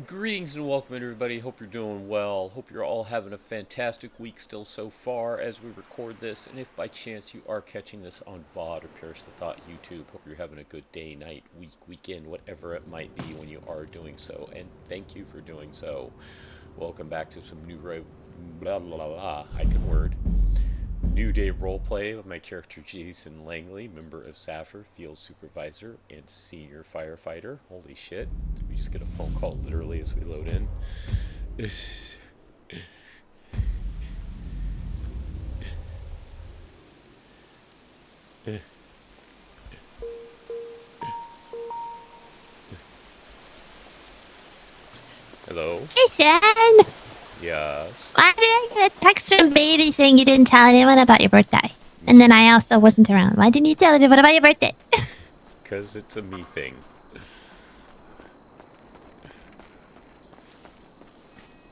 Greetings and welcome, everybody. Hope you're doing well. Hope you're all having a fantastic week still so far as we record this. And if by chance you are catching this on VOD or Perish the Thought YouTube, hope you're having a good day, night, week, weekend, whatever it might be when you are doing so. And thank you for doing so. Welcome back to some new blah blah blah blah. I can word. New Day roleplay with my character Jason Langley, member of SAFR, field supervisor, and senior firefighter. Holy shit. Did we just get a phone call literally as we load in? Hello? Jason! Yes. Why did I get a text from Bailey saying you didn't tell anyone about your birthday? And then I also wasn't around. Why didn't you tell anyone about your birthday? Because it's a me thing.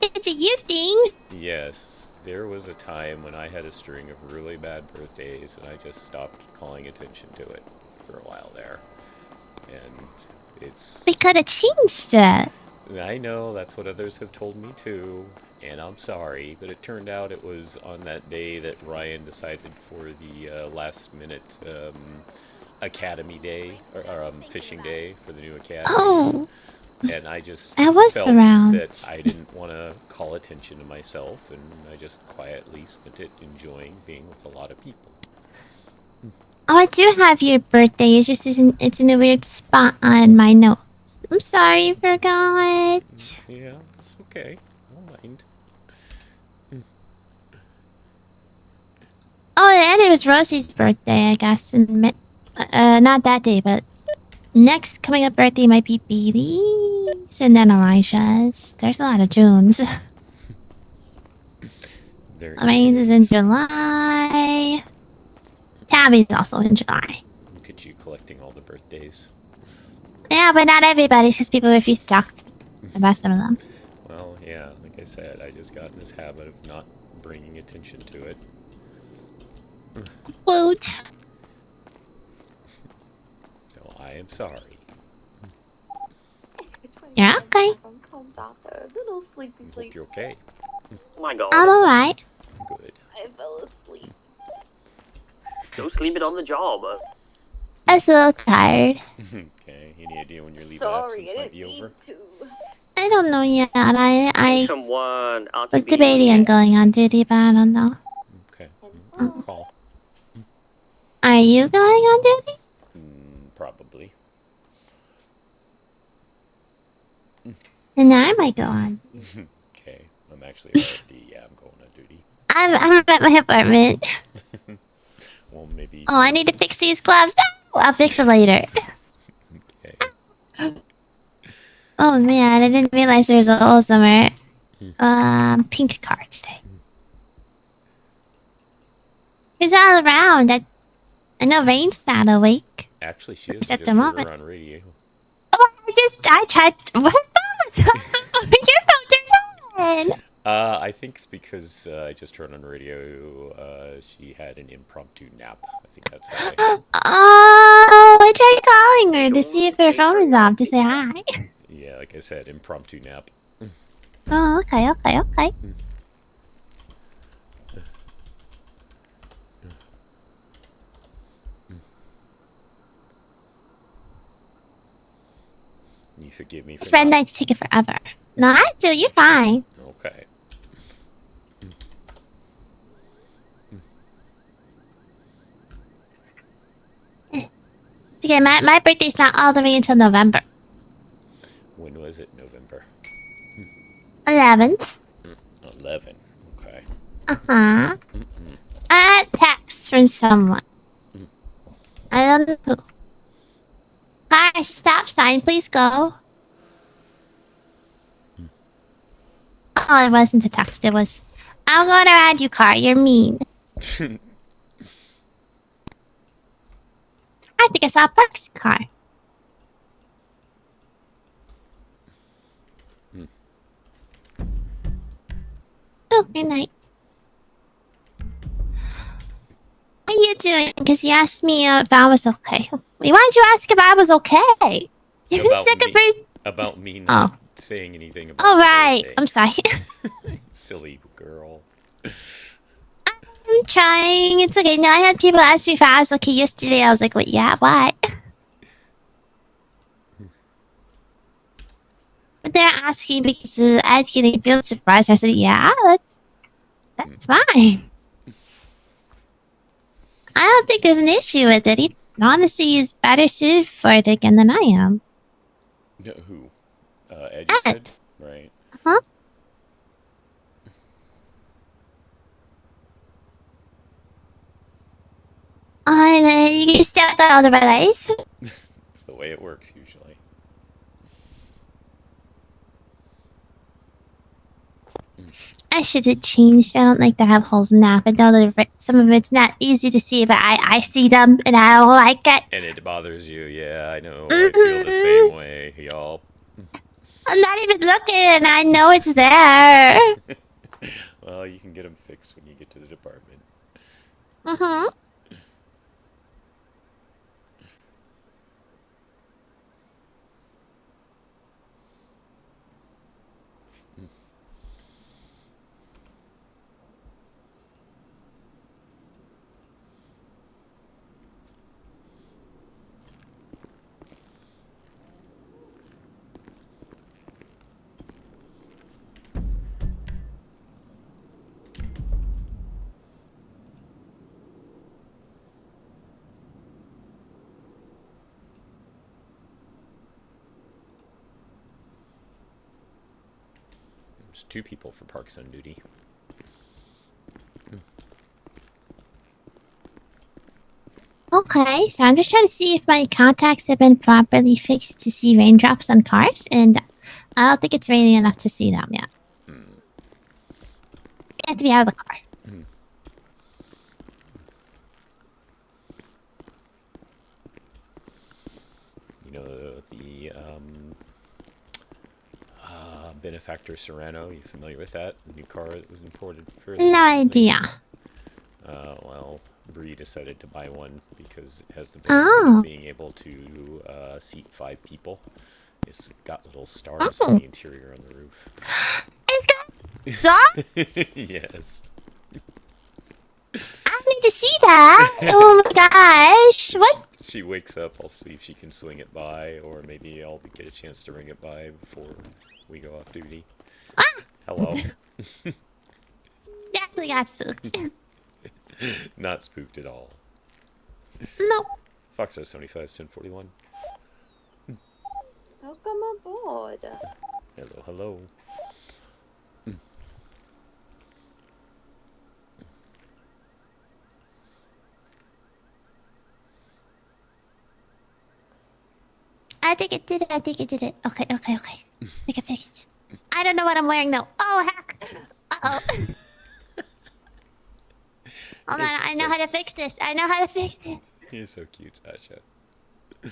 It's a you thing. Yes. There was a time when I had a string of really bad birthdays and I just stopped calling attention to it for a while there. And it's... We could have changed it. I know, that's what others have told me too, and I'm sorry, but it turned out it was on that day that Ryan decided for the last minute academy day, or fishing day for the new academy. Oh. And I just I was felt around. that I didn't want to call attention to myself, and I just quietly spent it enjoying being with a lot of people. Oh, I do have your birthday. It's just it's in a weird spot on my notes. I'm sorry, I forgot. Yeah, it's okay. I don't mind. Oh, and it was Rosie's birthday, I guess. And not that day, but next coming up birthday might be Bailey's and then Elijah's. There's a lot of Junes. Lorraine's is in July. Tabby's also in July. Look at you collecting all the birthdays. Yeah, but not everybody, because people refuse to talk to me about some of them. Well, yeah, like I said, I just got in this habit of not bringing attention to it. Quote. So I am sorry. You're okay. Hope you're okay. Oh my god. I'm alright. Good. I fell asleep. Go sleep it on the job. I was a little tired. Okay, any idea when your leave of absence might be over? I don't know yet. I was RTB. debating on going on duty, but I don't know. Okay, call. Are you going on duty? Probably. And I might go on. Okay, I'm actually already, yeah, I'm going on duty. I'm at my apartment. Well, maybe... Oh, I need to fix these gloves. No! I'll fix them later. Okay. Oh man, I didn't realize there was a whole summer pink card today. Who's all around? I know Rain's not awake. Actually, she is. Except Just the heard moment. her on radio. Oh, I tried. What phone? Your phone turned on. I think it's because I just heard on radio she had an impromptu nap. I think that's why. Oh, I tried calling her to see if her phone was off to say hi. Yeah, like I said, impromptu nap. Oh, okay. You forgive me for These red not... nights take it forever. No, I do. You're fine. Okay. Okay, my birthday's not all the way until November. When was it? November? 11th. 11. Okay. Uh-huh. I got text from someone. I don't know who. Car, stop sign, please go. Oh, it wasn't a text, it was... I'm going to ride you, car, you're mean. I think I saw a Parks car. Oh, good night. What are you doing? Because you asked me if I was okay. Why did you ask if I was okay? You're the second person. About me not saying anything about Oh, the right. birthday. I'm sorry. Silly girl. I'm trying. It's okay. No, I had people ask me if I was okay yesterday. I was like, "What? Yeah, what?" But they're asking because I had getting field supervisor. I said, "Yeah, that's fine. I don't think there's an issue with it. He honestly is better suited for it again than I am." No, who? Ed, you said? Ed. Right. Huh? You stepped out of the place. It's the way it works usually. I should have changed. I don't like to have holes in that. But know that some of it's not easy to see, but I see them and I don't like it. And it bothers you. Yeah, I know. I feel the same way, y'all. I'm not even looking and I know it's there. Well, you can get them fixed when you get to the department. Mm-hmm. There's 2 people for parks on duty. Okay, so I'm just trying to see if my contacts have been properly fixed to see raindrops on cars, and I don't think it's raining enough to see them yet. You have to be out of the car. You know, the Benefactor Serrano, you familiar with that? The new car that was imported fairly No recently? idea. Well, Bree decided to buy one because it has the benefit Oh. of being able to seat 5 people. It's got little stars on the interior on the roof. It's got stars? Yes. I need to see that. Oh my gosh. What? She wakes up, I'll see if she can swing it by, or maybe I'll get a chance to ring it by before we go off duty. Ah. Hello. Definitely got spooked. Not spooked at all. Nope. Foxtrot 75 1041. Welcome aboard. Hello, hello. I think it did it. I think it did it. Okay, okay, okay. Make it fixed. I don't know what I'm wearing though. Oh heck. Uh-oh. Hold on, I know how to fix this. I know how to fix this. You're so cute, Sasha. Oh,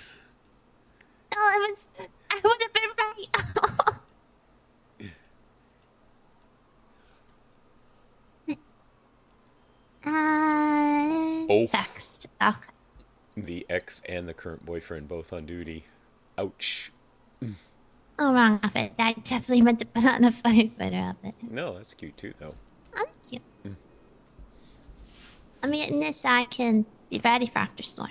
I would have been right. Oh. Fixed. Okay. The ex and the current boyfriend both on duty. Ouch. Oh, wrong outfit. I definitely meant to put on a firefighter outfit. No, that's cute too, though. I'm cute. I'm getting this so I can be ready for after store.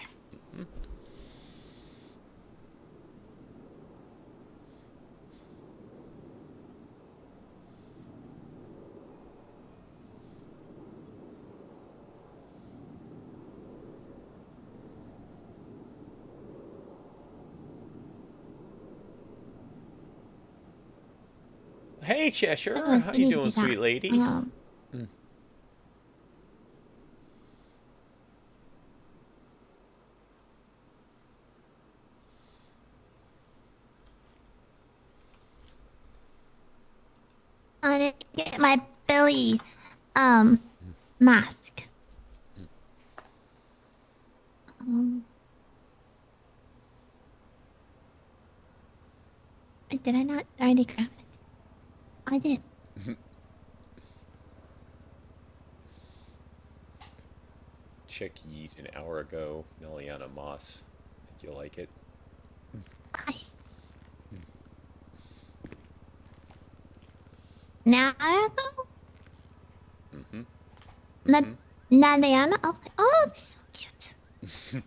Hey, Cheshire. Oh, How we you need to doing, do that. sweet lady? I need to get my Billy mask. Did I not already grab it? I did. Check Yeet an hour ago. Meliana Moss. Think you'll like it. Hi. Now, Mm-hmm. Nadiana. Oh, this is so cute.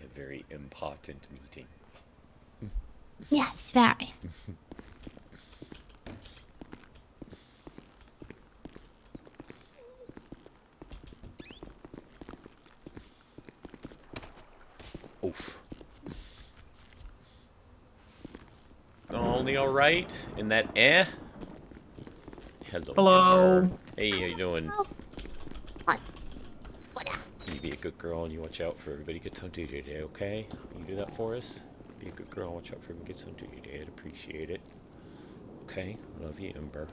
A very important meeting. Yes, very. Oof. Only all right in that Hello. Hello. Ember. Hey, how you doing? Oh. What? You be a good girl and you watch out for everybody. Get some duty today, okay? You do that for us? Be a good girl and watch out for everybody. Get some duty today. I'd appreciate it. Okay, love you, Ember.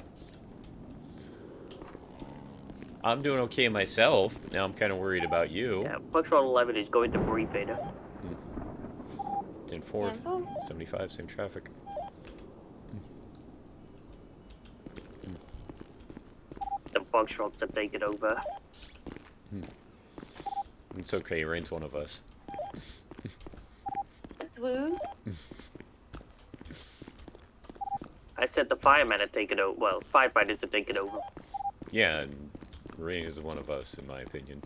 I'm doing okay myself, but now I'm kind of worried about you. Yeah, Patrol 11 is going to briefing. 10-4, 75, same traffic. The Foxtrots have taken over. It's okay, Rain's one of us. Swoon? I said the firemen have taken over. Well, firefighters have taken over. Yeah, and Rain is one of us, in my opinion.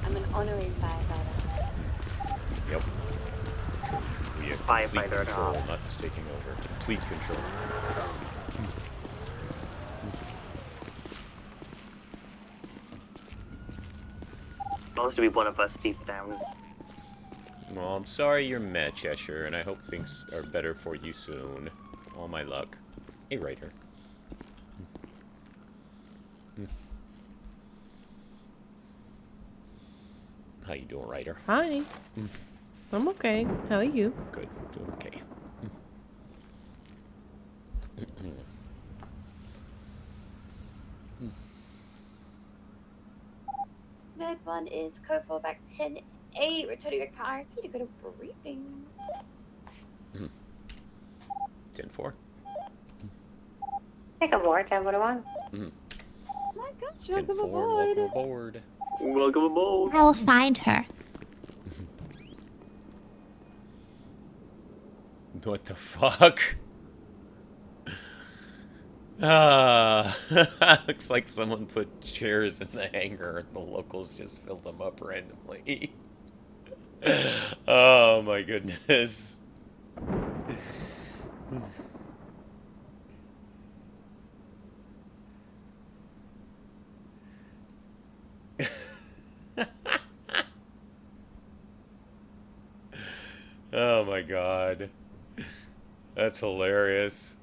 I'm an honorary firefighter. Yep. So we have Firefighter complete at control, all. not just taking over. Complete control. Supposed to be one of us deep down. Well, I'm sorry you're mad, Cheshire, and I hope things are better for you soon. All my luck. Hey, Ryder. How you doing, Ryder? Hi. I'm okay. How are you? Good. Doing okay. Third one is code for back 10-8. Returning your car RP to go to briefing. 10-4. Take a board, 10-1. Mhm. Oh my gosh, 10-4. welcome aboard. Welcome aboard. Welcome aboard. I will find her. What the fuck? Looks like someone put chairs in the hangar and the locals just filled them up randomly. Oh my goodness. Oh my god. That's hilarious.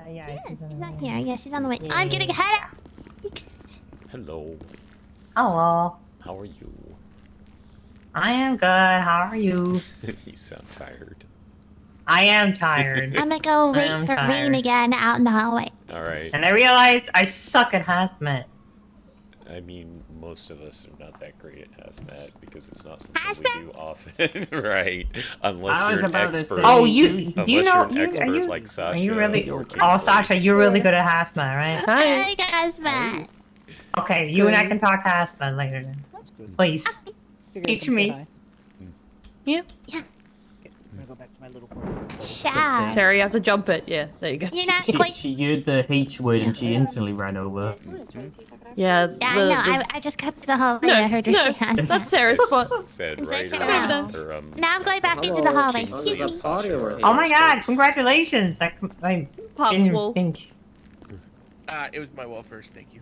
Yes, she's not here. Yeah, she's on the way. I'm getting ahead. Hello. Hello. How are you? I am good. How are you? You sound tired. I am tired. I'm gonna go I wait am for Rain tired. again out in the hallway. Alright. And I realized I suck at hazmat. I mean, most of us are not that great at hazmat because it's not something Hazmat? we do often, right? Unless I was you're an about to expert. say- Oh, you do you Unless know? you're an You, expert like Sasha. Are you really? or Oh, Kingsley. Sasha, you're really good at hazmat, right? Hey guys, Matt. Okay, you and I can talk hazmat later then. That's good. Please. Figured Teach I'd come say me. hi. Yeah. Yeah. Okay, I'm gonna go back to my little corner. Ciao. Sarah, you have to jump it. Yeah, there you go. You're not quite. She heard the H word and she instantly ran over. Yeah, Yeah, I know. I just cut through the hallway No, and I heard her no, say hazmat. that's Sarah's spot. Said Is right that your or, Now I'm going back into the hallway. Kingsley Excuse and me. Sasha are Oh my god, experts. congratulations! I Pops didn't will. think. It was my well first, thank you.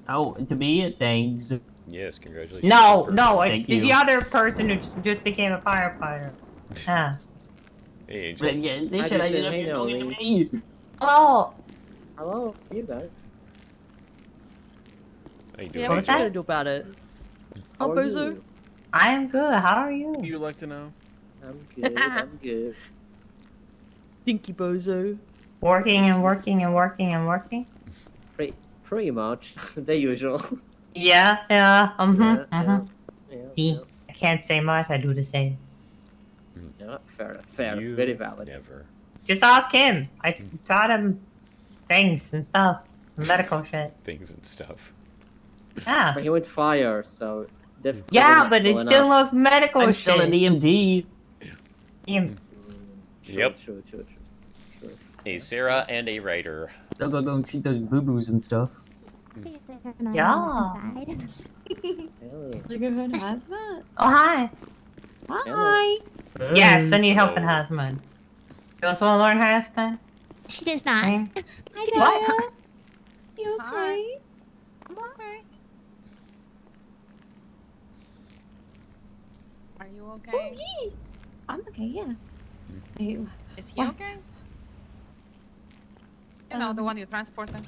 Oh, to me, thanks. Yes, congratulations. No, Super. no, Thank the you. other person who just became a firefighter. Ah. Hey, Angel. But yeah, they I said just I said, didn't hey, have to Naomi. me. Oh, Hello, you guys. How you doing, Yeah, what's Angel? that? gonna do about it? How are Bozo? you? I am good. How are you? Would you like to know? I'm good. I'm good. Dinky Bozo. Working and working and working and working. Pretty much the usual. Yeah, yeah. Yeah. See, I can't say much. I do the same. Yeah, fair, You very valid. Never. Just ask him. I taught him things and stuff. Medical shit. Things and stuff. Yeah. But he went fire, so definitely Yeah, not but it cool still enough. knows medical I'm shit. still an EMD. EM. True, Yep. True. A Sarah and a writer. They'll go treat those boo-boos and stuff. Yeah. Hell Like a hood hazmat? Oh, hi. Hi. Yes, I need help in Hello. hazmat. You also want to learn hazmat? She does not. Same. What? You okay? I'm okay. Are you okay? Okay. I'm okay, yeah. Hey, Is he What? okay? You know, the one you transport them.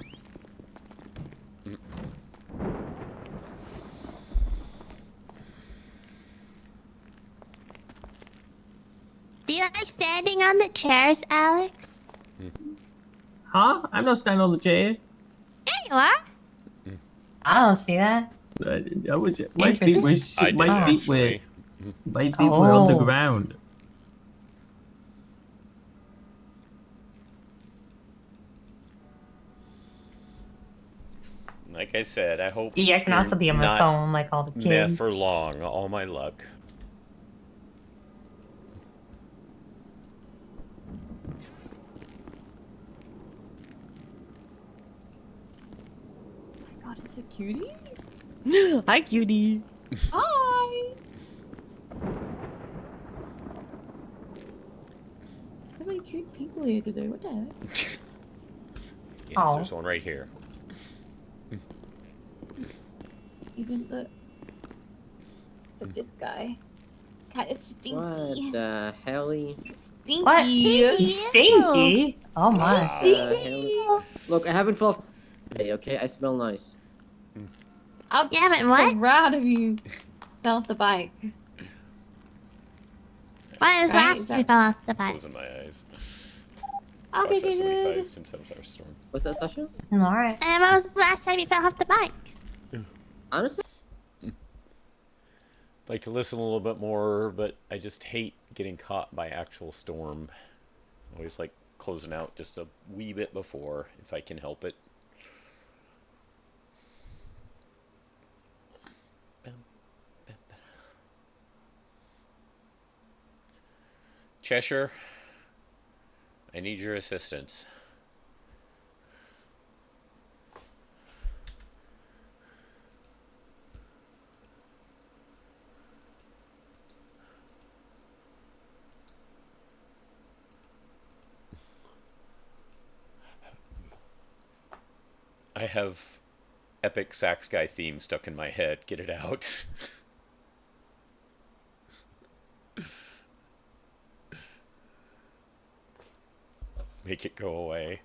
Do you like standing on the chairs, Alex? Huh? I'm not standing on the chair. Yeah, you are. I don't see that. I was. My feet was. I did My feet were. actually. My feet were on the Oh. ground. Like I said, I hope. Yeah, I can also you're be on my not phone like all the meh kids. for long. All my luck. God, it's a cutie? Hi, cutie. Hi. So many cute people here today. What the heck? Yes, Oh. there's one right here. Even the this guy. God, it's stinky. What the hell? Stinky. What? Stinky. Stinky? Oh my. Wow. Hell? Look, I haven't felt today, okay? I smell nice. I'm You haven't what? proud of you. Fell off the bike. When was Right, last that- we fell off the bike? Closing my eyes. Okay, Process 75 dude. since SAFR storm. What's that, Sasha? Alright. And when was the last time you fell off the bike? Honestly, Like to listen a little bit more, but I just hate getting caught by actual storm. Always like closing out just a wee bit before, if I can help it. Cheshire, I need your assistance. I have epic sax guy theme stuck in my head. Get it out. Make it go away.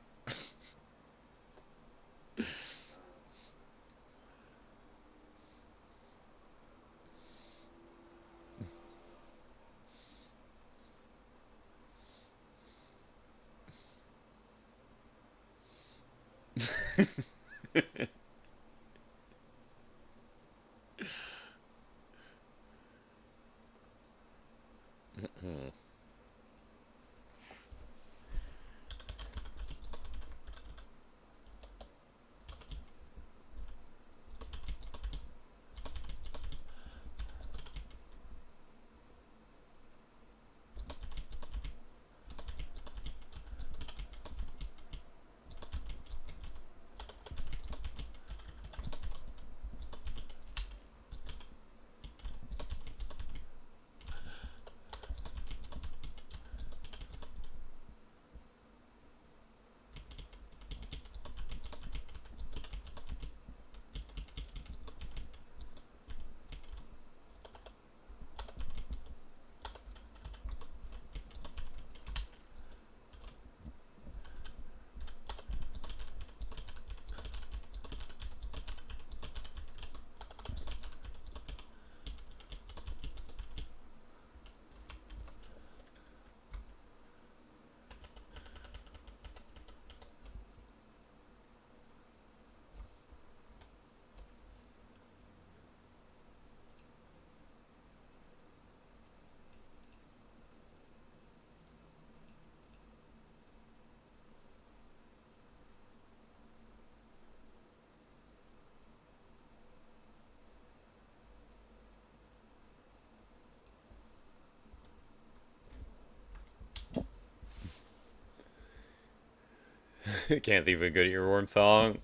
Can't think of a good earworm song.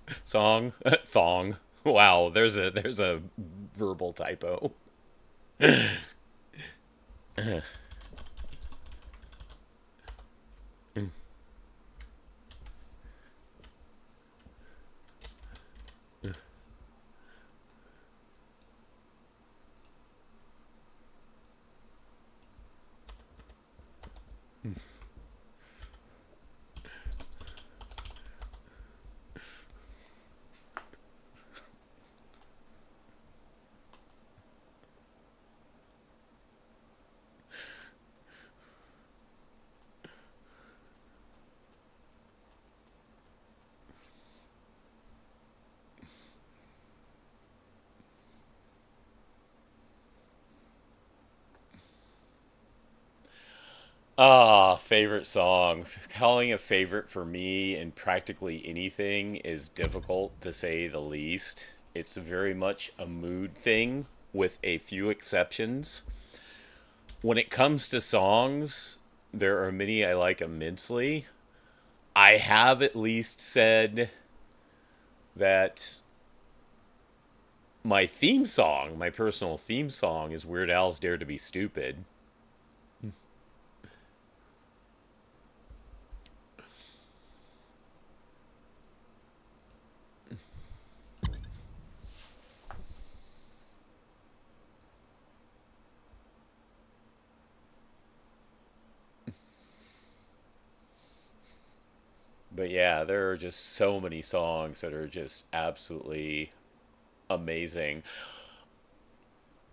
Thong. Wow, there's a verbal typo. Ah, favorite song. Calling a favorite for me in practically anything is difficult to say the least. It's very much a mood thing with a few exceptions. When it comes to songs, there are many I like immensely. I have at least said that my theme song, my personal theme song, is Weird Al's Dare to Be Stupid. But yeah, there are just so many songs that are just absolutely amazing.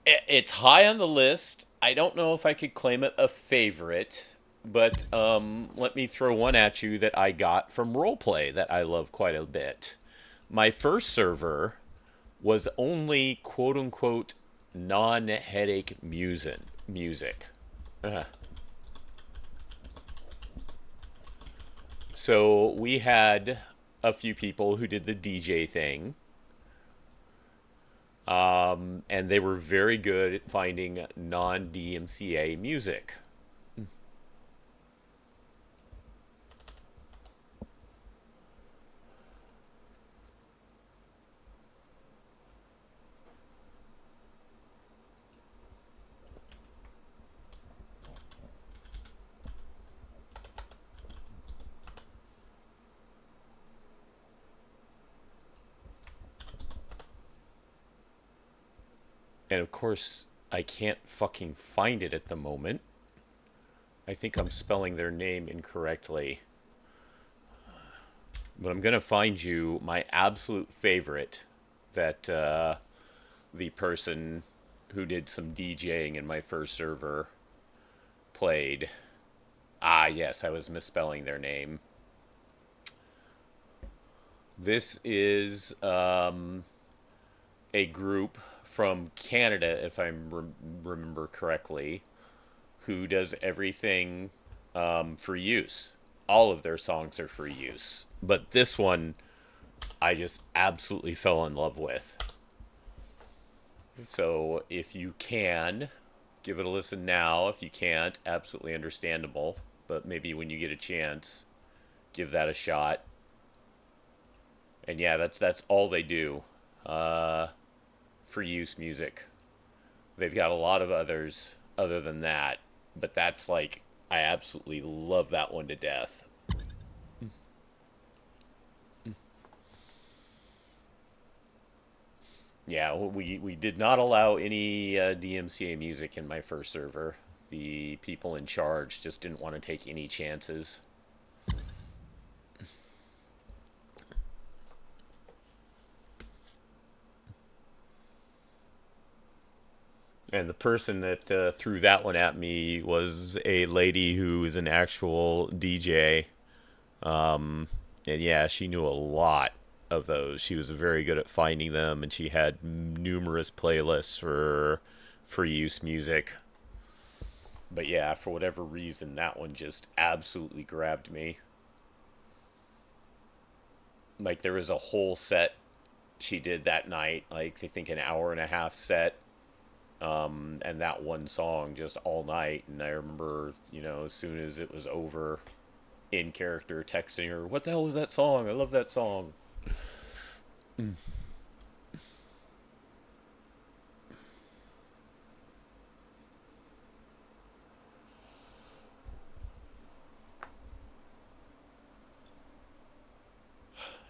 It's high on the list. I don't know if I could claim it a favorite, but let me throw one at you that I got from roleplay that I love quite a bit. My first server was only quote unquote non-headache music. Uh, So we had a few people who did the DJ thing. And they were very good at finding non-DMCA music. And of course, I can't fucking find it at the moment. I think I'm spelling their name incorrectly. But I'm going to find you my absolute favorite that the person who did some DJing in my first server played. Ah, yes, I was misspelling their name. This is a group from Canada, if I remember correctly, who does everything for use. All of their songs are for use. But this one, I just absolutely fell in love with. So if you can, give it a listen now. If you can't, absolutely understandable. But maybe when you get a chance, give that a shot. And yeah, that's all they do. For use music. They've got a lot of others other than that, but that's like, I absolutely love that one to death. Yeah, we did not allow any DMCA music in my first server. The people in charge just didn't want to take any chances. And the person that threw that one at me was a lady who is an actual DJ. And yeah, she knew a lot of those. She was very good at finding them, and she had numerous playlists for use music. But yeah, for whatever reason, that one just absolutely grabbed me. Like, there was a whole set she did that night, like I think an hour and a half set. And that one song just all night. And I remember, as soon as it was over, in character texting her, "What the hell was that song? I love that song."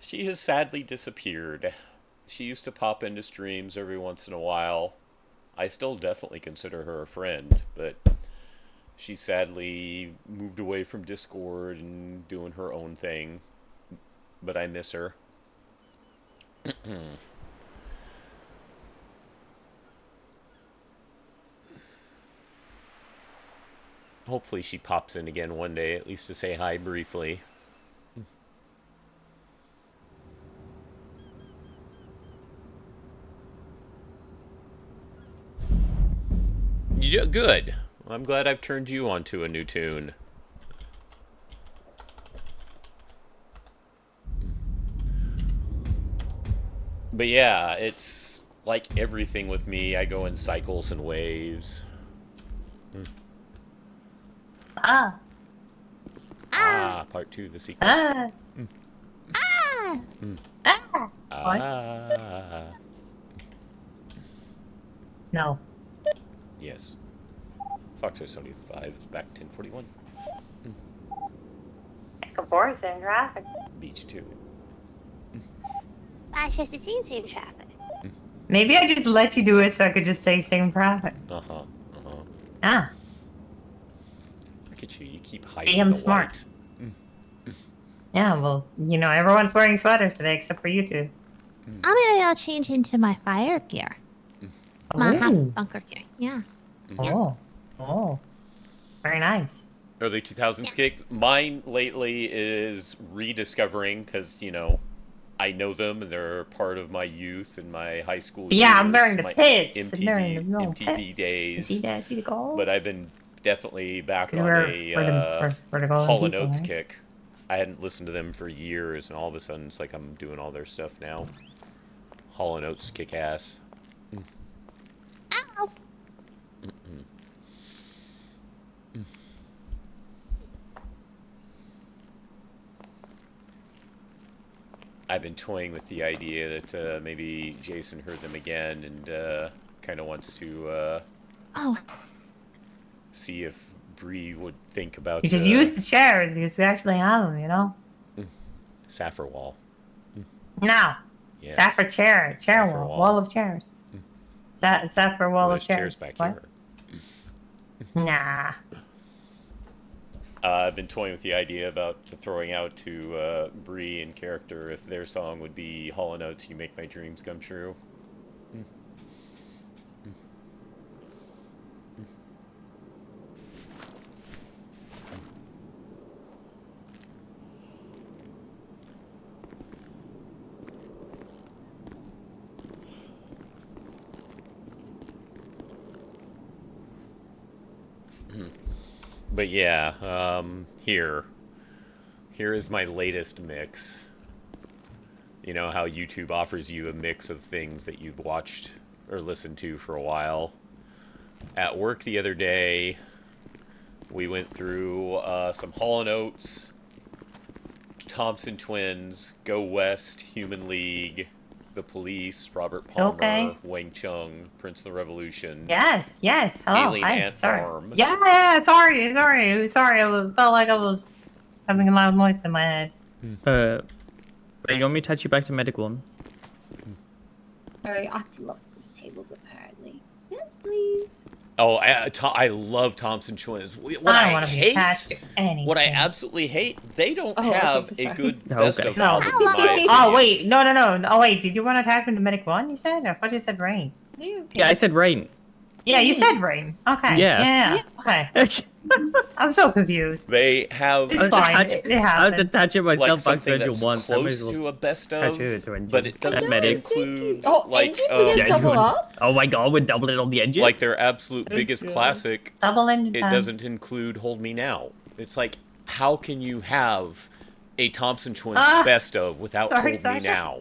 She has sadly disappeared. She used to pop into streams every once in a while. I still definitely consider her a friend, but she sadly moved away from Discord and doing her own thing. But I miss her. Hopefully she pops in again one day, at least to say hi briefly. You do good. I'm glad I've turned you onto a new tune. But yeah, it's like everything with me. I go in cycles and waves. Part 2, the sequel. No. Yes. Foxtrot 75 is back 1041. Back and forth in traffic. Beat you to it. Sasha, the same traffic. Maybe I just let you do it so I could just say same traffic. Ah. Look at you. You keep hiding I'm the smart. white. Yeah, well, you know, everyone's wearing sweaters today except for you two. I'm gonna go change into my fire gear. My half bunker gear. Yeah. Oh. Very nice. Early 2000s kick. Mine lately is rediscovering because, you know, I know them and they're part of my youth and my high school Yeah, years, I'm wearing the my pits. MTV days. See the gold? But I've been definitely back on we're the golden Hall & people, Oates right? kick. I hadn't listened to them for years, and all of a sudden it's like I'm doing all their stuff now. Hall & Oates kick ass. Ow. I've been toying with the idea that maybe Jason heard them again and kind of wants to see if Bree would think about... You should use the chairs because we actually have them, you know? SAFR wall. No. Yes. SAFR chair SAFR wall of chairs. SAFR wall of chairs chairs. back What? here. Nah. I've been toying with the idea about throwing out to Bree in character if their song would be Hall & Oates, You Make My Dreams Come True. But yeah, here is my latest mix. You know how YouTube offers you a mix of things that you've watched or listened to for a while. At work the other day, we went through some Hall & Oates, Thompson Twins, Go West, Human League, The Police, Robert Palmer, Wang Chung, Prince of the Revolution. Yes. Hello. Alien Hi. Ant Sorry. Farm. Yeah. Sorry. I felt like I was having a loud noise in my head. Wait, you want me to touch you back to medic one? Sorry, I love these tables apparently. Yes, please. Oh, I love Thompson Twins. What I don't I want to be hate, attached to anything. what I absolutely hate, they don't Oh, okay, have so a sorry. good Oh, best okay. of No. album. in my opinion. Oh wait, no. Oh wait, did you want to attach me to medic one? You said? I thought you said rain. Are you okay? Yeah, I said rain. Yeah, you said rain. Okay. Yeah. Okay. I'm so confused. They have It's fine. It I was happens. attaching like myself back to something Engine that's 1, so I might close as well to a best attach of, it to Engine. but it doesn't Medic. include Oh, like engine? We yeah, can double dude. up? Oh my god, we're doubling on the engine? like their absolute biggest classic. Double engine It time. doesn't include Hold Me Now. It's like, how can you have a Thompson Twins best of without Sorry, Hold Me Sasha. Now?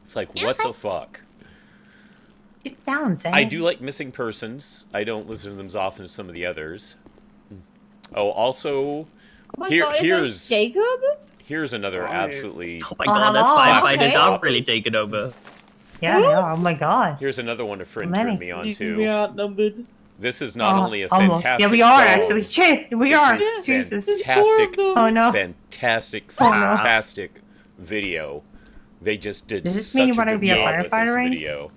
It's like, what the fuck? Get down, Sam. I do like Missing Persons. I don't listen to them as often as some of the others. Oh, also, Oh my Here- God, is that here's- Jacob? Here's another absolutely. Oh my god, those hello. firefighters Okay. are really taking over. Yeah, they are. Oh my God. Here's another one a friend Many. turned me on We to. outnumbered. This is not only a Almost. fantastic Yeah, we are song, actually. Shit, we it's are. a Jesus. fantastic, Oh no. fantastic, Oh, no. fantastic video. They just did Does this such mean you a wanna good be a job with this firefighter, Rain? video.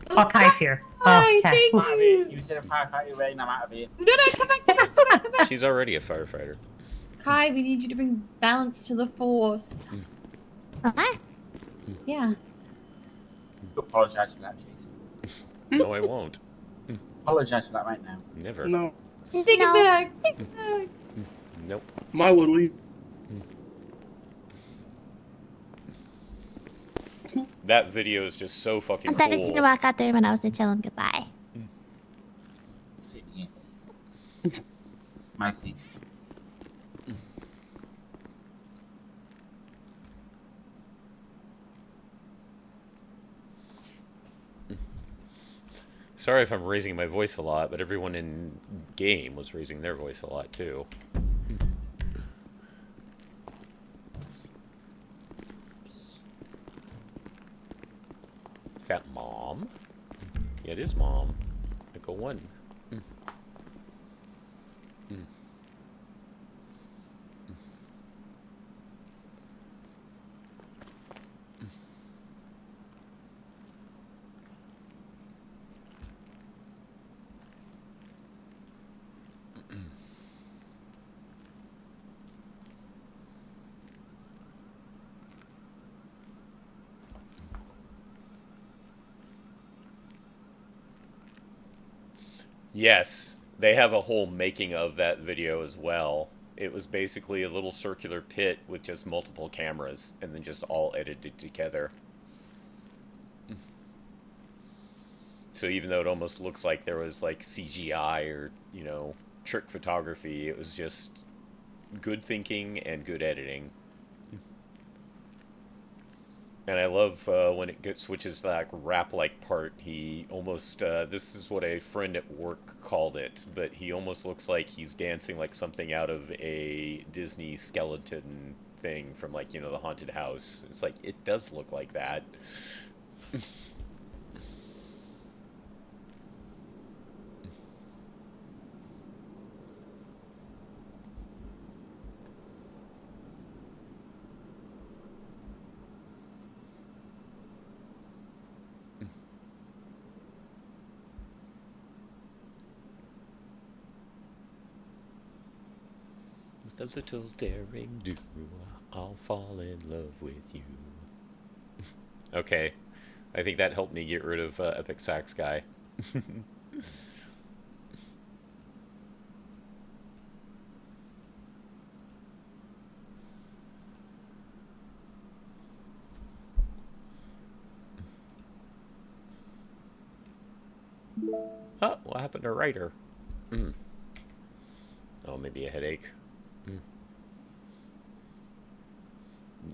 Oh, Kai's here. Hi, Okay. thank you. You said a firefighter rain, I'm out of here. No, come back. She's already a firefighter. Kai, we need you to bring balance to the force. Okay. Yeah. Apologise for that, Jason. No, I won't. Apologise for that right now. Never. No, Take it back. Take it back. Nope. my would leave. That video is just so fucking I thought I was cool. gonna walk out there when I was to tell him goodbye. Sit here. My seat. Sorry if I'm raising my voice a lot, but everyone in game was raising their voice a lot too. Is that Mom? Yeah, it is Mom. Echo 1. Yes, they have a whole making of that video as well. It was basically a little circular pit with just multiple cameras and then just all edited together. So even though it almost looks like there was like CGI or, you know, trick photography, it was just good thinking and good editing. And I love when it switches to that rap-like part. He almost, this is what a friend at work called it, but he almost looks like he's dancing like something out of a Disney skeleton thing from, like, you know, the haunted house. It's like, it does look like that. With a little daring do, I'll fall in love with you. Okay, I think that helped me get rid of Epic Sax Guy. Oh, what happened to Ryder? Oh, maybe a headache.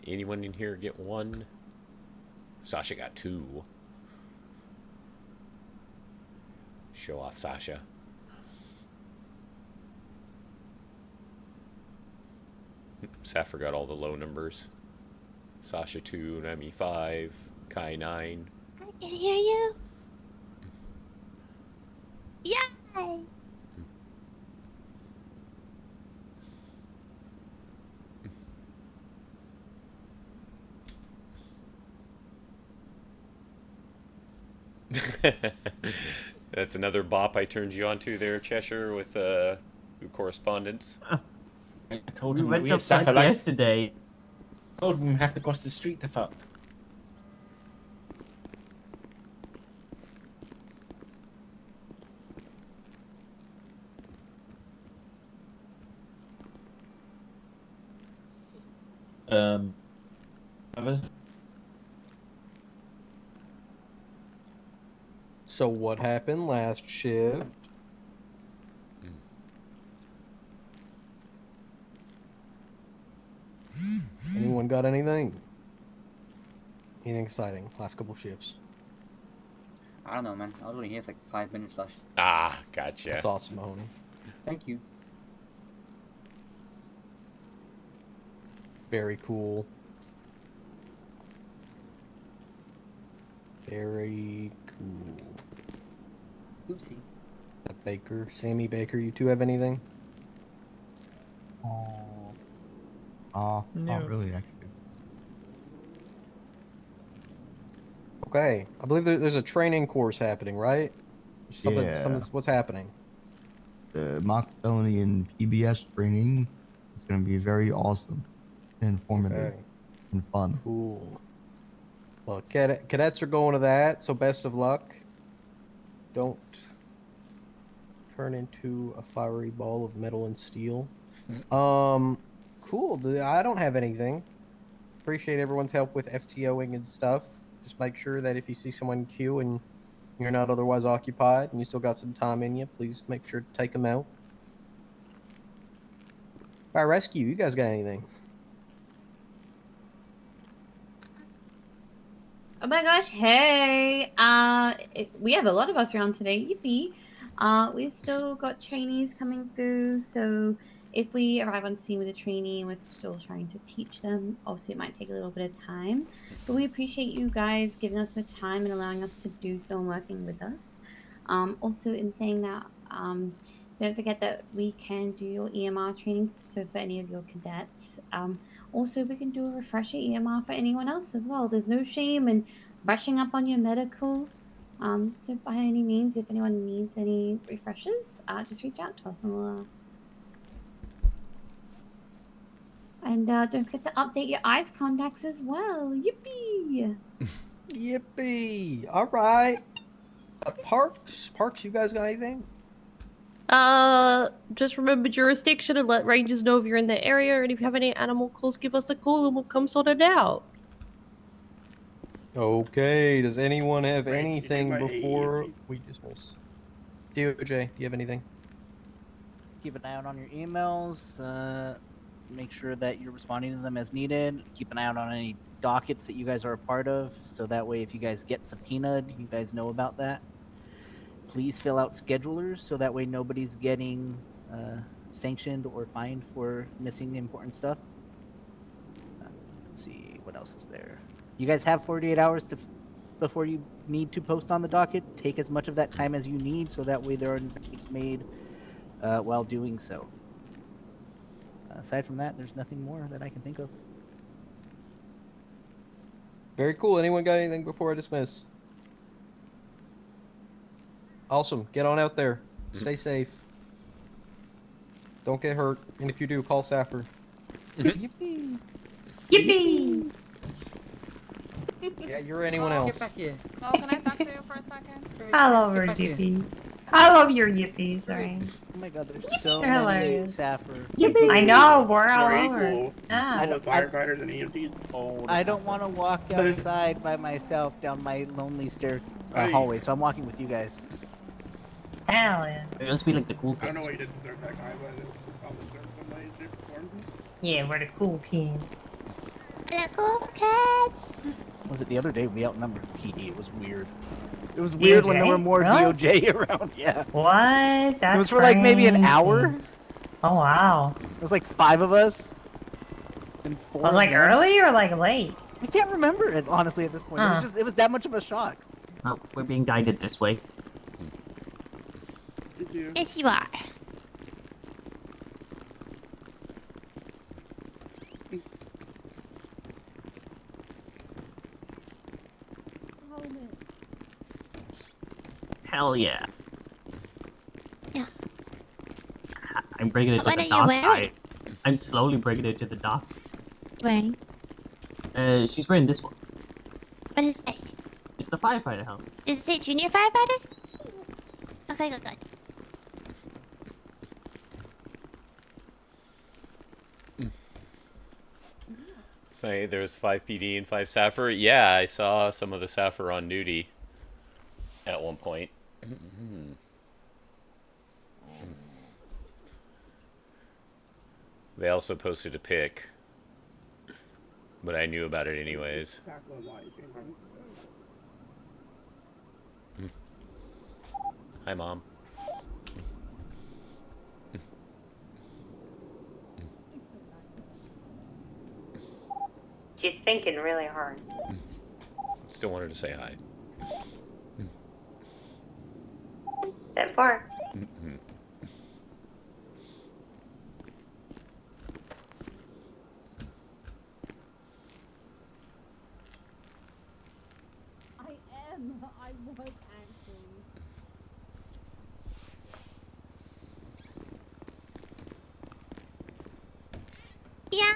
Anyone in here get one? Sasha got 2. Show off, Sasha. SAFR got all the low numbers. Sasha 2, Nami 5, Kai 9. I can hear you. Yay! That's another bop I turned you onto there, Cheshire, with correspondence. I told We him went we to had fight SAFR. yesterday. Told him we have to cross the street to fuck. Others? So what happened last shift? Anyone got anything? Anything exciting? Last couple shifts. I don't know, man. I was only here for like 5 minutes last. Ah, gotcha. That's awesome, Mahoney. Thank you. Very cool. Very cool. Oopsie. Baker, Sammy Baker, you two have anything? Not No. really, actually. Okay, I believe there's a training course happening, right? Something's what's happening? The mock felony and PBS training is going to be very awesome and informative and fun. Cool. Well, cadets are going to that, so best of luck. Don't turn into a fiery ball of metal and steel. Cool. I don't have anything. Appreciate everyone's help with FTOing and stuff. Just make sure that if you see someone in queue and you're not otherwise occupied and you still got some time in you, please make sure to take them out. Fire rescue, you guys got anything? Oh my gosh, hey! We have a lot of us around today. Yippee! We've still got trainees coming through, so if we arrive on scene with a trainee and we're still trying to teach them, obviously it might take a little bit of time. But we appreciate you guys giving us the time and allowing us to do so and working with us. Also, in saying that, don't forget that we can do your EMR training, so for any of your cadets. Also, we can do a refresher EMR for anyone else as well. There's no shame in brushing up on your medical. So by any means, if anyone needs any refreshers, just reach out to us and we'll... And don't forget to update your eyes contacts as well. Yippee! Yippee! All right. Parks, you guys got anything? Just remember jurisdiction and let rangers know if you're in the area, and if you have any animal calls, give us a call and we'll come sort it out. Okay, does anyone have anything before we dismiss? DOJ, do you have anything? Keep an eye out on your emails. Make sure that you're responding to them as needed. Keep an eye out on any dockets that you guys are a part of, so that way if you guys get subpoenaed, you guys know about that. Please fill out schedulers, so that way nobody's getting sanctioned or fined for missing important stuff. Let's see, what else is there? You guys have 48 hours before you need to post on the docket. Take as much of that time as you need, so that way there are mistakes made while doing so. Aside from that, there's nothing more that I can think of. Very cool. Anyone got anything before I dismiss? Awesome. Get on out there. Stay safe. Don't get hurt. And if you do, call SAFR. Yippee! Yippee! Yeah, you're anyone else. Oh, can I talk to you for a second? I love her yippies. I love your yippies, Lorraine. Oh my god, there's so They're many hilarious. SAFR. Yippee! I know, we're all Very over. cool. Ah. I don't- Firefighters and EMTs. I don't want to walk outside by myself down my lonely hallway, so I'm walking with you guys. Hell yeah. It must be like the cool I don't know kids. why you didn't desert that guy, but it's probably deserved some way, shape, or form. Yeah, we're the cool kids. The cool kids. Was it the other day we outnumbered PD? It was weird. It was weird when there were more Really? DOJ around, yeah. What? That's It was for like maybe an crazy. hour. Oh, wow. It was like 5 of us. And 4 Was of like them. early or like late? I can't remember it, honestly, at this point. Huh. It was that much of a shock. Oh, we're being guided this way. Yes, you are. Hell yeah. Yeah. I'm bringing it to What the are you dock wearing? side. I'm slowly bringing it to the dock. Wearing. She's wearing this one. What does it say? It's the firefighter helmet. Does it say junior firefighter? Okay, good. Say there's 5 PD and 5 SAFR. Yeah, I saw some of the SAFR on duty at one point. They also posted a pic, but I knew about it anyways. Hi, Mom. She's thinking really hard. Still wanted to say hi. That far. Mhm. I was actually. Yeah.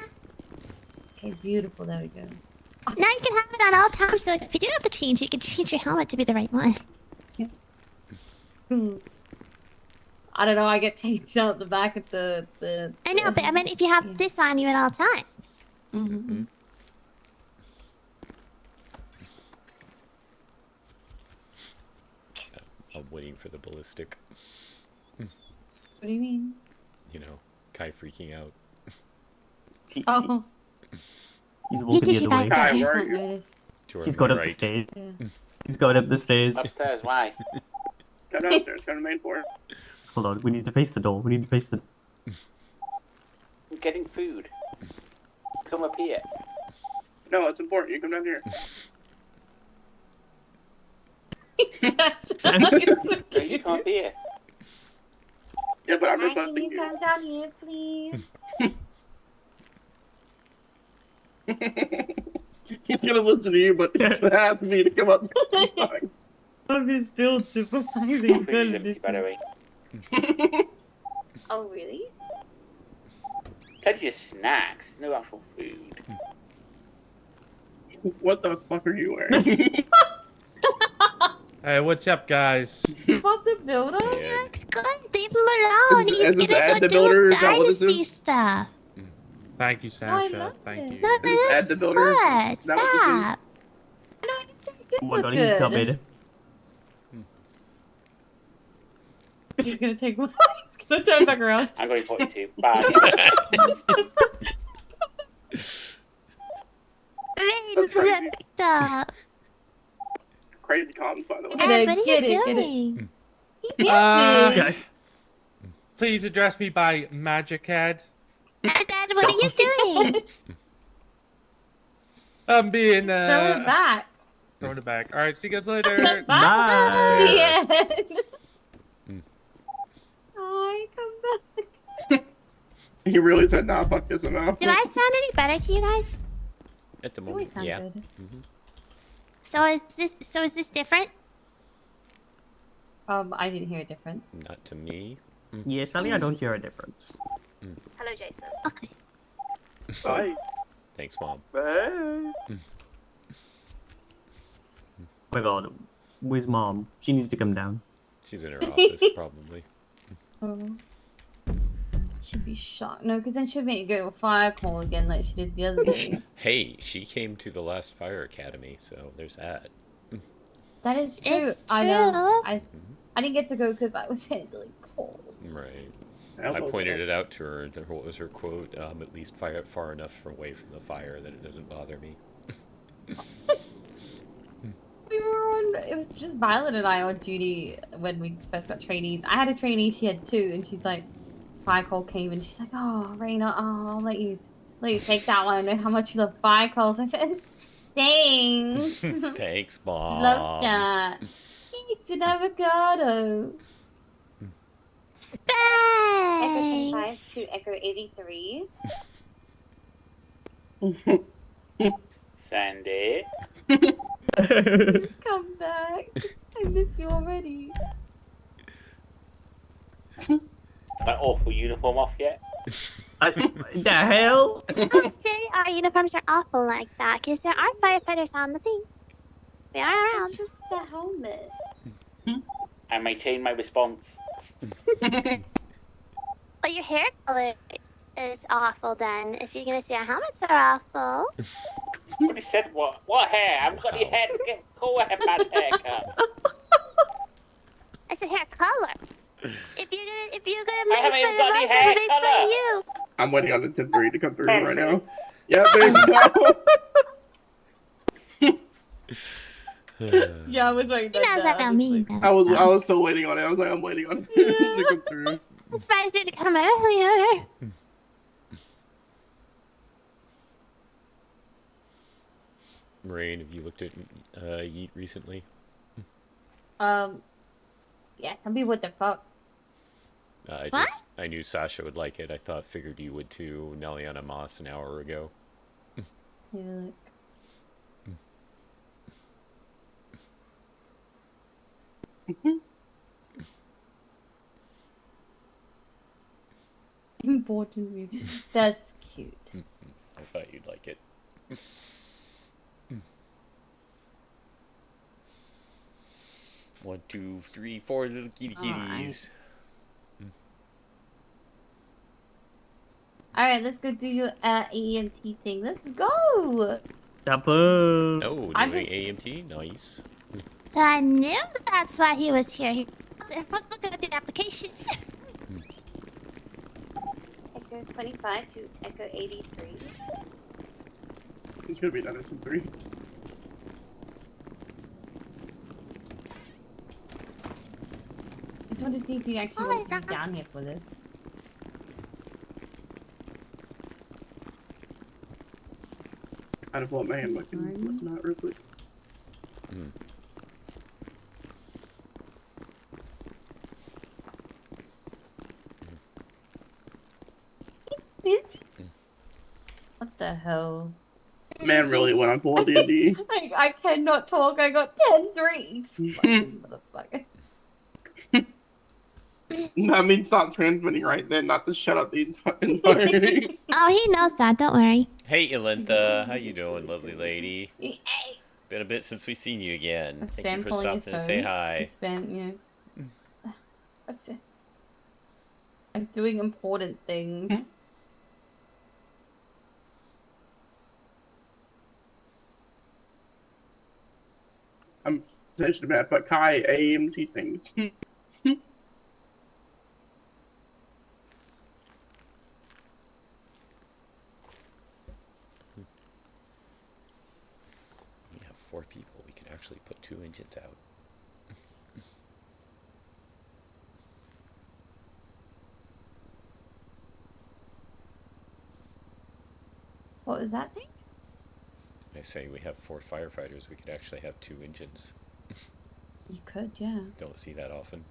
Okay, beautiful. There we go. Now you can have it at all times. So if you do have to change, you can change your helmet to be the right one. I don't know. I get changed out the back at the. I know, but I mean, if you have this on you at all times. Mm-hmm. I'm waiting for the ballistic. What do you mean? You know, Kai freaking out. Oh. He's walking the other way. Kai, where are you? He's got up the Right. stairs. Yeah. He's going up the stairs. Upstairs, why? Go downstairs, go to the main floor. Hold on, we need to face the door. We need to face the. I'm getting food. Come up here. No, it's important. You come down here. No, you come up here. Yeah, but I'm Can requesting you come down here, please? He's gonna listen to you, but he asked me to come up. Of his field supervising. By the way. Oh, really? That's just snacks, no actual food. What the fuck are you wearing? Hey, what's up, guys? What the builder? He looks good. Leave him alone. Is He's this gonna Ad go the Builder? do Is that what this dynasty is? stuff. Thank you, Sasha. Thank you. No, Is this Ad the that's Builder? good. Is that what this is? Stop. No, I didn't say it did Oh my look god, he's good. coming. He's gonna take one. He's gonna turn back around. I'm going 42. Bye. Rain, that picked up. Crazy comms, by the way. Dad, what are Get you it, get it. doing? Yes. Please address me by Magicad. Dad, what are you doing? I'm being Throw it back. throwing it back. All right, see you guys later. Bye. The end. Hi, come back. He really said, nah, fuck this enough. Do I sound any better to you guys? At the You always moment, sound yeah. good. Mhm. So is this different? I didn't hear a difference. Not to me. Yeah, Sally, I don't hear a difference. Hello, Jason. Okay. Bye. Thanks, Mom. Bye. Oh my god, where's Mom? She needs to come down. She's in her office, probably. Oh. She'd be shocked. No, because then she'd make you go to a fire call again like she did the other day. Hey, she came to the last fire academy, so there's that. That is true. It's I know. true. I didn't get to go because I was handling cold. Right. Hello, I pointed it out to her, and what was her quote? At least far enough away from the fire that it doesn't bother me. We were on. It was just Violet and I on duty when we first got trainees. I had a trainee, she had two, and she's like, fire call came, and she's like, "Oh, Raina, I'll let you take that one. I know how much you love fire calls." I said, "Thanks, Thanks, Mom. love that. Thanks, an avocado." Echo 25 Thanks. to Echo 83. Sandy. Come back. I miss you already. That awful uniform off yet? The hell? Don't say our uniforms are awful like that, because there are firefighters on the thing. They are around. Just the helmet. I maintain my response. Well, your hair color is awful then. If you're gonna say our helmets are awful. What he said? What hair? I haven't got any hair to get cool hair, bad haircut. I said hair color. If you're gonna I make haven't even fun got of any us, hair then make fun of colour. you. I'm waiting on the 10-3 to come through right now. Yeah, there you go. Yeah, I was like, He knows about me. I was so waiting on it. I was like, I'm waiting on it to come through. That's why I didn't come earlier. Moraine, have you looked at Yeet recently? Yeah, tell me what the fuck. I knew Sasha would like it. I figured you would too. Nelliana Moss an hour ago. Look. Important review. That's cute. I thought you'd like it. 1, 2, 3, 4 little kitties. Alright, let's go do your aemt thing. Let's go! Chapeau. Oh, I'm doing just- AMT? Nice. So I knew that's why he was here. He was looking at the applications. Echo 25 to Echo 83. He's gonna be done in 3. Just wanted to see if you actually want to be down here for this. Kind of what man looking at real quick. What the hell? Man really went on full D&D. I cannot talk. I got 10 threes. Fucking motherfucker. That means stop transmitting right then, not to shut up the entire. Oh, he knows that. Don't worry. Hey, Elentha. How you doing, lovely lady? Been a bit since we've seen you again. Thank you for stopping to say hi. I'm doing important things. I'm finished about but Kai AMT things. We have 4 people. We can actually put 2 engines out. What was that thing? I say we have 4 firefighters. We could actually have 2 engines. You could, yeah. Don't see that often.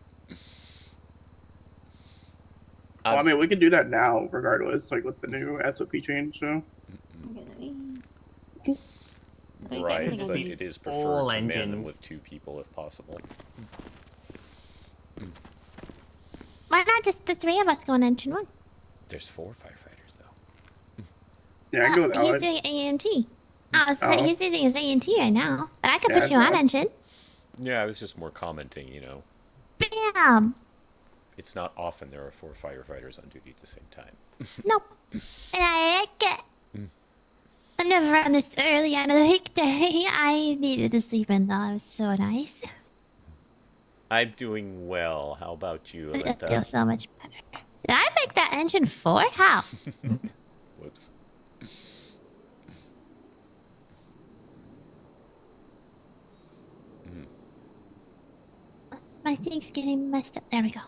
Well, I mean, we can do that now, regardless, like with the new SOP change, so. Right, but it is preferred to man them with 2 people if possible. Why not just the 3 of us go on engine 1? There's 4 firefighters, though. Yeah, I can go with He's Alex. doing AMT. He's using his AMT right now, but I could Yeah, put you on that's engine. Yeah, I was just more commenting, you know. Bam! It's not often there are 4 firefighters on duty at the same time. Nope. And I like it. I never run this early on a weekday. I needed to sleep in though. It was so nice. I'm doing well. How about you, I Alenta? feel so much better. Did I make that engine 4? How? Whoops. My thing's getting messed up. There we go.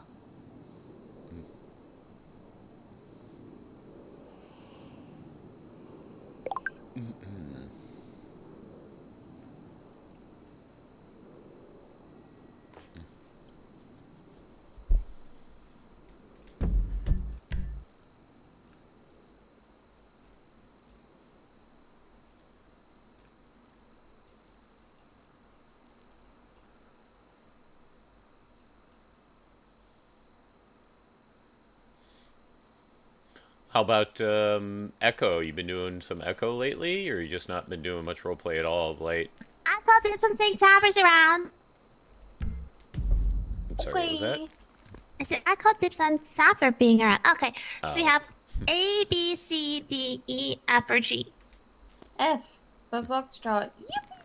How about Echo? You been doing some Echo lately, or you just not been doing much roleplay at all of late? I thought there's some saying SAFR's around. I'm sorry, what was that? I said I called dibs on SAFR being around. Okay, so we Oh. have A, B, C, D, E, F, or G. F for Foxtrot.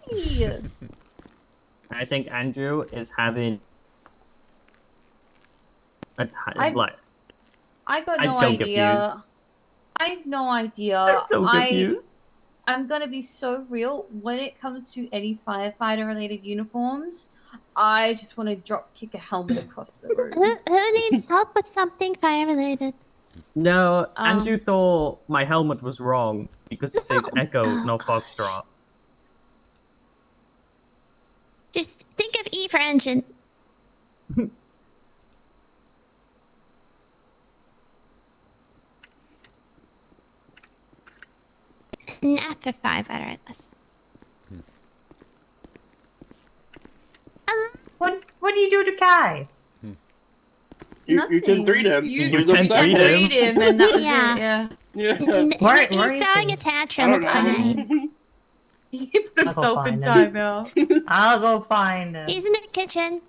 Yippee! I think Andrew is having a time. I'm Like, I got I'm no so idea. confused. I have no idea. I'm so confused. I'm gonna be so real when it comes to any firefighter related uniforms. I just want to drop kick a helmet across the room. Who needs help with something fire related? No, Andrew thought my helmet was wrong because it says Echo, not Foxtrot. Just think of E for engine. An F for firefighter, I guess. What do you do to Kai? You 10-3'd him. You lose him 10-3'd him, and that was Yeah. it. Yeah. Yeah. He's throwing a tantrum. It's fine. He put himself in timeout. I'll go find him. He's in the kitchen.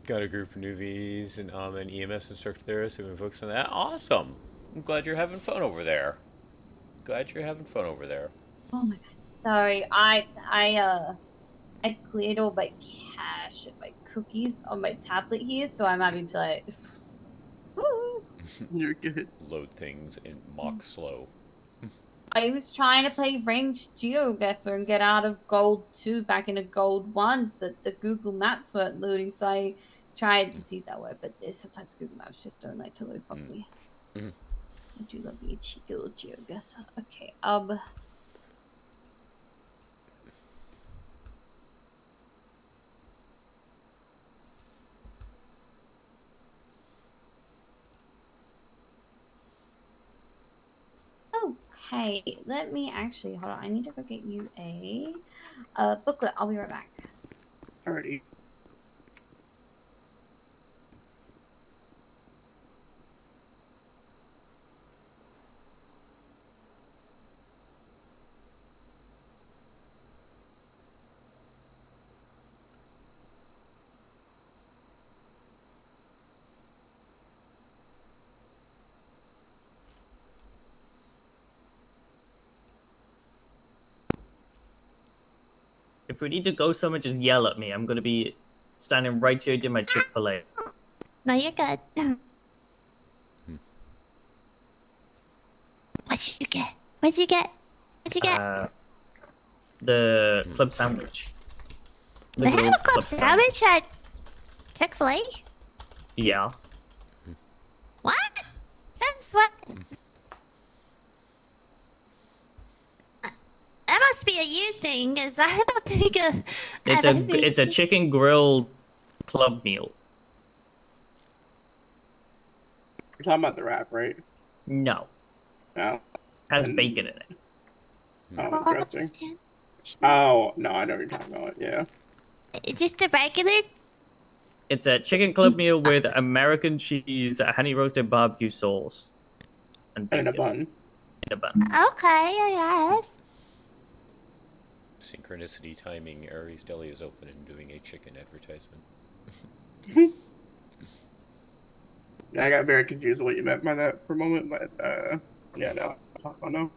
Got a group of newbies and an EMS instructor there, so we can focus on that. Awesome. I'm glad you're having fun over there. Glad you're having fun over there. Oh my god. Sorry, I cleared all my cache and my cookies on my tablet here, so I'm having to like. You're good. Load things in mock slow. I was trying to play ranged GeoGuessr and get out of Gold 2 back into Gold 1, but the Google Maps weren't loading, so I tried to do that way, but sometimes Google Maps just don't like to load properly. I do love me a cheeky little GeoGuessr. Okay, Okay, let me actually, hold on, I need to go get you a booklet. I'll be right back. Alrighty. If we need to go somewhere, just yell at me. I'm gonna be standing right here doing my Chick-fil-A. No, you're good. What'd you get? What'd you get? What'd you get? The club sandwich. They have a club sandwich at Chick-fil-A? Yeah. What? Since what? That must be a you thing, because I don't think It's a chicken grilled club meal. You're talking about the wrap, right? No. No. Has bacon in it. Oh, interesting. Oh, no, I know what you're talking about. Yeah. Just a regular? It's a chicken club meal with American cheese, honey roasted barbecue sauce, and in a bun. In a bun. Okay, I guess. Synchronicity timing. Aries Deli is open and doing a chicken advertisement. Yeah, I got very confused what you meant by that for a moment, but yeah, no, I don't know.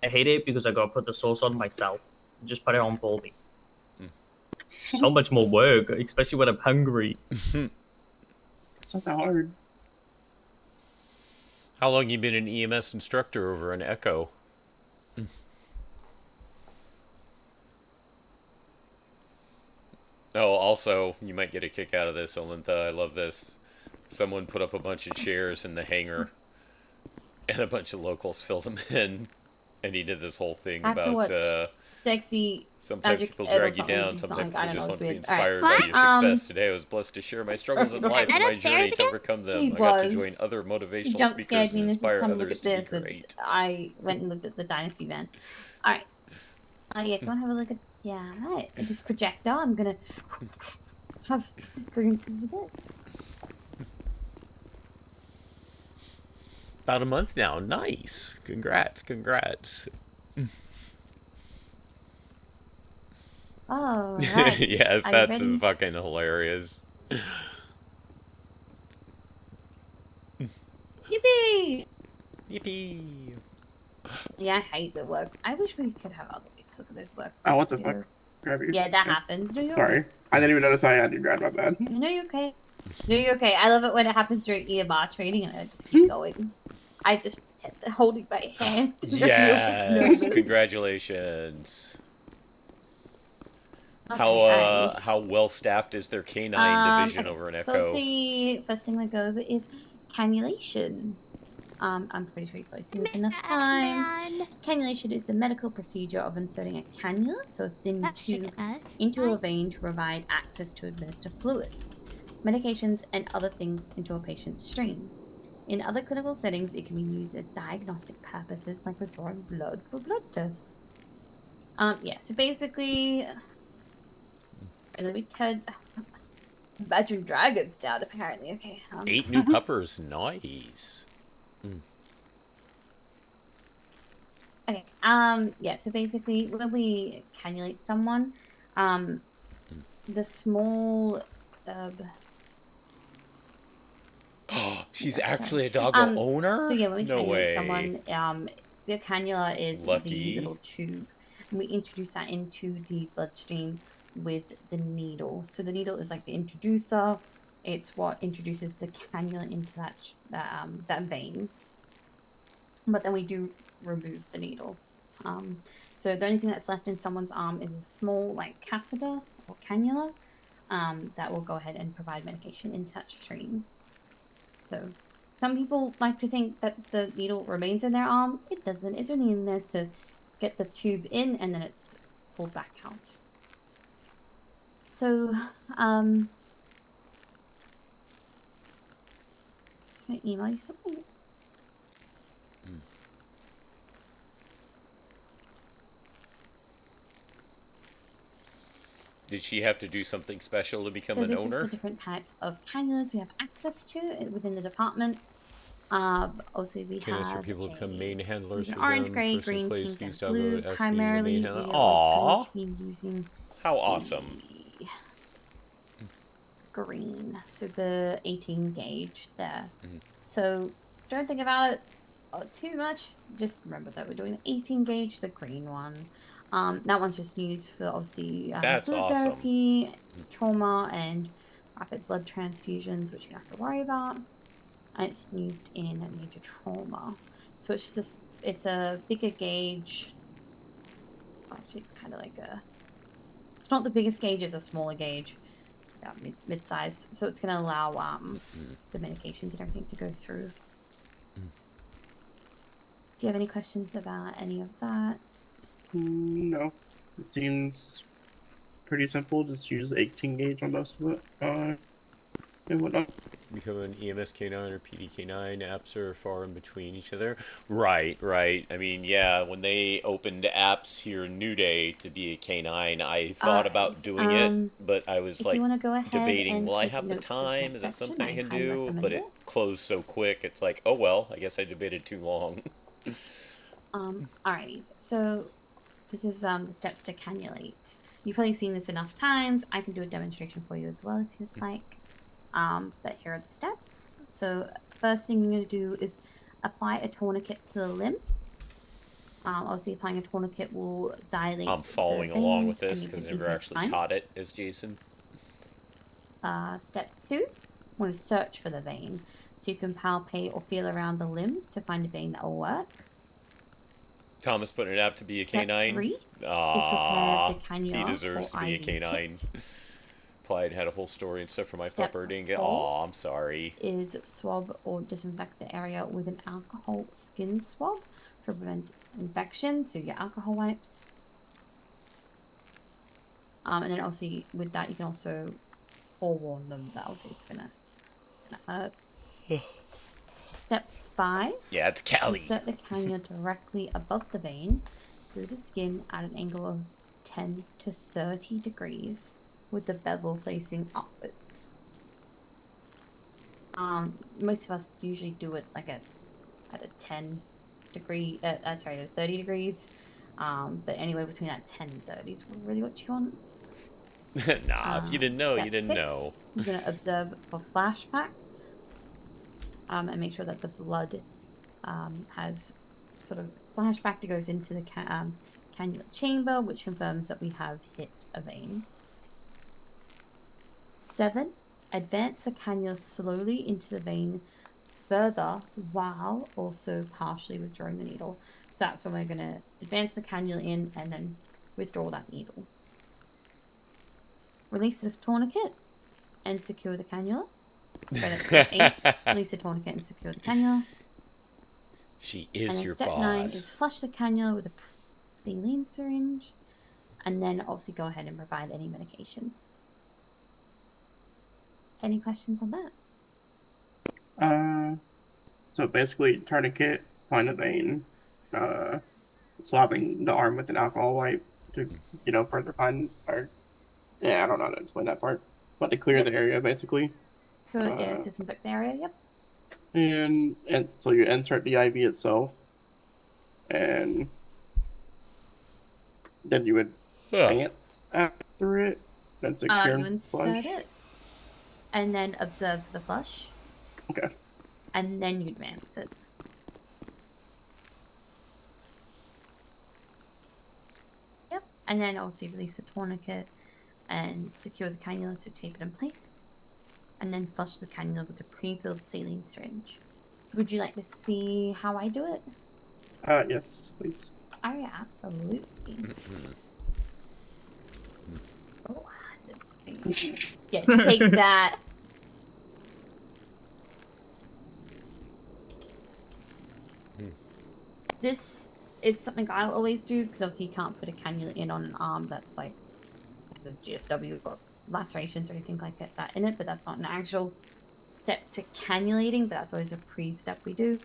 I hate it because I gotta put the sauce on myself. Just put it on for me. So much more work, especially when I'm hungry. It's not that hard. How long you been an EMS instructor over in Echo? Oh, also, you might get a kick out of this, Olintha. I love this. Someone put up a bunch of chairs in the hangar, and a bunch of locals filled them in, and he did this whole thing about sexy. Sometimes people drag you down. Sometimes you just want to be inspired by your success. Today, I was blessed to share my struggles in life and my journey to overcome them. I got to join other motivational speakers and inspire others to be great. I went and looked at the Dynasty van. All right. Yeah, go have a look at this projector. I'm gonna have green with it. About a month now. Nice. Congrats. Oh, right. Yes, that's fucking hilarious. Yippee! Yippee! Yeah, I hate the work. I wish we could have other ways to look at those work. Oh, what the fuck? Grab you. Yeah, that happens. No, you're Sorry. okay. I didn't even notice I had you grab my bad. No, you're okay. No, you're okay. I love it when it happens during EMR training and I just keep going. I just pretend they're holding my hand. Yes, congratulations. Okay, How well staffed is their canine division over in So Echo? the first thing we go over is cannulation. I'm pretty sure you've probably seen this enough times. Cannulation is the medical procedure of inserting a cannula, so a thin tube, into a vein to provide access to administer fluid, medications, and other things into a patient's stream. In other clinical settings, it can be used as diagnostic purposes, like withdrawing blood for blood tests. Yeah, so basically, and then we turned Imagine Dragons down, apparently. Okay. 8 new puppers, nice. Okay. Yeah. So basically, when we cannulate someone, the small. She's actually a doggo owner? So yeah, when we No cannulate way. someone, the cannula is Lucky. the little tube, and we introduce that into the bloodstream with the needle. So the needle is like the introducer. It's what introduces the cannula into that vein. But then we do remove the needle. So the only thing that's left in someone's arm is a small like catheter or cannula that will go ahead and provide medication into that stream. So some people like to think that the needle remains in their arm. It doesn't. It's only in there to get the tube in and then it's pulled back out. So, just gonna email you something. Did she have to do something special to become So an this owner? is the different types of cannulas we have access to within the department. Also, we Cannulas for have people to become main handlers an for orange, them. gray, Person green, plays pink, these and blue. doggo as being the main Primarily, we handler. are Aww. going to be using How awesome. green, so the 18 gauge there. So don't think about it too much. Just remember that we're doing the 18 gauge, the green one. That one's just used for obviously That's fluid awesome. therapy, trauma, and rapid blood transfusions, which you don't have to worry about. And it's used in major trauma. So it's just it's a bigger gauge. Actually, it's kind of like a. It's not the biggest gauge; it's a smaller gauge. Yeah, mid-size. So it's going to allow the medications and everything to go through. Do you have any questions about any of that? No. It seems pretty simple. Just use 18 gauge on most of it. And whatnot. Become an EMS K9 or PD K9. Apps are far in between each other. Right. I mean, yeah, when they opened apps here in NewDay to be a K9, I thought about doing it, but I was like debating, will I have the time? Is that something I can do? But it closed so quick, it's like, oh well, I guess I debated too long. Alright, so this is the steps to cannulate. You've probably seen this enough times. I can do a demonstration for you as well if you'd like. But here are the steps. So first thing you're going to do is apply a tourniquet to the limb. Obviously, applying a tourniquet will dilate. I'm following the along with veins this because I and never actually taught it as Jason. Step 2, you want to search for the vein. So you can palpate or feel around the limb to find a vein that will work. Thomas put it out to be a Step K9. 3 is Aww, prepare the cannula he deserves or to be a IV K9. kit. Clyde had a whole story and stuff for my Step pupper. Didn't get. 4 Aw, I'm sorry. is swab or disinfect the area with an alcohol skin swab to prevent infection. So your alcohol wipes. And then obviously with that you can also forewarn them that obviously it's gonna hurt. Step 5. Yeah, it's Cali. Insert the cannula directly above the vein through the skin at an angle of 10 to 30 degrees with the bevel facing upwards. Most of us usually do it like at a 10 degree, at 30 degrees. But anyway, between that 10 and 30 is really what you want. Nah, if you didn't know, you didn't 6, know. You're going to observe for flashback. and make sure that the blood has sort of flashback that goes into the cannula chamber, which confirms that we have hit a vein. 7. Advance the cannula slowly into the vein further while also partially withdrawing the needle. So that's when we're going to advance the cannula in and then withdraw that needle. Release the tourniquet and secure the cannula. So that's step 8. Release the tourniquet and secure the cannula. She is and then your step boss. 9 is flush the cannula with a saline syringe. And then obviously go ahead and provide any medication. Any questions on that? So basically, tourniquet, find a vein, swabbing the arm with an alcohol wipe to, further find, or, yeah, I don't know how to explain that part, but to clear the area, basically. So yeah, disinfect the area, yep. And so you insert the IV itself, and then you would dance after it, then secure You and insert flush. it, and then observe the flush. Okay. And then you advance it. Yep. And then obviously release the tourniquet and secure the cannula, so tape it in place. And then flush the cannula with a pre-filled saline syringe. Would you like to see how I do it? Yes, please. Oh yeah, absolutely. Oh, yeah, take that. This is something I'll always do because obviously you can't put a cannula in on an arm that's like has a GSW or lacerations or anything like that in it, but that's not an actual step to cannulating, but that's always a pre-step we do.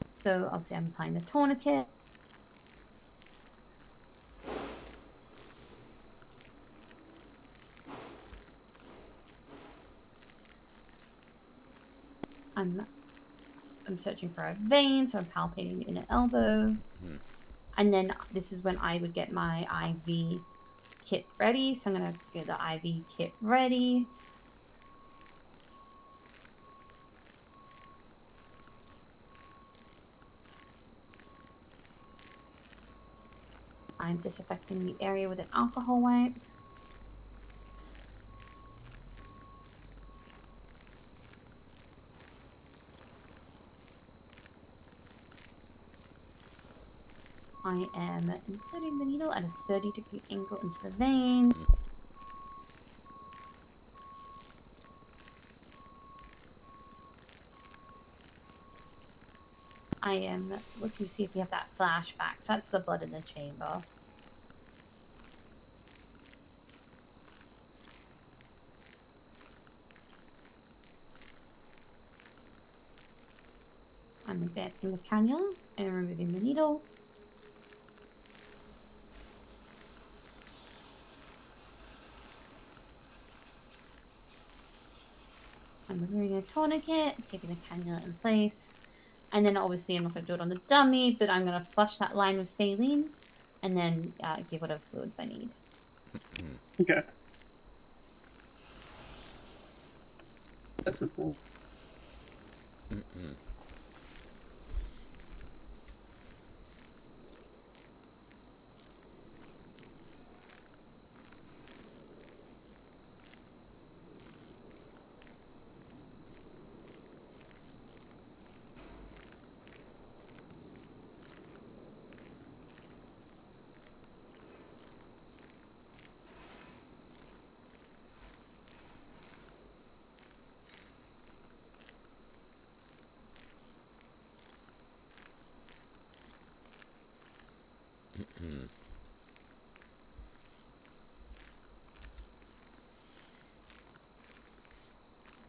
So obviously I'm applying the tourniquet. I'm searching for a vein, so I'm palpating the inner elbow. And then this is when I would get my IV kit ready. So I'm going to get the IV kit ready. I'm disinfecting the area with an alcohol wipe. I am inserting the needle at a 30-degree angle into the vein. I am looking to see if we have that flashback. So that's the blood in the chamber. I'm advancing the cannula and removing the needle. I'm removing a tourniquet, taking the cannula in place. And then obviously I'm not going to do it on the dummy, but I'm going to flush that line with saline and then give whatever fluids I need. Okay. That's cool.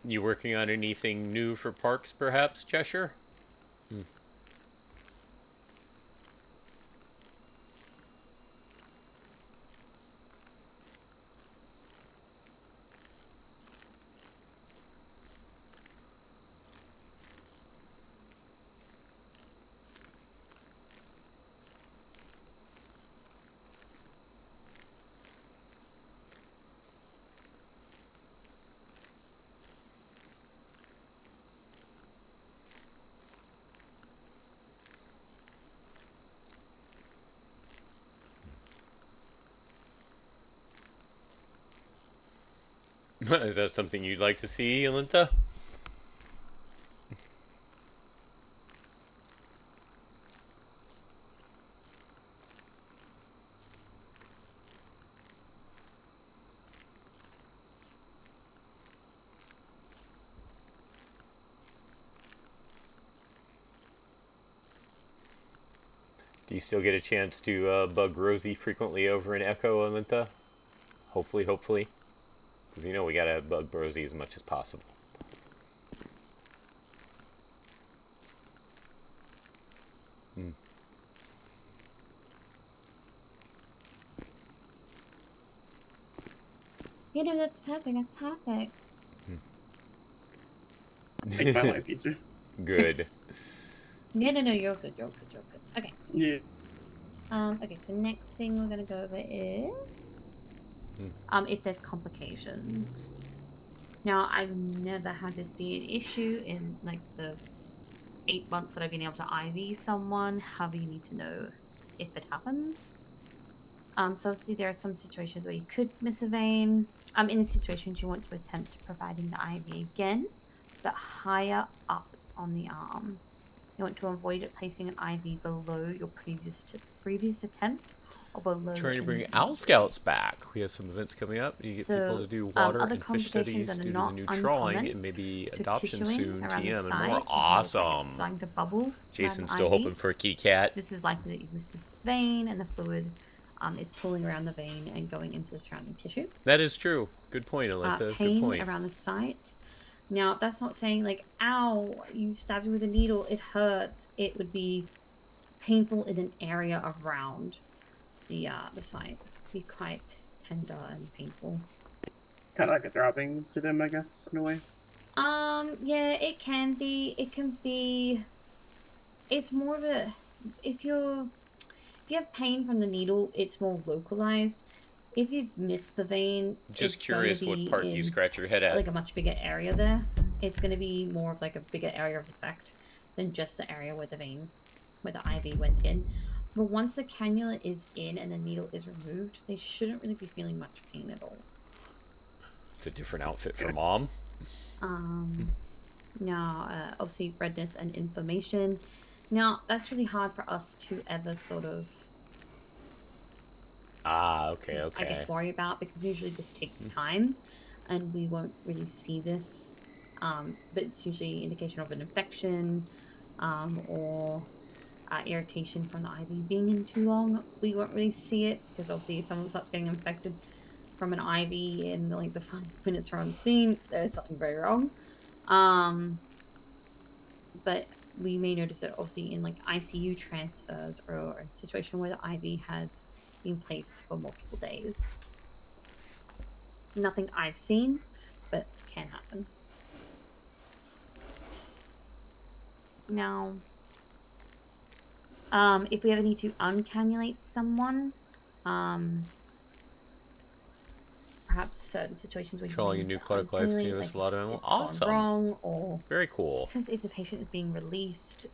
You working on anything new for parks, perhaps, Cheshire? Is that something you'd like to see, Alinta? Do you still get a chance to bug Rosie frequently over in Echo, Alinta? Hopefully. Because you know we gotta bug Rosie as much as possible. Hmm. Yeah, no, that's perfect. That's perfect. Make my life easier. Good. Yeah, no, you're good. You're good. Okay. Yeah. Okay, so next thing we're gonna go over is if there's complications. Now, I've never had this be an issue in like the 8 months that I've been able to IV someone. However, you need to know if it happens. So obviously there are some situations where you could miss a vein. In these situations, you want to attempt providing the IV again, but higher up on the arm. You want to avoid placing an IV below your previous attempt or below. Trying to bring the Owl Scouts back. We have some events coming up. You get people So, to do water other and fish complications studies that are due to the not new uncommon, trawling and maybe so adoption tissuing soon, around the TM, and side, more. if it's Awesome. starting to bubble Jason's around still the hoping IV. for a kitty cat. This is likely that you missed the vein and the fluid is pulling around the vein and going into the surrounding tissue. That is true. Good point, Aletha. Good Pain point. around the site. Now, that's not saying like, ow, you stabbed me with a needle, it hurts. It would be painful in an area around the site. Be quite tender and painful. Kind of like a throbbing to them, I guess, in a way. Yeah, it can be. It can be. It's more of a. If you have pain from the needle, it's more localized. If you miss the vein, Just it's going curious to what be part you in, scratch your head at. like a much bigger area there. It's going to be more of like a bigger area of effect than just the area where the vein, where the IV went in. But once the cannula is in and the needle is removed, they shouldn't really be feeling much pain at all. It's a different outfit for mom. Now, obviously redness and inflammation. Now, that's really hard for us to ever sort of, Okay. I guess, worry about, because usually this takes time and we won't really see this. But it's usually indication of an infection or irritation from the IV being in too long. We won't really see it because obviously if someone starts getting infected from an IV in like the 5 minutes we're on scene, there's something very wrong. But we may notice it obviously in like ICU transfers or a situation where the IV has been placed for multiple days. Nothing I've seen, but can happen. Now, if we ever need to uncannulate someone, perhaps certain situations where Trawling a new aquatic life gave us a lot of animals. Awesome. Wrong or very cool. Because if the patient is being released,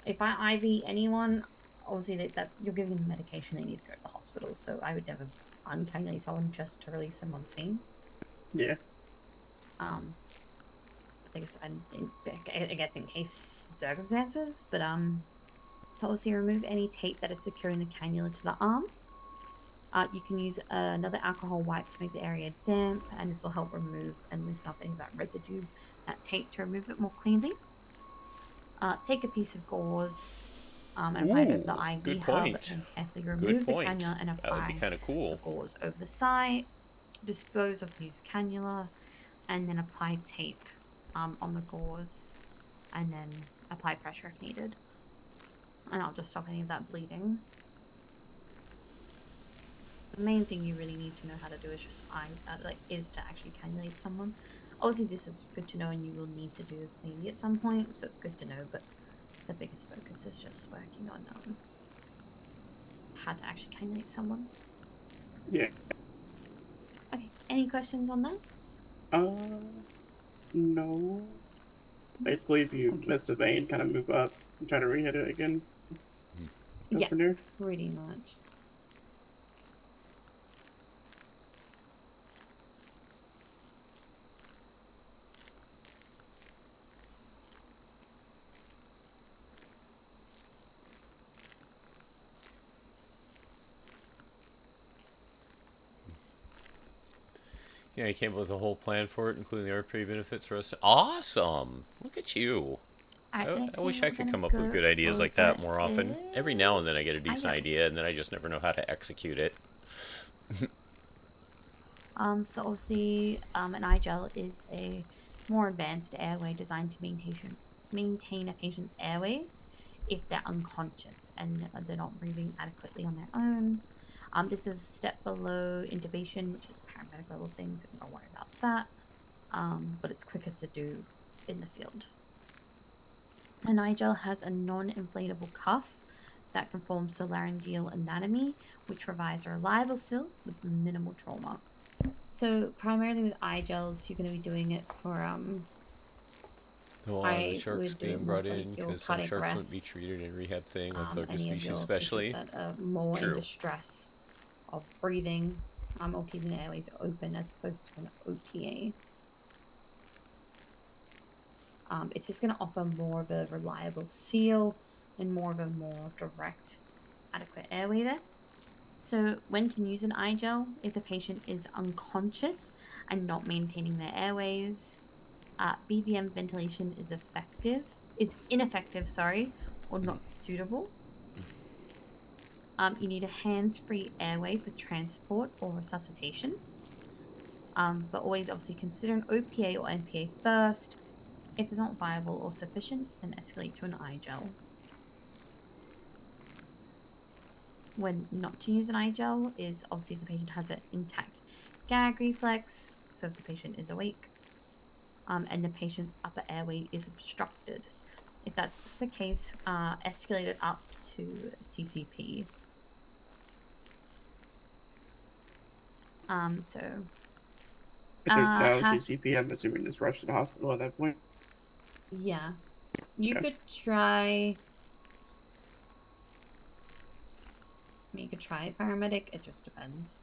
if I IV anyone, obviously that you're giving them medication, they need to go to the hospital. So I would never uncannulate someone just to release them on scene. Yeah. I guess in case circumstances, but so obviously remove any tape that is securing the cannula to the arm. You can use another alcohol wipe to make the area damp, and this will help remove and loosen up any of that residue, that tape, to remove it more cleanly. Take a piece of gauze and apply it over the IV good hub, point. and carefully remove the cannula and apply That would be kind of cool. the gauze over the site. Dispose of the used cannula, and then apply tape on the gauze, and then apply pressure if needed. And I'll just stop any of that bleeding. The main thing you really need to know how to do is just is to actually cannulate someone. Obviously, this is good to know, and you will need to do this maybe at some point, so it's good to know. But the biggest focus is just working on how to actually cannulate someone. Yeah. Okay. Any questions on that? No. Basically, if you miss a vein, kind of move up and try to re-hit it again. Yeah, pretty much. Yeah, I came up with a whole plan for it, including the RP benefits for us. Awesome! Look at you. I wish I could come up with good ideas like that more often. Every now and then I get a decent idea, and then I just never know how to execute it. So obviously, an iGel is a more advanced airway designed to maintain a patient's airways if they're unconscious and they're not breathing adequately on their own. This is a step below intubation, which is paramedic level things. So don't worry about that. But it's quicker to do in the field. An iGel has a non-inflatable cuff that conforms to laryngeal anatomy, which provides a reliable seal with minimal trauma. So primarily with iGels, you're going to be doing it for The sharks being brought in because some sharks wouldn't be treated in rehab thing, like larger species especially. That are more in distress of breathing or keeping the airways open as opposed to an OPA. It's just going to offer more of a reliable seal and more of a more direct, adequate airway there. So when to use an iGel if the patient is unconscious and not maintaining their airways. BVM ventilation is ineffective, or not suitable. You need a hands-free airway for transport or resuscitation. But always obviously consider an OPA or NPA first. If it's not viable or sufficient, then escalate to an iGel. When not to use an iGel is obviously if the patient has an intact gag reflex, so if the patient is awake, and the patient's upper airway is obstructed. If that's the case, escalate it up to CCP. If now CCP, I'm assuming it's rushed to the hospital at that point. Yeah. You could try... You could try paramedic, it just depends.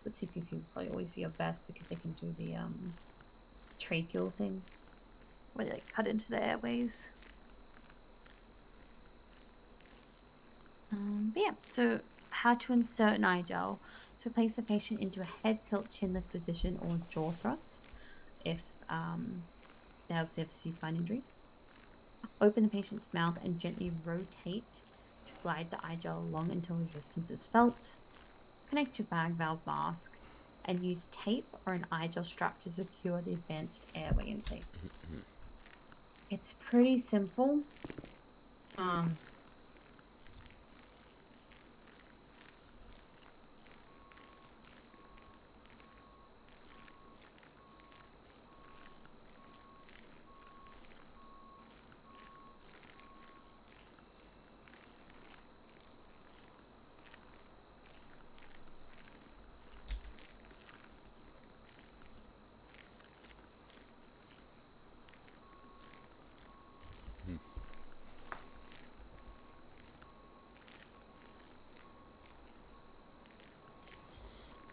But CCP would probably always be your best because they can do the tracheal thing where they cut into the airways. But yeah, so how to insert an iGel. So place the patient into a head tilt chin lift position or jaw thrust if they have C-spine injury. Open the patient's mouth and gently rotate to glide the iGel along until resistance is felt. Connect your bag valve mask and use tape or an iGel strap to secure the advanced airway in place. It's pretty simple.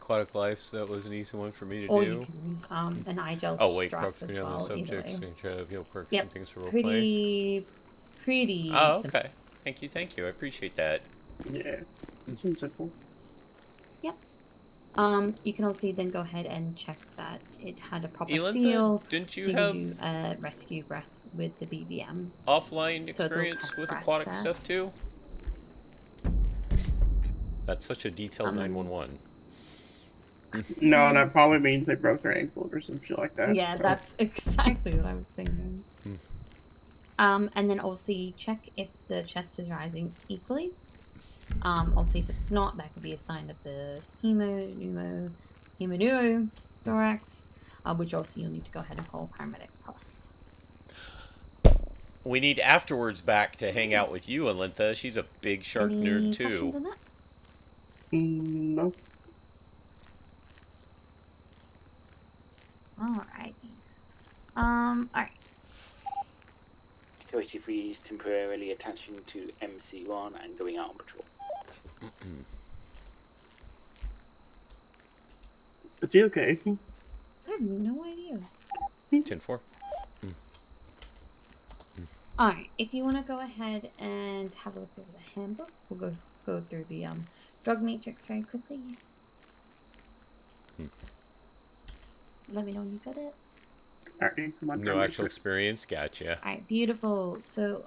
Aquatic life, that was an easy one for me to or do. you can use an iGel Oh wait, strap perks as for the well. subjects, Either way. try to heal perks Yep. and things for roleplay. Pretty Oh, simple. okay. Thank you. I appreciate that. Yeah, it seems simple. Yep. You can also then go ahead and check that it had a proper Elintha, seal. didn't you so have can do a rescue breath with the BVM? offline So it'll experience test with breath aquatic there. stuff too? That's such a detailed 911. No, and that probably means they broke their ankle or some shit like that. Yeah, so. that's exactly what I was thinking. And then obviously check if the chest is rising equally. Obviously, if it's not, that could be a sign of the hemoneumothorax, which also you'll need to go ahead and call paramedic plus. We need afterwards back to hang out with you, Elintha. She's a big shark Any nerd too. questions on that? No. Alright. Alright. Security freeze temporarily attaching to MC1 and going out on patrol. Is he okay? I have no idea. 10-4. Alright, if you want to go ahead and have a look over the handbook, we'll go through the drug matrix very quickly. let me know when you got it. Alright, come on. No actual experience. Gotcha. All right, beautiful. So,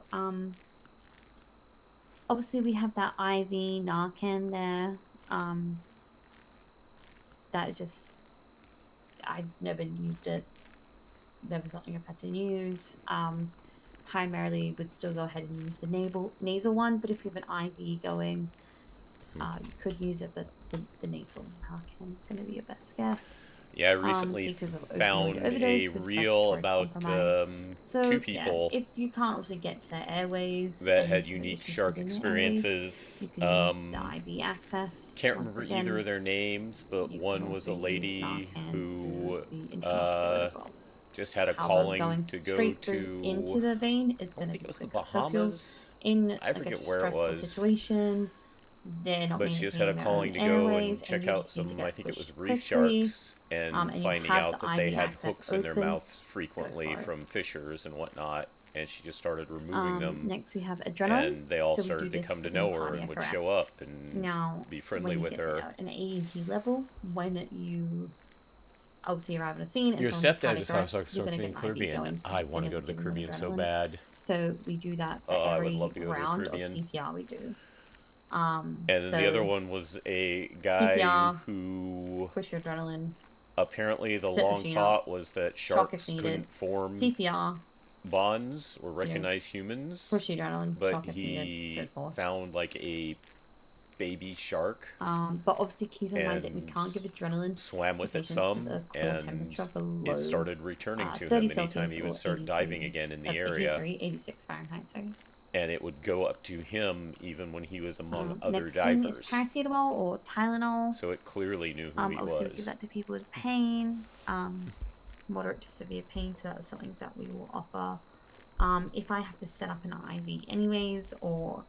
obviously we have that IV Narcan there. That is just, I've never used it. Never something I've had to use. Primarily would still go ahead and use the nasal one, but if you have an IV going, you could use it, but the nasal Narcan is going to be your best guess. Yeah, I recently found a reel about two people if you can't also get to the airways that had unique shark experiences. You can use the IV access. Can't remember either of their names, but one was a lady who just had a calling to go to into the vein is going to be the Bahamas. In I forget where it was. Situation, but she just had a calling to go and check out some, I think it was reef sharks, and finding out that they had hooks in their mouth frequently from fishers and whatnot, and she just started removing them. Next we have adrenaline. And they all started to come to know her and would show up and be friendly with her. An aemt level, when you obviously arrive on a scene. Your stepdad just saw something in the Caribbean. I want to go to the Caribbean so bad. So we do that for every round of CPR we do. And then the other one was a guy CPR, who push your adrenaline. Apparently, the long thought was that sharks couldn't form CPR bonds or recognize humans. Push the adrenaline. But he found like a baby shark. But obviously, keep in mind that we can't give adrenaline. Swam with it some, and it started returning to him anytime he would start diving again in the area. 86 Fahrenheit, sorry. And it would go up to him even when he was among other next divers. Next thing is paracetamol or Tylenol. So it clearly knew who he obviously was. We give that to people with pain, moderate to severe pain, so that's something that we will offer. If I have to set up an IV anyways, or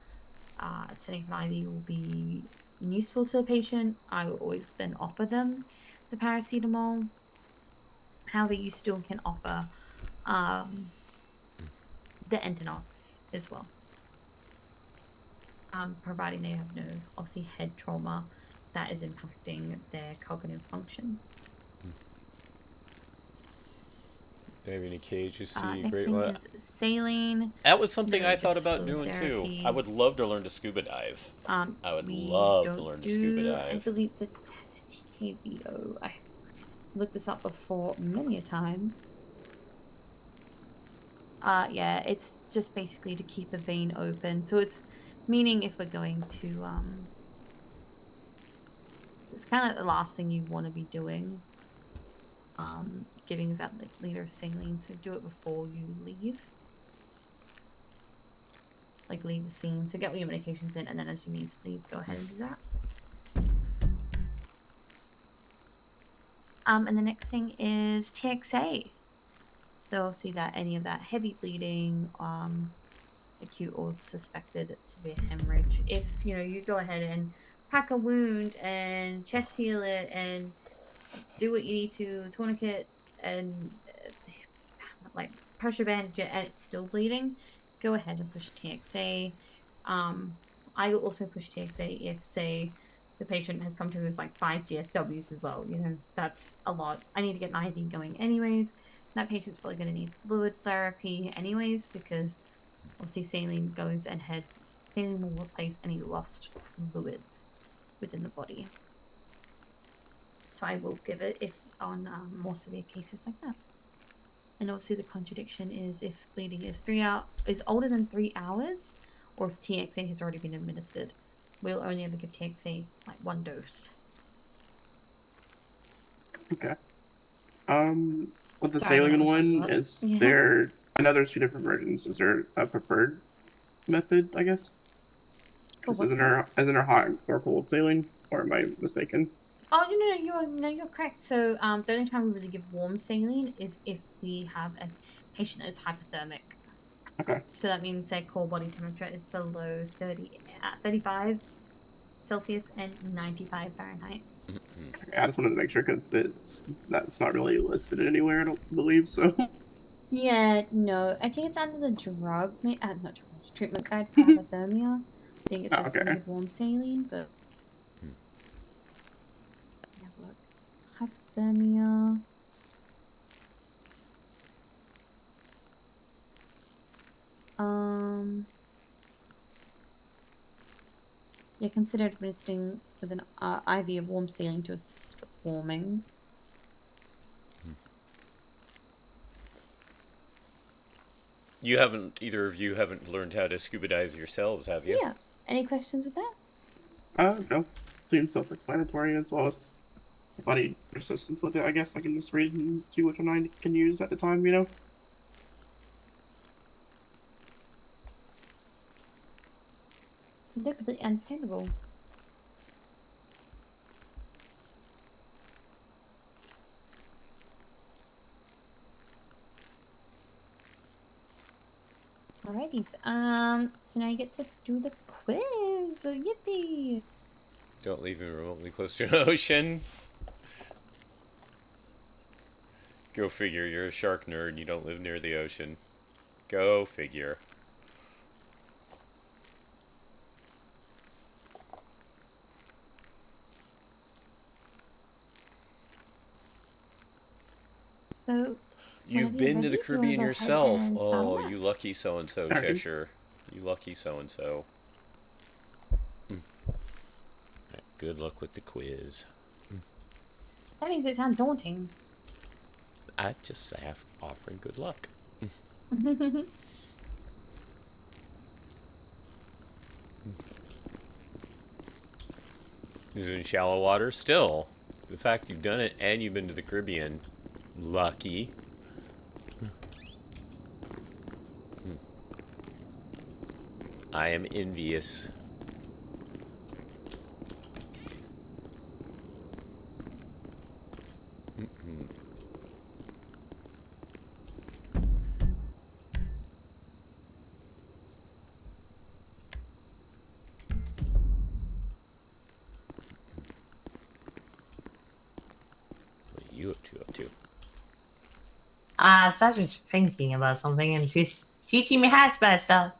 setting up an IV will be useful to the patient, I will always then offer them the paracetamol. However, you still can offer the Entonox as well. Providing they have no, obviously, head trauma that is impacting their cognitive function. Do you have any cages? See, Next great thing one. is saline. That was something I thought just about for doing therapy. too. I would love to learn to scuba dive. I would We love to don't learn to do- scuba I dive. believe the TKBO. I looked this up before many a times. Yeah, it's just basically to keep a vein open. So it's meaning if we're going to, it's kind of like the last thing you want to be doing. Giving that like liter of saline, so do it before you leave. Like leave the scene, so get all your medications in, and then as you need to leave, go ahead and do that. And the next thing is TXA. So see that any of that heavy bleeding, acute or suspected severe hemorrhage. If you go ahead and pack a wound and chest seal it and do what you need to, tourniquet and like pressure bandage it, and it's still bleeding, go ahead and push TXA. I will also push TXA if, say, the patient has come to me with like 5 GSWs as well. That's a lot. I need to get an IV going anyways. That patient's probably going to need fluid therapy anyways, because obviously saline goes ahead. Saline will replace any lost fluids within the body. So I will give it if on more severe cases like that. And obviously the contradiction is if bleeding is older than 3 hours, or if TXA has already been administered. We'll only ever give TXA like 1 dose. Okay. With the saline one, is there? I know there's 2 different versions. Is there a preferred method? I guess. Isn't there hot or cold saline, or am I mistaken? Oh you're correct. So the only time we really give warm saline is if we have a patient that is hypothermic. Okay. So that means their core body temperature is below 35 Celsius and 95 Fahrenheit. I just wanted to make sure because that's not really listed anywhere. I don't believe so. Yeah, no. I think it's under the treatment guide for hypothermia. I think it says to give warm saline, but hypothermia. Yeah, consider administering with an IV of warm saline to assist warming. You haven't, either of you haven't learned how to scuba dive yourselves, have you? Yeah. Any questions with that? No. Seems self-explanatory, as well as body resistance with it. I guess I can just read and see which one I can use at the time, you know? They're completely understandable. Alrighty, so now you get to do the quiz, so yippee! Don't leave him remotely close to an ocean. Go figure, you're a shark nerd and you don't live near the ocean. Go figure. So, you've been to the Caribbean yourself. Oh, you lucky so-and-so, Cheshire. You lucky so-and-so. Right, good luck with the quiz. That means it sounds daunting. I just offering good luck. This is in shallow water. Still, the fact you've done it and you've been to the Caribbean, lucky. I am envious. What are you up to? Sasha's thinking about something and she's teaching me hazmat stuff.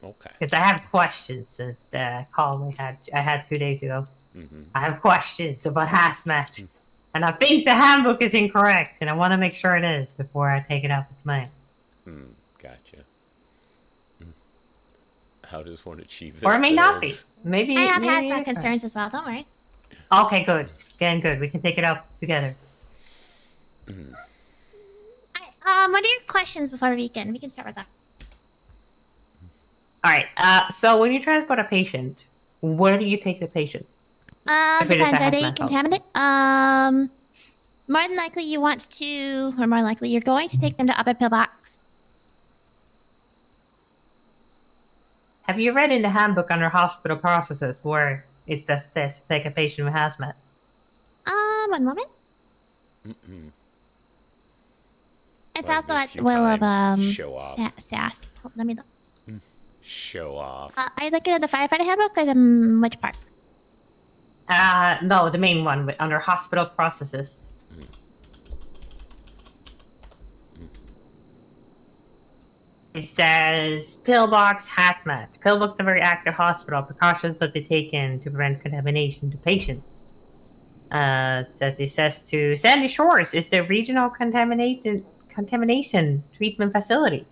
Okay. Because I have questions since the call I had 2 days ago. I have questions about hazmat. And I think the handbook is incorrect, and I want to make sure it is before I take it up with mine. Gotcha. How does one achieve this? Or it may not be. Maybe I have maybe hazmat it's concerns as well. Don't worry. Okay, good. Again, good. We can take it up together. What are your questions before we begin? We can start with that. All right. So when you transport a patient, where do you take the patient? If it is a Depends. Are they hazmat contaminated? More than likely you want to, or more likely you're going to take them to upper pillbox. Have you read in the handbook under hospital processes where it just says to take a patient with hazmat? 1 moment. It's Well, also a at the few will of times. Show off. SAS. Let me look. Show off. Are you looking at the firefighter handbook or the which part? No, the main one under hospital processes. It says pillbox hazmat. Pillbox is a very active hospital. Precautions must be taken to prevent contamination to patients. That it says to Sandy Shores is the regional contamination treatment facility.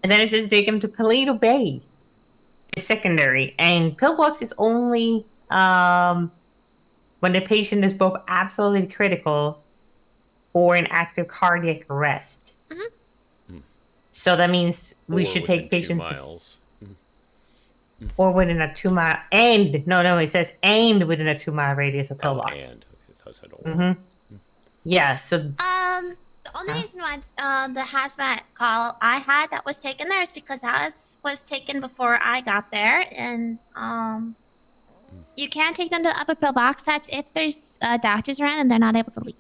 And then it says take them to Paleto Bay, the secondary. And pillbox is only when the patient is both absolutely critical or in active cardiac arrest. So that means we should take patients 2 miles. or within a 2 mile and no, it says and within a 2 mile radius of pillbox. And I said or. Yeah. So the only reason why the hazmat call I had that was taken there is because ours was taken before I got there, and you can take them to the upper pillbox. That's if there's doctors around and they're not able to leave,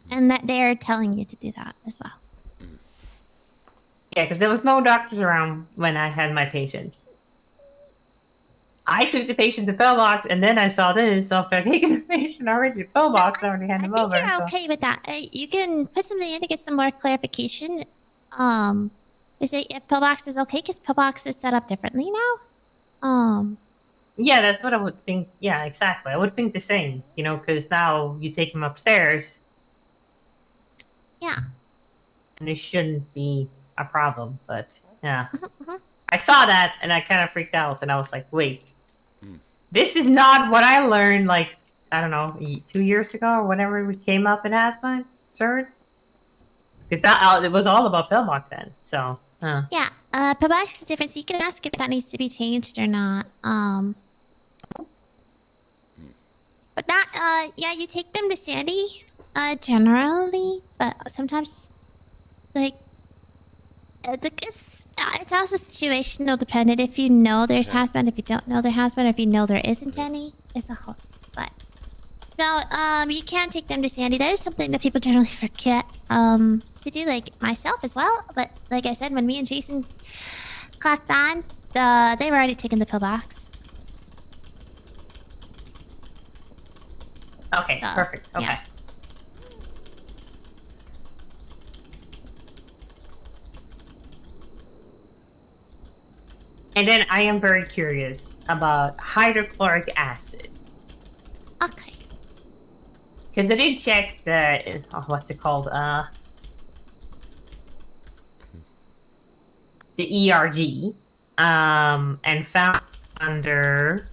and that they're telling you to do that as well. yeah, because there was no doctors around when I had my patient. I took the patient to pillbox, and then I saw this. So after taking the patient already to pillbox, I already had him over. You're okay with that. You can put something in to get some more clarification. Is it if pillbox is okay? Because pillbox is set up differently now. Yeah, that's what I would think. Yeah, exactly. I would think the same. You know, because now you take him upstairs. Yeah. And it shouldn't be a problem, but yeah. I saw that and I kind of freaked out and I was like, wait, this is not what I learned like, I don't know, 2 years ago or whenever we came up in hazmat, third? It was all about pillbox then, so. Yeah, pillbox is different, so you can ask if that needs to be changed or not. But that, yeah, you take them to Sandy, generally, but sometimes, like, it's also situational dependent. If you know there's hazmat, if you don't know there hazmat, or if you know there isn't any, it's a whole. But no, you can take them to Sandy. That is something that people generally forget to do, like myself as well. But like I said, when me and Jason clocked on, they were already taking the pillbox. Okay, So, perfect. Okay. yeah. And then I am very curious about hydrochloric acid. Okay. Because I did check the, what's it called? The ERG, and found under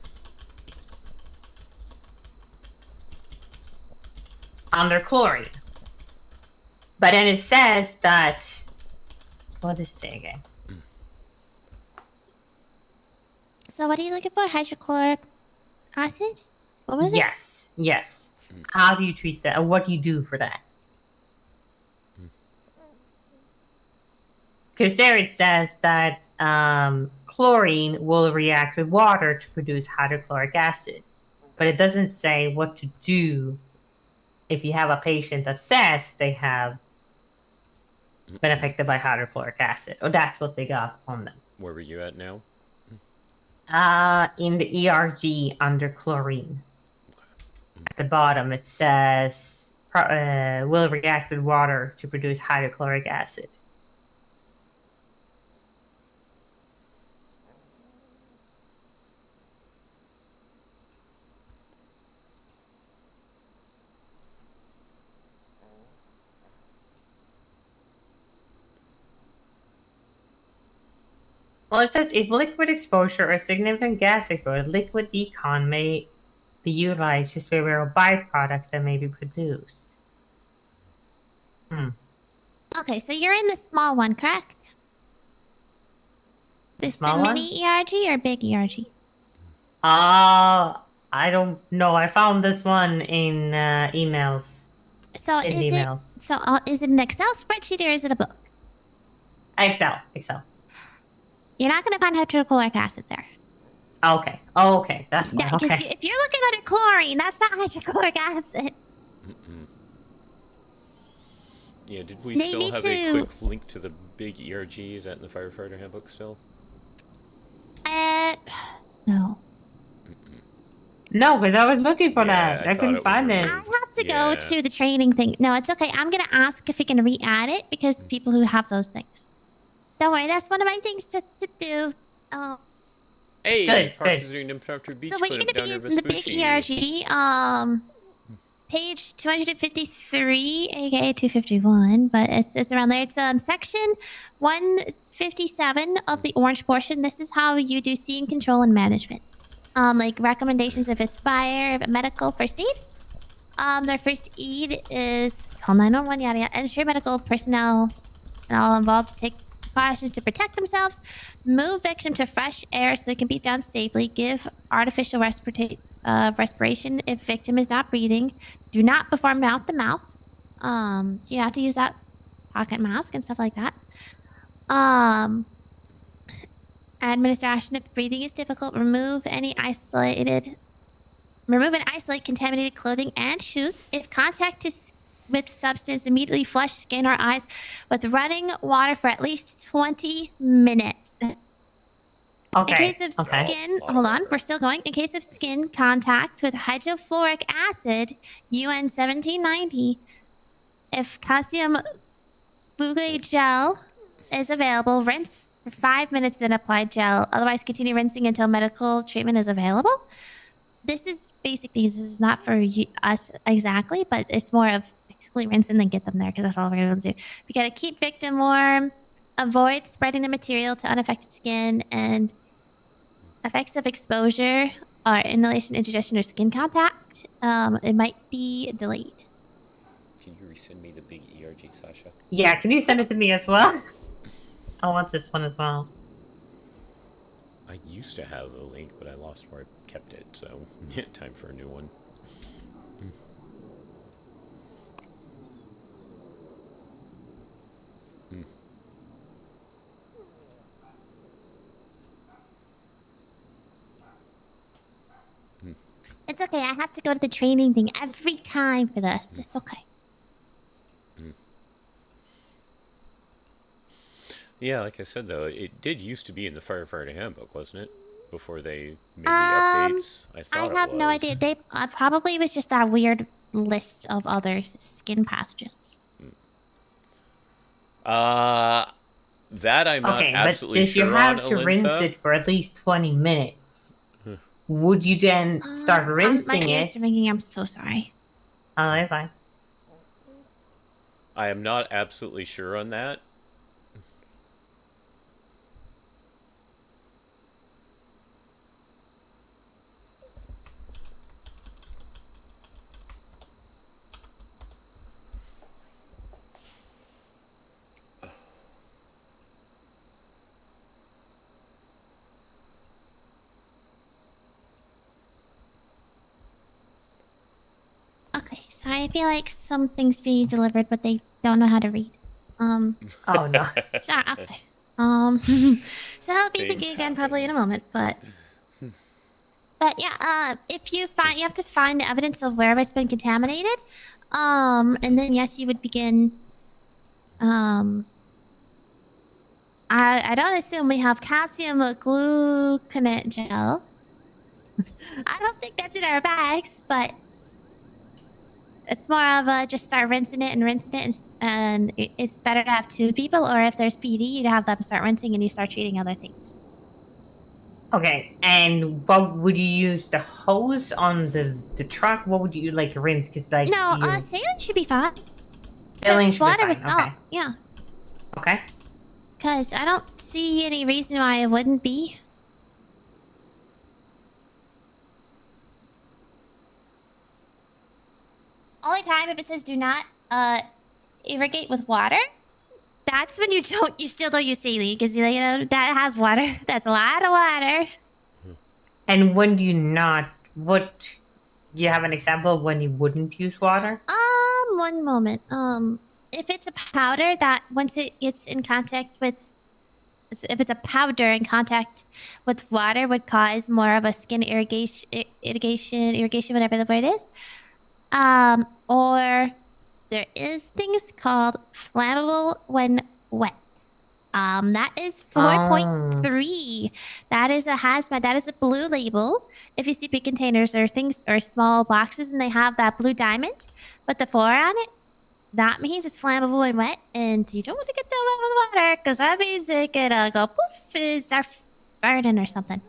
chlorine. But then it says that, what does it say again? So what are you looking for? Hydrochloric acid? What was it? Yes. How do you treat that? Or what do you do for that? Because there it says that chlorine will react with water to produce hydrochloric acid. But it doesn't say what to do if you have a patient that says they have been affected by hydrochloric acid. Or that's what they got on them. Where were you at now? In the ERG under chlorine. At the bottom it says will react with water to produce hydrochloric acid. Well, it says if liquid exposure or significant gas exposure, liquid decon may be utilized to spare byproducts that may be produced. Okay, so you're in the small one, correct? Is the small one? mini ERG or big ERG? I don't know. I found this one in emails. So in is emails. is it an Excel spreadsheet or is it a book? Excel. You're not gonna find hydrochloric acid there. Okay, that's fine. Yeah, because Okay. if you're looking at a chlorine, that's not hydrochloric acid. Yeah, did we They still need have to- a quick link to the big ERG? Is that in the firefighter handbook still? No. No, because I was looking for Yeah, that. I I thought couldn't it was find it. I have to go to the training thing. No, it's okay. I'm gonna ask if we can re-add it because people who have those things. Don't worry, that's one of my things to do. Oh. Hey, Parks is doing impromptu beach So what you're cleanup gonna down be near using the big Vespucci. ERG, page 253, aka 251, but it's around there. It's section 157 of the orange portion. This is how you do scene control and management. Like recommendations if it's fire, medical, first aid. Their first aid is call 911, yada yada. Ensure medical personnel and all involved to take precautions to protect themselves. Move victim to fresh air so it can be done safely. Give artificial respiration if victim is not breathing. Do not perform mouth to mouth. You have to use that pocket mask and stuff like that. Administration if breathing is difficult. Remove and isolate contaminated clothing and shoes. If contact is with substance, immediately flush skin or eyes with running water for at least 20 minutes. Okay. In case of skin, hold on, we're still going. In case of skin contact with hydrofluoric acid, UN 1790, if calcium glucose gel is available, rinse for 5 minutes, then apply gel. Otherwise, continue rinsing until medical treatment is available. This is basically, this is not for us exactly, but it's more of basically rinse and then get them there because that's all we're going to do. We got to keep victim warm, avoid spreading the material to unaffected skin, and effects of exposure are inhalation, indigestion, or skin contact. It might be delayed. Can you resend me the big ERG, Sasha? Yeah, can you send it to me as well? I want this one as well. I used to have the link, but I lost where I kept it, so yeah, time for a new one. It's okay. I have to go to the training thing every time for this. It's okay. Yeah, like I said, though, it did used to be in the Firefighter Handbook, wasn't it? Before they made the updates. I thought I have no idea. They probably was just that weird list of other skin pathogens. That I'm not absolutely sure on, but since you have to rinse Olyntha. it for at least 20 minutes, would you then start rinsing my it? ears are ringing. I'm so sorry. Oh, that's fine. I am not absolutely sure on that. Okay, sorry. I feel like something's being delivered, but they don't know how to read. Oh no. Sorry. Okay. So I'll be thinking again probably in a moment, but yeah. If you have to find the evidence of where it's been contaminated. And then yes, you would begin. I don't assume we have calcium gluconate gel. I don't think that's in our bags, but it's more of a just start rinsing it, and it's better to have two people, or if there's PD, you have them start rinsing and you start treating other things. Okay, and what would you use? The hose on the truck? What would you like rinse? Cause like No, saline should be fine. Saline It's should be water with fine, salt. okay. Yeah. Okay. Cause I don't see any reason why it wouldn't be. Only time if it says do not irrigate with water, that's when you still don't use saline because that has water. That's a lot of water. And when do you not? What? Do you have an example of when you wouldn't use water? One moment. If it's a powder that once it gets in contact with, if it's a powder in contact with water would cause more of a skin irrigation, whatever the word is. Or there is things called flammable when wet. That is 4.3. That is a hazmat. That is a blue label. If you see big containers or things or small boxes and they have that blue diamond with the 4 on it, that means it's flammable when wet, and you don't want to get that wet with water because that means it could go poof, start burning or something.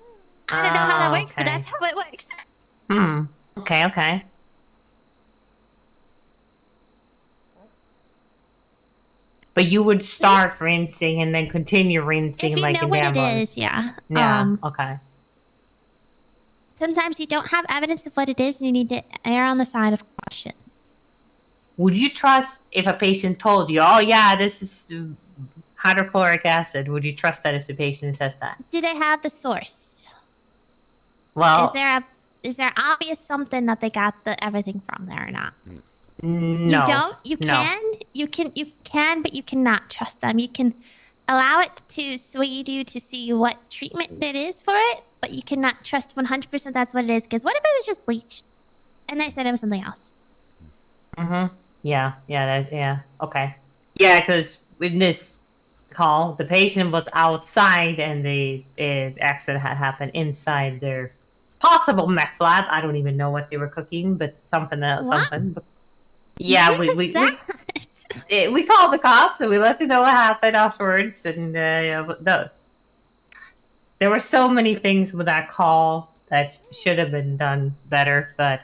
I don't know how that works, but that's how it works. Okay. But you would start rinsing and then continue rincing If you like know in what it demos. is, yeah. Yeah. Okay. Sometimes you don't have evidence of what it is, and you need to err on the side of caution. Would you trust if a patient told you, "Oh yeah, this is hydrochloric acid"? Would you trust that if the patient says that? Do they have the source? Well, is there obvious something that they got everything from there or not? No. You don't? You No. can, but you cannot trust them. You can allow it to sway you to see what treatment it is for it, but you cannot trust 100% that's what it is, because what if it was just bleach? And they said it was something else. Yeah. Okay. Yeah, because in this call, the patient was outside and the accident had happened inside their possible meth lab. I don't even know what they were cooking, but something else. What? Something. Yeah, Where was we called the cops and we let them know what happened afterwards. And there were so many things with that call that should have been done better, but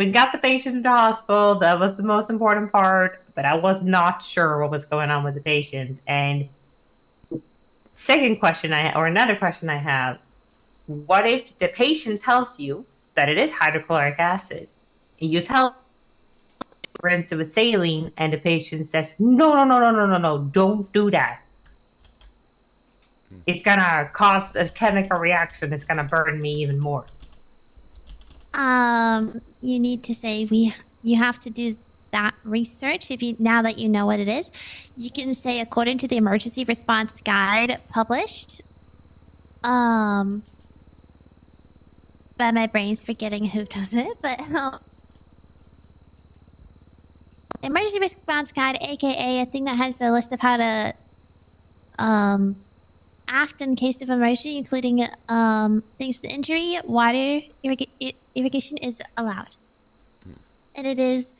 we got the patient to the hospital. That was the most important part. But I was not sure what was going on with the patient. And second question another question I have: what if the patient tells you that it is hydrochloric acid, and you tell rinse it with saline, and the patient says, no, don't do that. It's gonna cause a chemical reaction. It's gonna burn me even more. You need to say you have to do that research. Now that you know what it is, you can say according to the emergency response guide published. But my brain's forgetting who does it, but emergency response guide, aka a thing that has a list of how to act in case of emergency, including things with injury. Water irrigation is allowed, and it is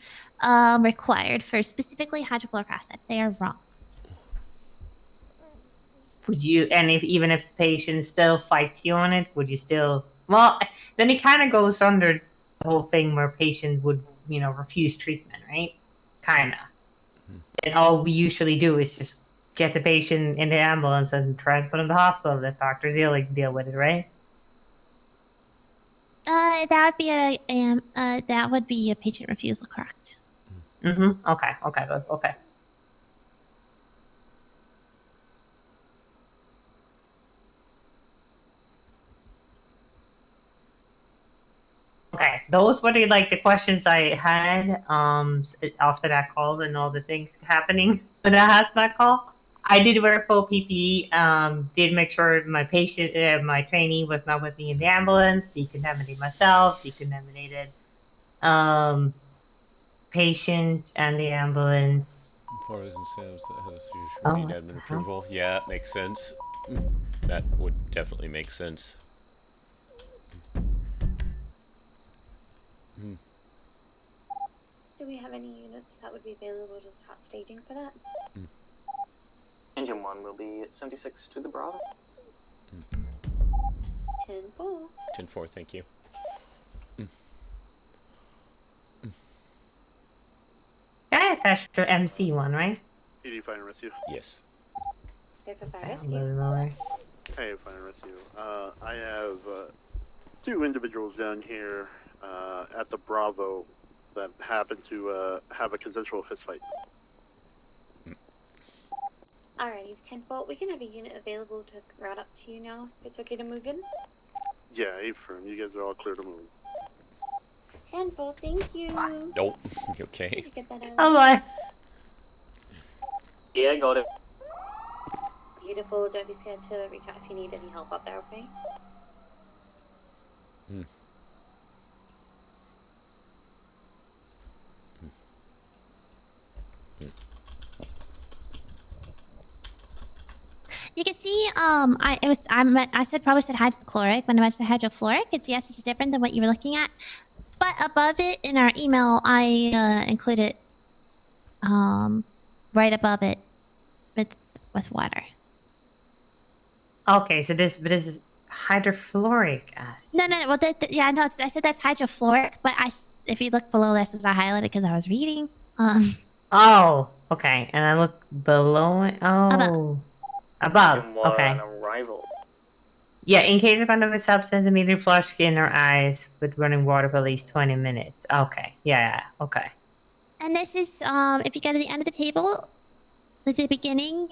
required for specifically hydrochloric acid. They are wrong. Would you, and even if the patient still fights you on it, would you still? Well, then it kind of goes under the whole thing where patient would, refuse treatment, right? Kind of. And all we usually do is just get the patient in the ambulance and transport him to the hospital. The doctors deal with it, right? That would be a patient refusal, correct? Mm-hmm. Okay, good. Okay. Okay, those were the questions I had after that call and all the things happening with the hazmat call. I did wear full PPE. Did make sure my my trainee was not with me in the ambulance. Decontaminated myself. Decontaminated patient and the ambulance. Employers and sales that has usually need admin approval. Yeah, that makes sense. That would definitely make sense. Do we have any units that would be available to start staging for that? Engine 1 will be 76 to the Bravo. 10-4. 10-4, thank you. Yeah, that's the MC1, right? PD Fire and Rescue. Yes. Hey, Fire and Rescue. I have 2 individuals down here at the Bravo that happen to have a consensual fistfight. Alrighty, 10-4. We can have a unit available to route up to you now. If it's okay to move in. Yeah, affirm. You guys are all clear to move. 10-4, thank you. Nope. You okay? Did you get that out? Oh my. Yeah, I got it. Beautiful. Don't be scared to reach out if you need any help up there, okay? You can see, I said hydrochloric when I said hydrofluoric. It's different than what you were looking at. But above it in our email, I included, right above it, with water. Okay, so this is hydrofluoric acid. No. Well, I said that's hydrofluoric, but if you look below this, is I highlighted because I was reading. Oh, okay, and I look below it. Oh. Above. Okay. Arrival. Yeah, in case of unknown substance, immediately flush skin or eyes with running water for at least 20 minutes. Okay. Yeah. Okay. And this is, if you go to the end of the table, at the beginning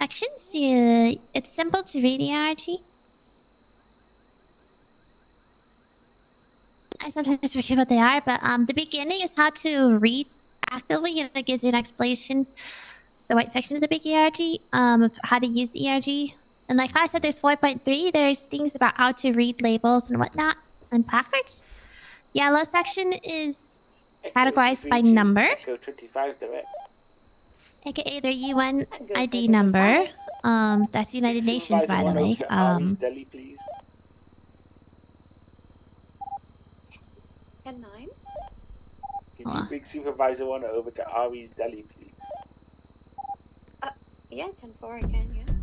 sections, it's simple to read ERG. I sometimes forget what they are, but the beginning is how to read actively. It gives you an explanation. The white section of the big ERG, of how to use the ERG. And like I said, there's 4.3. There's things about how to read labels and whatnot and placards. Yellow section is categorized by number, aka their UN ID number. That's United Nations, by the way. 10-9. Can you bring Supervisor 1 over to Ari's Deli, please? Yeah, 10-4 I can, yeah.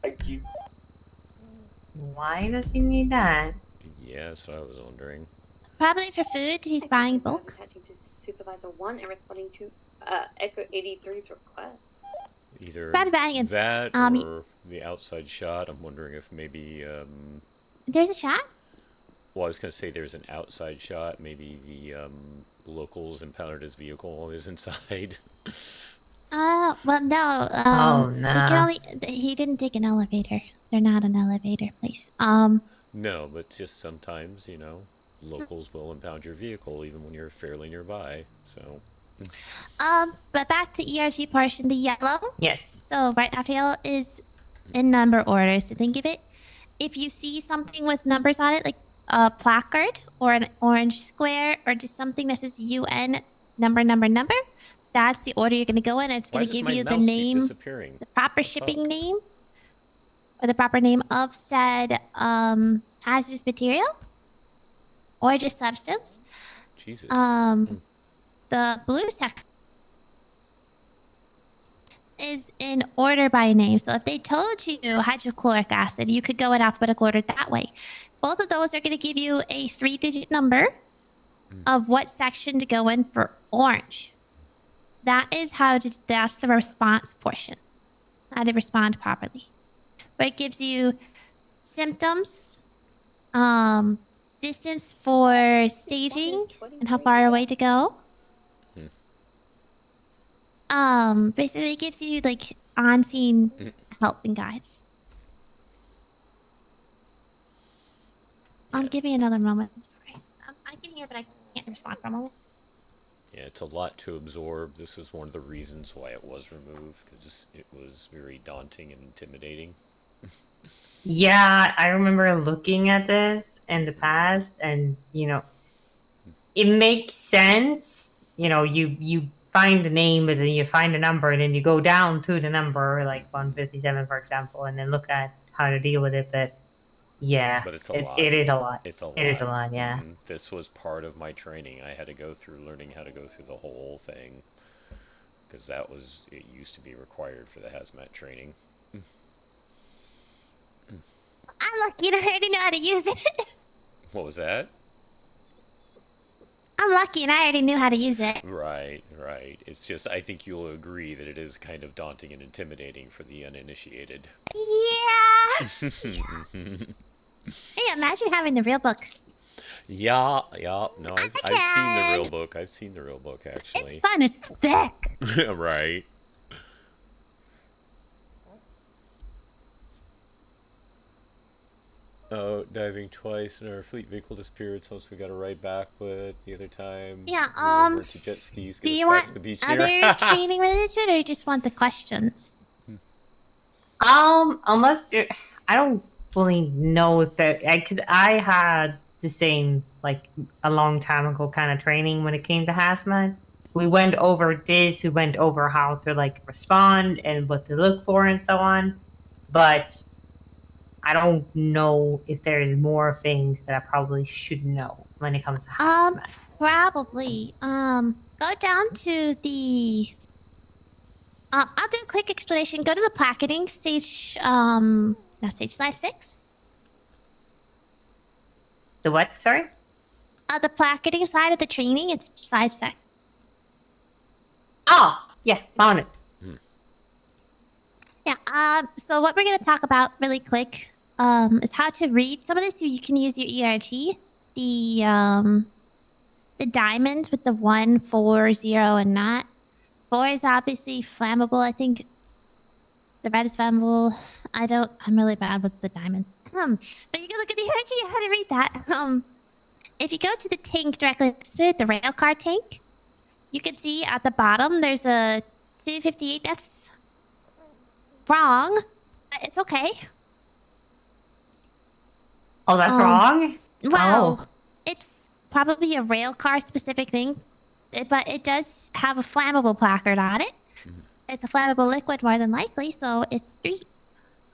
Thank you. Why does he need that? Yeah, that's what I was wondering. Probably for food. He's buying bulk. Attaching to Supervisor 1 and responding to Echo 83's request. Either Probably buying it. that or the outside shot. I'm wondering if maybe. There's a shot? Well, I was going to say there's an outside shot. Maybe the locals impounded his vehicle while he was inside. Well, no. Oh, He no. can only. He didn't take an elevator. They're not an elevator place. No, but just sometimes, you know, locals will impound your vehicle even when you're fairly nearby. So. But back to ERG portion, the yellow. Yes. So right after yellow is in number order. So think of it. If you see something with numbers on it, like a placard or an orange square or just something that says UN number, that's the order you're going to go in. It's going to give you the name, the proper shipping name, or the proper name of said hazardous material or just substance. Jesus. The blue section is in order by name. So if they told you hydrochloric acid, you could go in alphabetical order that way. Both of those are going to give you a 3-digit number of what section to go in for orange. That's the response portion. How to respond properly. Where it gives you symptoms, distance for staging, and how far away to go. Basically it gives you like on-scene help and guides. Give me another moment. I'm sorry. I can hear, but I can't respond for a moment. Yeah, it's a lot to absorb. This was one of the reasons why it was removed, because it was very daunting and intimidating. Yeah, I remember looking at this in the past, and you know, it makes sense. You know, you find the name, and then you find a number, and then you go down to the number, like 157, for example, and then look at how to deal with it. But yeah, But it's a lot. It is a lot. It's a lot. It is a lot, yeah. And this was part of my training. I had to go through learning how to go through the whole thing, because it used to be required for the hazmat training. I'm lucky and I already know how to use it. What was that? I'm lucky and I already knew how to use it. Right. It's just, I think you'll agree that it is kind of daunting and intimidating for the uninitiated. Yeah. Hey, imagine having the real book. Yeah. No, I've seen the real book. I've seen the real book, actually. It's fun. It's thick. Right. Oh, diving twice in our fleet vehicle disappeared, so we got to ride back with the other time. Yeah, we went to jet skis, do get you us back want to the beach other here. training related to it, or you just want the questions? Unless I don't really know if I had the same, like, a long time ago kind of training when it came to hazmat. We went over this, we went over how to, like, respond and what to look for and so on. But I don't know if there's more things that I probably should know when it comes to hazmat. Probably. Go down to the... I'll do a quick explanation. Go to the placarding stage, slide 6. The what, sorry? The placarding side of the training, it's slide 6. Oh, yeah, found it. Yeah, so what we're going to talk about really quick is how to read some of this. So you can use your ERG. The diamond with the 1, 4, 0, and not. 4 is obviously flammable. I think the red is flammable. I'm really bad with the diamond. But you can look at the ERG, how to read that. If you go to the tank directly next to it, the rail car tank, you can see at the bottom there's a 258. That's wrong, but it's okay. Oh, that's wrong? Well, it's probably a rail car specific thing, but it does have a flammable placard on it. It's a flammable liquid more than likely, so it's 3.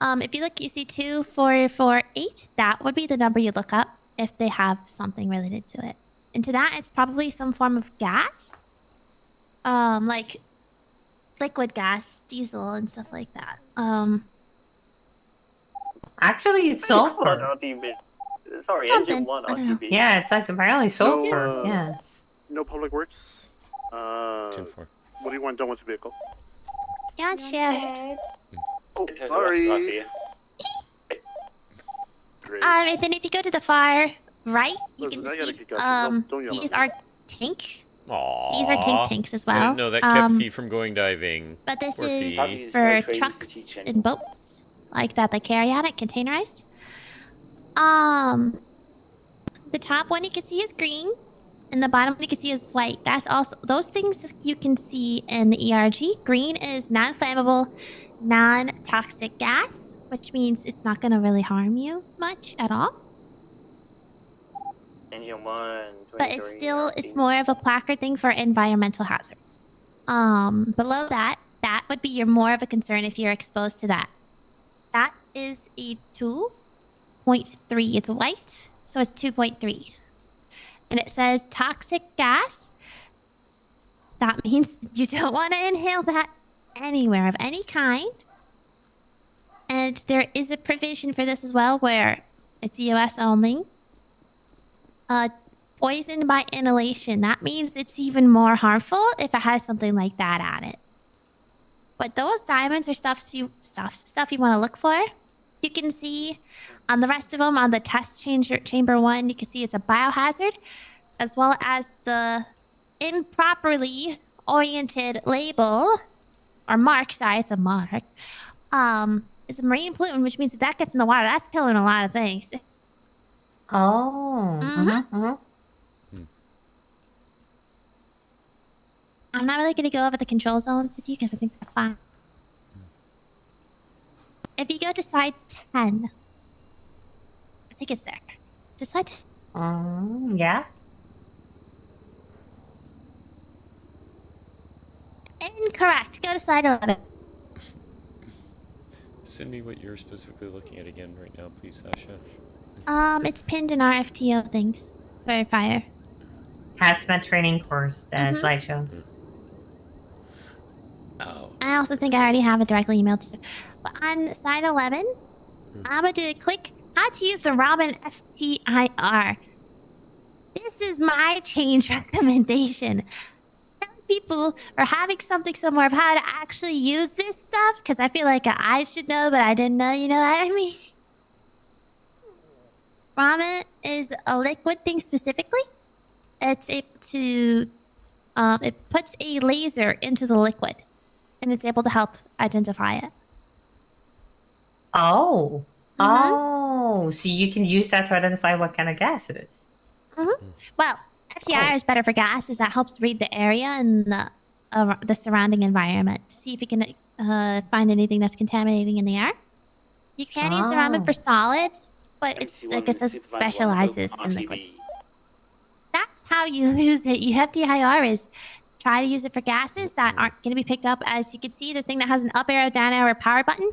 If you look, you see 2448. That would be the number you look up if they have something related to it. And to that, it's probably some form of gas, like liquid gas, diesel, and stuff like that. Actually, it's sulfur. Sorry, Something. engine 1 I don't know. RTB. Yeah, it's like apparently sulfur. No, Yeah. No public works. What do you want done with the vehicle? Gotcha. Oh, sorry. And then if you go to the far right, you Listen, can I gotta see kick out you. Don't yell these at me. are tank. Aww. These are tank tanks as I well. didn't know that kept Fee from going diving. But this Poor is Fee. for trucks and boats like that they carry on it, containerized. The top one you can see is green, and the bottom one you can see is white. That's also those things you can see in the ERG. Green is non-flammable, non-toxic gas, which means it's not going to really harm you much at all. Engine 1, But it's still it's more of a placard thing for environmental hazards. Below that would be your more of a concern if you're exposed to that. That is a 2.3. It's white, so it's 2.3. And it says toxic gas. That means you don't want to inhale that anywhere of any kind. And there is a provision for this as well where it's US only. Poison by inhalation. That means it's even more harmful if it has something like that at it. But those diamonds are stuff you want to look for. You can see on the rest of them, on the test chamber 1, you can see it's a biohazard, as well as the improperly oriented label or mark. Sorry, it's a mark. It's a marine pollutant, which means if that gets in the water, that's killing a lot of things. Oh. I'm not really going to go over the control zones with you because I think that's fine. If you go to side 10, I think it's there. Is it side 10? Yeah. Incorrect. Go to side 11. Send me what you're specifically looking at again right now, please, Sasha. It's pinned in our FTO things for fire. Hazmat training course slideshow. Oh. I also think I already have it directly emailed to you. But on side 11, I'm going to do a quick how to use the Robin FTIR. This is my change recommendation. Telling people or having something somewhere of how to actually use this stuff, because I feel like I should know, but I didn't know, you know what I mean? Ramen is a liquid thing specifically. It's able to, it puts a laser into the liquid, and it's able to help identify it. Oh. Oh, so you can use that to identify what kind of gas it is. Well, FTIR is better for gases. That helps read the area and the surrounding environment to see if you can find anything that's contaminating in the air. You can use the ramen for solids, but it's like it says it specializes in liquids. That's how you use it. You have FTIR is try to use it for gases that aren't going to be picked up. As you can see, the thing that has an up arrow, down arrow, or power button,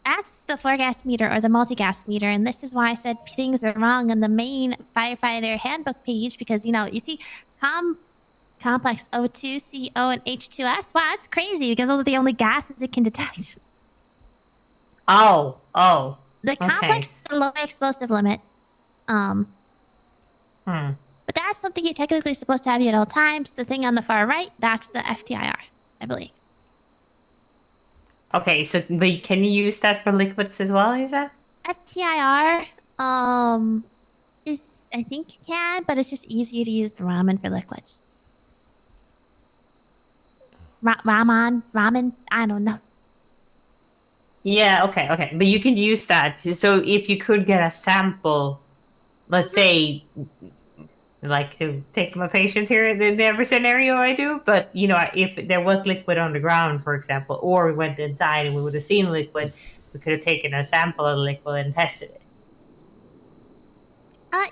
that's the floor gas meter or the multi-gas meter. And this is why I said things are wrong on the main firefighter handbook page, because, you know, you see complex O2, CO, and H2S. Wow, that's crazy because those are the only gases it can detect. Oh. The complex is the low explosive limit. But that's something you're technically supposed to have at all times. The thing on the far right, that's the FTIR, I believe. Okay, so but can you use that for liquids as well, is that? FTIR, is I think you can, but it's just easier to use the ramen for liquids. Ramen, I don't know. Yeah, okay. But you can use that. So if you could get a sample, let's say, like to take my patient here in every scenario I do, but you know, if there was liquid on the ground, for example, or we went inside and we would have seen liquid, we could have taken a sample of the liquid and tested it.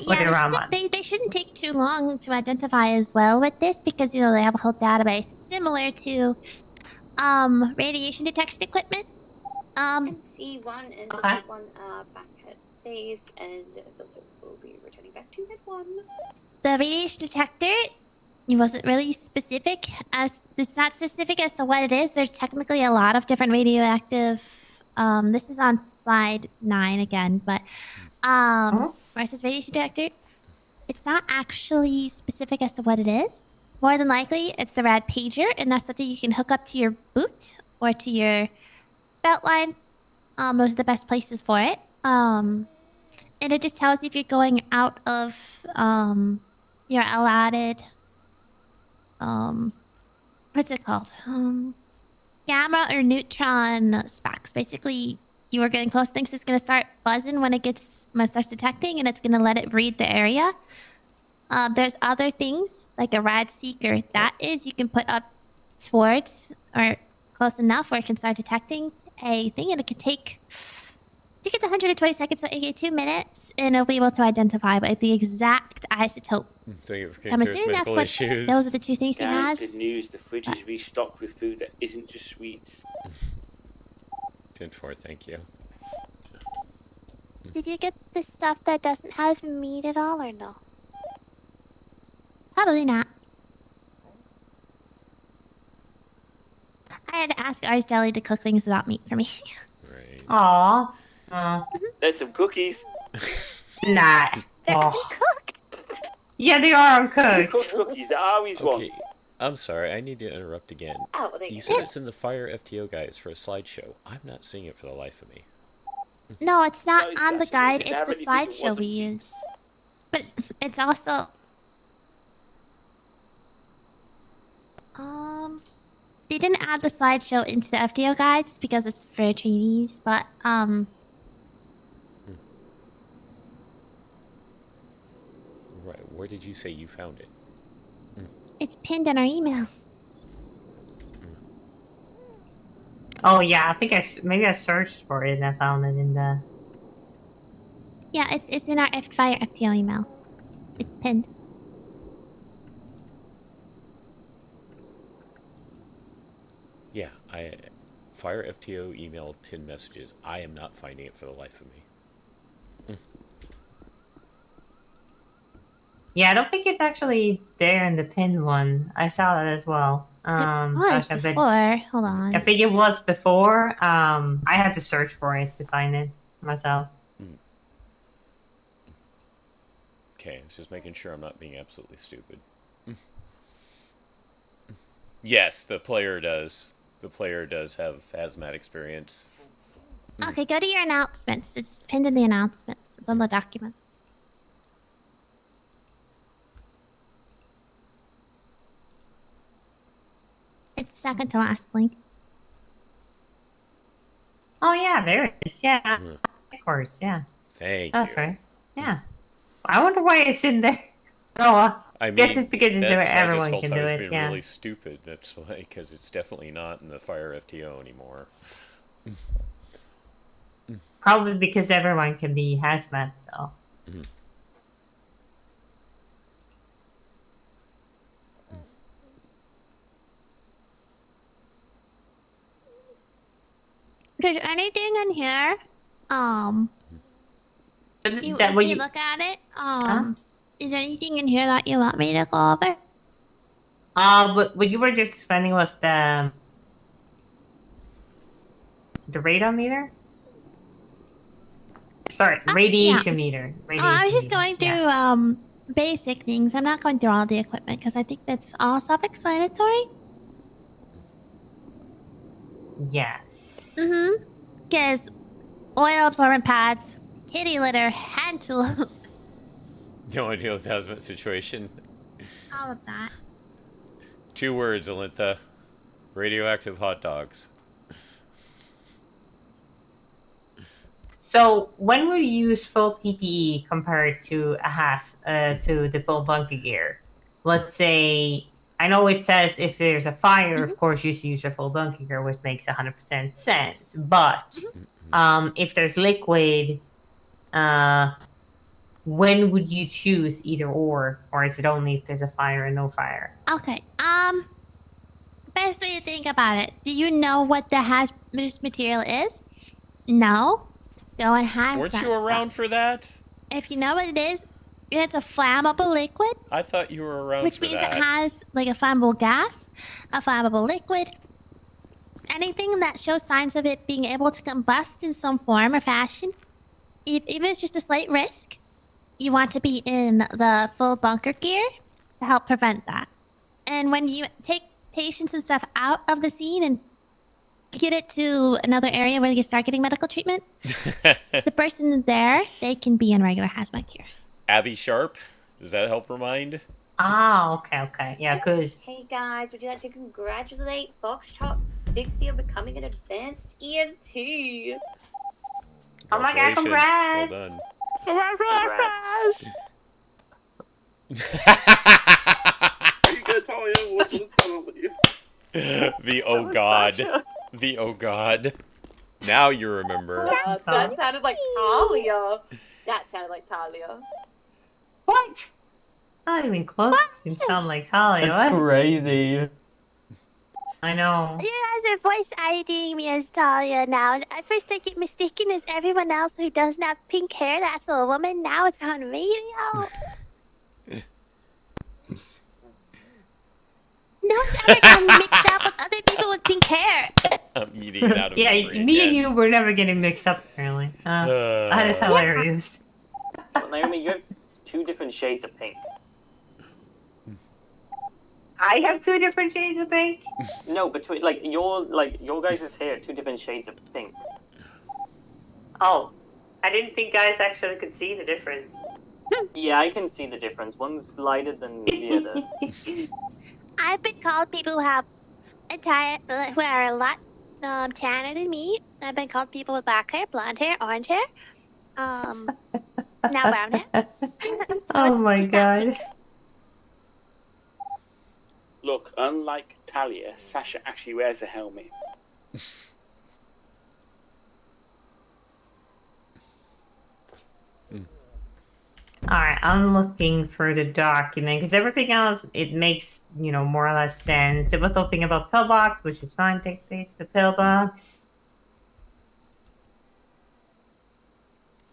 Yeah, they shouldn't take too long to identify as well with this because, you know, they have a whole database. It's similar to radiation detection equipment. C1 and Okay. C1 back at base, and those will be returning back to Med 1. The radiation detector, it wasn't really specific as it's not specific as to what it is. There's technically a lot of different radioactive. This is on slide 9 again, but versus radiation detector, it's not actually specific as to what it is. More than likely, it's the rad pager, and that's something you can hook up to your boot or to your belt line. Those are the best places for it. And it just tells you if you're going out of your allotted what's it called? Gamma or neutron specs. Basically, you are getting close. Things it's gonna start buzzing when it starts detecting, and it's gonna let it read the area. There's other things like a rad seeker. That is, you can put up towards or close enough where it can start detecting a thing, and it can take. I think it's 120 seconds, so 2 minutes, and it'll be able to identify like the exact isotope. So I'm assuming that's what. Those are the two things he Guys, has. good news. The fridge is restocked with food that isn't just sweets. 10-4, thank you. Did you get the stuff that doesn't have meat at all, or no? Probably not. I had to ask Ari's Deli to cook things without meat for me. Right. Aww. There's some cookies. Nah. Oh. Yeah, they are uncooked. Cooked cookies that I always want. Okay, I'm sorry, I need to interrupt again. Oh, well, You said it's in the Fire FTO guides for a slideshow. I'm not seeing it for the life of me. No, it's not on the guide. I It's the really think it slideshow we use. But it's also they didn't add the slideshow into the FTO guides because it's for trainees, but Right, where did you say you found it? it's pinned in our email. Oh yeah, I think maybe I searched for it and I found it in the. Yeah, it's in our Fire FTO email. It's pinned. Yeah, Fire FTO email pin messages. I am not finding it for the life of me. Yeah, I don't think it's actually there in the pinned one. I saw that as well. It was Sasha, but before. Hold on. I think it was before. I had to search for it to find it myself. Okay, I was just making sure I'm not being absolutely stupid. Yes, the player does. The player does have hazmat experience. Okay, go to your announcements. It's pinned in the announcements. It's on the document. It's the second to last link. Oh yeah, there it is. Yeah, of course. Yeah. Thank That's you. right. Yeah. I wonder why it's in there. Oh, I mean, guess it's because it's there. that's- Everyone I just can felt do I was it. being Yeah. really stupid. That's why, because it's definitely not in the Fire FTO anymore. Probably because everyone can be hazmat. So. There's anything in here. If you look at it, is there anything in here that you want me to go over? What you were just explaining was the radon meter. Sorry, radiation meter. I was just Radiation going meter, through basic things. I'm not going through all the equipment because I think that's all self-explanatory. Yes. Because oil absorbent pads, kitty litter, hand tools, Don't want to deal with the hazmat situation. all of that. 2 words, Alintha. Radioactive hot dogs. So when would you use full PPE compared to to the full bunker gear? Let's say, I know it says if there's a fire, of course you should use your full bunker gear, which makes 100% sense. But if there's liquid, when would you choose either or is it only if there's a fire and no fire? Okay. Best way to think about it. Do you know what the hazardous material is? No. Go and hazmat. Weren't you around for that? If you know what it is, it's a flammable liquid, I thought you were around which for means that. it has like a flammable gas, a flammable liquid, anything that shows signs of it being able to combust in some form or fashion. Even if it's just a slight risk, you want to be in the full bunker gear to help prevent that. And when you take patients and stuff out of the scene and get it to another area where they can start getting medical treatment, the person there, they can be in regular hazmat gear. Abby Sharp, does that help remind? Oh, okay. Yeah, because Hey guys, would you like to congratulate Foxtrot 60 on becoming an advanced EMT? Oh my god, congrats! Well done. The oh god. The oh god. Now you remember. That sounded like Talia. That sounded like Talia. What? Not even close. You can sound like Talia. That's What? crazy. I know. You guys are voice IDing me as Talia now. At first I get mistaken as everyone else who doesn't have pink hair that's a woman. Now it's on radio. No one's ever gotten mixed up with other people with pink hair. I'm eating it out of Yeah, memory me again. and you were never getting mixed up, apparently. That is hilarious. Well, Naomi, you have 2 different shades of pink. I have 2 different shades of pink? No, between your guys' hair, 2 different shades of pink. Oh, I didn't think guys actually could see the difference. Yeah, I can see the difference. One's lighter than the other. I've been called people who have who are a lot tanner than me. I've been called people with black hair, blonde hair, orange hair. Now brown hair. Oh my god. Look, unlike Talia, Sasha actually wears a helmet. Alright, I'm looking for the document, because everything else, it makes, more or less sense. It was talking about pillbox, which is fine, take place the pillbox.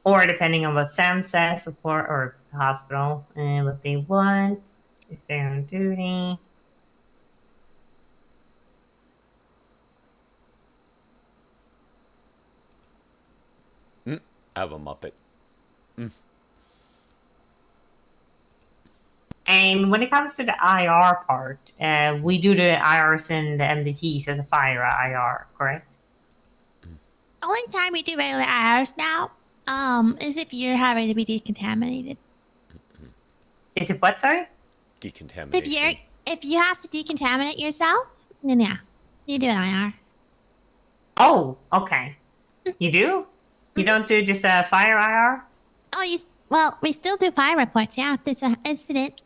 Or depending on what Sam says, support or the hospital, and what they want, if they're on duty. I have a Muppet. And when it comes to the IR part, we do the IRs and the MDTs as a fire IR, correct? Only time we do regular IRs now, is if you're having to be decontaminated. Is it what, sorry? Decontamination. If you have to decontaminate yourself, then yeah, you do an IR. Oh, okay. You do? You don't do just a fire IR? Oh, well, we still do fire reports, yeah, if there's an incident.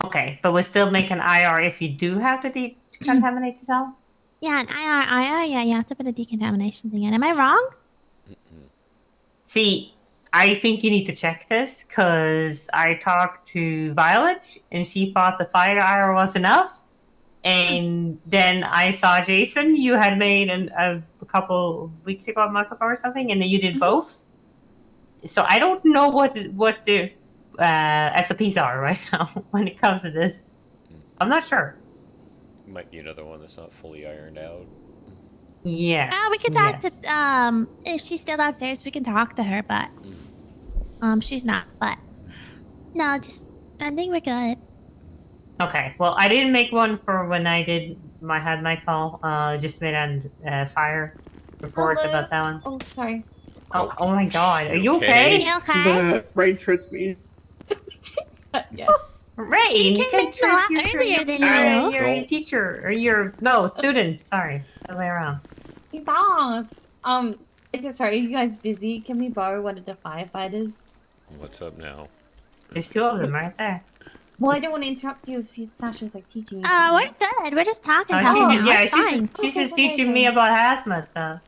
Okay, but we still make an IR if you do have to decontaminate yourself? Yeah, an IR, yeah, you have to put a decontamination thing in. Am I wrong? See, I think you need to check this, because I talked to Violet, and she thought the fire IR was enough. And then I saw Jason, you had made a couple weeks ago, a month ago or something, and then you did both. So I don't know what the SOPs are right now when it comes to this. I'm not sure. Might be another one that's not fully ironed out. Yes. We could talk to, if she's still downstairs, we can talk to her, but, she's not, but, no, I think we're good. Okay, well, I didn't make one for when I had my call. Just made a fire report about that one. Oh, sorry. Oh my god, are you okay? You okay? The rain trips me. Yeah. Rain, She you came can in a trick lot your earlier than you. You're a teacher, or no, student, sorry. The other way around. You lost. Sorry, are you guys busy? Can we borrow one of the firefighters? What's up now? There's 2 of them right there. Well, I don't want to interrupt you if Sasha's like teaching you. We're good. We're just talking. She's just teaching me about hazmat stuff.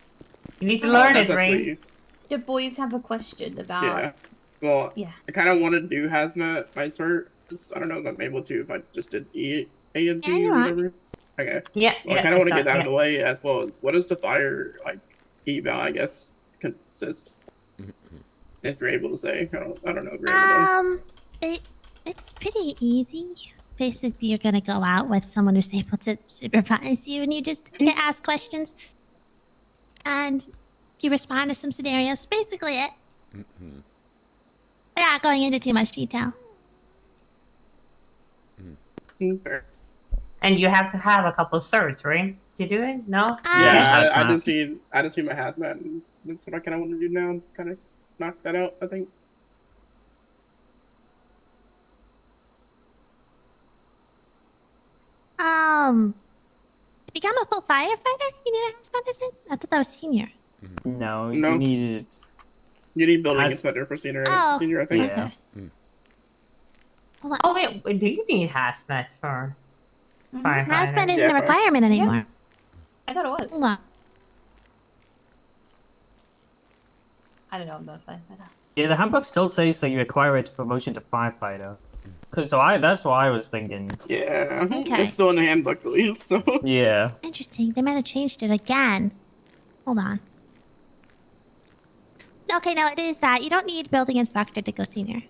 You need to learn it, Ray. The boys have a question about. Yeah. Well, Yeah. I kind of want to do hazmat my cert. I don't know if I'm able to if I just did aemt you or are. whatever. Okay. Yeah. Well, I kind of want to get that out of the way, as well as what does the fire eval, I guess, consist? If you're able to say, I don't know if you're able to. It's pretty easy. Basically, you're gonna go out with someone who's able to supervise you, and you just get asked questions, and you respond to some scenarios. Basically, it. Without going into too much detail. And you have to have a couple certs, right? To do it? No? Yeah, I just need my hazmat. And that's what I kind of want to do now. Kind of knock that out, I think. To become a full firefighter, you need a hazmat, is it? I thought that was senior. No, No. you need You need building inspector for senior. Oh, Senior, I think. Yeah. Hold on. Oh wait, do you need hazmat for firefighter? Hazmat isn't a requirement anymore. I thought it was. Hold on. I don't know about that. Yeah, the handbook still says that you acquire it to promotion to firefighter. That's what I was thinking. Yeah, Okay. it's still in the handbook at least. So. Yeah. Interesting. They might have changed it again. Hold on. Okay, no, it is that. You don't need building inspector to go senior.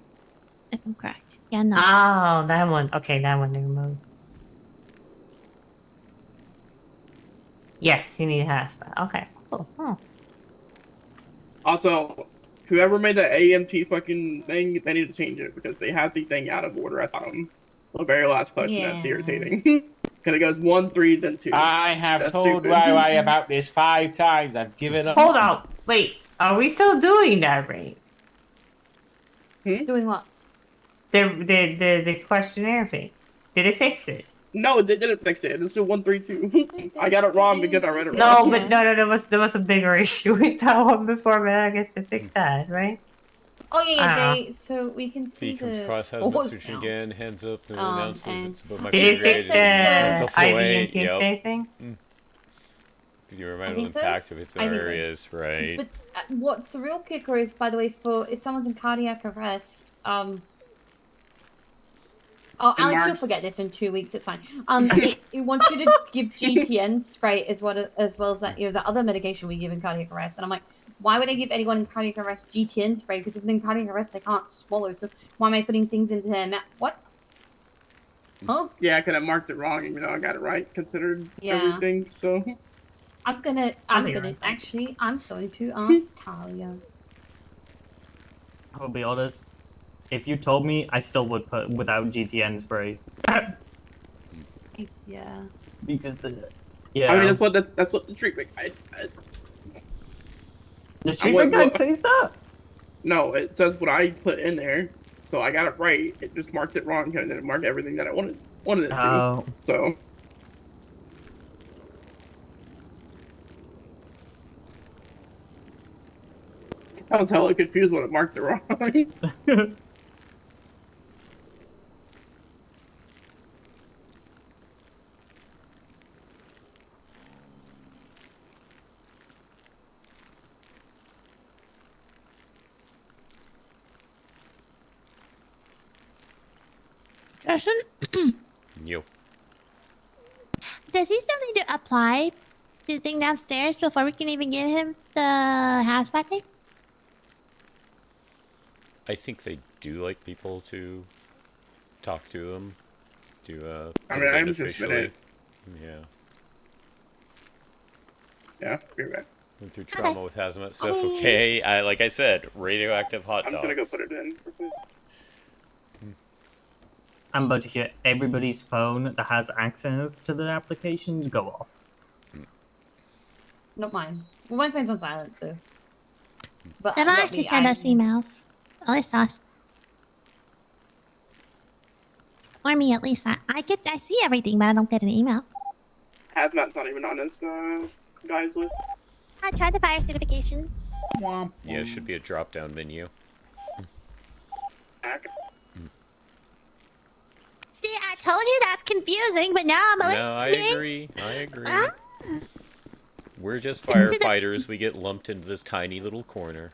If I'm correct. Yeah, no. Oh, that one. Okay, that one they removed. Yes, you need hazmat. Okay, cool. Oh. Also, whoever made the aemt fucking thing, they need to change it because they had the thing out of order at the very last question. Yeah. That's irritating. Because it goes 1, 3, then 2. I have That's told stupid. YY about this 5 times. I've given up. Hold on. Wait, are we still doing that, right? Doing what? The questionnaire thing. Did it fix it? No, they didn't fix it. It's still 1, 3, 2. I got it wrong because I read it No, wrong. but no, there was a bigger issue with that one before, but I guess they fixed that, right? Oh yeah, Uh-huh. they so we can see He comes the across hazmat scores searching now. again, hands up, and Um, announces and- it's above my Did it fix grade. It's the a full IV A, and THC yep. thing? Can you I remember the think so. impact of its I think so. areas, right? But what's the real kicker is, by the way, for if someone's in cardiac arrest, oh, And Alex, you'll Mars. forget this in 2 weeks. It's fine. It wants you to give GTN spray as well as that, you know, the other medication we give in cardiac arrest. And I'm like, why would I give anyone in cardiac arrest GTN spray? Because if they're in cardiac arrest, they can't swallow. So why am I putting things into their mouth? What? Huh? Yeah, because I marked it wrong, even though I got it right, considered Yeah. everything. So. I'm going to ask Talia. I'll be honest. If you told me, I still would put without GTN spray. Yeah. Because I mean, that's what the treatment guide said. The treatment guide says that? No, it says what I put in there, so I got it right. It just marked it wrong, and then it marked everything that I wanted it to. Oh. So. I was hella confused when it marked it wrong. Justin? Yo. Does he still need to apply to the thing downstairs before we can even give him the hazmat thing? I think they do like people to talk to them. To I mean, put it I'm in just officially. Yeah. Yeah, be right. Went through trauma with hazmat stuff. Okay, like I said, radioactive hot dogs. I'm gonna go put it in. I'm about to hear everybody's phone that has access to the applications go off. Not mine. Well, my phone's on silent, so. But They don't not actually me, send I- us emails. At least us. Or me, at least. I see everything, but I don't get an email. Hazmat's not even on this guy's list. I tried the fire certifications. Yeah, it should be a drop-down menu. See, I told you that's confusing, but now I'm like, No, I agree. I agree. Ah. We're just Since the- firefighters. We get lumped into this tiny little corner.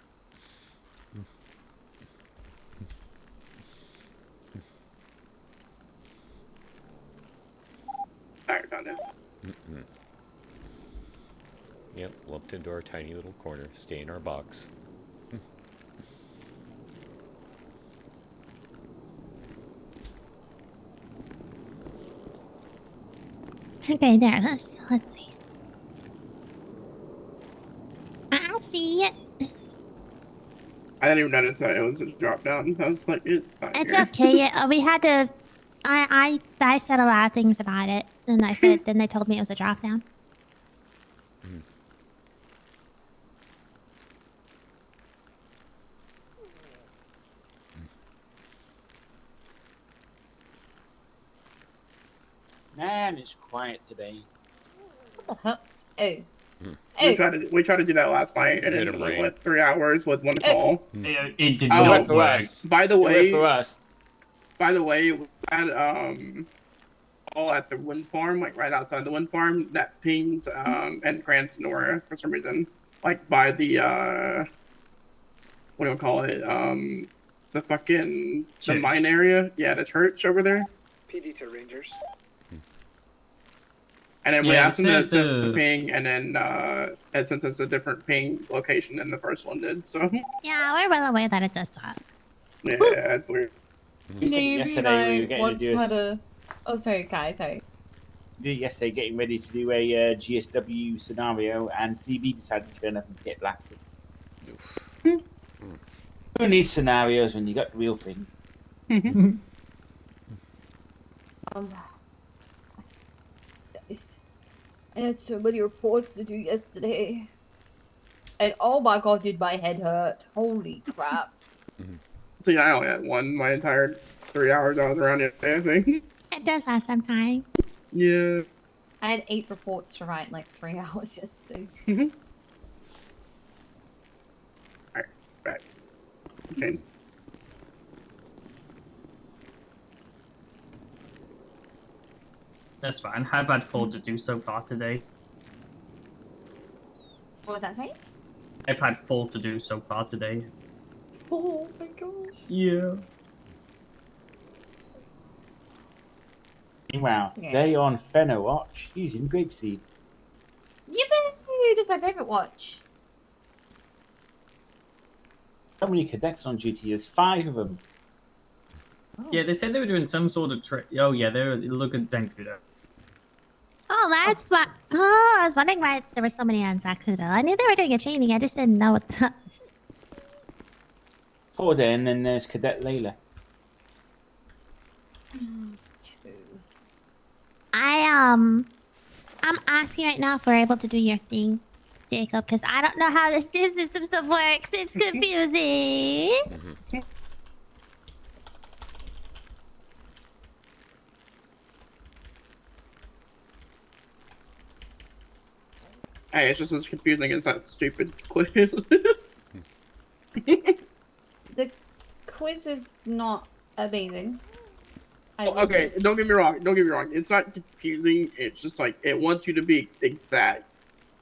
Alright, found it. Yep, lumped into our tiny little corner. Stay in our box. Okay, there. Let's see. I see it. I didn't even notice that it was a drop down. I was like, it's not It's here. okay. Yeah, we had to. I said a lot of things about it, and I said then they told me it was a drop down. Man, it's quiet today. What the hell? Oh. We tried to do that last night, and it like what 3 hours with one call. It did Oh, not for work. us. By the It way, worked for us. we had all at the wind farm, like right outside the wind farm, that pinged and Cranston Nora for some reason, like by the what do you call it? The fucking the Church. mine area. Yeah, the church over there. PD2 Rangers. And then we Yeah, asked them it to said, send the ping, and then it sent us a different ping location than the first one did. So Yeah, we're well aware that it does that. yeah, it's weird. You said yesterday we were getting to do a, Oh, sorry, Kai. Sorry. yesterday getting ready to do a GSW scenario, and CB decided to turn up and get blasted. Who needs scenarios when you got the real thing? I had so many reports to do yesterday. And oh my god, did my head hurt. Holy crap. See, I only had one my entire 3 hours I was around yesterday, I think. It does that sometimes. Yeah. I had 8 reports to write in like 3 hours yesterday. Alright, back. Okay. That's fine. I've had 4 to do so far today. What was that, sorry? I've had 4 to do so far today. Oh my gosh. Yeah. Meanwhile, Yeah. today on Fenner Watch, he's in Grapeseed. Yippee! That's my favorite watch. How many cadets on duty? There's 5 of them. Yeah, they said they were doing some sort of Oh yeah, they're looking Zancudo. Oh, that's what. Oh, I was wondering why there were so many on Zakudo. I knew they were doing a training. I just didn't know what that was. 4 there, and then there's Cadet Layla. I'm asking right now if we're able to do your thing, Jacob, because I don't know how this new system stuff works. It's confusing. Hey, it's just as confusing as that stupid quiz. The quiz is not amazing. Okay, don't get me wrong. Don't get me wrong. It's not confusing. It's just like it wants you to be exact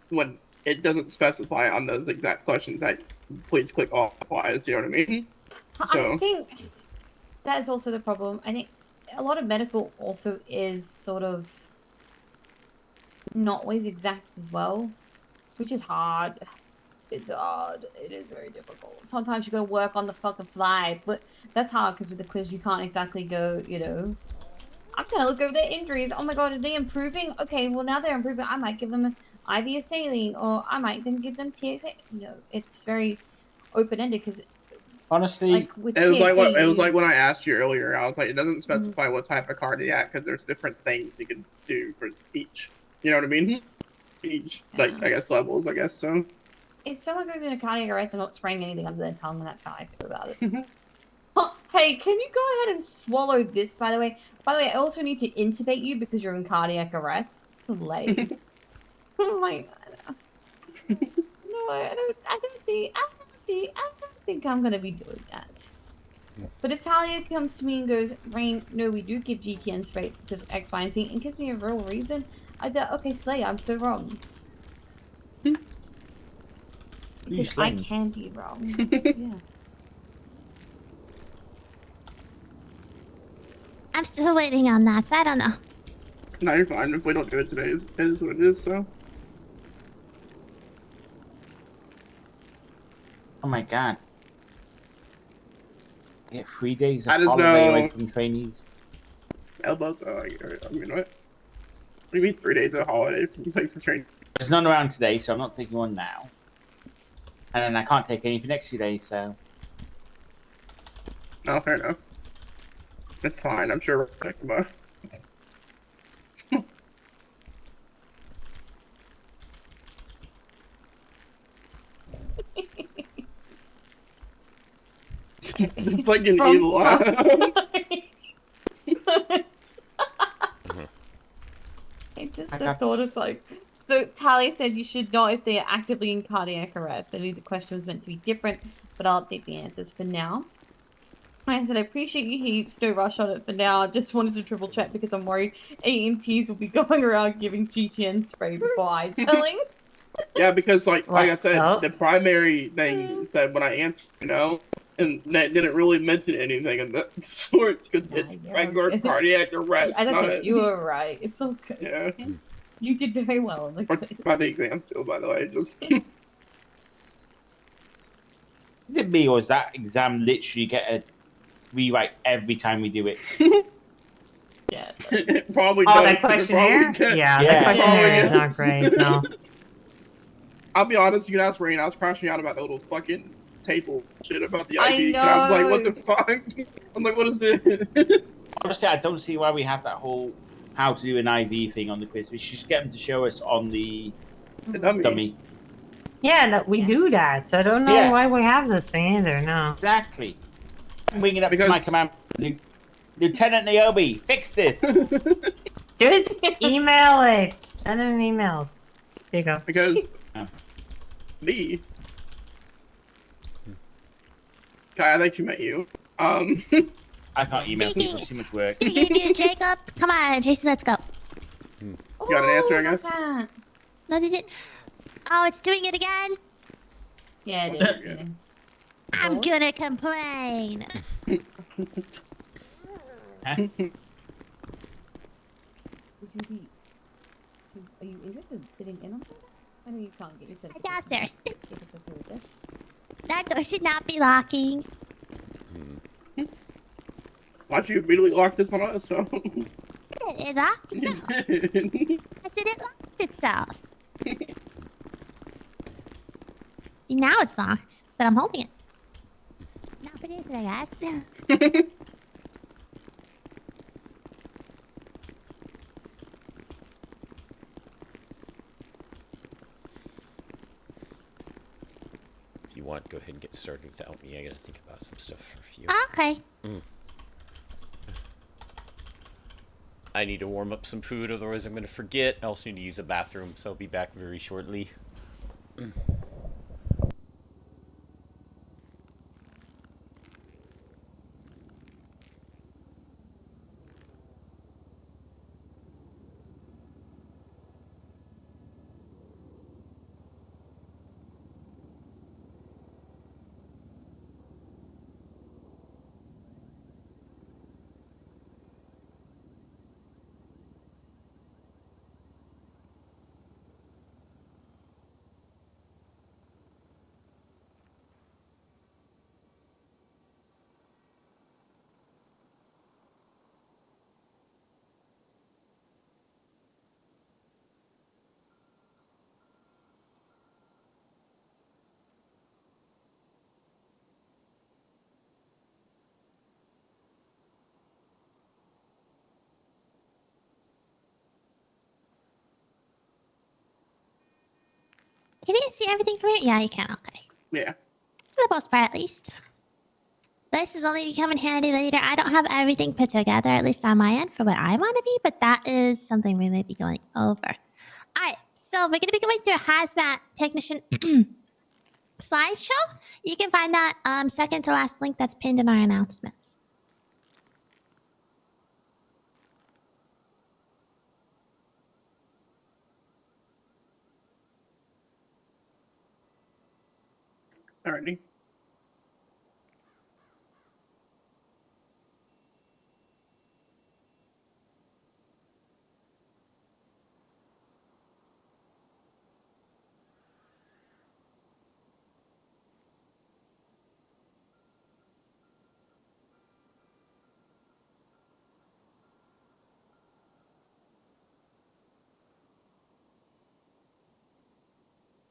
when it doesn't specify on those exact questions that please click all applies. You know what I mean? So I think that is also the problem. I think a lot of medical also is sort of not always exact as well, which is hard. It's hard. It is very difficult. Sometimes you gotta work on the fucking fly, but that's hard because with the quiz you can't exactly go, you know, I'm gonna look over their injuries. Oh my god, are they improving? Okay, well now they're improving. I might give them an IV of saline, or I might then give them TXA. You know, it's very open-ended because honestly, like with it was TXA, it was like when I asked you earlier. I was like, it doesn't specify what type of cardiac because there's different things you can do for each. You know what I mean? Each like I guess levels. I guess so. if someone goes into cardiac arrest, I'm not spraying anything under their tongue, and that's how I feel about it. Huh, hey, can you go ahead and swallow this, by the way? By the way, I also need to intubate you because you're in cardiac arrest. Like, like, no, I don't think I'm gonna be doing that. But if Talia comes to me and goes, Rain, no, we do give GTN spray because X, Y, and Z, and gives me a real reason, I'd be like, okay, Slay, I'm so wrong. Because I can be wrong. Yeah. I'm still waiting on that, so I don't know. No, you're fine. If we don't do it today, it is what it is. So. Oh my god. I get 3 days of I just holiday know- away from trainees. Elbows. I mean, what? What do you mean 3 days of holiday for training? There's none around today, so I'm not taking one now. And then I can't take any for next 2 days, so. Oh, fair enough. That's fine. I'm sure we'll pick them up. The fucking evil eye. It just the thought is like. So Talia said you should know if they are actively in cardiac arrest. I knew the question was meant to be different, but I'll update the answers for now. I said I appreciate you heaps. No rush on it for now. I just wanted to triple check because I'm worried AMTs will be going around giving GTN spray before eye chilling. Yeah, because like I said, the primary thing said when I answered, and that didn't really mention anything of the sorts because it's regular cardiac arrest. I don't think you were right. It's all good. Yeah. You did very well on the quiz. By the exam still, by the way, just. Is it me or is that exam literally get a rewrite every time we do it? Yeah. It probably Oh, does. that questionnaire? Yeah, that questionnaire is not great, no. I'll be honest, you can ask Rain. I was crashing out about the little fucking table shit about the I IV. And I was like, what know. the fuck? I'm like, what is this? Honestly, I don't see why we have that whole how to do an IV thing on the quiz. We should just get them to show us on the dummy. Yeah, no, we do that. So I don't know why we have this thing either, no. Exactly. I'm bringing up to my command. Lieutenant Naomi, fix this. Just email it. Send in emails. There you go. Because me. Kai, I think you met you. I thought emails were too much work. Speaking of you, Jacob, come on, Jason, let's go. You got an answer, I guess? No, they didn't. Oh, it's doing it again? Yeah, it That's is. good. I'm gonna complain. Are you interested in sitting in on that? I know you can't get yourself. Downstairs. That door should not be locking. Why'd you immediately lock this on us? So? It locked itself. I said it locked itself. See, now it's locked, but I'm holding it. Not for anything, I guess. If you want, go ahead and get started without me. I gotta think about some stuff for a few. Okay. I need to warm up some food, otherwise I'm gonna forget. I also need to use a bathroom, so I'll be back very shortly. Can you see everything from here? Yeah, you can. Okay. Yeah. For the most part, at least. This is only becoming handy later. I don't have everything put together, at least on my end, for what I want to be, but that is something we're going to be going over. All right, so we're going to be going through a hazmat technician slideshow. You can find that second to last link that's pinned in our announcements. Alrighty.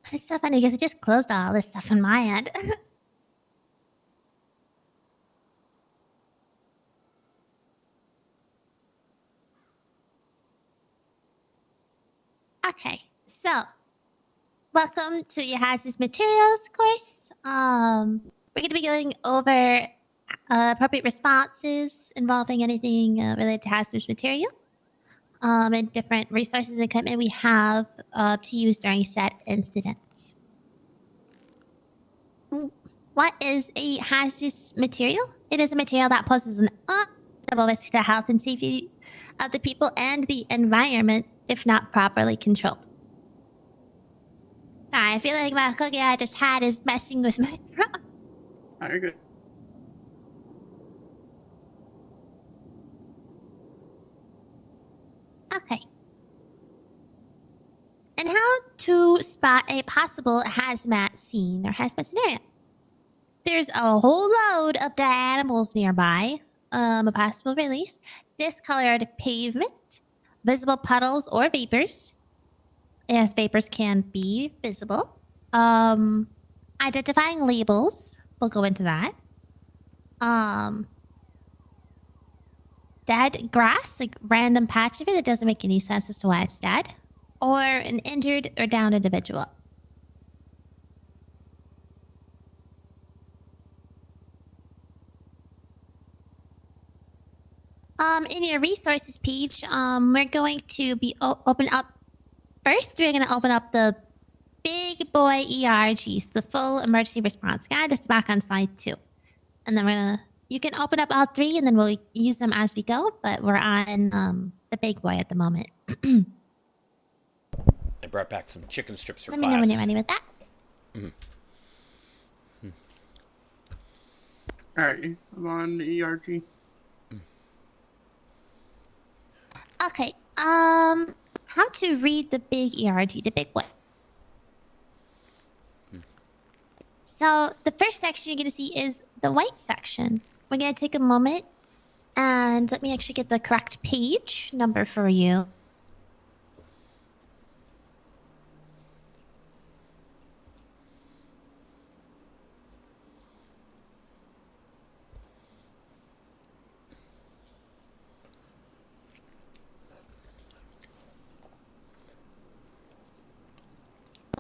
It's so funny because I just closed all this stuff on my end. Okay, so welcome to your hazardous materials course. We're going to be going over appropriate responses involving anything related to hazardous material, and different resources and equipment we have to use during said incidents. What is a hazardous material? It is a material that poses an unacceptable risk to the health and safety of the people and the environment if not properly controlled. Sorry, I feel like my cookie I just had is messing with my throat. Oh, you're good. Okay. And how to spot a possible hazmat scene or hazmat scenario? There's a whole load of dead animals nearby, a possible release, discolored pavement, visible puddles or vapors. Yes, vapors can be visible. Identifying labels. We'll go into that. Dead grass, like random patch of it that doesn't make any sense as to why it's dead. Or an injured or downed individual. In your resources page, we're going to be open up. First, we're going to open up the big boy ERGs, the full emergency response guide. That's back on slide 2. And then you can open up all 3 and then we'll use them as we go, but we're on the big boy at the moment. I brought back some chicken strips for Let class. me know when you're ready with that. Alright, I'm on ERT. Okay, how to read the big ERG, the big boy. So the first section you're going to see is the white section. We're going to take a moment and let me actually get the correct page number for you.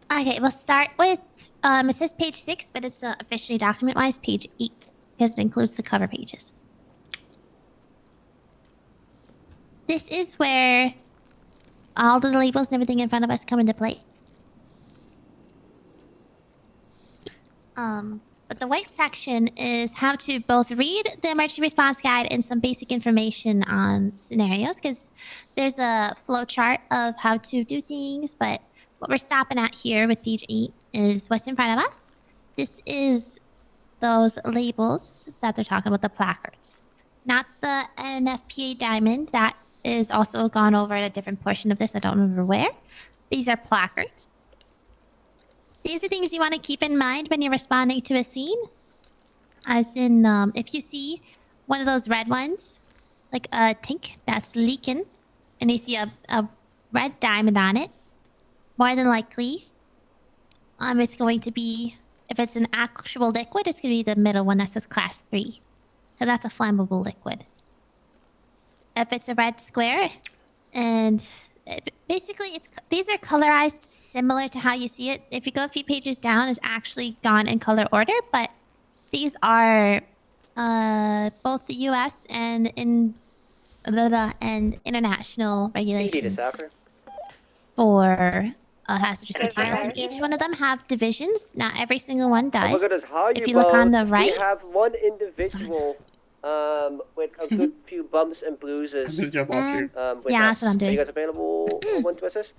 Okay, we'll start with, it says page 6, but it's officially document-wise page 8, because it includes the cover pages. This is where all the labels and everything in front of us come into play. But the white section is how to both read the emergency response guide and some basic information on scenarios, because there's a flow chart of how to do things, but what we're stopping at here with page 8 is what's in front of us. This is those labels that they're talking about, the placards. Not the NFPA diamond. That is also gone over at a different portion of this. I don't remember where. These are placards. These are things you want to keep in mind when you're responding to a scene. As in, if you see one of those red ones, like a tank that's leaking, and you see a red diamond on it, more than likely, it's going to be, if it's an actual liquid, it's going to be the middle one that says class 3. So that's a flammable liquid. If it's a red square, and basically these are colorized similar to how you see it. If you go a few pages down, it's actually gone in color order, but these are both the US and international regulations for hazardous materials, and each one of them have divisions. Not every single one does. Oh my goodness, how are you if you look on the right, we have one individual with a good few bumps and bruises. yeah, that's what I'm doing. Are you guys available one to assist?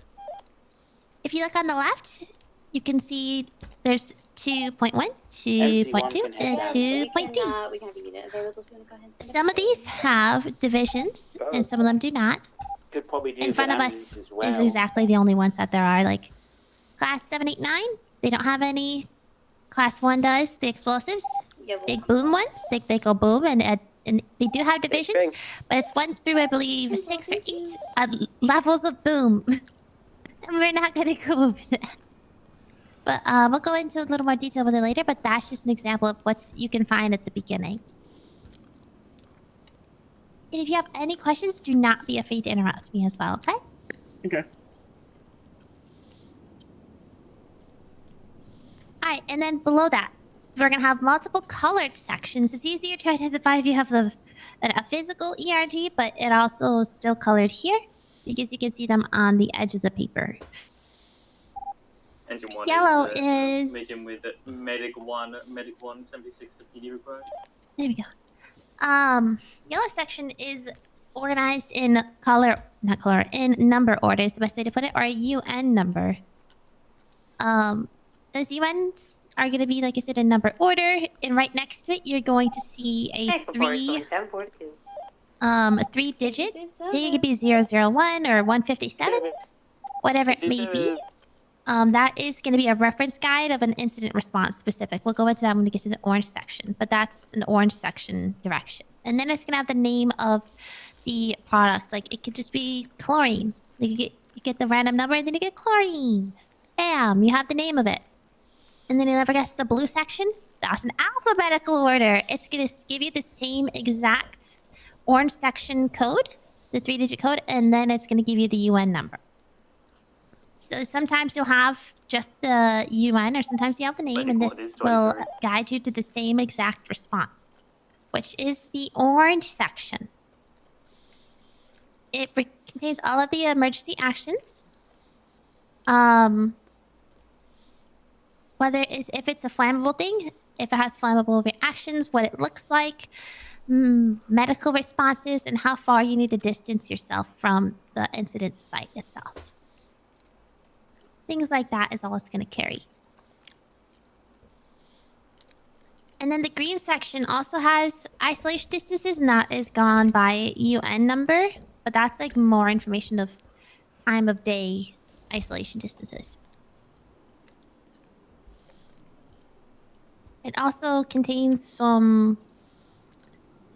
If you look on the left, you can see there's 2.1, 2.2, and 2.3. Some of these have divisions, and some of them do not. Could probably do in front of us is exactly the only ones that there are. Like class 7, 8, 9, they don't have any. Class 1 does, the explosives. Big boom ones, they go boom, and they do have divisions, but it's 1 through, I believe, 6 or 8 levels of boom. And we're not going to go over that. But we'll go into a little more detail with it later, but that's just an example of what you can find at the beginning. And if you have any questions, do not be afraid to interrupt me as well, okay? Okay. Alright, and then below that, we're going to have multiple colored sections. It's easier to identify if you have a physical ERG, but it also is still colored here because you can see them on the edge of the paper. Engine 1 Yellow is... is... Medium with Medic 1, Medic 1, 76 PD required. There we go. Yellow section is organized in in number order is the best way to put it, or a UN number. Those UNs are going to be, like I said, in number order, and right next to it, you're going to see a three digit. I think it could be 001 or 157, whatever it may be. That is going to be a reference guide of an incident response specific. We'll go into that when we get to the orange section, but that's an orange section direction. And then it's going to have the name of the product. Like, it could just be chlorine. You get the random number, and then you get chlorine. Bam! You have the name of it. And then you'll never guess the blue section? That's an alphabetical order. It's going to give you the same exact orange section code, the 3-digit code, and then it's going to give you the UN number. So sometimes you'll have just the UN, or sometimes you have the name, and this will guide you to the same exact response, which is the orange section. It contains all of the emergency actions. Whether if it's a flammable thing, if it has flammable reactions, what it looks like, medical responses, and how far you need to distance yourself from the incident site itself. Things like that is all it's going to carry. And then the green section also has isolation distances, and that is gone by UN number, but that's like more information of time of day isolation distances. It also contains some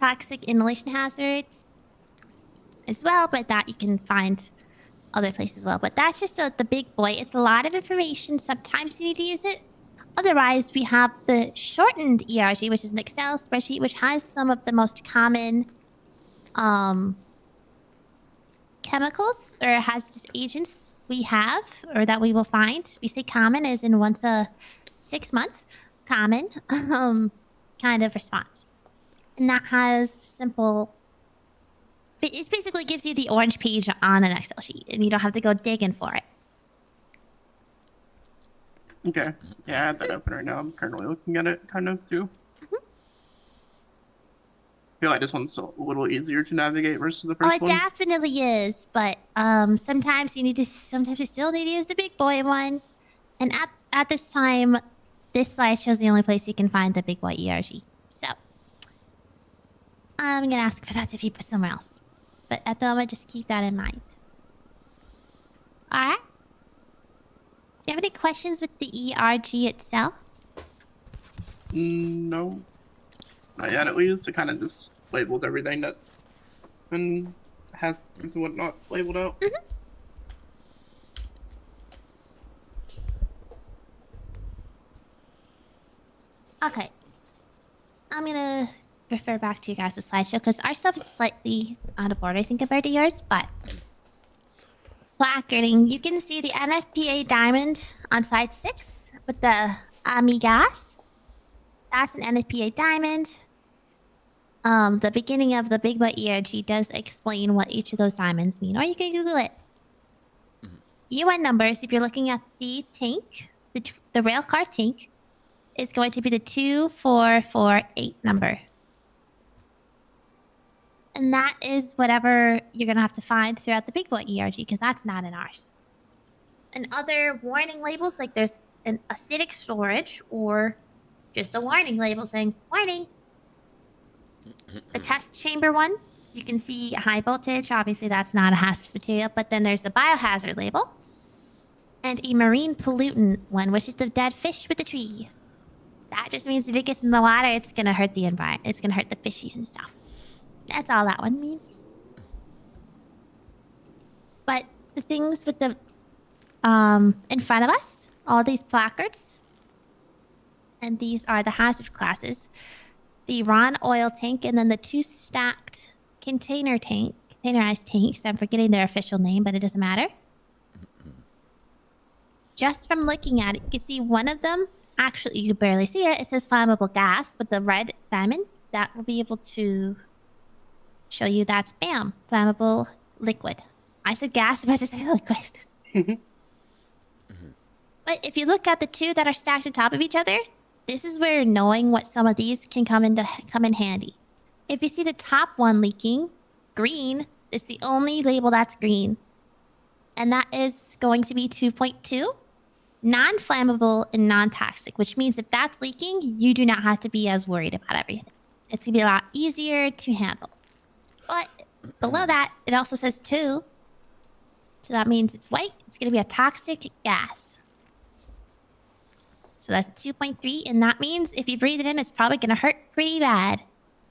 toxic inhalation hazards as well, but that you can find other places as well. But that's just the big boy. It's a lot of information. Sometimes you need to use it. Otherwise, we have the shortened ERG, which is an Excel spreadsheet, which has some of the most common chemicals or hazardous agents we have, or that we will find. We say common as in once a 6 months. Common kind of response. And that has simple... It basically gives you the orange page on an Excel sheet, and you don't have to go digging for it. Okay. Yeah, I have that open right now. I'm currently looking at it, kind of, too. I feel like this one's a little easier to navigate versus the first one. Oh, it definitely is, but sometimes you still need to use the big boy one. And at this time, this slideshow is the only place you can find the big boy ERG. So I'm gonna ask for that to be put somewhere else. But at the moment, just keep that in mind. Alright? Do you have any questions with the ERG itself? No. Not yet, at least. It kind of just labeled everything that and has and whatnot labeled out. Okay. I'm gonna refer back to you guys' slideshow because our stuff is slightly out of order, I think, compared to yours, but placarding, you can see the NFPA diamond on side 6 with the Amigas. That's an NFPA diamond. The beginning of the Big Boy ERG does explain what each of those diamonds mean, or you can Google it. UN numbers, if you're looking at the tank, the rail car tank, is going to be the 2448 number. And that is whatever you're going to have to find throughout the Big Boy ERG, because that's not in ours. And other warning labels, like there's an acidic storage, or just a warning label saying, warning. The test chamber one, you can see high voltage. Obviously, that's not a hazardous material, but then there's the biohazard label. And a marine pollutant one, which is the dead fish with the tree. That just means if it gets in the water, it's going to hurt the environment. It's going to hurt the fishies and stuff. That's all that one means. But the things with the... in front of us, all these placards. And these are the hazard classes. The Ron oil tank, and then the 2 stacked containerized tanks. I'm forgetting their official name, but it doesn't matter. Just from looking at it, you can see one of them Actually, you can barely see it. It says flammable gas, but the red diamond, that will be able to show you that's, bam, flammable liquid. I said gas, but I just said liquid. But if you look at the two that are stacked on top of each other, this is where knowing what some of these can come in handy. If you see the top one leaking, green is the only label that's green. And that is going to be 2.2. Non-flammable and non-toxic, which means if that's leaking, you do not have to be as worried about everything. It's going to be a lot easier to handle. But below that, it also says 2. So that means it's white. It's going to be a toxic gas. So that's 2.3, and that means if you breathe it in, it's probably going to hurt pretty bad.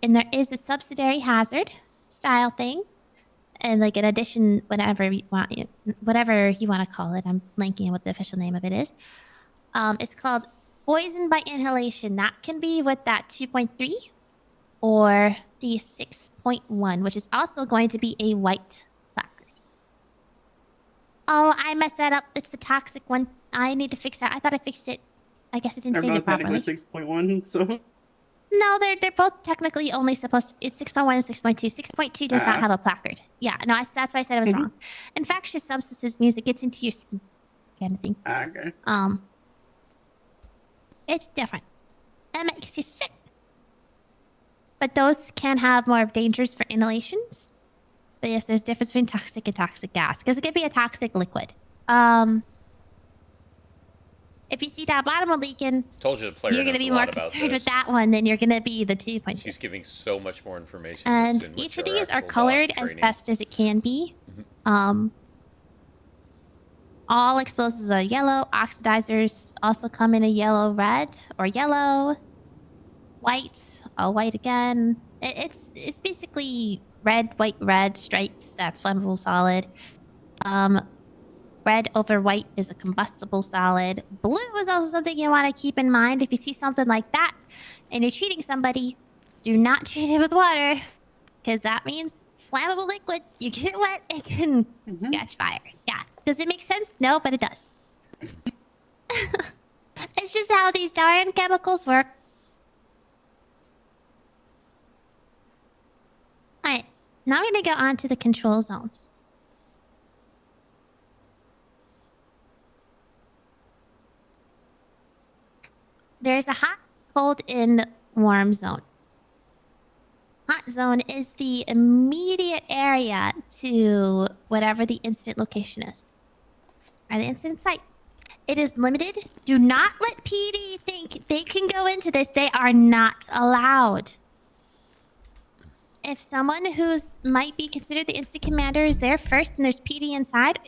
And there is a subsidiary hazard style thing. And like an addition, whatever you want to call it. I'm blanking what the official name of it is. It's called poison by inhalation. That can be with that 2.3 or the 6.1, which is also going to be a white placard. Oh, I messed that up. It's the toxic one. I need to fix that. I thought I fixed it. I guess it didn't They're save it both properly. technically 6.1, so... No, they're both technically only supposed to... It's 6.1 and 6.2. 6.2 does not have a placard. Yeah, no, that's why I said I was wrong. Infectious substances means it gets into your skin, kind of thing. Okay. It's different. That makes you sick. But those can have more dangers for inhalations. But yes, there's a difference between toxic and toxic gas. Because it could be a toxic liquid. If you see that bottom one leaking, Told you the player you're going to knows be a more lot about concerned with this. that one than you're going to be the 2.2. She's giving so much more information. And than each with of her these are actual colored doc as training. best as it can be. All explosives are yellow. Oxidizers also come in a yellow, red, or yellow, white, white again. It's basically red, white, red stripes. That's flammable solid. Red over white is a combustible solid. Blue is also something you want to keep in mind. If you see something like that and you're treating somebody, do not treat it with water, because that means flammable liquid. You get it wet, it can catch fire. Yeah. Does it make sense? No, but it does. It's just how these darn chemicals work. Alright, now we're going to go on to the control zones. There's a hot, cold, and warm zone. Hot zone is the immediate area to whatever the incident location is. Or the incident site. It is limited. Do not let PD think they can go into this. They are not allowed. If someone who's might be considered the incident commander is there first and there's PD inside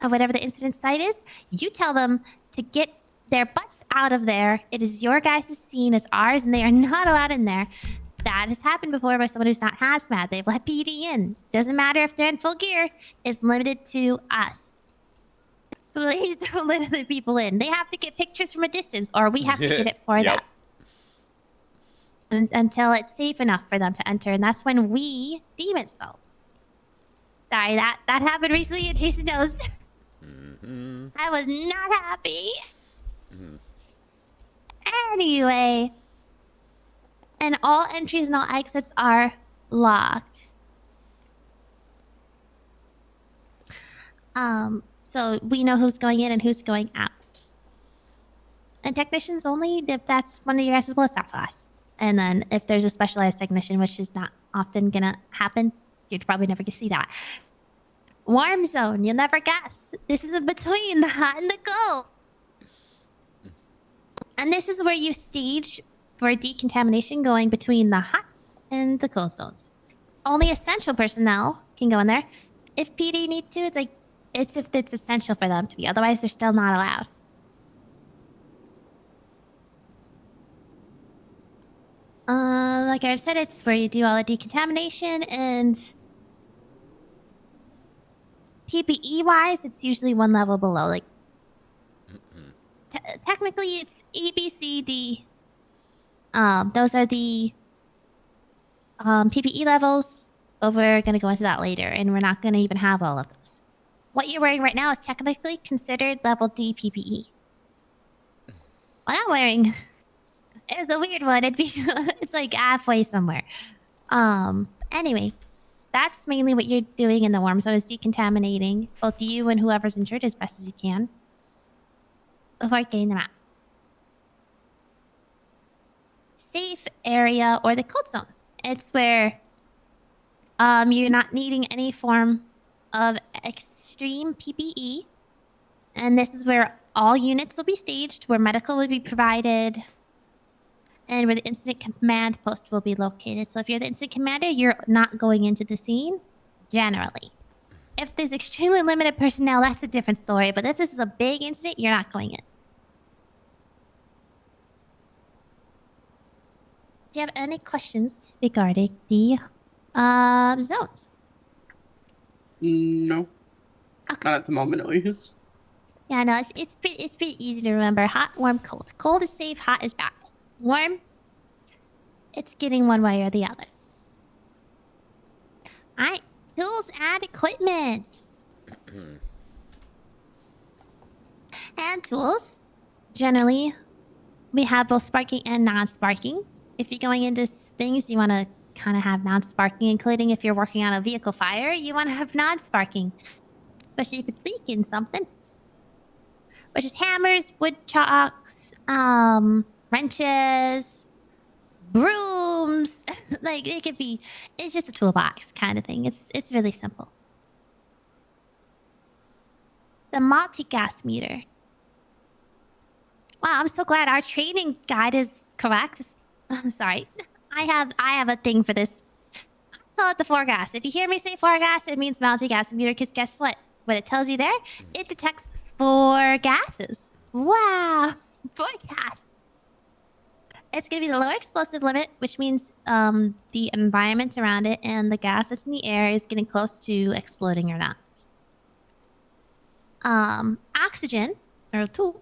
of whatever the incident site is, you tell them to get their butts out of there. It is your guys' scene, it's ours, and they are not allowed in there. That has happened before by someone who's not hazmat. They've let PD in. Doesn't matter if they're in full gear. It's limited to us. Please don't let other people in. They have to get pictures from a distance, or we have to get it for them. Until it's safe enough for them to enter, and that's when we deem it so. Sorry, that happened recently, and Jason knows. I was not happy. Anyway. And all entries and all exits are locked. So we know who's going in and who's going out. And technicians only if that's one of your guys' bliss out to us. And then if there's a specialized technician, which is not often gonna happen, you'd probably never get to see that. Warm zone, you'll never guess. This is in between the hot and the cold. And this is where you stage for decontamination going between the hot and the cold zones. Only essential personnel can go in there. If PD need to, it's if it's essential for them to be. Otherwise, they're still not allowed. Like I said, it's where you do all the decontamination, and PPE-wise, it's usually one level below. Like, technically, it's A, B, C, D. Those are the PPE levels, but we're going to go into that later, and we're not going to even have all of those. What you're wearing right now is technically considered level D PPE. Well, not wearing. It's a weird one. It'd be. It's like halfway somewhere. Anyway, that's mainly what you're doing in the warm zone, is decontaminating both you and whoever's injured as best as you can before getting them out. Safe area or the cold zone. It's where you're not needing any form of extreme PPE. And this is where all units will be staged, where medical will be provided, and where the incident command post will be located. So if you're the incident commander, you're not going into the scene, generally. If there's extremely limited personnel, that's a different story. But if this is a big incident, you're not going in. Do you have any questions regarding the zones? No. Not at the moment, at least. Yeah, no, it's pretty easy to remember. Hot, warm, cold. Cold is safe, hot is bad. Warm, it's getting one way or the other. Alright, tools and equipment. And tools. Generally, we have both sparking and non-sparking. If you're going into things, you want to kind of have non-sparking, including if you're working on a vehicle fire, you want to have non-sparking. Especially if it's leaking something. Which is hammers, wood chocks, wrenches, brooms. Like, it could be... It's just a toolbox kind of thing. It's really simple. The multi-gas meter. Wow, I'm so glad our training guide is correct. Sorry. I have a thing for this. I call it the 4-gas. If you hear me say 4-gas, it means multi-gas meter, because guess what? What it tells you there, it detects 4 gases. Wow. 4 gas. It's going to be the lower explosive limit, which means the environment around it and the gas that's in the air is getting close to exploding or not. Oxygen, or 2.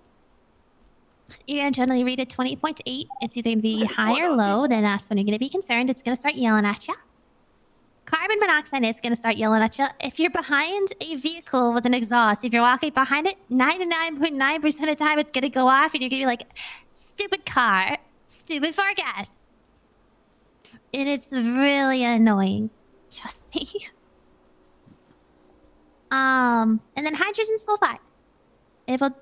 You're going to generally read a 20.8. It's either going to be high or low, then that's when you're going to be concerned. It's going to start yelling at you. Carbon monoxide is going to start yelling at you. If you're behind a vehicle with an exhaust, if you're walking behind it, 99.9% of the time it's going to go off and you're going to be like, stupid car, stupid 4-gas. And it's really annoying. Trust me. And then hydrogen sulfide.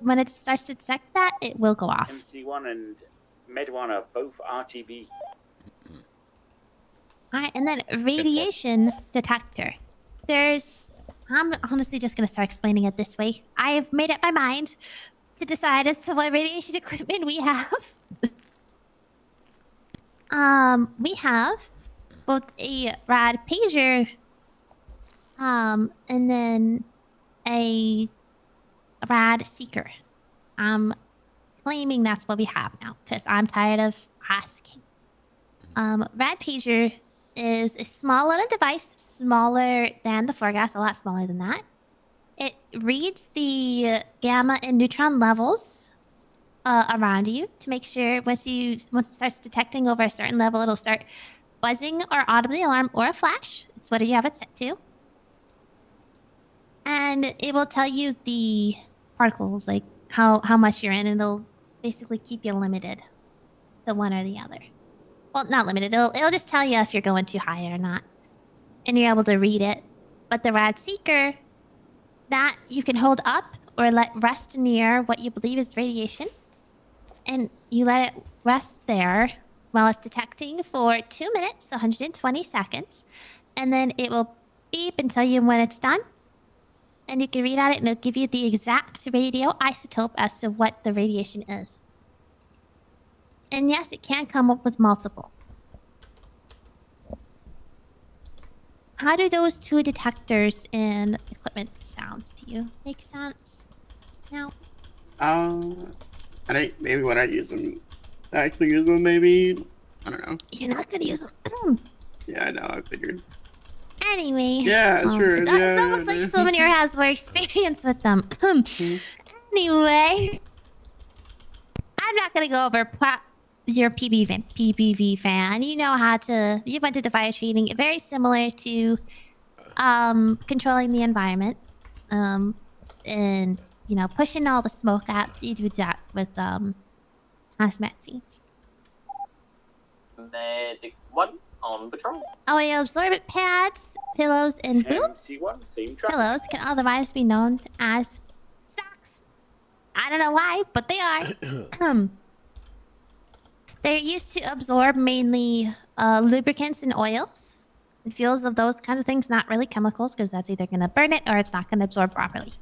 When it starts to detect that, it will go off. MC1 and Med1 are both RTB. Alright, and then radiation detector. I'm honestly just going to start explaining it this way. I have made up my mind to decide as to what radiation equipment we have. We have both a rad pager, and then a rad seeker. I'm claiming that's what we have now, because I'm tired of asking. Rad pager is a small little device, smaller than the 4-gas, a lot smaller than that. It reads the gamma and neutron levels around you to make sure once it starts detecting over a certain level, it'll start buzzing or audibly alarm or a flash. It's what you have it set to. And it will tell you the particles, like how much you're in, and it'll basically keep you limited to one or the other. Well, not limited. It'll just tell you if you're going too high or not. And you're able to read it. But the rad seeker, that you can hold up or let rest near what you believe is radiation. And you let it rest there while it's detecting for 2 minutes, 120 seconds. And then it will beep and tell you when it's done. And you can read at it and it'll give you the exact radioisotope as to what the radiation is. And yes, it can come up with multiple. How do those 2 detectors and equipment sound to you? Make sense? No? Maybe when I use them, I actually use them, maybe. I don't know. You're not gonna use them. Yeah, I know, I figured. Anyway. Yeah, sure. It's yeah, almost like someone here has more experience with them. Anyway. I'm not gonna go over your PBV fan. You know how to... You went to the fire training. Very similar to controlling the environment. And, you know, pushing all the smoke out. You do that with hazmat suits. Medic 1 on patrol. Absorbent pads, pillows, and booms. MC1, same track. Pillows can otherwise be known as socks. I don't know why, but they are. They're used to absorb mainly lubricants and oils and fuels of those kinds of things, not really chemicals, because that's either going to burn it or it's not going to absorb properly.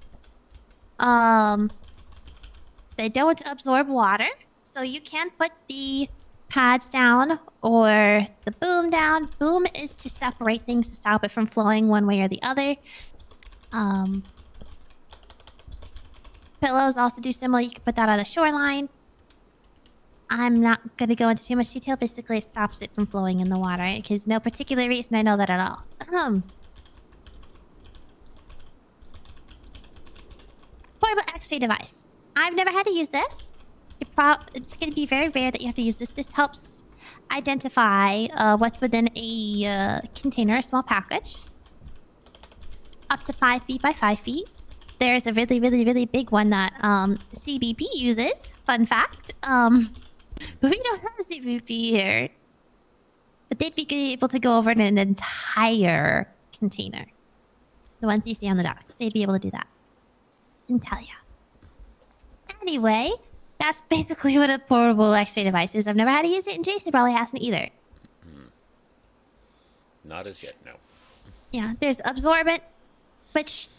They don't absorb water, so you can't put the pads down or the boom down. Boom is to separate things to stop it from flowing one way or the other. Pillows also do similar. You can put that on the shoreline. I'm not going to go into too much detail. Basically, it stops it from flowing in the water because no particular reason I know that at all. Portable X-ray device. I've never had to use this. It's going to be very rare that you have to use this. This helps identify what's within a container, a small package. Up to 5 feet by 5 feet. There's a really, really, really big one that CBP uses. Fun fact. But we don't have a CBP here. But they'd be able to go over an entire container. The ones you see on the docks. They'd be able to do that. And tell ya. Anyway, that's basically what a portable X-ray device is. I've never had to use it, and Jason probably hasn't either. Not as yet, no. Yeah, there's absorbent, which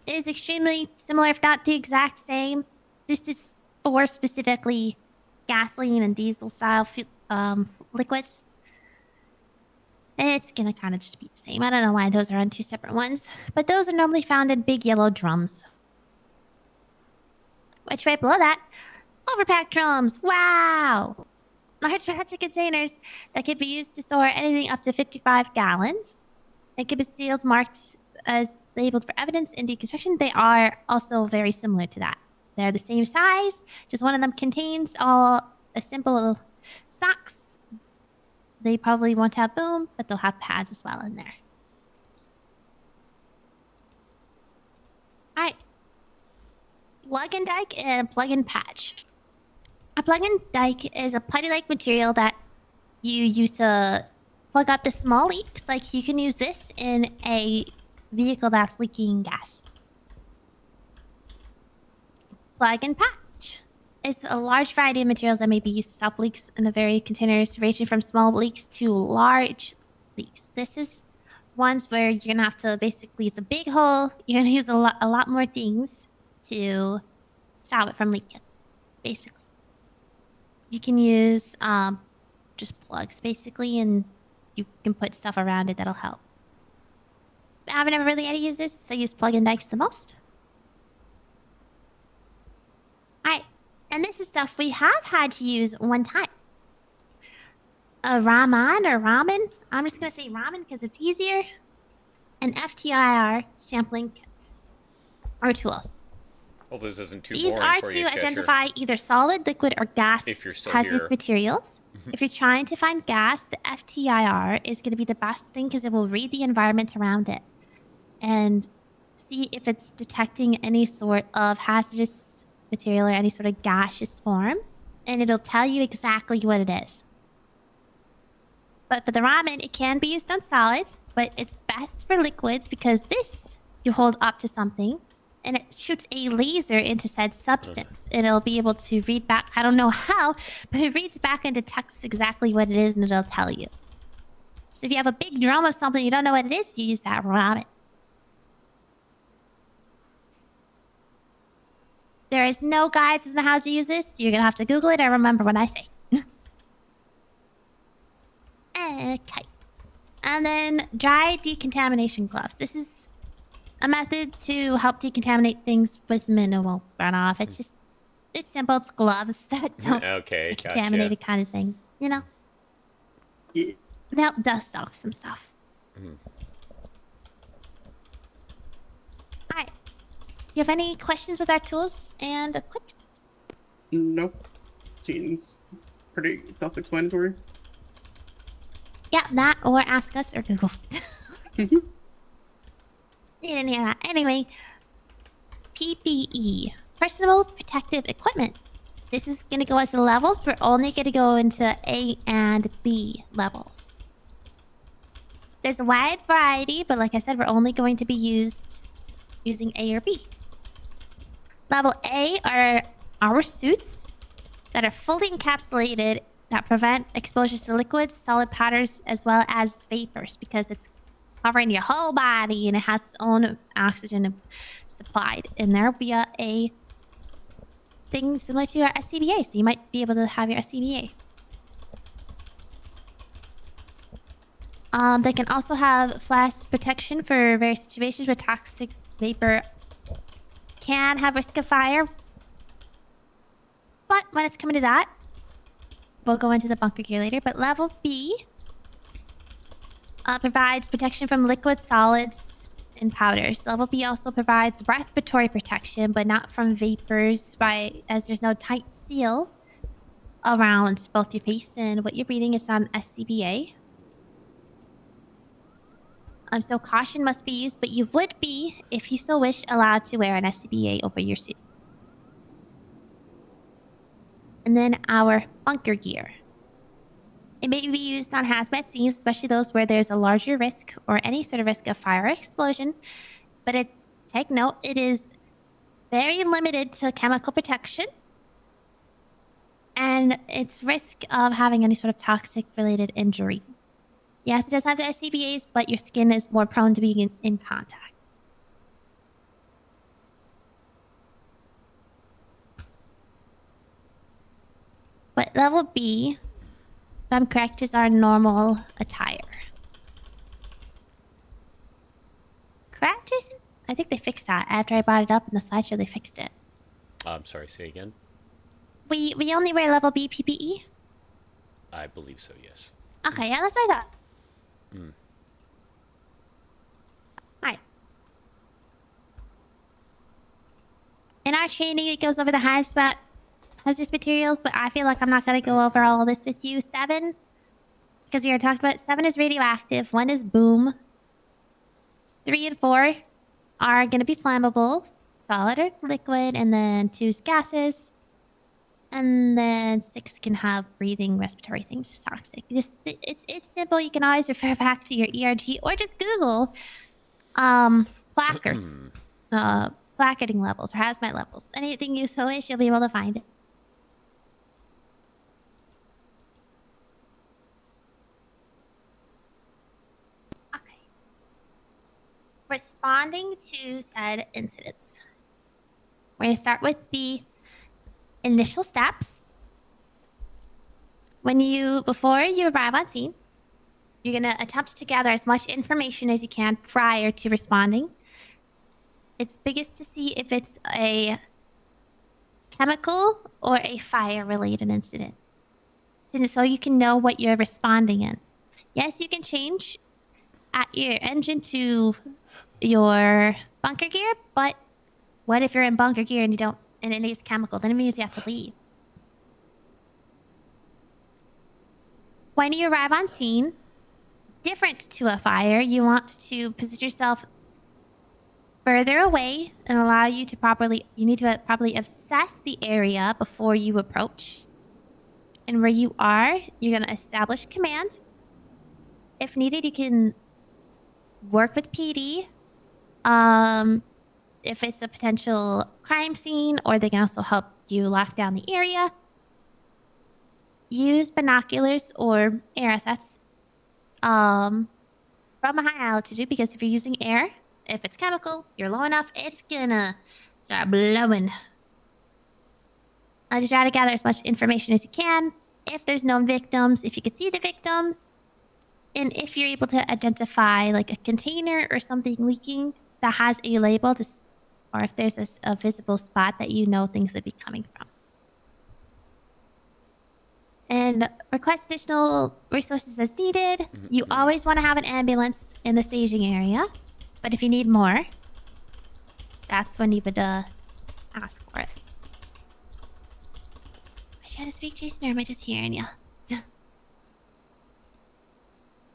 is extremely similar, if not the exact same. This is for specifically gasoline and diesel style liquids. It's gonna kind of just be the same. I don't know why those are on two separate ones, but those are normally found in big yellow drums. Which right below that, overpack drums. Wow! Large plastic containers that can be used to store anything up to 55 gallons. It can be sealed, marked as labeled for evidence in deconstruction. They are also very similar to that. They're the same size, just one of them contains a simple socks. They probably won't have boom, but they'll have pads as well in there. Alright. Plug-in dike and plug-in patch. A plug-in dike is a putty-like material that you use to plug up the small leaks. Like, you can use this in a vehicle that's leaking gas. Plug-in patch is a large variety of materials that may be used to stop leaks in the various containers, ranging from small leaks to large leaks. This is ones where you're gonna have to basically, it's a big hole. You're gonna use a lot more things to stop it from leaking, basically. You can use just plugs, basically, and you can put stuff around it that'll help. I haven't ever really had to use this, so I use plug-in dikes the most. Alright, and this is stuff we have had to use one time. A ramen or ramen. I'm just gonna say ramen because it's easier. And FTIR sampling kits. Or tools. Hope this isn't too These boring are for to you, Cheshire. identify either solid, liquid, or gas If you're still hazardous here. materials. If you're trying to find gas, the FTIR is going to be the best thing because it will read the environment around it and see if it's detecting any sort of hazardous material or any sort of gaseous form, and it'll tell you exactly what it is. But for the ramen, it can be used on solids, but it's best for liquids because this you hold up to something and it shoots a laser into said substance. And it'll be able to read back, I don't know how, but it reads back and detects exactly what it is and it'll tell you. So if you have a big drum of something you don't know what it is, you use that ramen. There is no guides as to how to use this. You're going to have to Google it or remember what I say. Okay. And then dry decontamination gloves. This is a method to help decontaminate things with minimal runoff. It's just, it's simple. It's gloves that don't Okay, get contaminated kind of thing. You know? Yeah. They help dust off some stuff. Alright. Do you have any questions with our tools and equipment? Nope. Seems pretty self-explanatory. Yeah, that or ask us or Google. You didn't hear that. Anyway, PPE, personal protective equipment. This is going to go into the levels. We're only going to go into A and B levels. There's a wide variety, but like I said, we're only going to be using A or B. Level A are our suits that are fully encapsulated that prevent exposures to liquids, solid powders, as well as vapors, because it's covering your whole body and it has its own oxygen supplied in there via a thing similar to your SCBA. So you might be able to have your SCBA. They can also have flash protection for various situations where toxic vapor can have risk of fire. But when it's coming to that, we'll go into the bunker gear later. But level B provides protection from liquid, solids, and powders. Level B also provides respiratory protection, but not from vapors, as there's no tight seal around both your face and what you're breathing. It's not an SCBA. So caution must be used, but you would be, if you so wish, allowed to wear an SCBA over your suit. And then our bunker gear. It may be used on hazmat scenes, especially those where there's a larger risk or any sort of risk of fire or explosion. But take note, it is very limited to chemical protection. And its risk of having any sort of toxic related injury. Yes, it does have the SCBAs, but your skin is more prone to being in contact. But level B, if I'm correct, is our normal attire. Correct, Jason? I think they fixed that. After I brought it up in the slideshow, they fixed it. I'm sorry, say again? We only wear level B PPE? I believe so, yes. Okay, yeah, that's what I thought. Mm. Alright. In our training, it goes over the hazmat hazardous materials, but I feel like I'm not going to go over all of this with you. 7, because we already talked about it, 7 is radioactive, 1 is boom. 3 and 4 are going to be flammable, solid or liquid, and then 2 is gases. And then 6 can have breathing, respiratory things, just toxic. It's simple. You can always refer back to your ERG or just Google placards, placarding levels or hazmat levels. Anything you so wish, you'll be able to find it. Okay. Responding to said incidents. We're going to start with the initial steps. Before you arrive on scene, you're going to attempt to gather as much information as you can prior to responding. It's biggest to see if it's a chemical or a fire-related incident, so you can know what you're responding in. Yes, you can change at your engine to your bunker gear, but what if you're in bunker gear and and it needs chemical? Then it means you have to leave. When you arrive on scene, different to a fire, you want to position yourself further away and allow you to you need to properly assess the area before you approach. And where you are, you're going to establish command. If needed, you can work with PD. If it's a potential crime scene, or they can also help you lock down the area. Use binoculars or air assets from a high altitude, because if you're using air, if it's chemical, you're low enough, it's gonna start blowing. To try to gather as much information as you can. If there's known victims, if you could see the victims, and if you're able to identify like a container or something leaking that has a label, or if there's a visible spot that you know things would be coming from. And request additional resources as needed. You always want to have an ambulance in the staging area. But if you need more, that's when you would ask for it. Am I trying to speak, Jason, or am I just hearing you?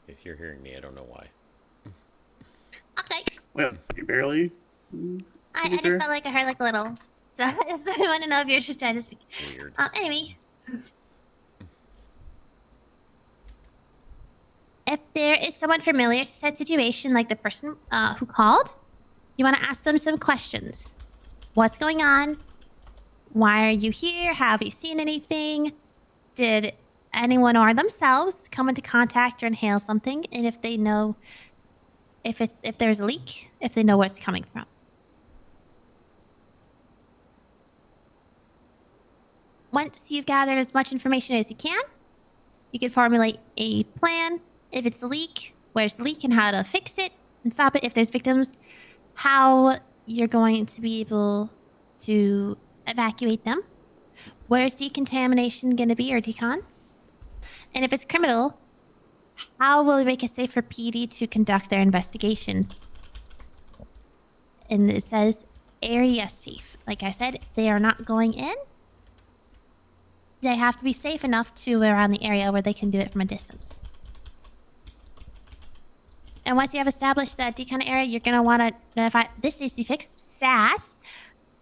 If you're hearing me, I don't know why. Okay. Well, you barely. I just felt like I heard like a little So I want to know if you're just trying to speak. Weird. Anyway. If there is someone familiar to said situation, like the person who called, you want to ask them some questions. What's going on? Why are you here? Have you seen anything? Did anyone or themselves come into contact or inhale something? And if they know if there's a leak, if they know where it's coming from. Once you've gathered as much information as you can formulate a plan. If it's a leak, where's the leak and how to fix it and stop it. If there's victims, how you're going to be able to evacuate them. Where's decontamination going to be or decon? And if it's criminal, how will we make it safe for PD to conduct their investigation? And it says area safe. Like I said, they are not going in. They have to be safe enough to around the area where they can do it from a distance. And once you have established that decon area, you're going to want to notify this needs to be fixed, SAS,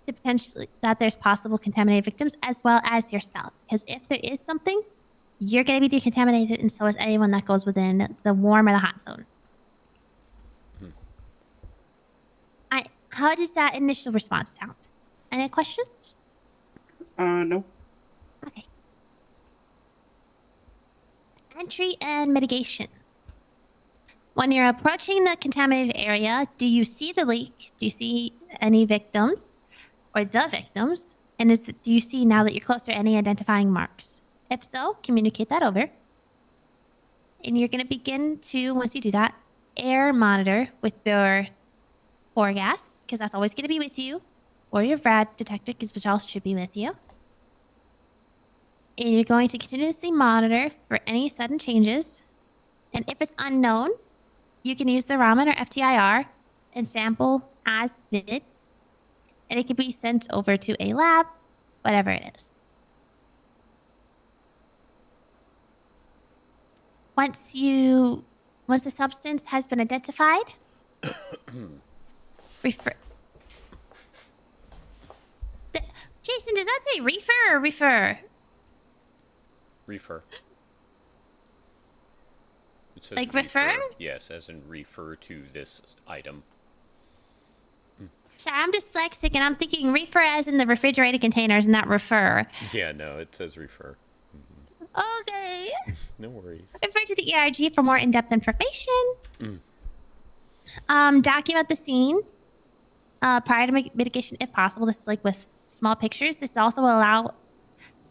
to potentially that there's possible contaminated victims as well as yourself. Because if there is something, you're going to be decontaminated, and so is anyone that goes within the warm or the hot zone. How does that initial response sound? Any questions? No. Okay. Entry and mitigation. When you're approaching the contaminated area, do you see the leak? Do you see any victims or the victims? And do you see now that you're closer any identifying marks? If so, communicate that over. And you're going to begin to, once you do that, air monitor with your gas, because that's always going to be with you, or your VRAD detector, because which also should be with you. And you're going to continuously monitor for any sudden changes. And if it's unknown, you can use the Raman or FTIR and sample as needed. And it can be sent over to a lab, whatever it is. Once the substance has been identified, refer. Jason, does that say reefer or refer? Refer. It says like refer? Yes, as in refer to this item. Sorry, I'm dyslexic and I'm thinking refer as in the refrigerated containers, not refer. Yeah, no, it says refer. Okay. No worries. Refer to the ERG for more in-depth information. Document the scene prior to mitigation if possible. This is like with small pictures. This also will allow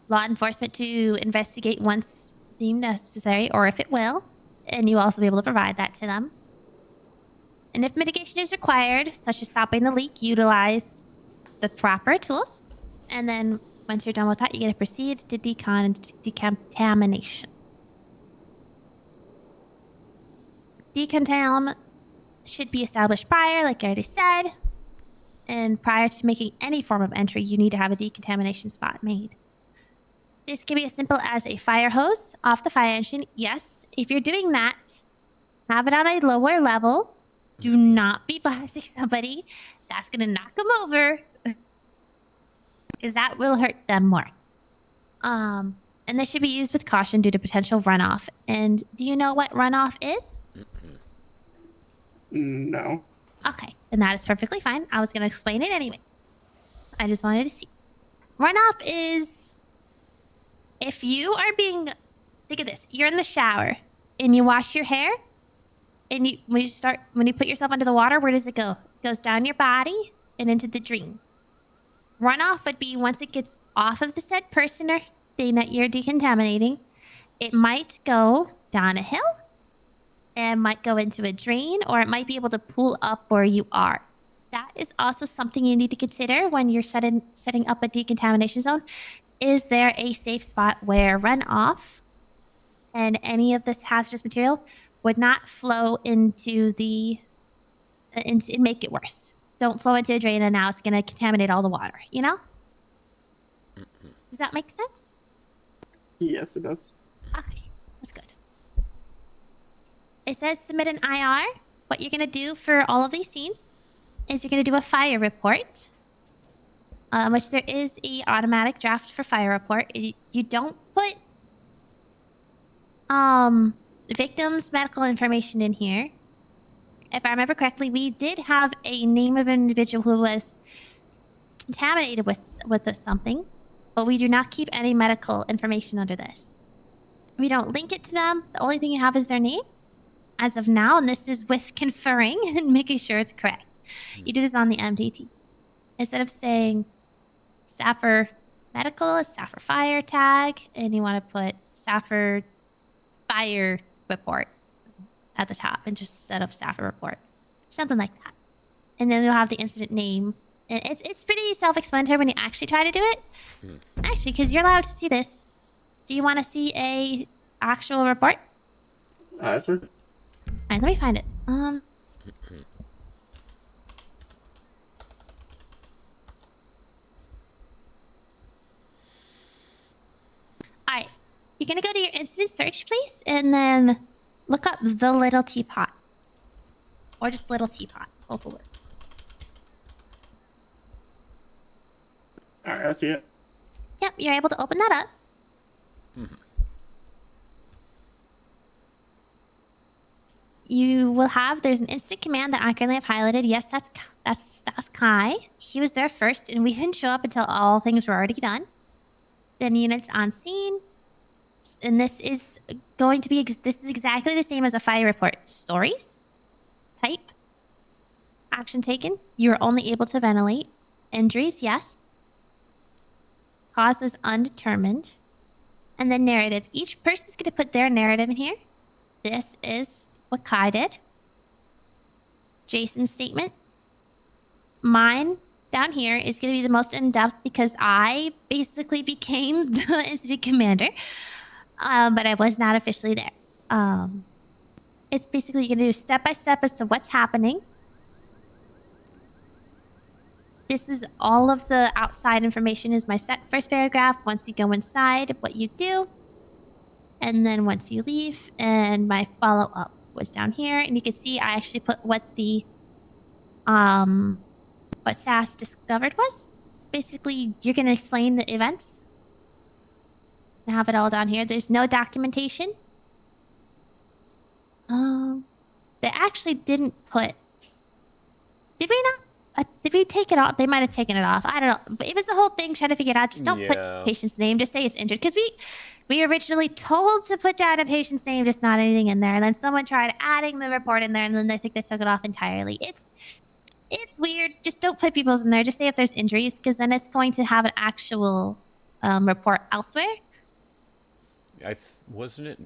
law enforcement to investigate once deemed necessary, or if it will, and you will also be able to provide that to them. And if mitigation is required, such as stopping the leak, utilize the proper tools. And then once you're done with that, you're going to proceed to decon and decontamination. Decontam should be established prior, like I already said. And prior to making any form of entry, you need to have a decontamination spot made. This can be as simple as a fire hose off the fire engine. Yes, if you're doing that, have it on a lower level. Do not be blasting somebody. That's going to knock them over. Because that will hurt them more. And this should be used with caution due to potential runoff. And do you know what runoff is? No. Okay, and that is perfectly fine. I was going to explain it anyway. I just wanted to see. Runoff is if you are being... Think of this. You're in the shower and you wash your hair. And when you put yourself under the water, where does it go? It goes down your body and into the drain. Runoff would be once it gets off of the said person or thing that you're decontaminating, it might go down a hill, and might go into a drain, or it might be able to pool up where you are. That is also something you need to consider when you're setting up a decontamination zone. Is there a safe spot where runoff and any of this hazardous material would not flow into and make it worse? Don't flow into a drain and now it's going to contaminate all the water, you know? Does that make sense? Yes, it does. Okay, that's good. It says submit an IR. What you're going to do for all of these scenes is you're going to do a fire report. which there is a automatic draft for fire report. You don't put victims' medical information in here. If I remember correctly, we did have a name of an individual who was contaminated with something, but we do not keep any medical information under this. We don't link it to them. The only thing you have is their name as of now, and this is with conferring and making sure it's correct. You do this on the MDT. Instead of saying SAFR medical, it's SAFR fire tag, and you want to put SAFR fire report at the top and just set up SAFR report. Something like that. And then you'll have the incident name. And it's pretty self-explanatory when you actually try to do it. Actually, because you're allowed to see this. Do you want to see a actual report? Sure. Alright, let me find it. Alright. You're gonna go to your incident search, please, and then look up the little teapot. Or just little teapot. Both will work. Alright, I see it. Yep, you're able to open that up. You will have, there's an instant command that I currently have highlighted. Yes, that's Kai. He was there first, and we didn't show up until all things were already done. Then units on scene. And this is going to be, this is exactly the same as a fire report. Stories. Type. Action taken. You are only able to ventilate. Injuries, yes. Cause was undetermined. And then narrative. Each person's going to put their narrative in here. This is what Kai did. Jason's statement. Mine down here is going to be the most in-depth because I basically became the incident commander. But I was not officially there. It's basically you're going to do step-by-step as to what's happening. This is all of the outside information is my first paragraph. Once you go inside, what you do. And then once you leave, and my follow-up was down here. And you can see I actually put what the, what SAS discovered was. It's basically, you're going to explain the events. And have it all down here. There's no documentation. They actually didn't put, did we not? Did we take it off? They might have taken it off. I don't know. But it was the whole thing trying to figure it out. Just don't put patient's name. Just say it's injured. Because we originally told to put down a patient's name, just not anything in there. And then someone tried adding the report in there, and then I think they took it off entirely. It's weird. Just don't put people's in there. Just say if there's injuries, because then it's going to have an actual report elsewhere. Wasn't it?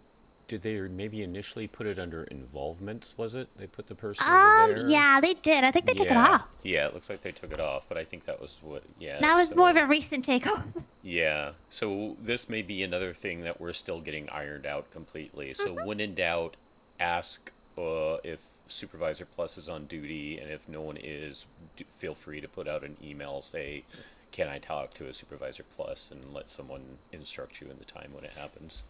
Did they maybe initially put it under involvement? Was it? They put the person over there? Yeah, they did. I think they took it off. Yeah, it looks like they took it off, but I think that was what. Yeah. That was more of a recent takeover. Yeah. So this may be another thing that we're still getting ironed out completely. So when in doubt, ask if Supervisor Plus is on duty, and if no one is, feel free to put out an email. Say, can I talk to a Supervisor Plus, and let someone instruct you in the time when it happens.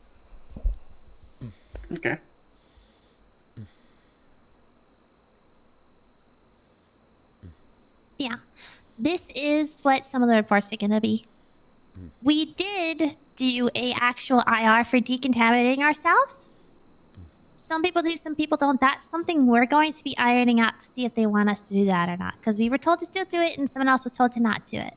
Okay. Yeah. This is what some of the reports are going to be. We did do a actual IR for decontaminating ourselves. Some people do, some people don't. That's something we're going to be ironing out to see if they want us to do that or not. Because we were told to still do it, and someone else was told to not do it.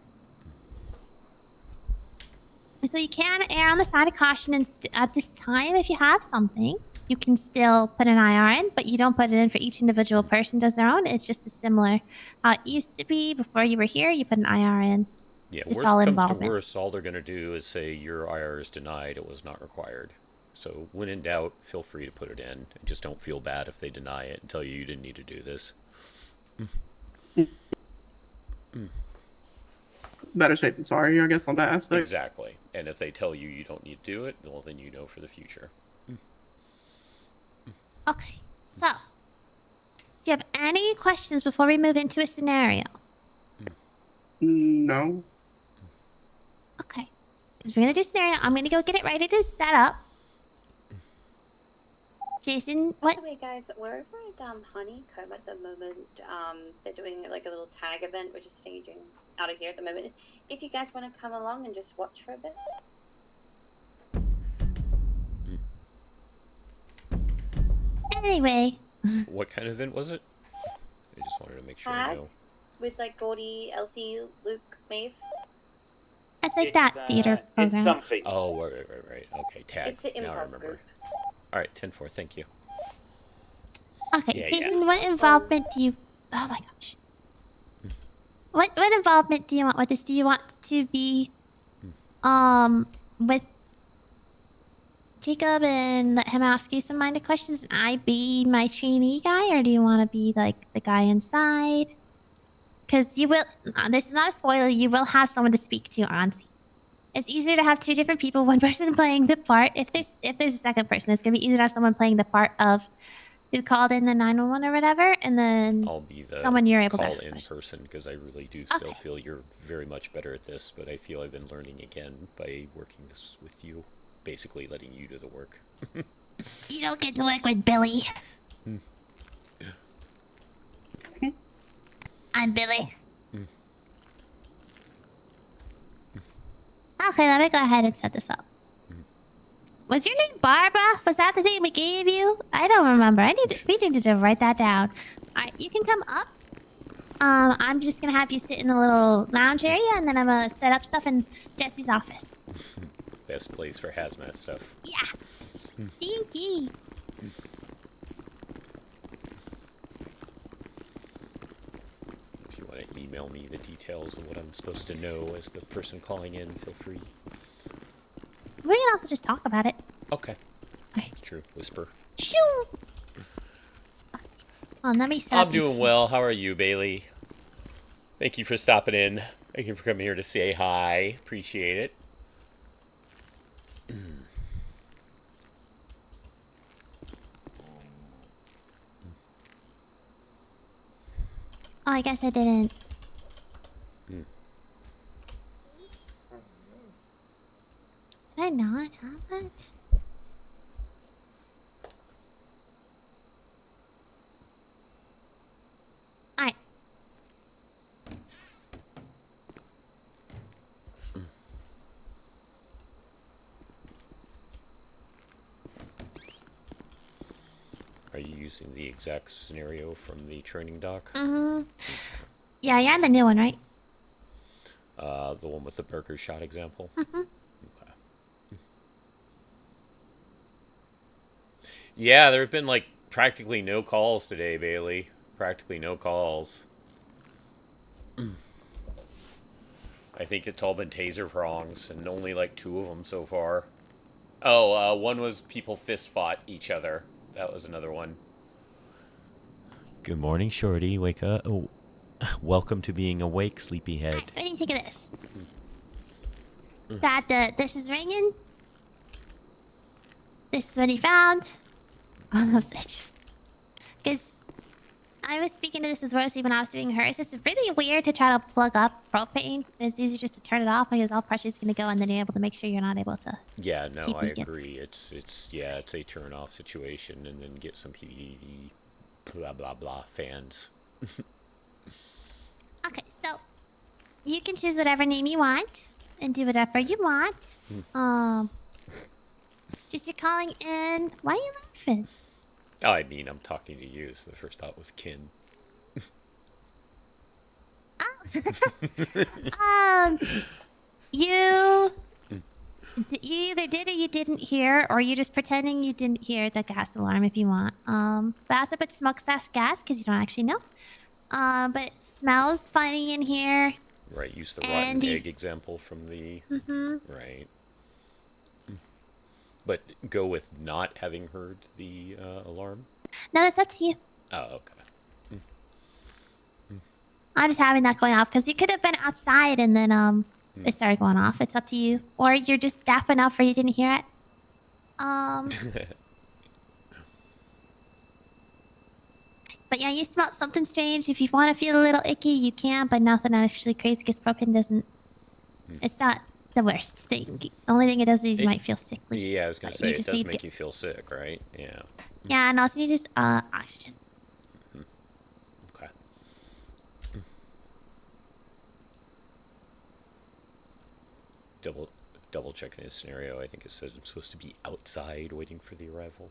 So you can err on the side of caution, and at this time, if you have something, you can still put an IR in, but you don't put it in for each individual person does their own. It's just a similar how it used to be before you were here. You put an IR in. Yeah, just worst all comes to involvements. worst, all they're going to do is say your IR is denied. It was not required. So when in doubt, feel free to put it in. Just don't feel bad if they deny it and tell you didn't need to do this. Better safe than sorry, I guess, on that aspect. Exactly. And if they tell you you don't need to do it, well, then you know for the future. Okay, so do you have any questions before we move into a scenario? No. Okay, because we're gonna do scenario. I'm gonna go get it ready to set up. Jason, what? By the way, guys, we're over at Honeycomb at the moment. They're doing like a little tag event, which is staging out of here at the moment. If you guys want to come along and just watch for a bit. Anyway. What kind of event was it? I just wanted to make sure I Had know. with like Goldie, Elsie, Luke, Maeve. It's like that theater program. It's something. Oh, right. Okay, tag. It's the Now I improv remember. group. All right, 10-4, thank you. Okay, Yeah, Jason, what involvement do you... Oh my gosh. What involvement do you want with this? Do you want to be, with Jacob and let him ask you some minded questions and I be my trainee guy? Or do you want to be, like, the guy inside? Because you will... this is not a spoiler. You will have someone to speak to on scene. It's easier to have two different people, one person playing the part. If there's a second person, it's going to be easier to have someone playing the part of who called in the 911 or whatever, and then I'll be the someone you're able to call ask in questions. person because I really do still feel you're very much better at this, but I feel I've been learning again by working this with you, basically letting you do the work. You don't get to work with Billy. I'm Billy. Okay, let me go ahead and set this up. Was your name Barbara? Was that the name we gave you? I don't remember. We need to write that down. Alright, you can come up. I'm just gonna have you sit in the little lounge area, and then I'm gonna set up stuff in Jesse's office. Best place for hazmat stuff. Yeah. Stinky. If you want to email me the details of what I'm supposed to know as the person calling in, feel free. We can also just talk about it. Okay. It's true. Whisper. Shoo! Oh, let me set up I'm these- doing well. How are you, Bailey? Thank you for stopping in. Thank you for coming here to say hi. Appreciate it. Oh, I guess I didn't. Did I not have that? Alright. Are you using the exact scenario from the training doc? Yeah, you're on the new one, right? The one with the burger shot example? Yeah, there have been, like, practically no calls today, Bailey. Practically no calls. I think it's all been taser prongs, and only, like, 2 of them so far. Oh, one was people fist fought each other. That was another one. Good morning, Shorty. Wake up. Oh, welcome to being awake, sleepyhead. What do you think of this? This is ringing. This is what he found. Oh, no such. Because I was speaking to this with Rosie when I was doing hers. It's really weird to try to plug up propane. It's easier just to turn it off because all pressure's going to go, and then you're able to make sure you're not able to. Yeah, no, keep I leaking. agree. It's a turn off situation, and then get some PVV blah blah blah fans. Okay, so you can choose whatever name you want and do whatever you want. Just you're calling in. Why are you laughing? Oh, I mean, I'm talking to you, so the first thought was kin. You either did or you didn't hear, or you're just pretending you didn't hear the gas alarm if you want. But also put smokestack gas because you don't actually know. But it smells funny in here. Right, use the And rotten you- egg example from the... Mhm. Right. But go with not having heard the alarm? No, that's up to you. Oh, okay. I'm just having that going off because you could have been outside and then it started going off. It's up to you, or you're just deaf enough or you didn't hear it. But yeah, you smelled something strange. If you want to feel a little icky, you can, but nothing actually crazy because propane doesn't. It's not the worst thing. The only thing it does is you might feel sickly. Yeah, I was going to But you say, it just does need make to- you feel sick, right? Yeah. Yeah, and also you just oxygen. Okay. double checking this scenario. I think it says I'm supposed to be outside waiting for the arrival.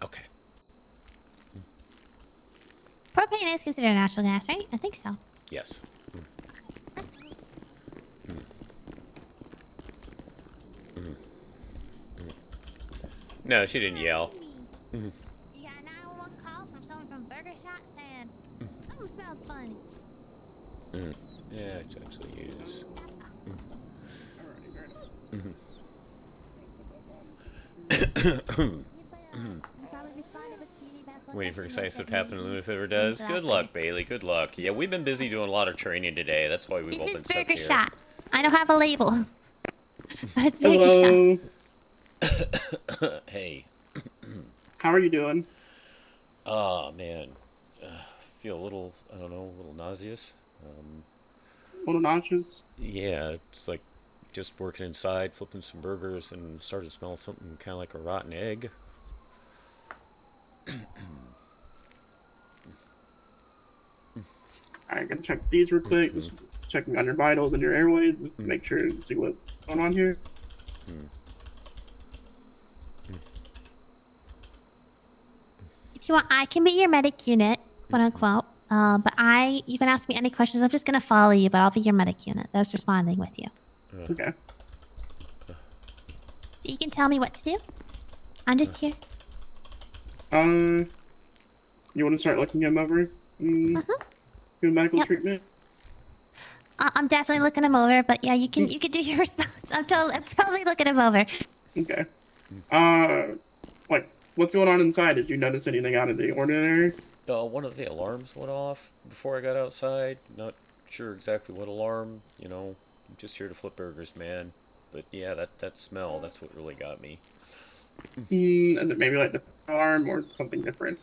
Okay. Propane is considered natural gas, right? I think so. Yes. No, she didn't yell. You got a 911 call from someone from Burger Shot saying something smells funny. Yeah, it actually is. Waiting for exciting stuff to happen in Luna if it ever does. Good luck, Bailey. Good luck. Yeah, we've been busy doing a lot of training today. That's why we've all This been is stuck Burger here. Shot. I don't have a label. But it's Burger Shot. Hey. How are you doing? Oh, man. Feel a little, I don't know, a little nauseous. A little nauseous? Yeah, it's like just working inside, flipping some burgers, and started to smell something kind of like a rotten egg. Alright, gonna check these real quick. Just checking on your vitals and your airways. Make sure to see what's going on here. If you want, I can be your medic unit, quote unquote. But you can ask me any questions. I'm just gonna follow you, but I'll be your medic unit that's responding with you. Okay. So you can tell me what to do. I'm just here. You want to start looking him over? Doing medical treatment? I'm definitely looking him over, but yeah, you can do your response. I'm totally looking him over. Okay. Like, what's going on inside? Did you notice anything out of the ordinary? One of the alarms went off before I got outside. Not sure exactly what alarm, you know. I'm just here to flip burgers, man. But yeah, that smell, that's what really got me. Is it maybe like the alarm or something different?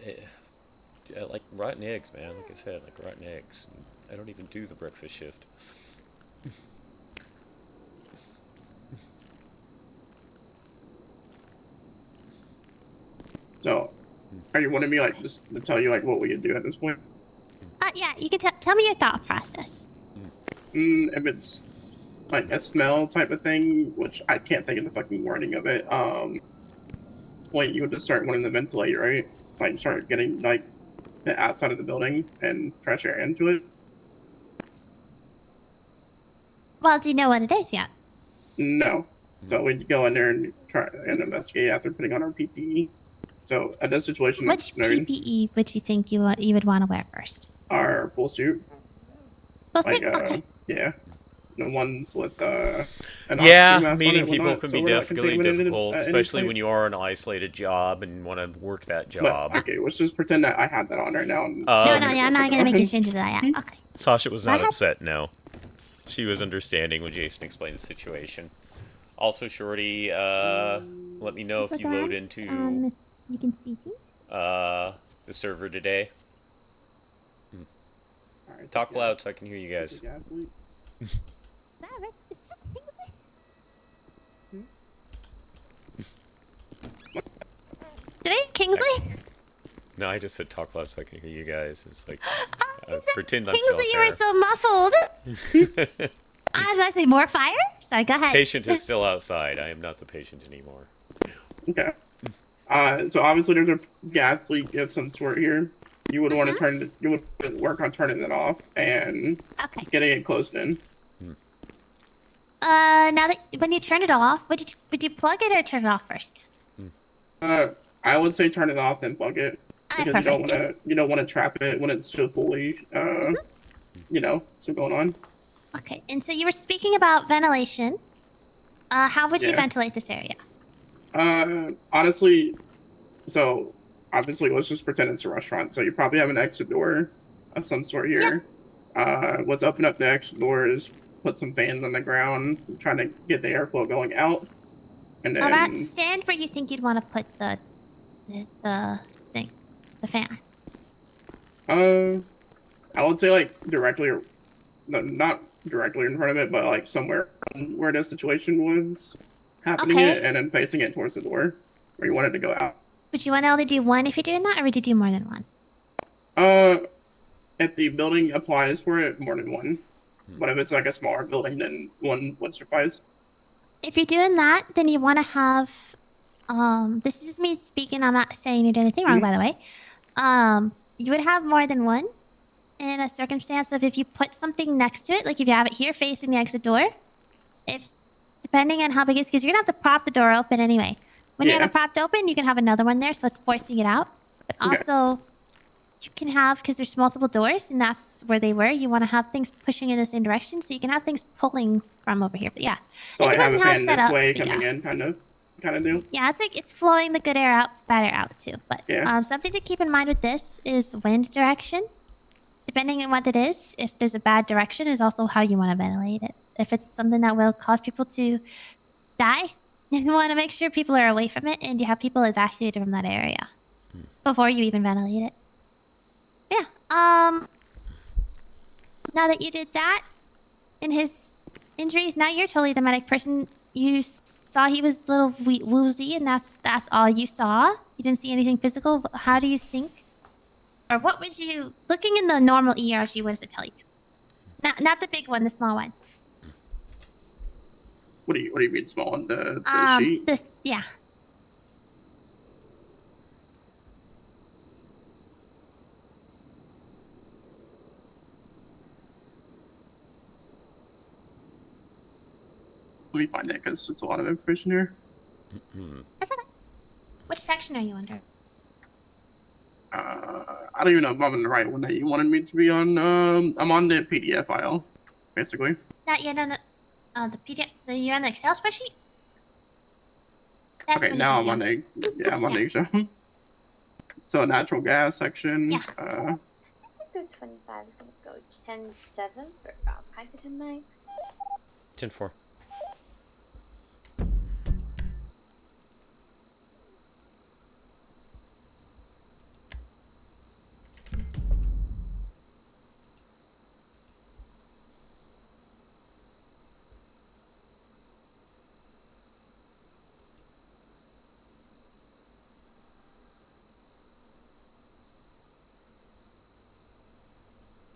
Yeah, like rotten eggs, man. Like I said, like rotten eggs. I don't even do the breakfast shift. So, are you wanting me like just to tell you like what we could do at this point? Yeah, you can tell me your thought process. If it's like a smell type of thing, which I can't think of the fucking wording of it. Like you would just start wanting to ventilate, right? Like start getting like the outside of the building and fresh air into it. Well, do you know what it is yet? No. So we'd go in there and try and investigate after putting on our PPE. So at this situation, Which PPE would you think you would want to wear first? our full suit. Full suit? Okay. Yeah. The ones with an Yeah, oxygen mask on meeting it, people whatnot, can so be we're not definitely contaminated difficult, at any especially point. when you are on an isolated job and want to work that job. But, okay, let's just pretend that I had that on right now. And No, yeah, I'm not gonna make you change it to that yet. Okay. Sasha was I not have- upset, no. She was understanding when Jason explained the situation. Also, Shorty, let me know if you load into You can see things. the server today. Talk loud so I can hear you guys. Did I hear Kingsley? No, I just said talk loud so I can hear you guys. It's like, pretend I'm Kingsley, you still were so muffled. I must say more fire. Sorry, go ahead. Patient is still outside. I am not the patient anymore. Okay. So obviously there's a gas leak of some sort here. You would want to turn it. You would work on turning it off and getting it closed in. Now that when you turn it off, would you plug it or turn it off first? I would say turn it off then plug it because you don't want to trap it when it's still fully still going on. Okay, and so you were speaking about ventilation. How would you Yeah. ventilate this area? Honestly, so obviously let's just pretend it's a restaurant. So you probably have an exit door of some sort here. Let's open up the exit door is put some fans on the ground, trying to get the airflow going out. And then Alright, stand where you think you'd want to put the thing, the fan. I would say like directly, not directly in front of it, but like somewhere where the situation was happening Okay. it and then facing it towards the door where you want it to go out. Would you want to only do one if you're doing that, or would you do more than one? If the building applies for it, more than one. But if it's like a smaller building, then one would suffice. If you're doing that, then you want to have. This is just me speaking. I'm not saying you're doing anything wrong, by the way. You would have more than one in a circumstance of if you put something next to it, like if you have it here facing the exit door. If depending on how big it is, because you're gonna have to prop the door open anyway. When you have it propped open, you can have another one there, so it's forcing it out. But also, you can have, because there's multiple doors, and that's where they were, you want to have things pushing in the same direction, so you can have things pulling from over here. But yeah, So it I have depends a on how it's fan set this up. way but coming yeah. in, kind of deal. Yeah, it's like it's flowing the good air out, bad air out too. But something to keep in mind with this is wind direction. Depending on what it is, if there's a bad direction, is also how you want to ventilate it. If it's something that will cause people to die, you want to make sure people are away from it and you have people evacuated from that area before you even ventilate it. Yeah. Now that you did that, and his injuries, now you're totally the medic person. You saw he was a little woozy, and that's all you saw. You didn't see anything physical. How do you think, or what would you, looking in the normal ERG, what does it tell you? Not the big one, the small one. What do you mean small one? The sheet? This, yeah. Let me find it because it's a lot of information here. That's okay. Which section are you under? I don't even know if I'm on the right one that you wanted me to be on. I'm on the PDF file, basically. Not yet on the PDF. You're on the Excel spreadsheet? That's Okay, on now the I'm on the I'm on the Excel. So natural gas section. Yeah. I think 25 is going to go 10-7 for about 5 to 10 minutes. 10-4.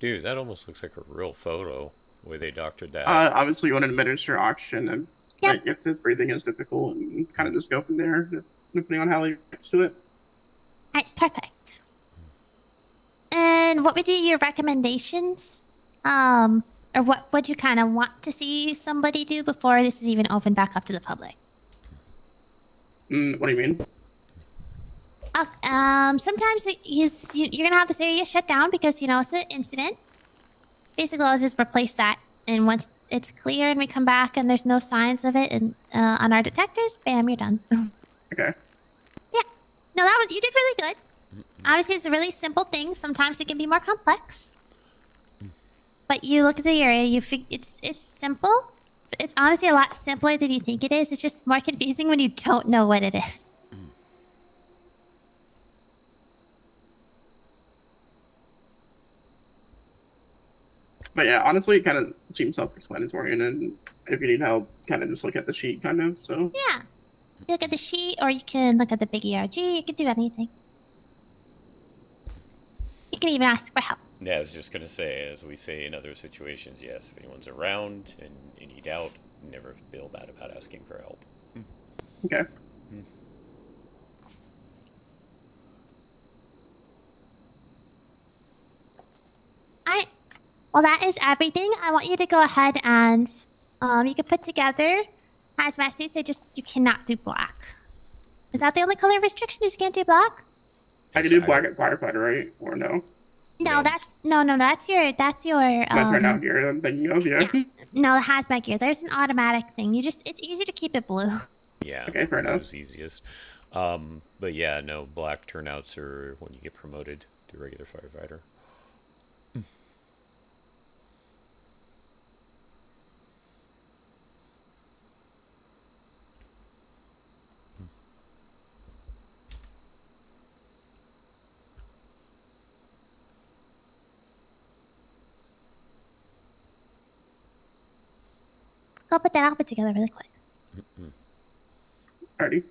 Dude, that almost looks like a real photo, the way they doctored that. Obviously you want to administer oxygen and like, if this breathing is difficult and kind of just go from there, depending on how you do it. Alright, perfect. And what would be your recommendations? Or what would you kind of want to see somebody do before this is even opened back up to the public? What do you mean? Sometimes you're gonna have this area shut down because it's an incident. Basically, let's just replace that, and once it's clear and we come back and there's no signs of it, and on our detectors, bam, you're done. Okay. Yeah. No, you did really good. Obviously, it's a really simple thing. Sometimes it can be more complex. But you look at the area, it's simple. It's honestly a lot simpler than you think it is. It's just more confusing when you don't know what it is. But yeah, honestly, it kind of seems self-explanatory, and then if you need help, kind of just look at the sheet, kind of, so. Yeah. You look at the sheet, or you can look at the big ERG. You can do anything. You can even ask for help. Yeah, I was just going to say, as we say in other situations, yes, if anyone's around and you need out, never feel bad about asking for help. Okay. Well, that is everything. I want you to go ahead and you can put together hazmat suits. You cannot do black. Is that the only color restriction? Is you can't do black? I can do black at firefighter, right? Or no? No, that's your My turnout gear I'm thinking of, yeah. No, the hazmat gear. There's an automatic thing. It's easy to keep it blue. Yeah. Okay, fair enough. That was easiest. But yeah, no, black turnouts are when you get promoted to regular firefighter. I'll put that outfit together really quick. Alrighty.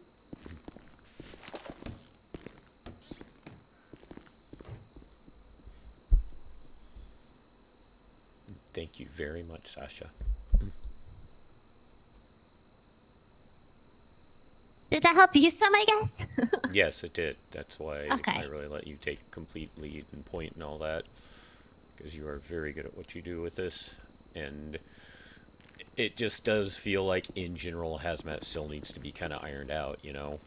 Thank you very much, Sasha. Did that help you some, I guess? Yes, it did. That's why Okay. I really let you take complete lead and point and all that, because you are very good at what you do with this, and it just does feel like, in general, hazmat still needs to be kind of ironed out, you know?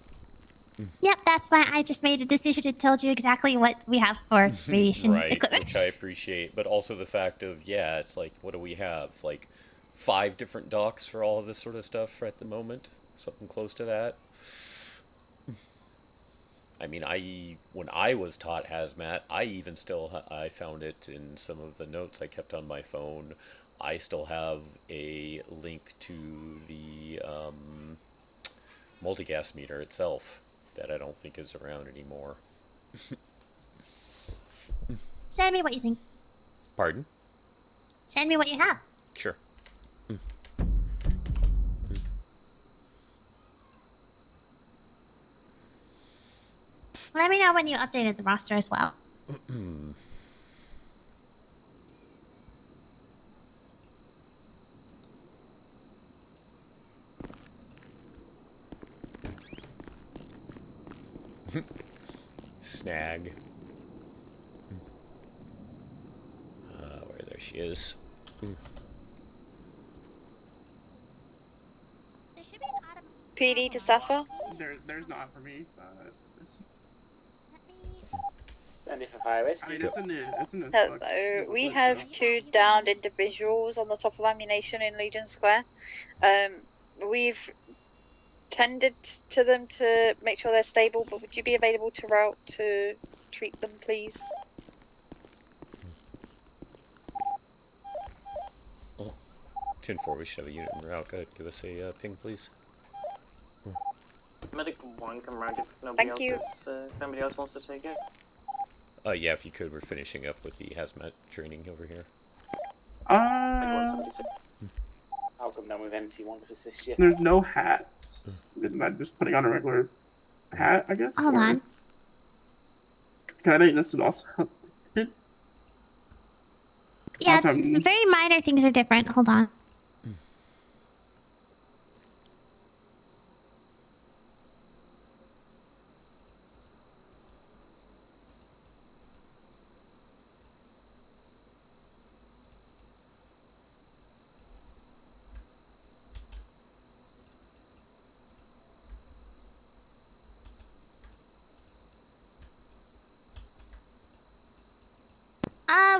Yep, that's why I just made a decision and told you exactly what we have for radiation Right, equipment. which I appreciate, but also the fact of, yeah, it's like, what do we have? Like, 5 different docks for all of this sort of stuff at the moment? Something close to that? I mean, when I was taught hazmat, I even still, I found it in some of the notes I kept on my phone. I still have a link to the multigas meter itself that I don't think is around anymore. Send me what you think. Pardon? Send me what you have. Sure. Let me know when you updated the roster as well. Snag. There she is. PD to SAFR? There's not for me. And if a fire rescue. I mean, it's in the Hello, we have 2 downed individuals on the top of ammunition in Legion Square. We've tended to them to make sure they're stable, but would you be available to route to treat them, please? 10-4, we should have a unit en route. Go ahead, give us a ping, please. Medic 1, come around if Thank you. Somebody else wants to take it. Yeah, if you could, we're finishing up with the hazmat training over here. I'll come down with MT1 to assist you. There's no hats. Isn't that just putting on a regular hat, I guess? Hold on. Can I think this is also... Yeah, Awesome. very minor things are different. Hold on.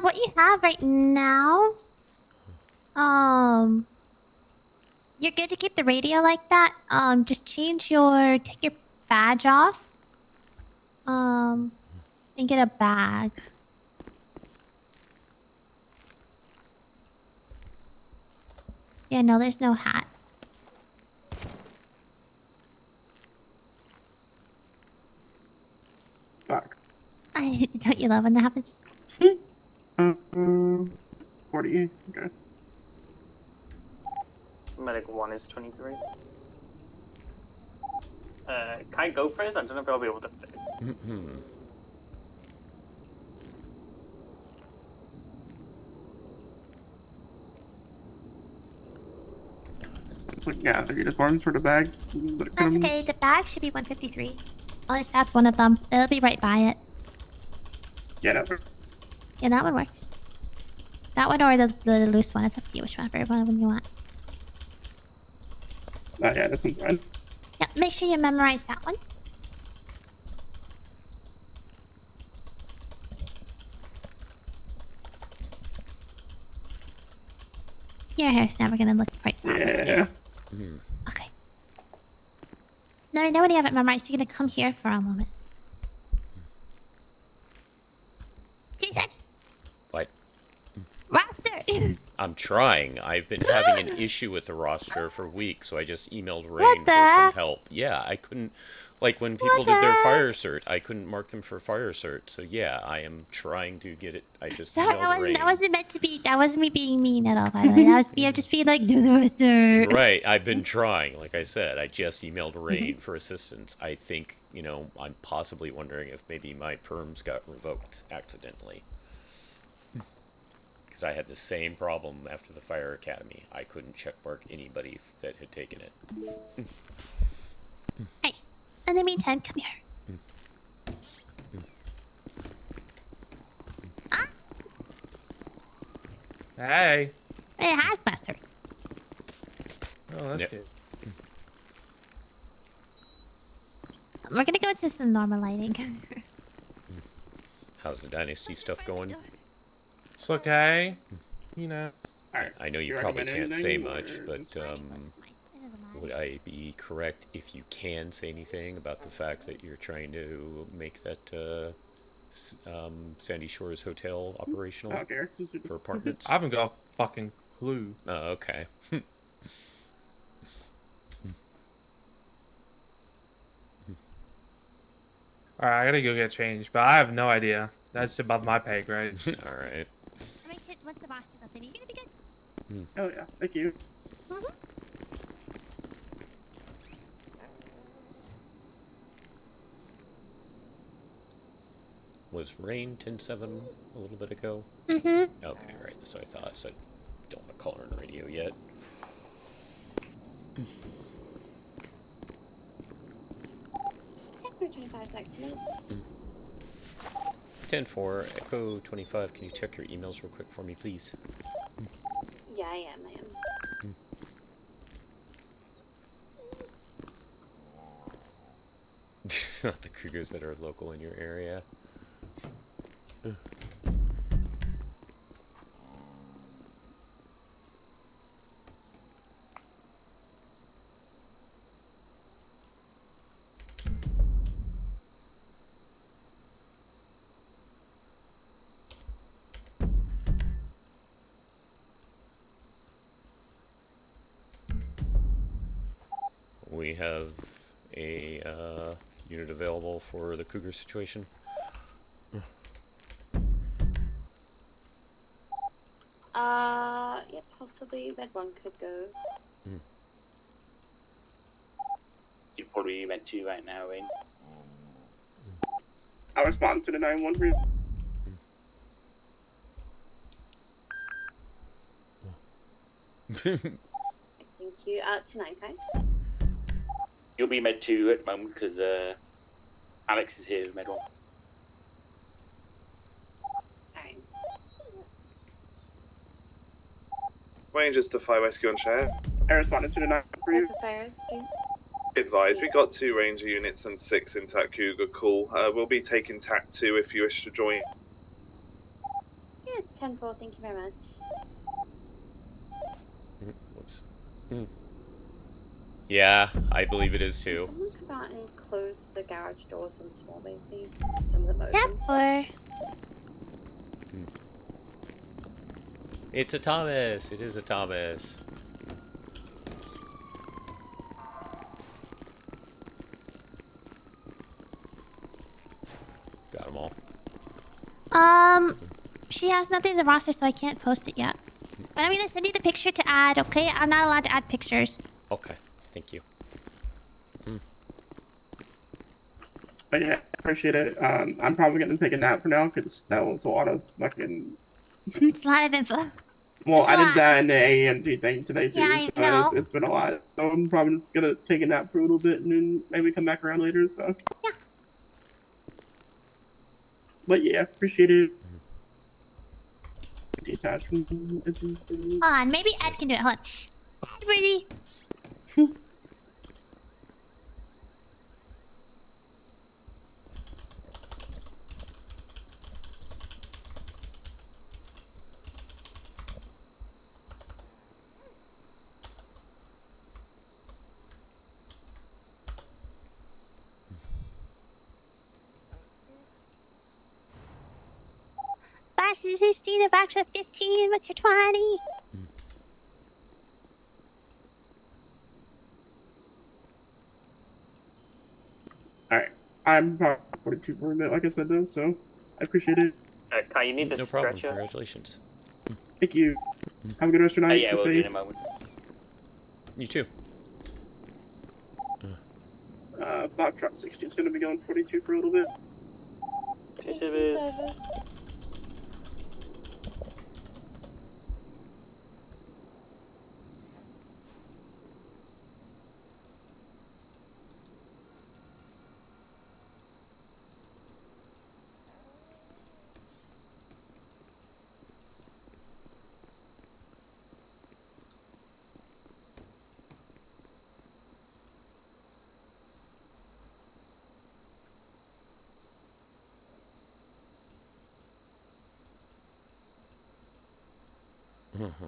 What you have right now, you're good to keep the radio like that. Just take your badge off, and get a bag. Yeah, no, there's no hat. Fuck. Don't you love when that happens? 40, okay. Medic 1 is 23. Can I go first? I don't know if I'll be able to fit. It's like, yeah, the uniforms for the bag. That's okay. The bag should be 153. At least that's one of them. It'll be right by it. Get up. Yeah, that one works. That one or the loose one. It's up to you which one you want. Yeah, this one's fine. Yeah, make sure you memorize that one. Your hair's never gonna look quite that way. Yeah. Okay. Now I know when you have it memorized, you're gonna come here for a moment. Jason! What? Roster! I'm trying. I've been having an issue with the roster for weeks, so I just emailed Rain What for the some heck? help. Yeah, I couldn't... Like when people did their fire cert, I couldn't mark them for fire cert. So yeah, I am trying to get it. I just Sorry, emailed Rain. that wasn't meant to be. That wasn't me being mean at all. By the way, that was me. I'm just being like, do the sir. Right, I've been trying. Like I said, I just emailed Rain for assistance. I think, I'm possibly wondering if maybe my perms got revoked accidentally. Because I had the same problem after the fire academy. I couldn't checkmark anybody that had taken it. Hey, in the meantime, come here. Huh? Hey. It has buster. Oh, that's Yep. good. We're gonna go into some normal lighting. How's the Dynasty stuff going? It's okay. I know you probably can't say much, but would I be correct if you can say anything about the fact that you're trying to make that Sandy Shores Hotel operational for apartments? I haven't got a fucking clue. Oh, okay. Alright, I gotta go get changed, but I have no idea. That's above my pay grade. Alright. Once the boss does something, you're gonna be good. Oh yeah, thank you. Was Rain 10-7 a little bit ago? Mhm. Okay, right. So I thought. So I don't want to call her on the radio yet. For 25 seconds. 10-4, Echo 25. Can you check your emails real quick for me, please? Yeah, I am. Not the Cougars that are local in your area. We have a unit available for the Cougar situation. Yeah, possibly that one could go. You're probably meant to right now, Wayne. I'll respond to the 911. Thank you. Tonight, okay? You'll be med 2 at the moment because Alex is here with med 1. Alright. Rangers to Fire Rescue on Share. I responded to the 911 for you. Fire rescue. Advise, we got 2 Ranger units and 6 intact Cougar. Cool. We'll be taking TAC 2 if you wish to join. Yeah, 10-4, thank you very much. Whoops. Yeah, I believe it is too. Someone come out and close the garage doors on small base, please. Some of them open. 10-4. It's a Thomas. It is a Thomas. Got them all. She has nothing in the roster, so I can't post it yet. But I'm gonna send you the picture to add, okay? I'm not allowed to add pictures. Okay, thank you. But yeah, appreciate it. I'm probably gonna take a nap for now because that was a lot of fucking. It's a lot of info. Well, It's a I did lot. that in the AEMT thing today too, Yeah, I so know. it's been a lot. So I'm probably just gonna take a nap for a little bit and then maybe come back around later. So. Yeah. But yeah, appreciate it. Detached from. Hold on, maybe Ed can do it. Hold on. Ed, ready? Bash to 16, a back to 15, what's your 20? I'm about 42 for a bit, like I said, though, so I appreciate it. Kai, you need the No problem. stretcher. Congratulations. Thank you. Have a good rest of your night. Yeah, Be we'll do safe. in a moment. You too. Foxtrot 60 is going to be going 42 for a little bit. Mm-hmm.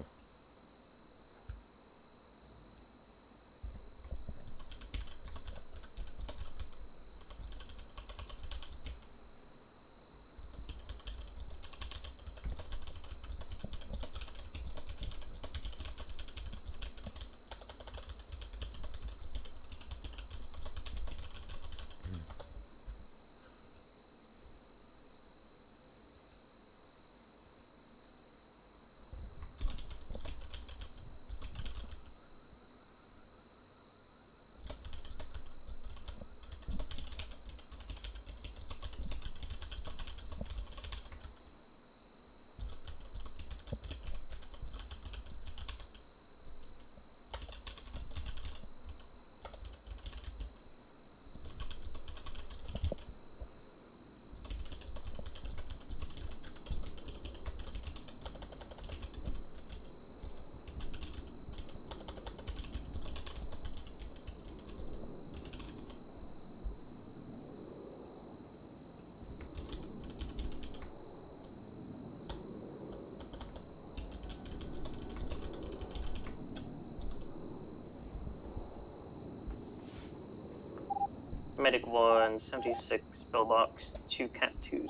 Medic 1, 76, pillbox, 2 cat 2s.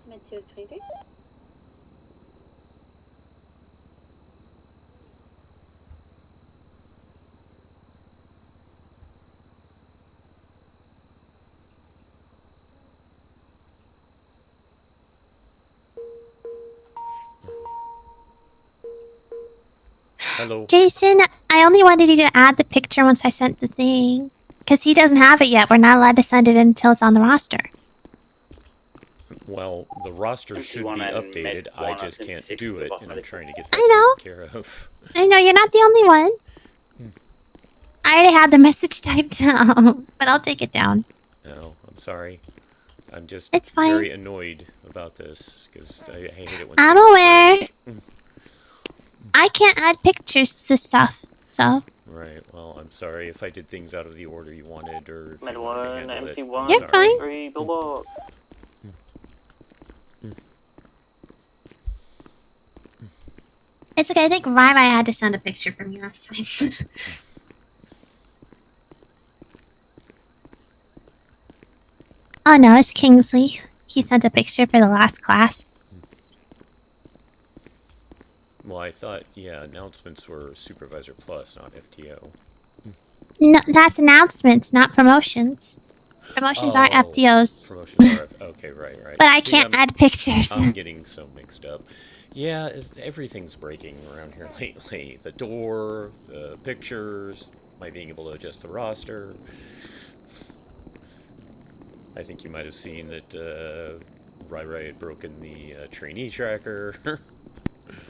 Med 223. Hello. Jason, I only wanted you to add the picture once I sent the thing. Because he doesn't have it yet. We're not allowed to send it until it's on the roster. Well, the roster should be 51 and updated. med I 1 just on can't 56 do with it, the and I'm bottom trying to get I that know. taken care of. I know, you're not the only one. I already had the message typed down, but I'll take it down. No, I'm sorry. I'm just It's fine. very annoyed about this, because I hate it when I'm things aware. break. I can't add pictures to stuff, so. Right, well, I'm sorry if I did things out of the order you wanted, or if Med you wanted to 1, handle it. MC1, I'm You're sorry. fine. 3, pillbox. It's okay, I think Rai had to send a picture for me last time. Oh no, it's Kingsley. He sent a picture for the last class. Well, I thought, yeah, announcements were Supervisor Plus, not FTO. No, that's announcements, not promotions. Promotions are Oh, FTOs. Promotions are okay, right. But I See, can't add pictures. I'm getting so mixed up. Yeah, everything's breaking around here lately. The door, the pictures, my being able to adjust the roster. I think you might have seen that Rai had broken the trainee tracker.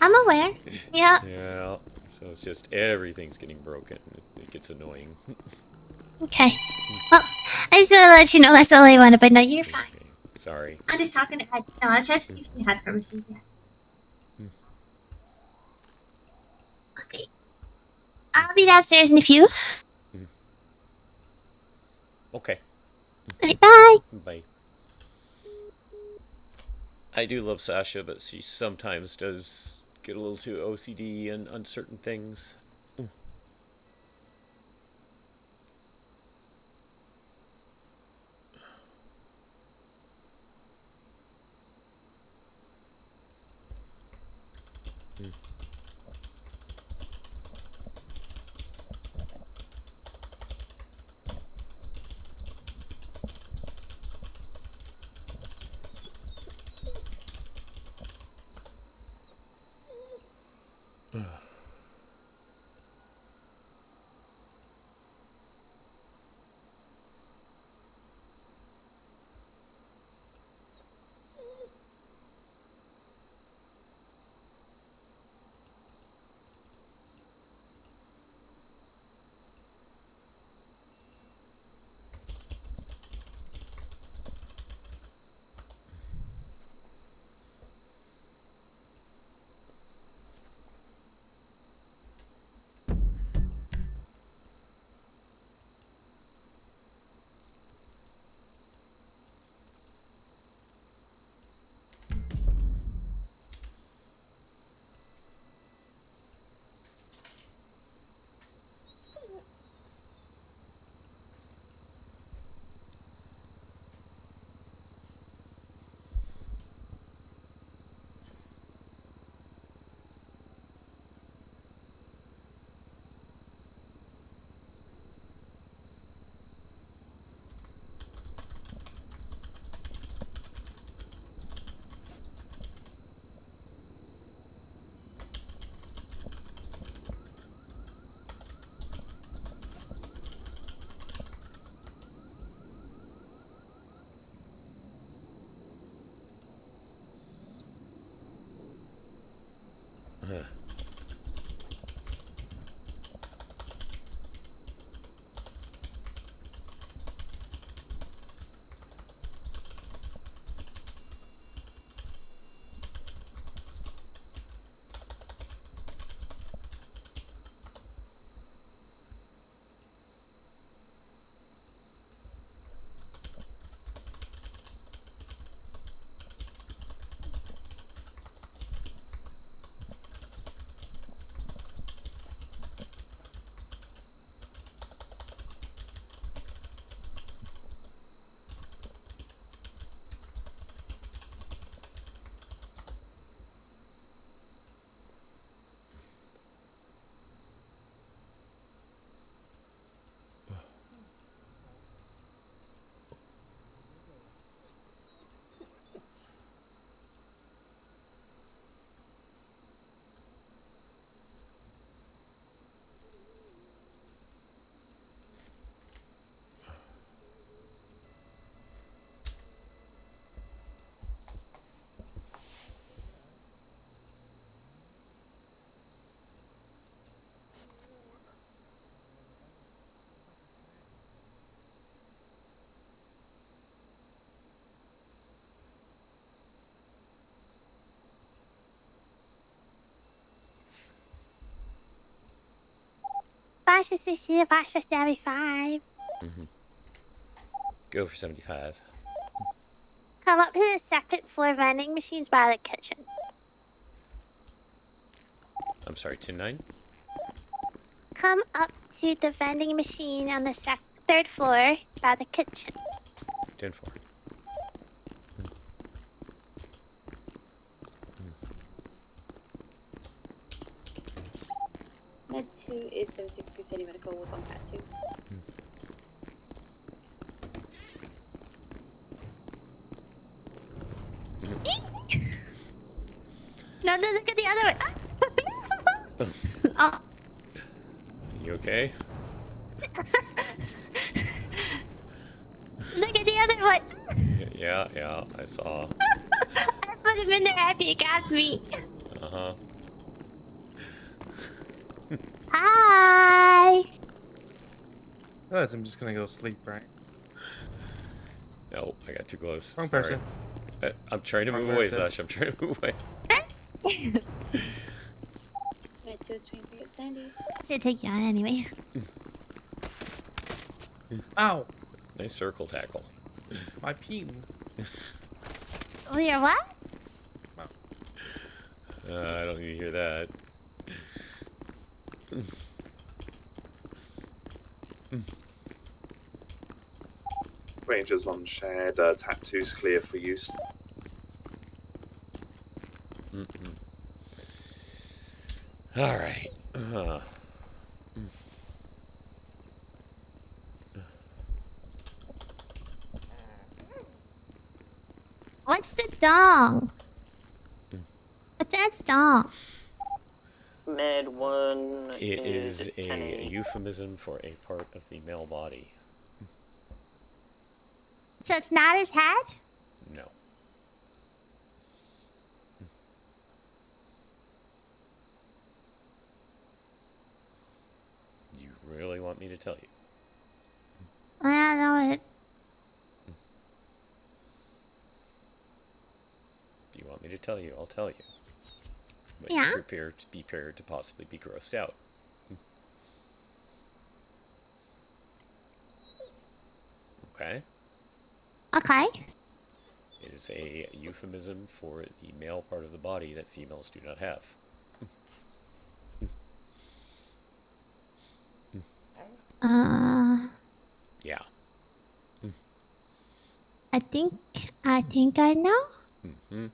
I'm aware. Yeah. Yeah, so it's just everything's getting broken. It gets annoying. Okay. Well, I just want to let you know that's all I wanted, but no, you're fine. Sorry. I'm just talking to Ed. No, I was trying to see if you had permission yet. Okay. I'll be downstairs in a few. Okay. Right, bye. Bye. I do love Sasha, but she sometimes does get a little too OCD and uncertain things. Sasha 60, Sasha 75. Go for 75. Come up to the second floor vending machines by the kitchen. I'm sorry, 10-9? Come up to the vending machine on the third floor by the kitchen. 10-4. Med 2 is 76 City Medical with on Pat 2. No, look at the other one. Oh. You okay? Look at the other one. Yeah, I saw. I put him in there after he got me. Uh-huh. Hi. Guys, I'm just gonna go sleep, right? No, I got too close. Wrong Sorry. person. I'm trying to Wrong move away, person. Sasha. I'm trying to move away. Med 2 is 23 at Sandy. I should take you on anyway. Ow! Nice circle tackle. My peen. Well, you're what? I don't need to hear that. Rangers on shared, tattoos clear for use. All right. What's the dong? What's that dong? Med 1 It is a 10A. euphemism for a part of the male body. So it's not his head? No. You really want me to tell you? I know it. If you want me to tell you, I'll tell you. But Yeah. be prepared to possibly be grossed out. Okay? Okay. It is a euphemism for the male part of the body that females do not have. Yeah. I think I know. Mm-hmm.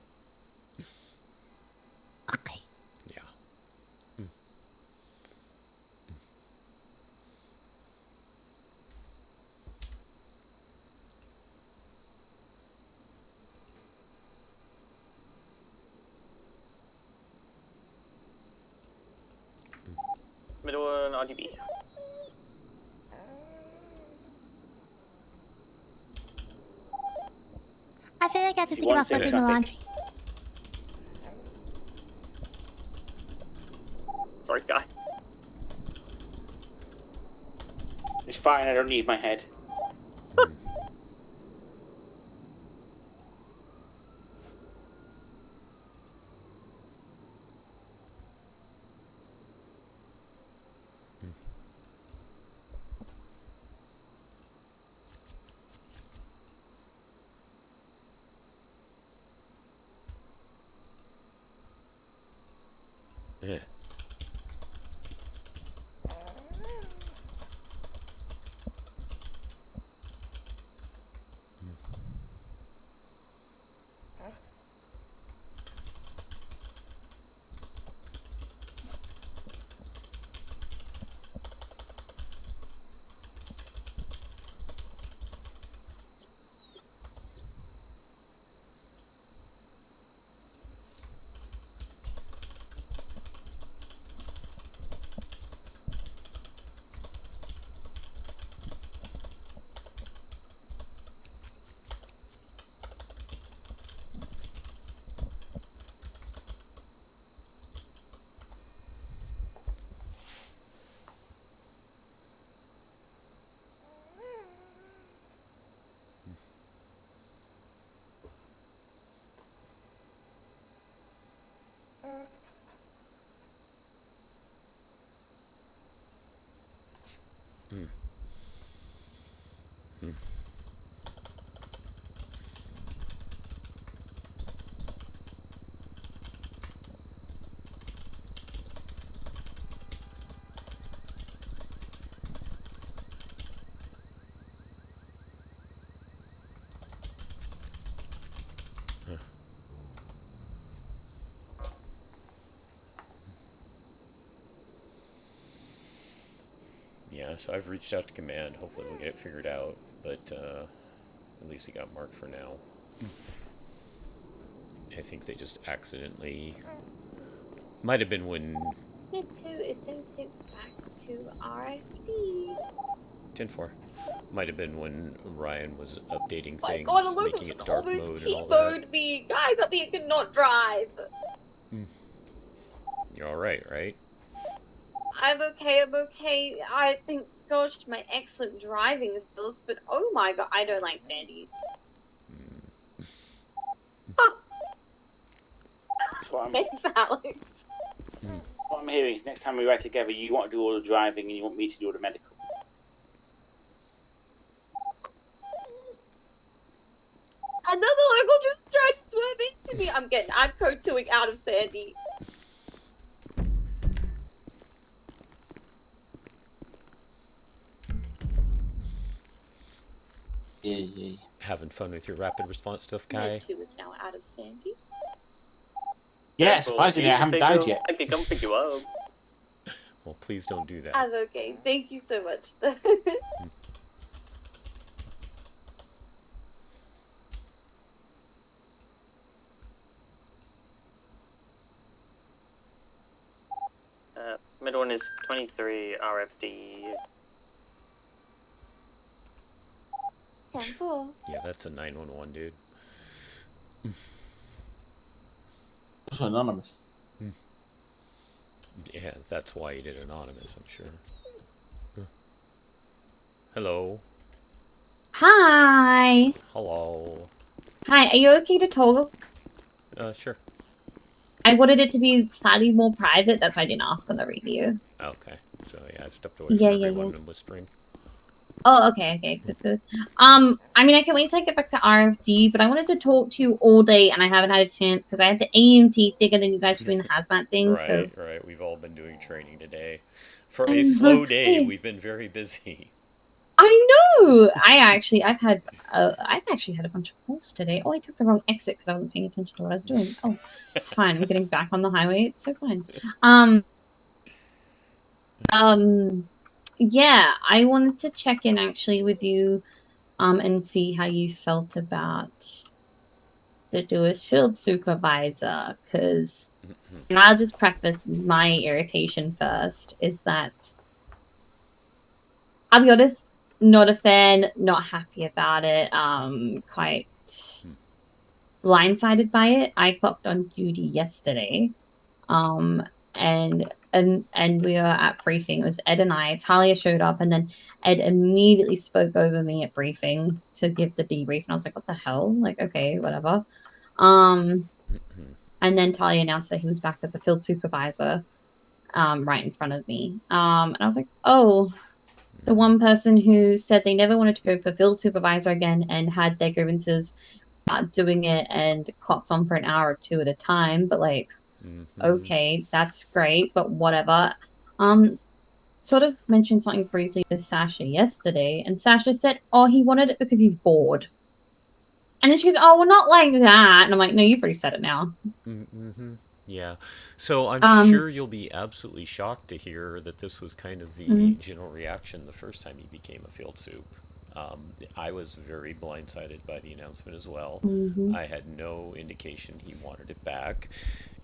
Okay. Yeah. Med 1 RDB. I feel like I have to think about flipping the laundry. Sorry, Sky. It's fine, I don't need my head. Yeah. Yeah, so I've reached out to command. Hopefully we'll get it figured out, but at least it got marked for now. I think they just accidentally... Might have been when... Get to essentially back to RFD. 10-4. Might have been when Ryan was updating My things, God, I'm making it dark almost mode and all that. T-boned me. Guys up here cannot drive. You're alright, right? I'm okay. I think, gosh, my excellent driving skills, but oh my God, I don't like Sandy. That's what I'm, Thanks, Alex. what I'm hearing is next time we ride together, you want to do all the driving and you want me to do all the medical. Another local just tried to swerve into me. I'm code 2ing out of Sandy. Yeah. Having fun with your rapid response stuff, Kai? Med 2 is now out of Sandy. Yeah, surprisingly, I haven't died yet. I can come pick you up. Well, please don't do that. I'm okay. Thank you so much. Other one is 23 RFD. 10-4. Yeah, that's a 911, dude. Also anonymous. Yeah, that's why you did anonymous, I'm sure. Hello. Hi. Hello. Hi, are you okay to talk? Sure. I wanted it to be slightly more private. That's why I didn't ask on the radio. Okay. So, yeah, I've stepped away Yeah, from yeah, everyone yeah. and whispering. Oh, okay, good, good. I mean, I can't wait to get back to RFD, but I wanted to talk to you all day, and I haven't had a chance because I had the aemt thing, and then you guys were doing the hazmat thing. So Right. We've all been doing training today. For I a know. slow day, Hey. we've been very busy. I know. I've actually had a bunch of calls today. Oh, I took the wrong exit because I wasn't paying attention to what I was doing. Oh, it's fine. I'm getting back on the highway. It's so fine. Yeah, I wanted to check in actually with you, and see how you felt about the dual shield supervisor. Because, and I'll just preface my irritation first, is that I'll be honest, not a fan, not happy about it. Quite blindsided by it. I clocked on duty yesterday, and we were at briefing. It was Ed and I. Talia showed up, and then Ed immediately spoke over me at briefing to give the debrief, and I was like, "What the hell?" Like, okay, whatever. And then Talia announced that he was back as a field supervisor, right in front of me. And I was like, "Oh." The one person who said they never wanted to go for field supervisor again and had their grievances doing it and clocks on for an hour or two at a time, but like, okay, that's great, but whatever. Sort of mentioned something briefly to Sasha yesterday, and Sasha said, oh, he wanted it because he's bored. And then she goes, oh, well, not like that. And I'm like, no, you've already said it now. Yeah. So I'm sure you'll be absolutely shocked to hear that this was kind of the general reaction the first time he became a field soup. I was very blindsided by the announcement as well. I had no indication he wanted it back.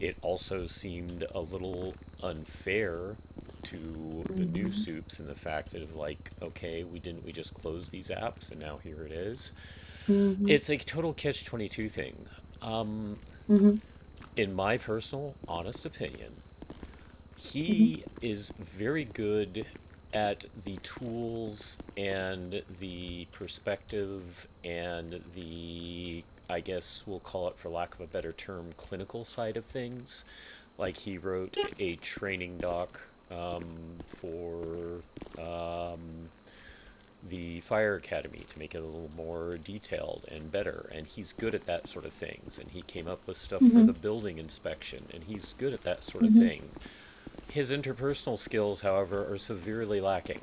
It also seemed a little unfair to the new soups in the fact that of like, okay, we just close these apps and now here it is. It's a total catch-22 thing. In my personal, honest opinion, he is very good at the tools and the perspective and the, I guess we'll call it, for lack of a better term, clinical side of things. Like he wrote a training doc for the fire academy to make it a little more detailed and better, and he's good at that sort of things, and he came up with stuff for the building inspection, and he's good at that sort of thing. His interpersonal skills, however, are severely lacking.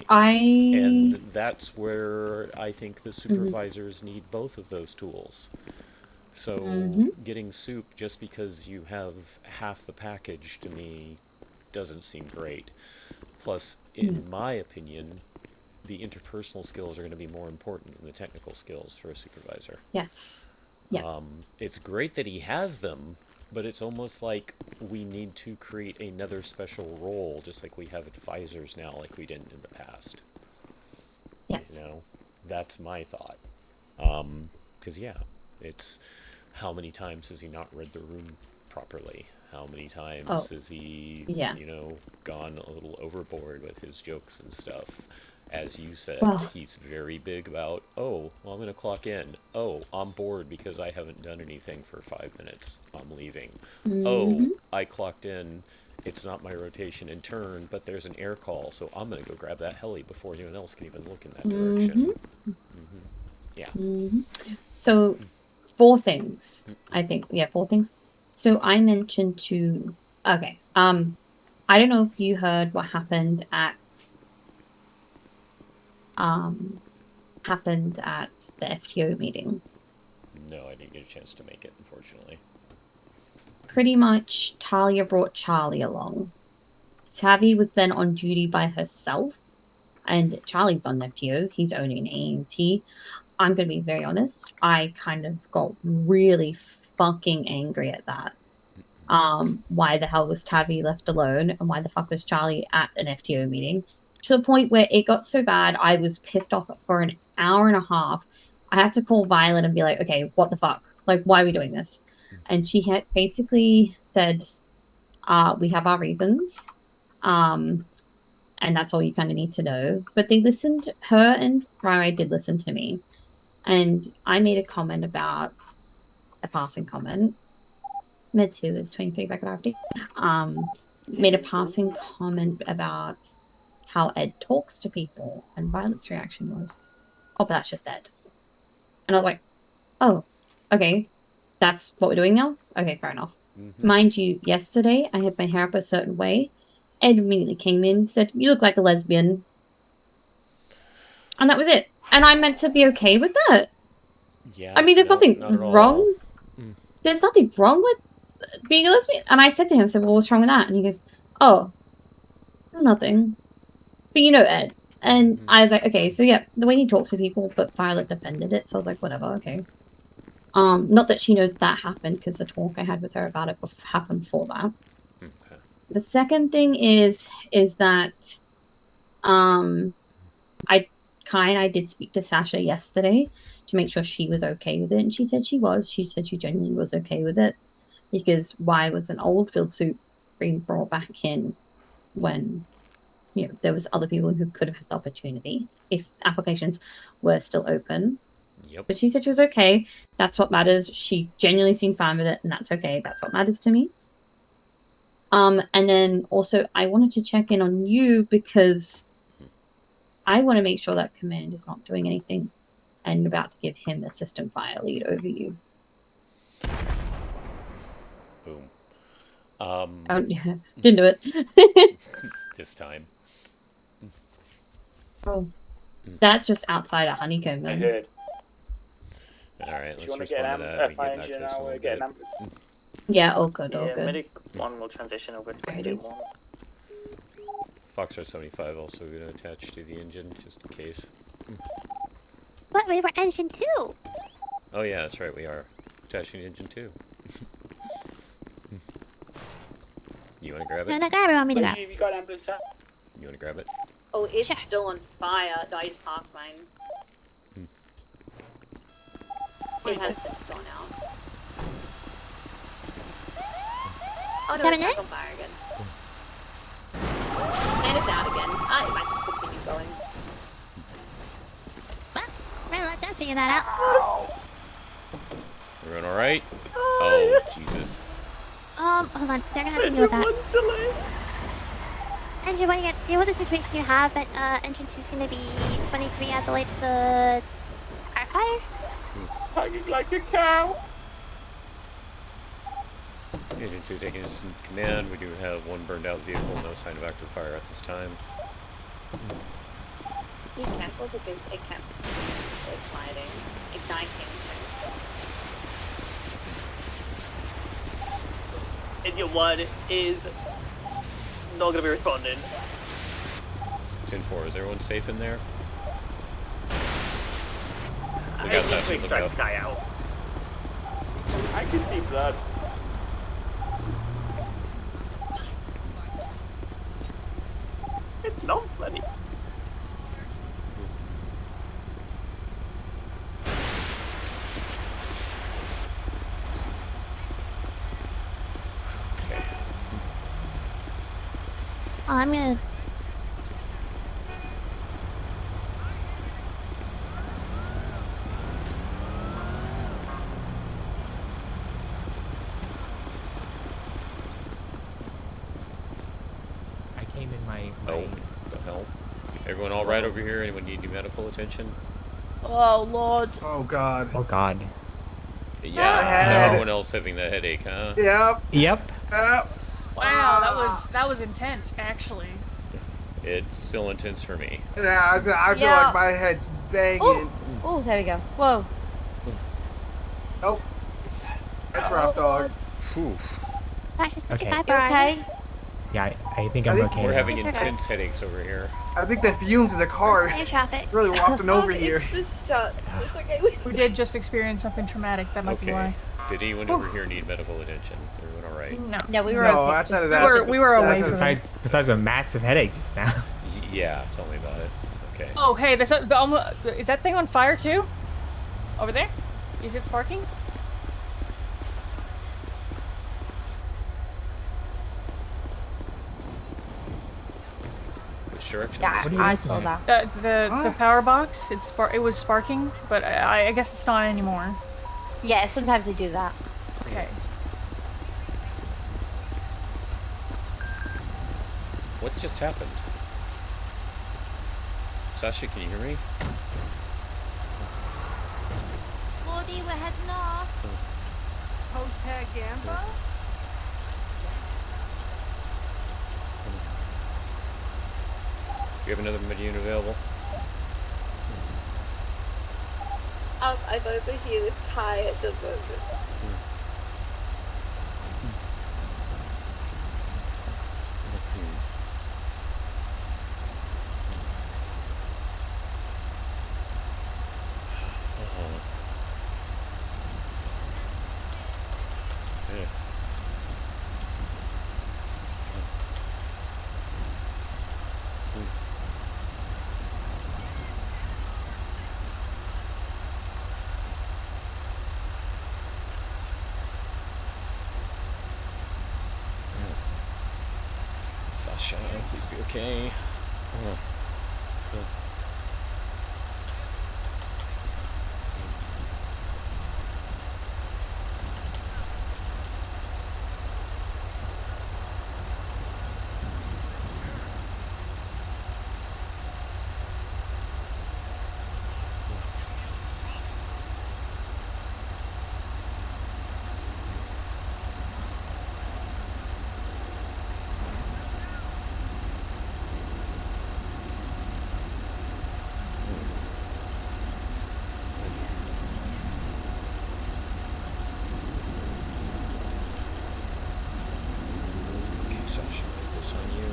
And that's where I think the supervisors need both of those tools. So getting soup just because you have half the package, to me, doesn't seem great. Plus, in my opinion, the interpersonal skills are going to be more important than the technical skills for a supervisor. Yes. Yeah. It's great that he has them, but it's almost like we need to create another special role, just like we have advisors now, like we didn't in the past. Yes. You know, that's my thought. Because, yeah, it's how many times has he not read the room properly? How many times has he, you know, gone a little overboard with his jokes and stuff? As you said, he's very big about, oh, well, I'm going to clock in. Oh, I'm bored because I haven't done anything for 5 minutes. I'm leaving. Oh, I clocked in. It's not my rotation and turn, but there's an air call, so I'm going to go grab that heli before anyone else can even look in that direction. Yeah. So, 4 things, I think. Yeah, 4 things. So I mentioned to, okay, I don't know if you heard what happened at the FTO meeting. No, I didn't get a chance to make it, unfortunately. Pretty much, Talia brought Charlie along. Tavi was then on duty by herself, and Charlie's on FTO. He's only an aemt. I'm going to be very honest. I kind of got really fucking angry at that. why the hell was Tavi left alone and why the fuck was Charlie at an FTO meeting, to the point where it got so bad I was pissed off for an hour and a half. I had to call Violet and be like, okay, what the fuck? Like, why are we doing this? And she had basically said, we have our reasons. And that's all you kind of need to know. But they listened, her and Rai did listen to me. And I made a comment about, a passing comment. Med 2 is 23 back at RFD. Made a passing comment about how Ed talks to people. And Violet's reaction was, oh, but that's just Ed. And I was like, oh, okay. That's what we're doing now? Okay, fair enough. Mind you, yesterday I had my hair up a certain way. Ed immediately came in and said, you look like a lesbian. And that was it. And I meant to be okay with that. Yeah. I mean, there's nothing not at all. wrong. There's nothing wrong with being a lesbian. And I said to him, I said, well, what's wrong with that? And he goes, oh, nothing. But you know Ed. And I was like, okay, so yeah, the way he talks to people, but Violet defended it. So I was like, whatever, okay. Not that she knows that happened, because the talk I had with her about it happened before that. Okay. The second thing is that I did speak to Sasha yesterday to make sure she was okay with it, and she said she was. She said she genuinely was okay with it, because why was an old field suit being brought back in when, you know, there was other people who could have had the opportunity if applications were still open. Yep. But she said she was okay. That's what matters. She genuinely seemed fine with it, and that's okay. That's what matters to me. And then also I wanted to check in on you because I want to make sure that command is not doing anything and about to give him a system fire lead over you. Boom. Oh, yeah. Didn't do it. This time. Oh. That's just outside a honeycomb, I then. did. Alright, let's wanna respond to get that. We fire get back to engine, this a I'll little get bit. an ambulance. Yeah, all good, all Yeah, good. medic 1 will transition over to medic 1. Foxtrot 75 also going to attach to the engine, just in case. But we were engine 2. Oh yeah, that's right, we are attaching the engine too. You want to grab it? You want to grab it or want me to grab? You got ambulance out? You want to grab it? Oh, it's still on fire. That is past mine. It has been gone out. Oh no, Coming it's back in? on fire again. And it's out again. I might just continue going. Well, we're gonna let them figure that out. Everyone alright? Oh, Jesus. Hold on. They're gonna have to deal with that. Engine 1, you get deal with the situation you have, but engine 2 is going to be 23 as relates to our fire. Hugging like a cow. Engine 2 taking us in command. We do have one burned out vehicle, no sign of active fire at this time. Be careful because it kept igniting. Engine 1 is not going to be responding. 10-4, is everyone safe in there? We I got need Sasha, to look extract up. this guy out. I can see blood. It's not bloody. Oh, I'm gonna. I came in my Oh, the hell. Everyone alright over here? Anyone need any medical attention? Oh lord. Oh god. Oh god. Yeah, everyone else having that headache, huh? Yep. Yep. Wow, that was intense, actually. It's still intense for me. Yeah, I feel Yeah. like my head's banging. Oh, there we go. Whoa. Oh, it's rough, dog. Whew. Okay. You okay? Yeah, I think I'm okay. We're having now. intense headaches over here. I think the fumes in the car Air traffic. really wafting over here. We did just experience something traumatic. That might be why. Did anyone over here need medical attention? Everyone all right? No. Yeah, we were No, okay. outside of Just- that, we were away from besides a massive headache just now. Yeah, tell me about it. Okay. Oh, hey, is that thing on fire too? Over there? Is it sparking? Which direction? Yeah, I saw that. The power box. It was sparking, but I guess it's not anymore. Yeah, sometimes they do that. Okay. What just happened? Sasha, can you hear me? Lordy, we're heading off. Post tag Gambo? Do you have another mid-unit available? I'm over here with Ty at the moment. Yeah. Sasha, please be okay. Okay, Sasha, put this on you.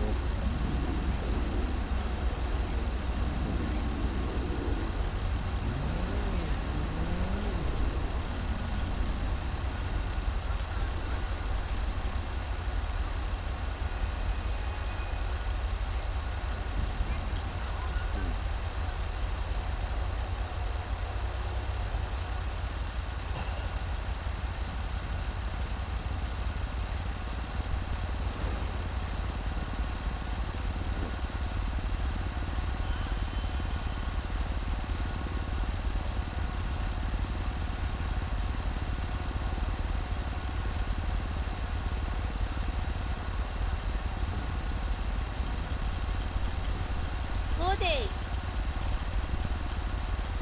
Lordy!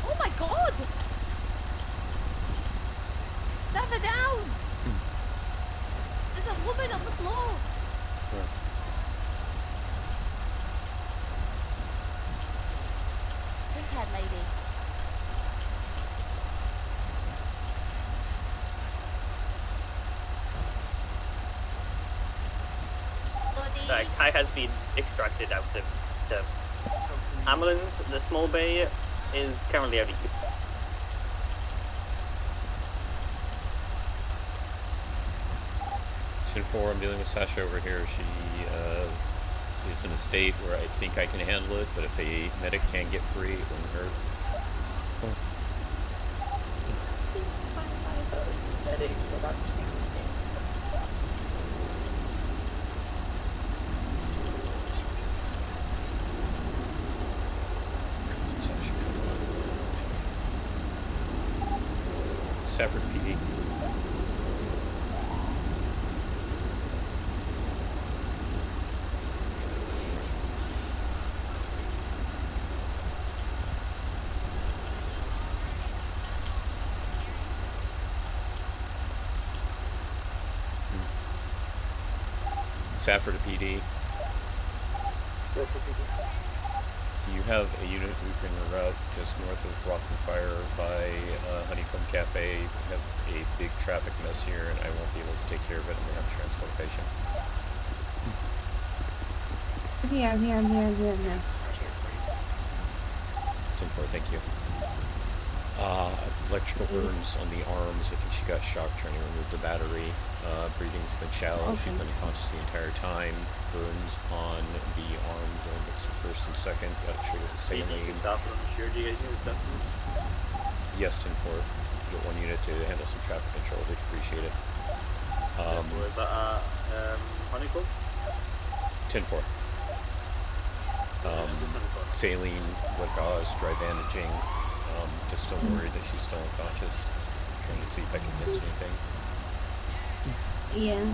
Oh my god! Have her down! There's a woman on the floor! Pink-haired lady. Kai has been extracted out of the ambulance. The small bay is currently out of use. Sin 4, I'm dealing with Sasha over here. She is in a state where I think I can handle it, but if a medic can get free, it won't hurt. Sasha, come on. SAFR PD. SAFR to PD. You have a unit who can route just north of Rock and Fire by Honeycomb Cafe. We have a big traffic mess here, and I won't be able to take care of it. I'm going to have to transport a patient. I'm here. 10-4, thank you. Electrical burns on the arms. I think she got shocked trying to remove the battery. Breathing's been shallow. She's been unconscious the entire time. Burns on the arms, or mixed first and second. Got treated with saline. Do you guys need assessments? Yes, 10-4. Get 1 unit to handle some traffic control. We'd appreciate it. Was that Honeycomb? 10-4. Saline, wet gauze, dry bandaging. Just still worried that she's still unconscious. Trying to see if I can miss anything. Yeah.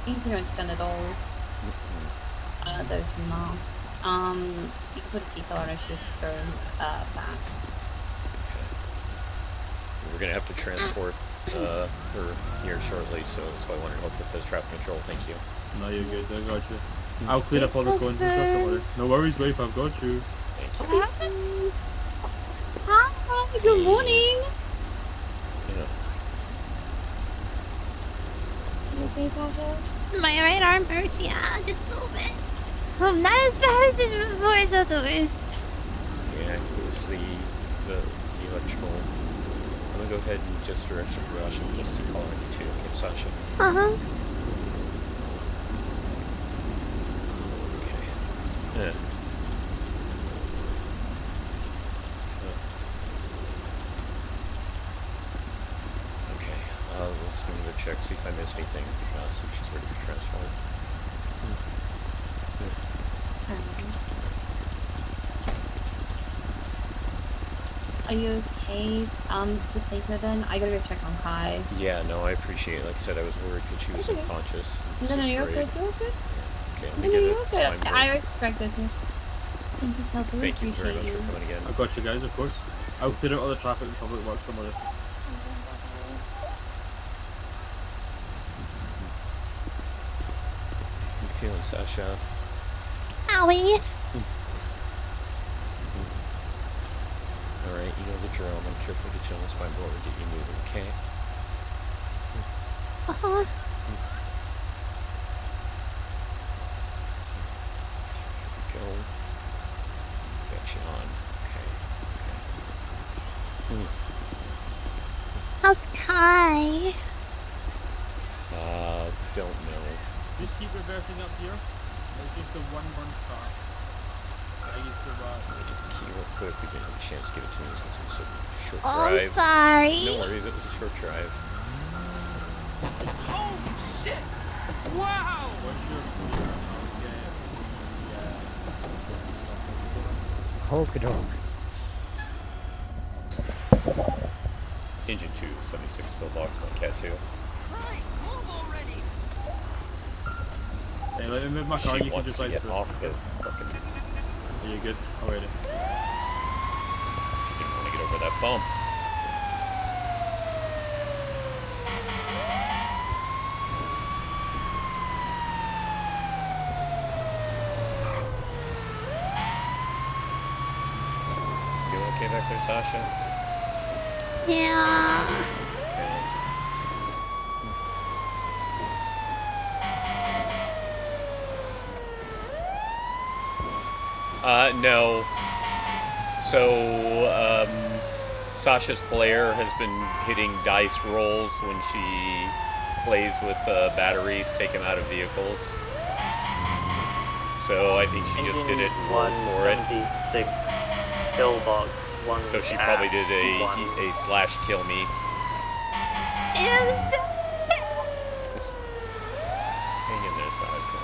You've pretty much done it all. Those masks. You can put a seatbelt on her, she's thrown back. We're gonna have to transport her here shortly, so I want to help with the traffic control. Thank you. No, you're good. I got you. I'll clean up all the cones and stuff. Don't worry. No worries, Rafe. I've got you. Thank you. Hi. Good morning. Yeah. You okay, Sasha? My right arm hurts, yeah, just a little bit. Not as bad as it before, so the worst. Yeah, it was the electrical. I'm gonna go ahead and just for extra precaution, just call on you too, okay, Sasha? Uh-huh. Okay. Yeah. Okay, let's do another check, see if I missed anything. See if she's ready for transport. Are you okay to take her then? I gotta go check on Kai. Yeah, no, I appreciate it. Like I said, I was worried because she was unconscious. No, you're good. You're good. Okay, let No, me get you're a good. time I expected to. Thank you, Telford. Thank you very much Appreciate for coming again. I got you guys, of course. I'll clear out all the traffic and public works tomorrow. How you feeling, Sasha? Owie. Alright, you know the drill. I'm gonna carefully get you on the spine board and get you moving, okay? Uh-huh. Go. Got you on. Okay. How's Kai? Don't know. Just keep reversing up here. There's just the one burnt car. I used to Get the key real quick. We didn't have a chance to give it to me since it's a short Oh, drive. I'm sorry. No worries, it was a short drive. Holy shit! Wow! Okie doke. Engine 2, 76 pillbox, 1 cat 2. Christ, move already! Hey, let me move my car. She You can wants just to ride get through. off the fucking... Are you good? Alrighty. She didn't want to get over that bump. You okay back there, Sasha? Yeah. No. So, Sasha's player has been hitting dice rolls when she plays with batteries, take them out of vehicles. So I think she just did it roll for it. 176 pillbox, 1 So she cat, probably did a 1. slash kill me. And Hang in there, Sasha.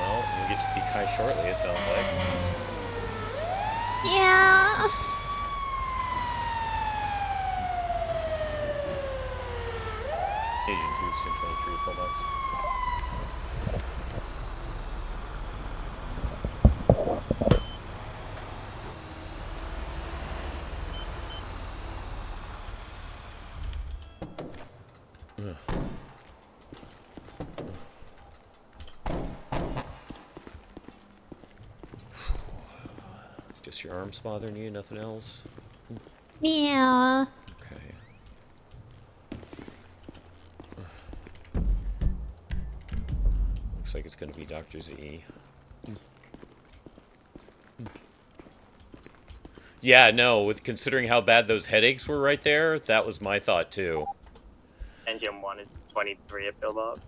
Well, you'll get to see Kai shortly, it sounds like. yeah. Agent 2, 1023 pillbox. Just your arms bothering you, nothing else? Yeah. Okay. Looks like it's going to be Dr. Z. Yeah, no, with considering how bad those headaches were right there, that was my thought too. Engine 1 is 23 at pillbox.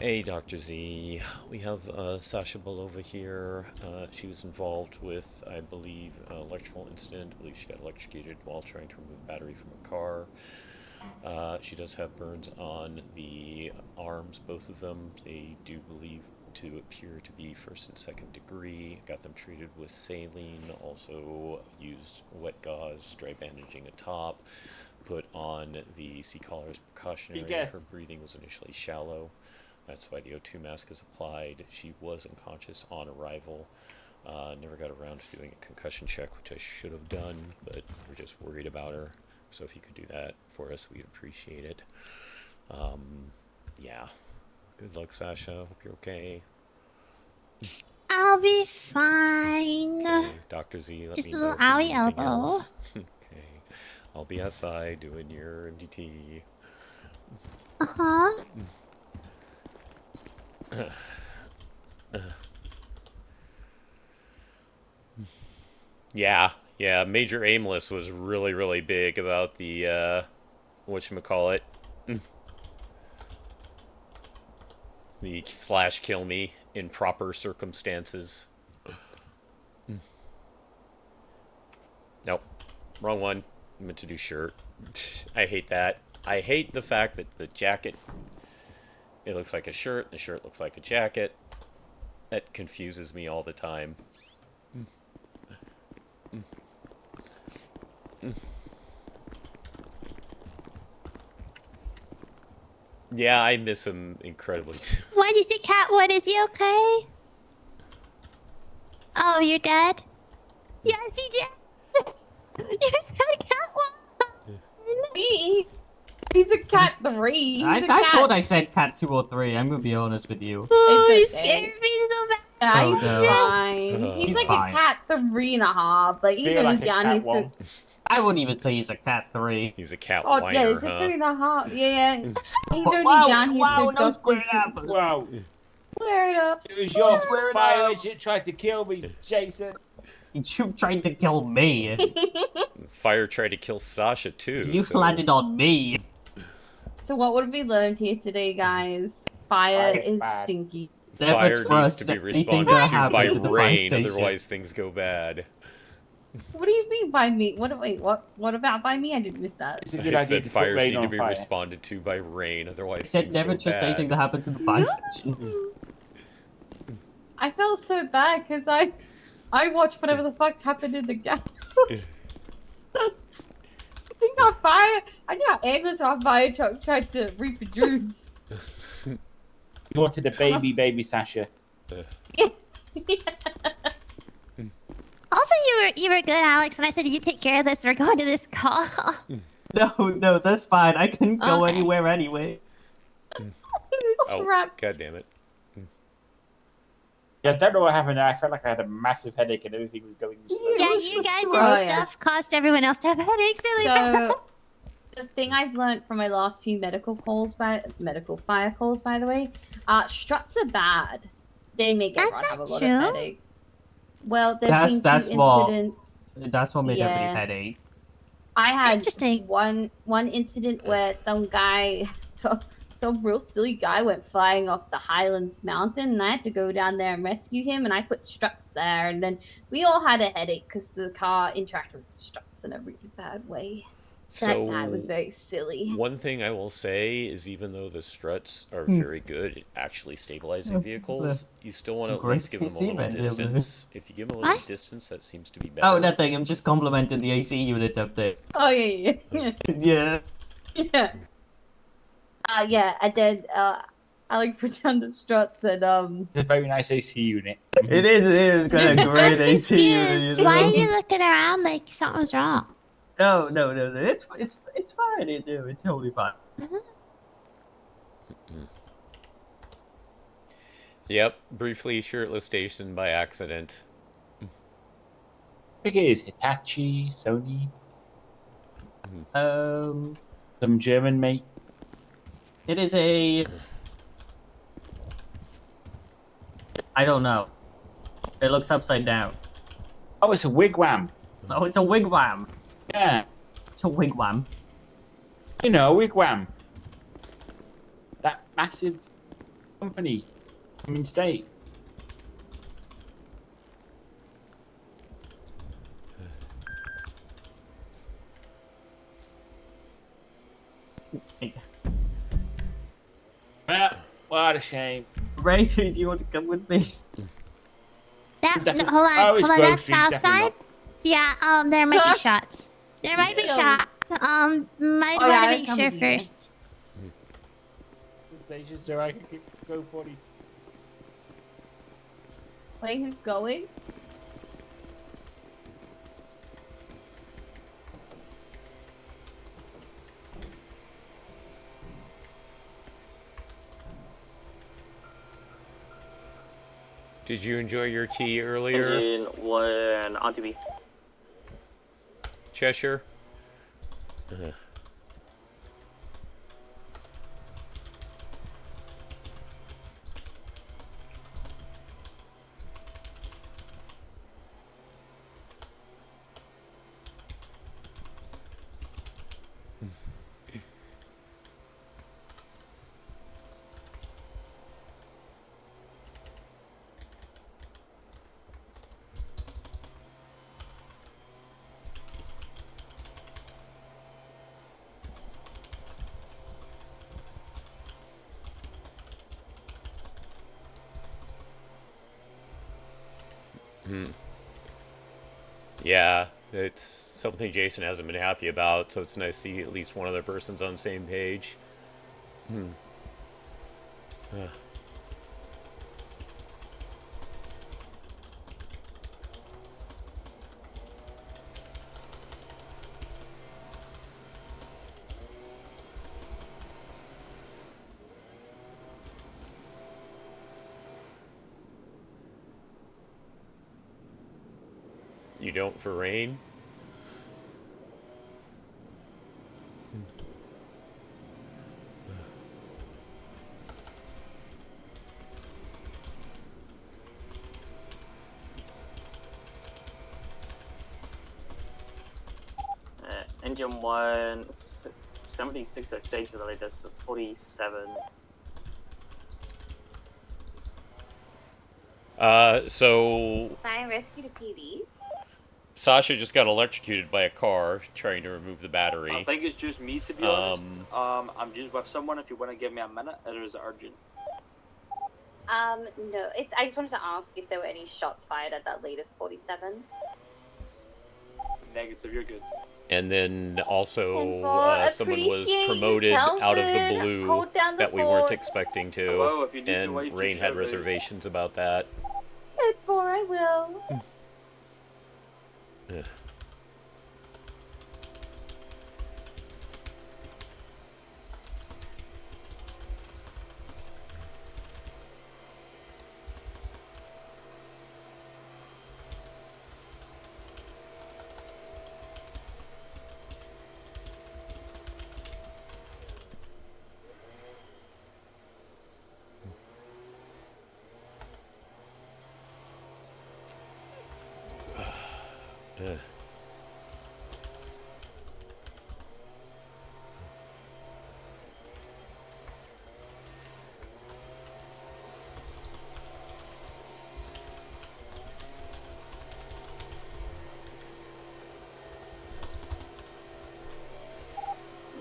Hey, Dr. Z. We have Sasha Bolova here. She was involved with, I believe, an electrical incident. I believe she got electrocuted while trying to remove a battery from a car. She does have burns on the arms, both of them. They do believe to appear to be first and second degree. Got them treated with saline, also used wet gauze, dry bandaging atop, put on the C-collar as precautionary. Her breathing was initially shallow. That's why the O2 mask is applied. She was unconscious on arrival. Never got around to doing a concussion check, which I should have done, but we're just worried about her. So if you could do that for us, we'd appreciate it. Yeah. Good luck, Sasha. Hope you're okay. I'll be fine. Okay. Dr. Z, let Just me a know little if you owie need anything elbow. else. Okay. I'll be outside doing your MDT. Uh-huh. Yeah, Major Aimless was really, really big about the, whatchamacallit, the slash kill me in proper circumstances. Nope, wrong one. I meant to do shirt. I hate that. I hate the fact that the jacket, it looks like a shirt, the shirt looks like a jacket. That confuses me all the time. Yeah, I miss him incredibly too. What did you say, Catwood? Is he okay? Oh, you're dead? Yes, he did. You said Catwood. He's a cat 3. He's a I cat. thought I said cat 2 or 3. I'm gonna be honest with you. Oh, It's you okay. scared me so bad. Yeah, Oh, he's no. fine. He's like fine. a cat 3.5. Like he's Feel only like a down. cat He's so. one. I wouldn't even say he's a cat 3. He's a cat Oh whiner, yeah, it's a huh? 3.5. Yeah, he's already Wow, down. He's wow, so no square it up. Wow. Square it up. It was your fire engine that tried to kill me, Jason. You tried to kill me. Fire tried to kill Sasha too. You landed on me. So what would we learned here today, guys? Fire Fire is bad. stinky. Fire needs to be responded to by happens at the fire rain, station. otherwise things go bad. What do you mean by me? What about by me? I didn't miss that. It's a good I idea said to put fires rain need on to be fire. responded to by rain, otherwise I said things never go trust bad. anything that happens in the fire station. I felt so bad because I watched whatever the fuck happened in the gap. I think our ambulance our fire truck tried to reproduce. You wanted a baby Sasha. Although you were good, Alex, when I said you take care of this, we're going to this call. No, that's fine. I couldn't go Okay. anywhere anyway. Oh, god damn it. Yeah, I don't know what happened there. I felt like I had a massive headache and everything was going slow. Yeah, you guys' Oh, yeah. stuff caused everyone else to have headaches really bad. So the thing I've learned from my last few medical fire calls, by the way, struts are bad. They make everyone have a lot true. of headaches. Well, there's been two incidents. That's what made Yeah. everybody headache. I had one incident where some guy, some real silly guy, went flying off the Highlands Mountain, and I had to go down there and rescue him. And I put struts there, and then we all had a headache because the car interacted with the struts in a really bad way. That guy was very silly. One thing I will say is even though the struts are very good at actually stabilizing vehicles, you still want to at least give them a little distance. If you give them a little distance, that seems to be better. Oh, nothing. I'm just complimenting the AC unit up there. Oh yeah. Yeah. Yeah. Yeah, and then Alex put down the struts and It's a very nice AC unit. It is. Got a great AC unit. Confused. Why are you looking around like something's wrong? No. It's fine. It's totally fine. Yep, briefly shirtless station by accident. think it is Hitachi, Sony, some German make. It is a. I don't know. It looks upside down. Oh, it's a wigwam. Oh, it's a wigwam. Yeah, it's a wigwam. You know, wigwam. That massive company, state. Well, what a shame. Ray, do you want to come with me? That, no, hold on, hold on. That's south side. Yeah, there might be shots. There might be shots. Might Oh, want yeah, to make come sure with me. first. Station so I can go for it. Wait, who's going? Did you enjoy your tea earlier? Engine 1 RTB. Cheshire? Yeah, it's something Jason hasn't been happy about, so it's nice to see at least one other person's on the same page. You don't for rain? Engine 1, 76 at stage for the latest, 47. So Fire rescue to PD. Sasha just got electrocuted by a car trying to remove the battery. I think it's just me, to be honest. I'm just with someone. If you want to give me a minute, it is urgent. No, I just wanted to ask if there were any shots fired at that latest 47. Negative, you're good. And then also for someone was appreciate promoted you, out of the Telford. blue Hold down the that we weren't fort. expecting to, Hello, if you need to and wait, Rain just had shout out. reservations about that. 10-4, I will. Yeah.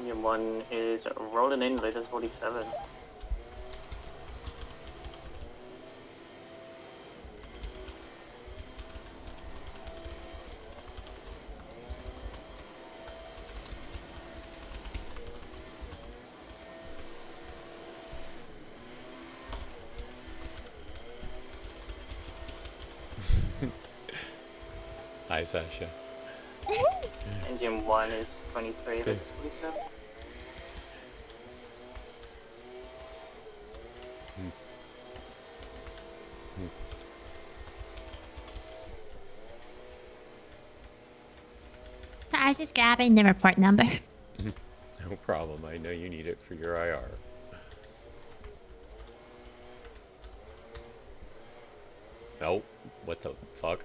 Engine 1 is rolling in, latest 47. Hi, Sasha. Engine 1 is 23, latest 47. I was just grabbing the report number. No problem. I know you need it for your IR. Oh, what the fuck?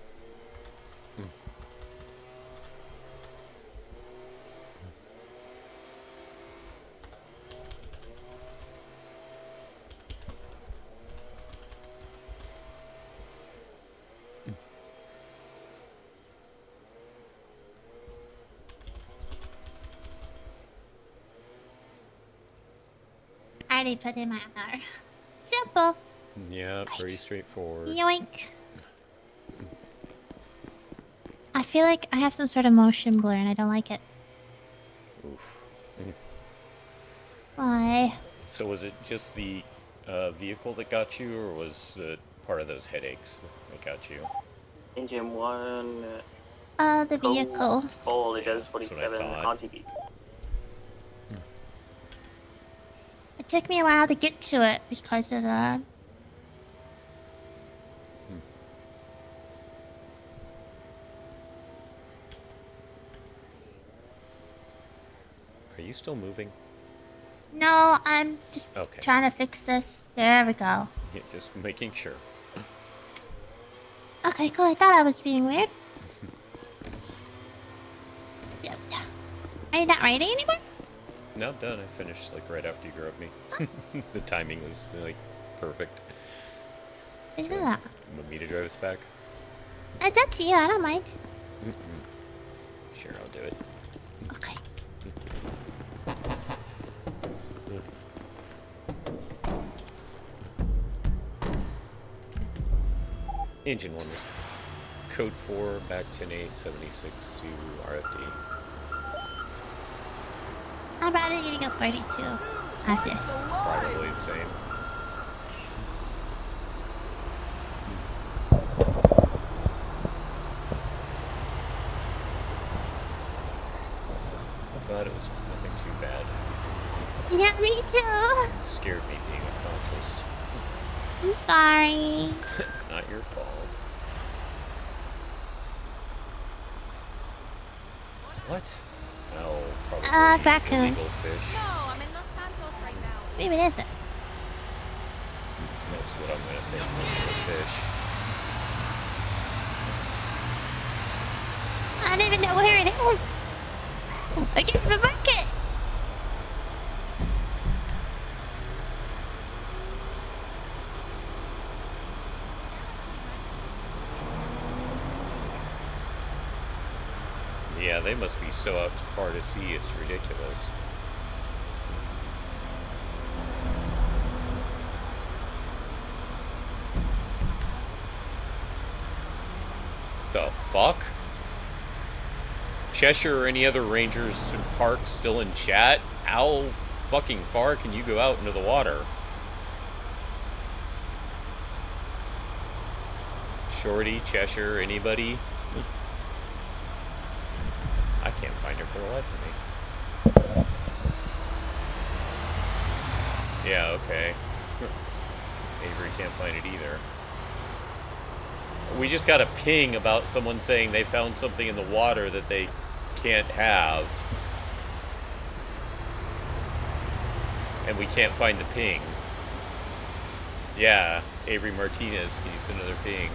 I already put in my IR. Simple. Yeah, pretty straightforward. Yoink. I feel like I have some sort of motion blur and I don't like it. Oof. Why? So was it just the vehicle that got you, or was it part of those headaches that got you? Engine 1. The vehicle. All Legends 47 RTB. It took me a while to get to it because of the... Are you still moving? No, I'm just Okay. trying to fix this. There we go. Yeah, just making sure. Okay, cool. I thought I was being weird. Yep. Are you not writing anymore? No, I'm done. I finished like right after you grabbed me. The timing was like perfect. I know that. You want me to drive us back? It's up to you. I don't mind. Sure, I'll do it. Okay. Engine 1 was code 4, back 10-8, 76 to RFD. I'm probably gonna go 42 after this. Probably the same. I'm glad it was nothing too bad. Yeah, me too. Scared me being unconscious. I'm sorry. It's not your fault. What? No, probably raccoon. illegal fish. No, I'm in Los Santos right now. Maybe it isn't. That's what I'm gonna think. Illegal fish. I don't even know where it is. I get to the market. Yeah, they must be so out far to sea, it's ridiculous. The fuck? Cheshire or any other rangers in parks still in chat? How fucking far can you go out into the water? Shorty, Cheshire, anybody? I can't find her for the life of me. Yeah, okay. Avery can't find it either. We just got a ping about someone saying they found something in the water that they can't have. And we can't find the ping. Yeah, Avery Martinez, can you send another ping?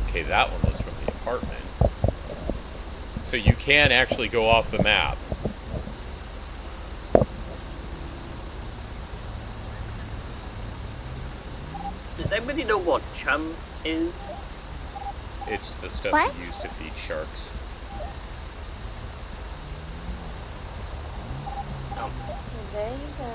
Okay, that one was from the apartment. So you can actually go off the map. Does anybody know what chum is? It's the stuff What? you use to feed sharks. Oh. There you go.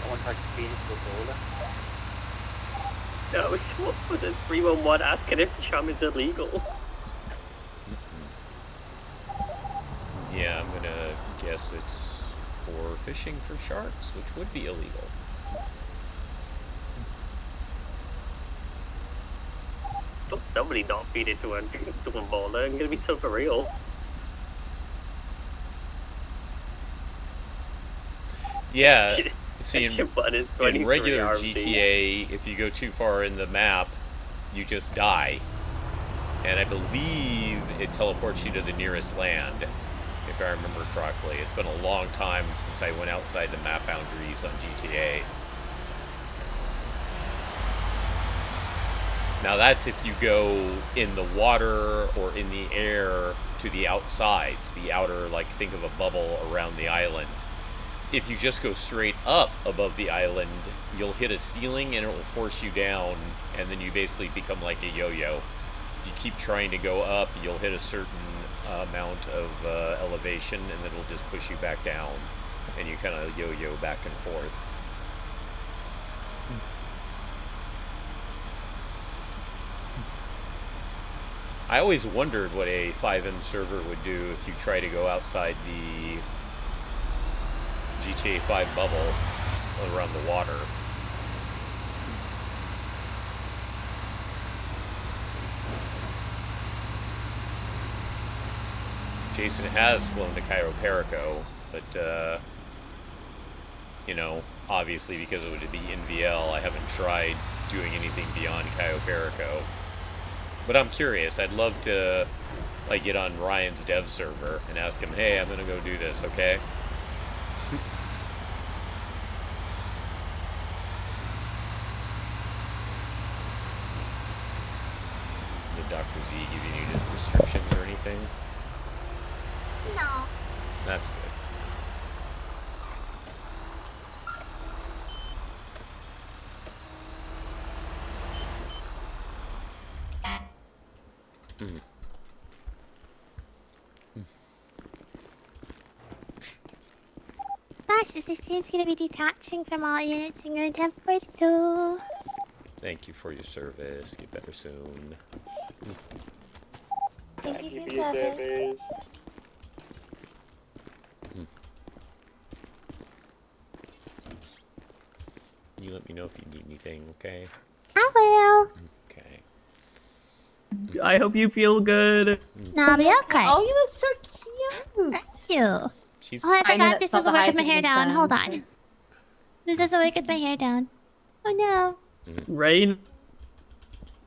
Someone tried to feed it to Ebola. No, what was it? 311 asking if chum is illegal. Yeah, I'm gonna guess it's for fishing for sharks, which would be illegal. Somebody not feed it to a baller. I'm gonna be so for real. Yeah. See, in Button, regular 23 RP. GTA, if you go too far in the map, you just die. And I believe it teleports you to the nearest land, if I remember correctly. It's been a long time since I went outside the map boundaries on GTA. Now that's if you go in the water or in the air to the outsides, the outer, like, think of a bubble around the island. If you just go straight up above the island, you'll hit a ceiling and it will force you down, and then you basically become like a yo-yo. If you keep trying to go up, you'll hit a certain amount of elevation, and then it'll just push you back down, and you kind of yo-yo back and forth. I always wondered what a 5M server would do if you try to go outside the GTA 5 bubble around the water. Jason has flown to Cayo Perico, but, you know, obviously because it would be NVL, I haven't tried doing anything beyond Cayo Perico. But I'm curious. I'd love to, like, get on Ryan's dev server and ask him, hey, I'm gonna go do this, okay? Did Dr. Z give you any restrictions or anything? No. That's good. Mm. Sasha, this game's gonna be detaching from all units and going to temporary too. Thank you for your service. Get better soon. Thank you for your service. You let me know if you need anything, okay? I will. Okay. I hope you feel good. No, I'll be okay. Oh, you look so cute. Thank you. She's... Oh, I I know forgot that's this not doesn't the work with highest my hair it can down. sound, Hold but- on. This doesn't work with my hair down. Oh no. Rain,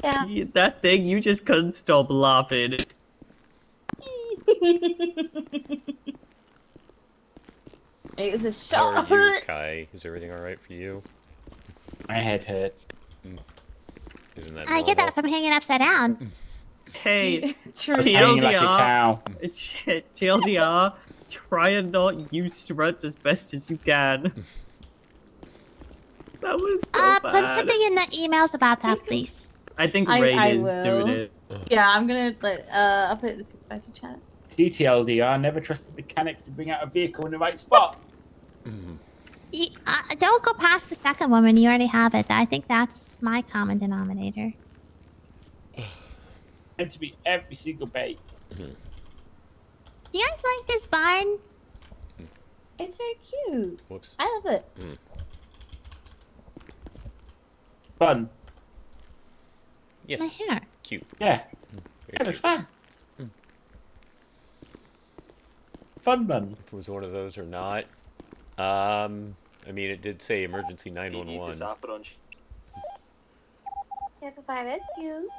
Yeah. that thing, you just couldn't stop laughing. It was a How shot. are you, Kai? Is everything alright for you? My head hurts. Isn't that I get that from hanging upside down. Hey, Hanging like a cow. TLDR, try and not use struts as best as you can. That was so Put bad. something in the emails about that, please. I think I Rain is will. doing it. Yeah, I'm gonna I'll put it in the supervisor chat. TTLDR, never trusted mechanics to bring out a vehicle in the right spot. You, don't go past the second woman. You already have it. I think that's my common denominator. Meant to be every single bait. Do you guys like this bun? It's very cute. Whoops. I love it. Fun. Yes. My hair. Cute. Yeah. Very It was cute. fun. Fun bun. If it was one of those or not. I mean, it did say emergency 911. Supervisor rescue.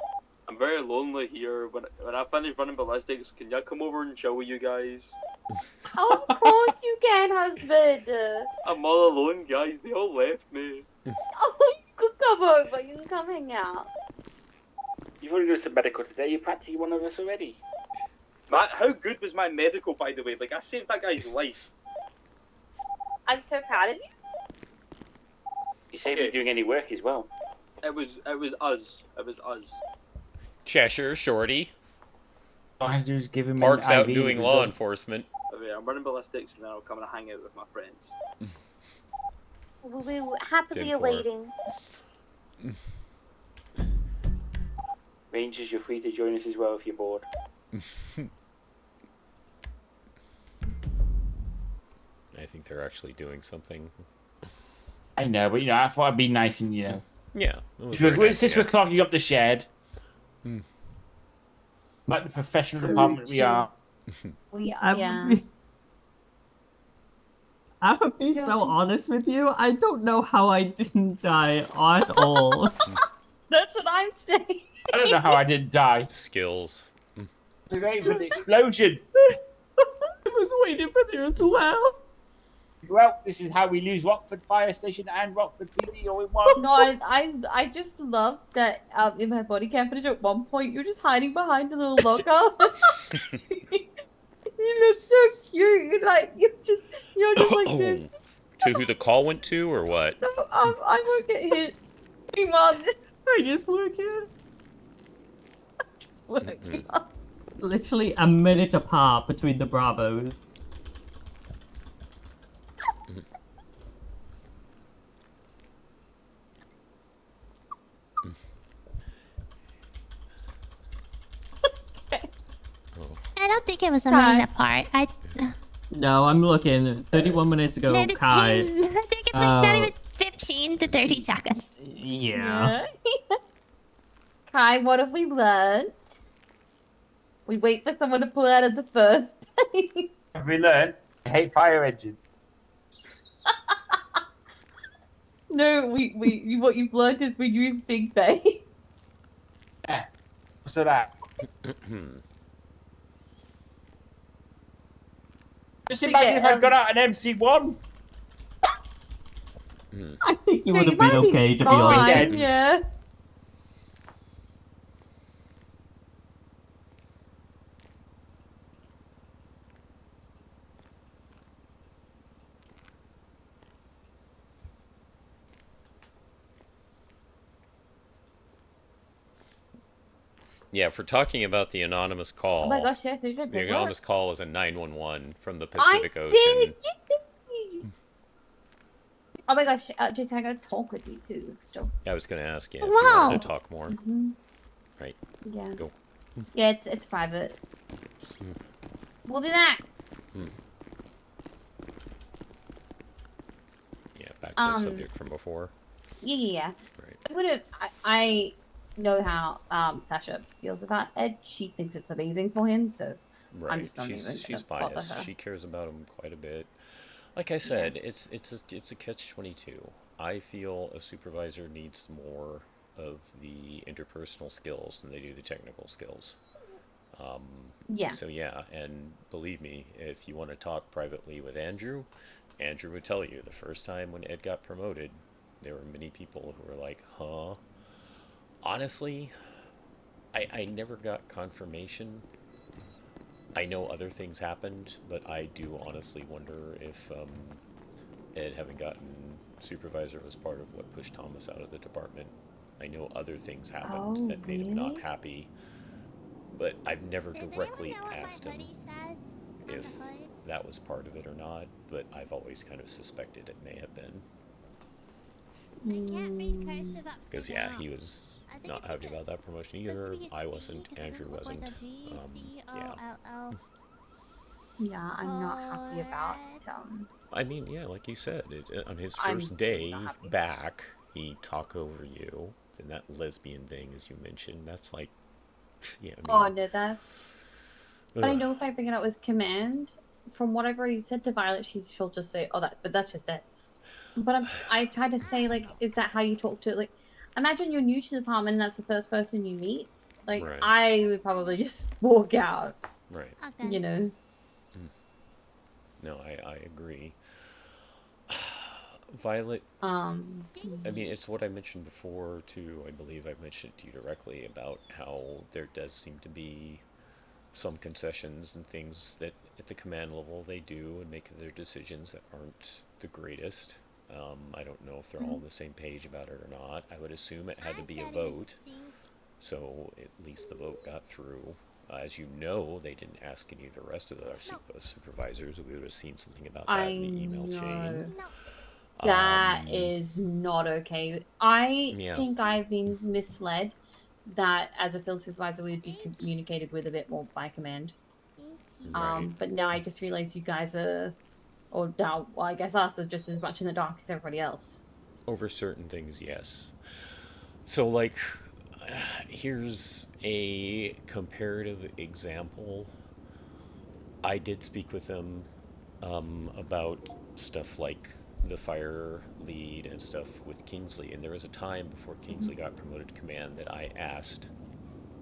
I'm very lonely here. When I finish running ballistics, can you come over and chill with you guys? Of course you can, husband. I'm all alone, guys. They all left me. Oh, you could come over. You can come hang out. You've already done some medical today. You're practically one of us already. Matt, how good was my medical, by the way? Like, I saved that guy's life. I'm so proud of you. You saved me doing any work as well. It was us. It was us. Cheshire, Shorty. All I have to do is give him Park's an out IV doing and law done. enforcement. Okay, I'm running ballistics and then I'll come and hang out with my friends. We'll be happily 10-4. awaiting. Rangers, you're free to join us as well if you're bored. I think they're actually doing something. I know, but I thought I'd be nice and Yeah. It was Since very nice, we're yeah. clogging up the shed, Like the professional department we are. Yeah. I'm gonna be so honest with you. I don't know how I didn't die at all. That's what I'm saying. I don't know how I didn't die. Skills. Great for the explosion. I was waiting for you as well. Well, this is how we lose Rockford Fire Station and Rockford PD all in one. No, I just love that in my body cam footage at one point you're just hiding behind a little locker. You look so cute. You're just like this. To who the call went to, or what? No, I won't get hit. Come on. I just work here. Just working. Literally a minute apart between the Bravos. I don't think it was a minute apart. No, I'm looking. 31 minutes ago, No, the Kai. same. I think it's like not even 15 to 30 seconds. Yeah. Kai, what have we learned? We wait for someone to pull out of the first. Have we learned? I hate fire engine. No, what you've learned is we use Big Bay. Yeah. So that. Just imagine if I'd got out an MC1. I think you No, would you have been might have been okay, to be fine, honest. yeah. Yeah, if we're talking about the anonymous call. Oh my gosh, yeah, food The anonymous call was a 911 from the I Pacific Ocean. Oh my gosh, Jason, I gotta talk with you too, still. I was going to ask you if you Wow. wanted to talk more. Right. Yeah. Go. Yeah, it's private. We'll be back. Yeah, back to the subject from before. Yeah. Right. I know how Sasha feels about Ed. She thinks it's amazing for him, so Right. I'm just not She's biased. She cares about him quite a bit. Like I said, it's a catch-22. I feel a supervisor needs more of the interpersonal skills than they do the technical skills. Yeah. So yeah, and believe me, if you want to talk privately with Andrew, Andrew would tell you the first time when Ed got promoted, there were many people who were like, huh? Honestly, I never got confirmation. I know other things happened, but I do honestly wonder if Ed having gotten supervisor was part of what pushed Thomas out of the department. I know other things happened that made him not happy, but I've never directly asked him if that was part of it or not, but I've always kind of suspected it may have been. Because yeah, he was not happy about that promotion either. I wasn't. Andrew wasn't. Yeah. Yeah, I'm not happy about I mean, yeah, like you said, on his first day back, he talked over you, and that lesbian thing, as you mentioned, that's like, yeah. I mean, no, that's. But I know if I bring it up with command, from what I've already said to Violet, she'll just say, "Oh, but that's just it." But I try to say, like, is that how you talk to it? Like, imagine you're new to the department and that's the first person you meet. Like, Right. I would probably just walk out. Right. You know. No, I agree. Violet. I mean, it's what I mentioned before too. I believe I've mentioned it to you directly about how there does seem to be some concessions and things that at the command level they do and make their decisions that aren't the greatest. I don't know if they're all on the same page about it or not. I would assume it had to be a vote, so at least the vote got through. As you know, they didn't ask any of the rest of our supervisors. We would have seen something about that in the email chain. That is not okay. I think I've been misled that as a field supervisor we'd be communicated with a bit more by command. But now I just realized you guys are, or now, well, I guess us are just as much in the dark as everybody else. Over certain things, yes. So, like, Here's a comparative example. I did speak with them about stuff like the fire lead and stuff with Kingsley, and there was a time before Kingsley got promoted to command that I asked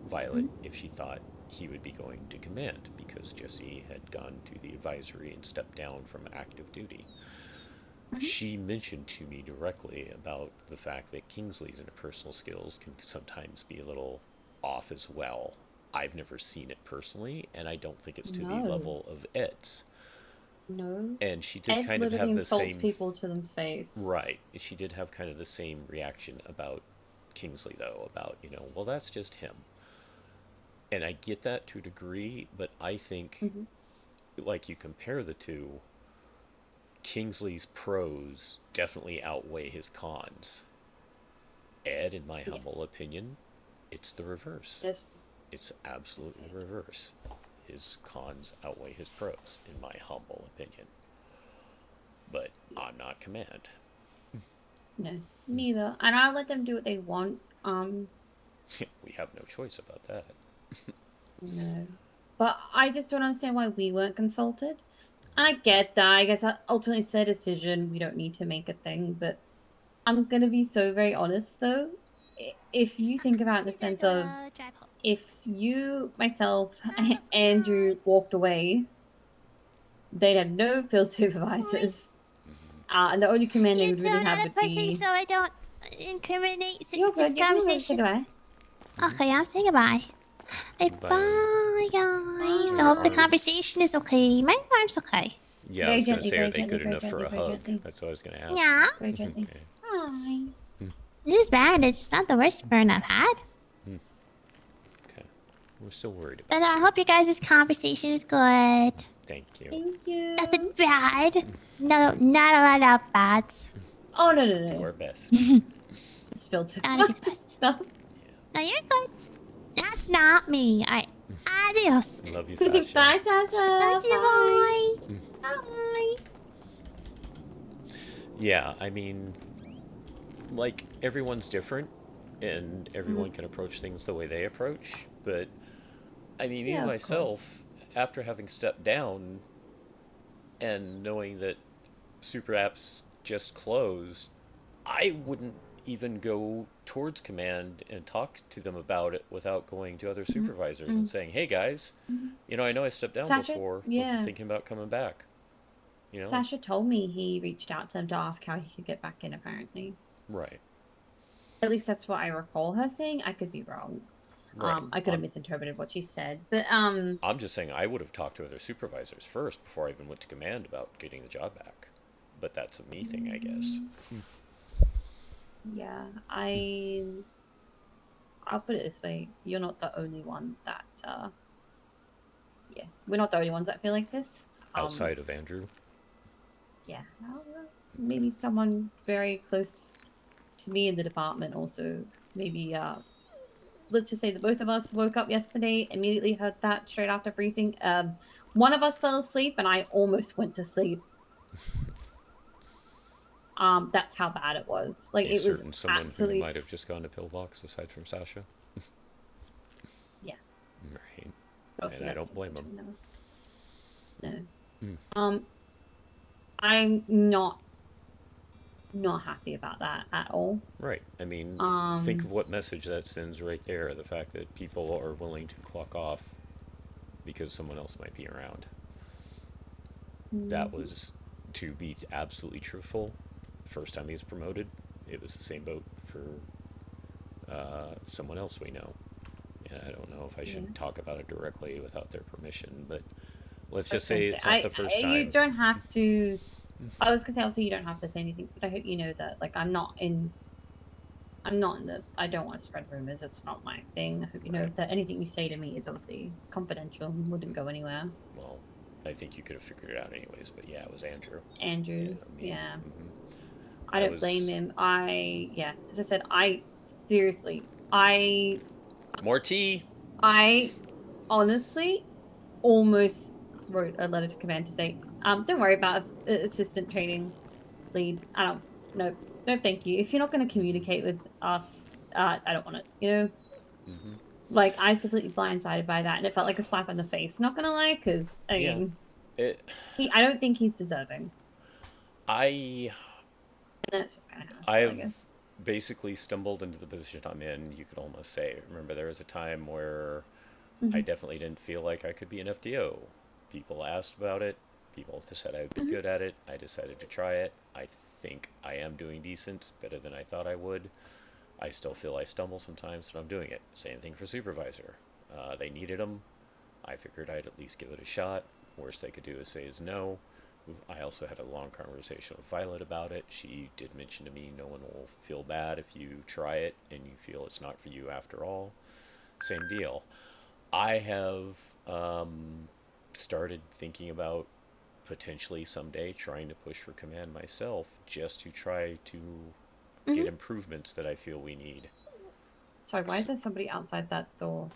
Violet if she thought he would be going to command, because Jesse had gone to the advisory and stepped down from active duty. She mentioned to me directly about the fact that Kingsley's interpersonal skills can sometimes be a little off as well. I've never seen it personally, and I don't think it's to the level of Ed's. No. And she did Ed kind of literally have the insults same people to their face. Right. She did have kind of the same reaction about Kingsley, though, about, well, that's just him. And I get that to a degree, but I think, like, you compare the two, Kingsley's pros definitely outweigh his cons. Ed, in my humble opinion, it's the reverse. It's absolutely the reverse. His cons outweigh his pros, in my humble opinion. But I'm not command. No, neither. And I'll let them do what they want. We have no choice about that. No. But I just don't understand why we weren't consulted. And I get that. I guess ultimately it's their decision. We don't need to make a thing. But I'm going to be so very honest, though. If you think about it in the sense of if you, myself, Andrew walked away, they'd have no field supervisors. And the only commanding would really have would be... So I don't incriminate this good. conversation. Goodbye. Okay, I'm saying goodbye. Bye, guys. I hope the conversation is okay. My arm's okay. Yeah, I was going to say, are they good enough for a hug? That's what I was going to ask. Yeah. Very gently. Okay. Hi. It is bad. It's not the worst burn I've had. Okay. We're still worried about But I hope your guys' conversation is good. Thank you. Thank you. Nothing bad. No, not a lot of bad. Oh, no. Do our best. It's spilled too Gotta be the best. No, you're good. That's not me. Adios. Love you, Sasha. Bye, Sasha. Love you, bye. Bye. Yeah, I mean, like, everyone's different, and everyone can approach things the way they approach, but, I mean, me myself, after having stepped down, and knowing that Super Apps just closed, I wouldn't even go towards command and talk to them about it without going to other supervisors and saying, hey guys, I know I stepped down Sasha, before, but I'm thinking about coming back. Sasha told me he reached out to him to ask how he could get back in, apparently. Right. At least that's what I recall her saying. I could be wrong. Right. I could have misinterpreted what she said, but I'm just saying I would have talked to other supervisors first before I even went to command about getting the job back. But that's a me thing, I guess. Yeah, I'll put it this way. You're not the only one that, we're not the only ones that feel like this. Outside of Andrew? Yeah, maybe someone very close to me in the department also. Maybe, let's just say the both of us woke up yesterday, immediately heard that straight after briefing. One of us fell asleep and I almost went to sleep. That's how bad it was. Like, it was someone absolutely... who might have just gone to pillbox aside from Sasha. Yeah. Right. Also, and I don't blame him. No. I'm not happy about that at all. Right. I mean, think of what message that sends right there. The fact that people are willing to clock off because someone else might be around. That was, to be absolutely truthful, first time he was promoted, it was the same boat for someone else we know. And I don't know if I should talk about it directly without their permission, but let's just say it's not the first time. You don't have to... I was going to say, also, you don't have to say anything, but I hope you know that, like, I'm not in the... I don't want to spread rumors. It's not my thing. I hope you know that anything you say to me is obviously confidential and wouldn't go anywhere. Well, I think you could have figured it out anyways, but yeah, it was Andrew. Andrew, yeah. I don't blame him. As I said, More tea! I honestly almost wrote a letter to command to say, don't worry about assistant training lead. No, thank you. If you're not going to communicate with us, I don't want it. Like, I was completely blindsided by that, and it felt like a slap in the face. Not gonna lie, because I mean, I don't think he's deserving. And that's just kind of how I guess. I've basically stumbled into the position I'm in, you could almost say. Remember, there was a time where I definitely didn't feel like I could be an FDO. People asked about it. People said I would be good at it. I decided to try it. I think I am doing decent, better than I thought I would. I still feel I stumble sometimes, but I'm doing it. Same thing for supervisor. They needed him. I figured I'd at least give it a shot. Worst they could do is say is no. I also had a long conversation with Violet about it. She did mention to me no one will feel bad if you try it and you feel it's not for you after all. Same deal. I have started thinking about potentially someday trying to push for command myself, just to try to get improvements that I feel we need. Sorry, why is there somebody outside that door?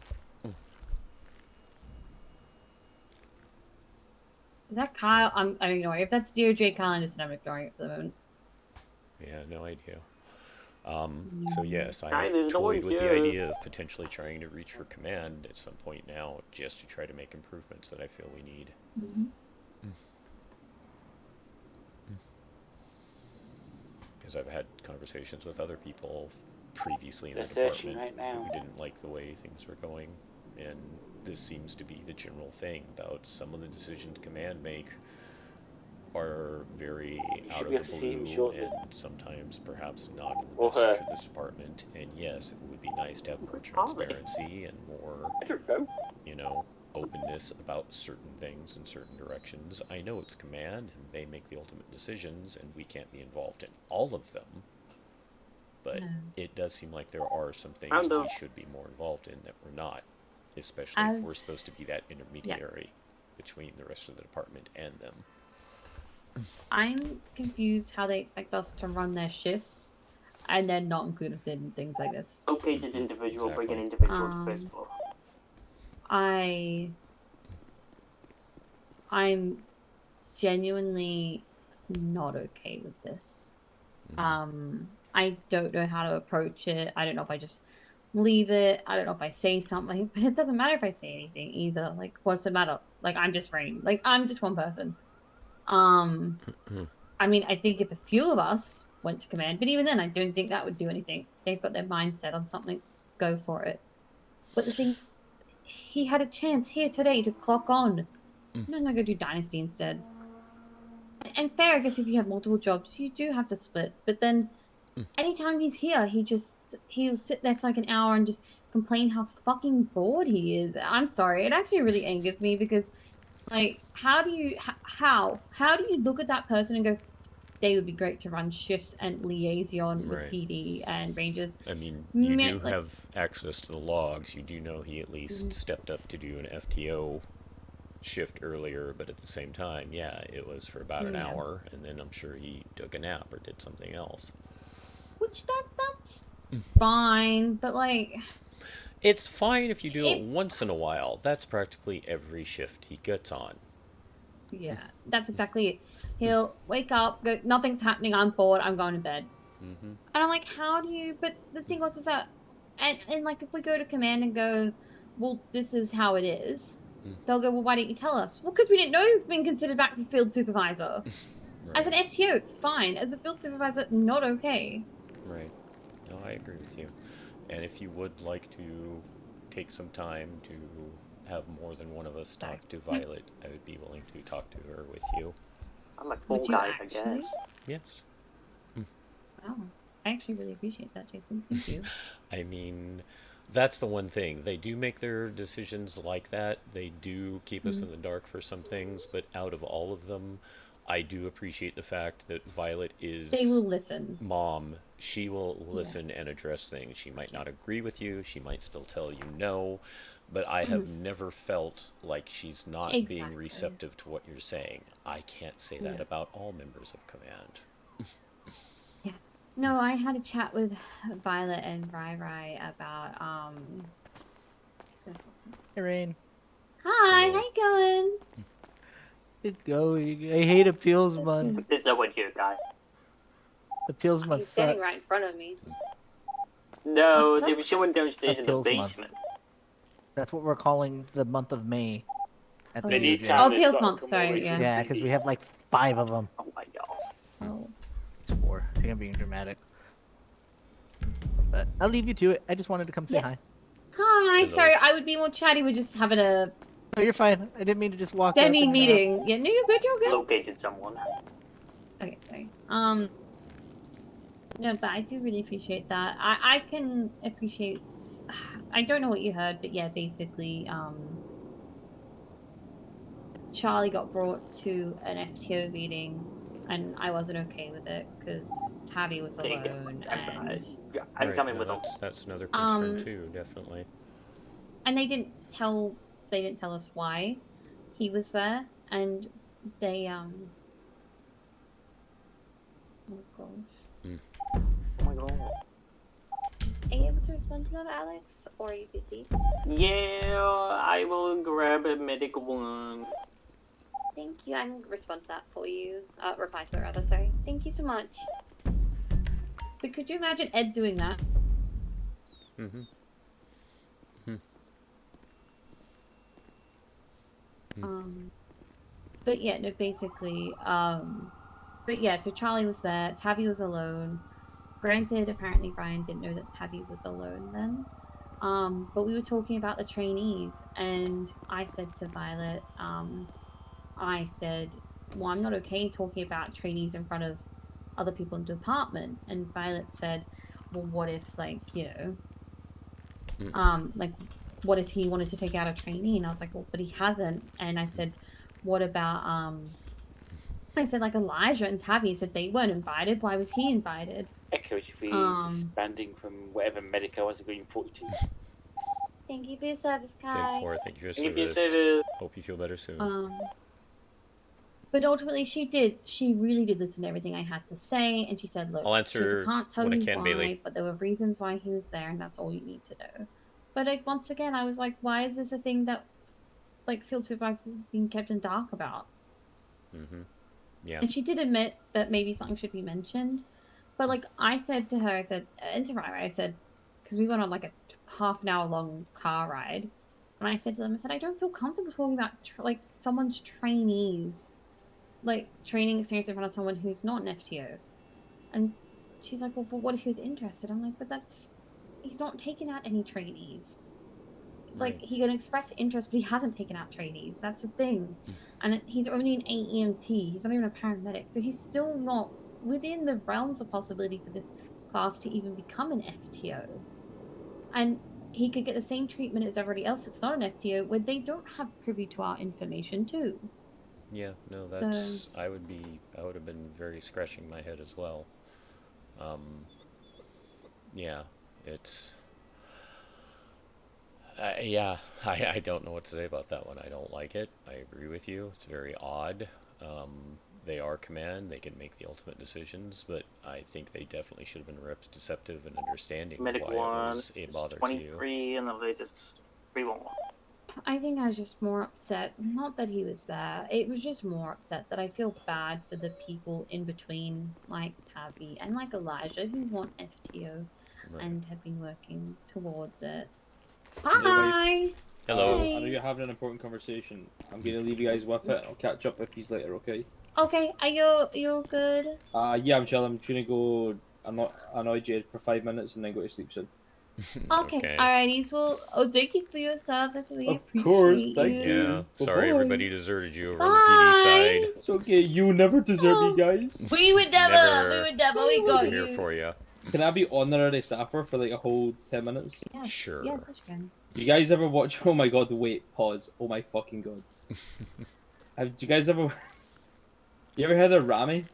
Is that Kyle? I'm ignoring. If that's DOJ Kyle Anderson, I'm ignoring it for the moment. Yeah, no idea. So yes, I Hi, have there's no toyed one with the here. idea of potentially trying to reach for command at some point now, just to try to make improvements that I feel we need. Because I've had conversations with other people previously in the They're searching department right now. who didn't like the way things were going, and this seems to be the general thing about some of the decisions command make are very out of the blue and sometimes perhaps not in the best interest of this department. And yes, it would be nice to have more transparency and more, you know, openness about certain things in certain directions. I know it's command and they make the ultimate decisions and we can't be involved in all of them, but it does seem like there are some things we should be more involved in that we're not, especially if we're supposed to be that intermediary between the rest of the department and them. I'm confused how they expect us to run their shifts and then not include us in things like this. Located individual, bring an individual to first floor. I'm genuinely not okay with this. I don't know how to approach it. I don't know if I just leave it. I don't know if I say something, but it doesn't matter if I say anything either. Like, what's the matter? Like, I'm just Rain. Like, I'm just one person. I mean, I think if a few of us went to command, but even then, I don't think that would do anything. They've got their mindset on something. Go for it. But the thing, he had a chance here today to clock on. I'm not gonna go do Dynasty instead. And fair, I guess if you have multiple jobs, you do have to split. But then, anytime he's here, he'll sit there for like an hour and just complain how fucking bored he is. I'm sorry, it actually really angers me because, like, how do you look at that person and go, they would be great to run shifts and liaison with PD and Rangers? I mean, you do have access to the logs. You do know he at least stepped up to do an FTO shift earlier, but at the same time, yeah, it was for about an hour, and then I'm sure he took a nap or did something else. Which that's fine, but like... It's fine if you do it once in a while. That's practically every shift he gets on. Yeah, that's exactly it. He'll wake up, go, nothing's happening, I'm bored, I'm going to bed. And I'm like, how do you... But the thing was is that... And like, if we go to command and go, well, this is how it is, they'll go, well, why didn't you tell us? Well, because we didn't know he was being considered back for field supervisor. As an FTO, fine. As a field supervisor, not okay. Right. No, I agree with you. And if you would like to take some time to have more than one of us talk to Violet, I would be willing to talk to her with you. I'm a full guy, I guess. Yes. Oh, I actually really appreciate that, Jason. Thank you. I mean, that's the one thing. They do make their decisions like that. They do keep us in the dark for some things, but out of all of them, I do appreciate the fact that Violet is... They will listen. Mom. She will listen and address things. She might not agree with you. She might still tell you no. But I have never felt like she's not being receptive to what you're saying. I can't say that about all members of command. No, I had a chat with Violet and Rai about, Hey, Rain. Hi, how you going? It's going. I hate appeals month. There's no one here, guy. Appeals month He's standing sucks. right in front of me. No, What's there up? was someone downstairs in the Appeals month. basement. That's what we're calling the month of May. At the They need DOJ. time Oh, to Appeals start Month, come sorry, over yeah. Yeah, because we have like 5 of them. Oh my god. Oh. It's 4. I think I'm being dramatic. But I'll leave you to it. I just wanted to come say hi. Hi, Hello. sorry, I would be more chatty. We're just having a No, you're fine. I didn't mean to just walk up demi and, meeting. Yeah, no, you're good, you're good. Located someone. Okay, sorry. No, but I do really appreciate that. I can appreciate. I don't know what you heard, but yeah, basically, Charlie got brought to an FTO meeting, and I wasn't okay with it because Tavi was There you go. alone, and I'm Right, coming no, with them. that's another concern Um, too, definitely. and they didn't tell us why he was there, and they oh gosh. Oh my god. Are you able to respond to that, Alex? Or are you busy? Yeah, I will grab a medical one. Thank you. I'm gonna respond to that for you. Reply to it rather, sorry. Thank you so much. But could you imagine Ed doing that? Mm-hmm. But yeah, no, basically, but yeah, so Charlie was there, Tavi was alone. Granted, apparently Ryan didn't know that Tavi was alone then. But we were talking about the trainees, and I said to Violet, I said, well, I'm not okay talking about trainees in front of other people in the department. And Violet said, well, what if, like, you know, like, what if he wanted to take out a trainee? And I was like, well, but he hasn't. And I said, what about, I said, like, Elijah and Tavi said they weren't invited. Why was he invited? Echo, if we expanding from whatever medical was going 42. Thank you for your service, Kai. 10-4, thank you for your Thank you, service. service. Hope you feel better soon. But ultimately, she really did listen to everything I had to say, and she said, look, I'll she goes, answer I can't tell when I you can, why, Bailey. but there were reasons why he was there, and that's all you need to know. But like, once again, I was like, why is this a thing that, like, field supervisors are being kept in dark about? Mm-hmm. Yeah. And she did admit that maybe something should be mentioned. But, like, I said to her, I said, and to Ryra, I said, because we went on, like, a half an hour long car ride. And I said to them, I said, I don't feel comfortable talking about, like, someone's trainees. Like, training experience in front of someone who's not an FTO. And she's like, well, but what if he was interested? I'm like, but he's not taken out any trainees. Like, he can express interest, but he hasn't taken out trainees. That's the thing. And he's only an aemt. He's not even a paramedic. So he's still not within the realms of possibility for this class to even become an FTO. And he could get the same treatment as everybody else that's not an FTO, where they don't have privy to our information too. Yeah, no, that's I would have been very scratching my head as well. Yeah, it's yeah, I don't know what to say about that one. I don't like it. I agree with you. It's very odd. They are command. They can make the ultimate decisions, but I think they definitely should have been receptive and understanding Medical why one, it was a bother to you. 23, and the latest 311. I think I was just more upset. Not that he was there. It was just more upset that I feel bad for the people in between, like Tavi and like Elijah, who want FTO and have been working towards it. Hi. Hello. I know you're having an important conversation. I'm going to leave you guys with it. I'll catch up with you later, okay? Okay, are you good? Yeah, I'm chill. I'm trying to go annoy Jade for 5 minutes and then go to sleep soon. Okay. Alrighties. Well, thank you for your service. We appreciate course, you. thank you. Yeah, sorry Bye-bye. everybody deserted you over on the PD side. It's okay. You never desert me, guys. We would never. Never. We got We're here you. for you. Can I be honorary SAFR for like a whole 10 minutes? Yeah. Sure. Yeah, of course you can. You guys ever watch? Oh my god! Wait, pause. Oh my fucking god. Do you guys ever? You ever heard of Rami?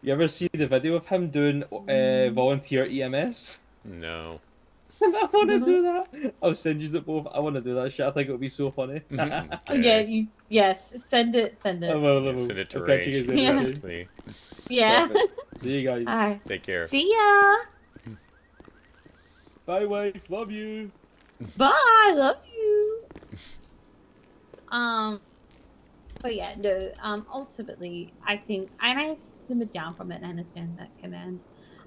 You ever see the video of him doing volunteer EMS? No. I want to do that. I'll send you it both. I want to do that shit. I think it would be so funny. Yeah. Yes. Send it. I will. Send it to I'll catch you Rage. guys later, Send okay? it to me. Yeah. Perfect. See you guys. Alright. Take care. See ya. Bye, wife. Love you. Bye. Love you. But yeah, no. Ultimately, I think, and I simmered down from it, and I understand that command.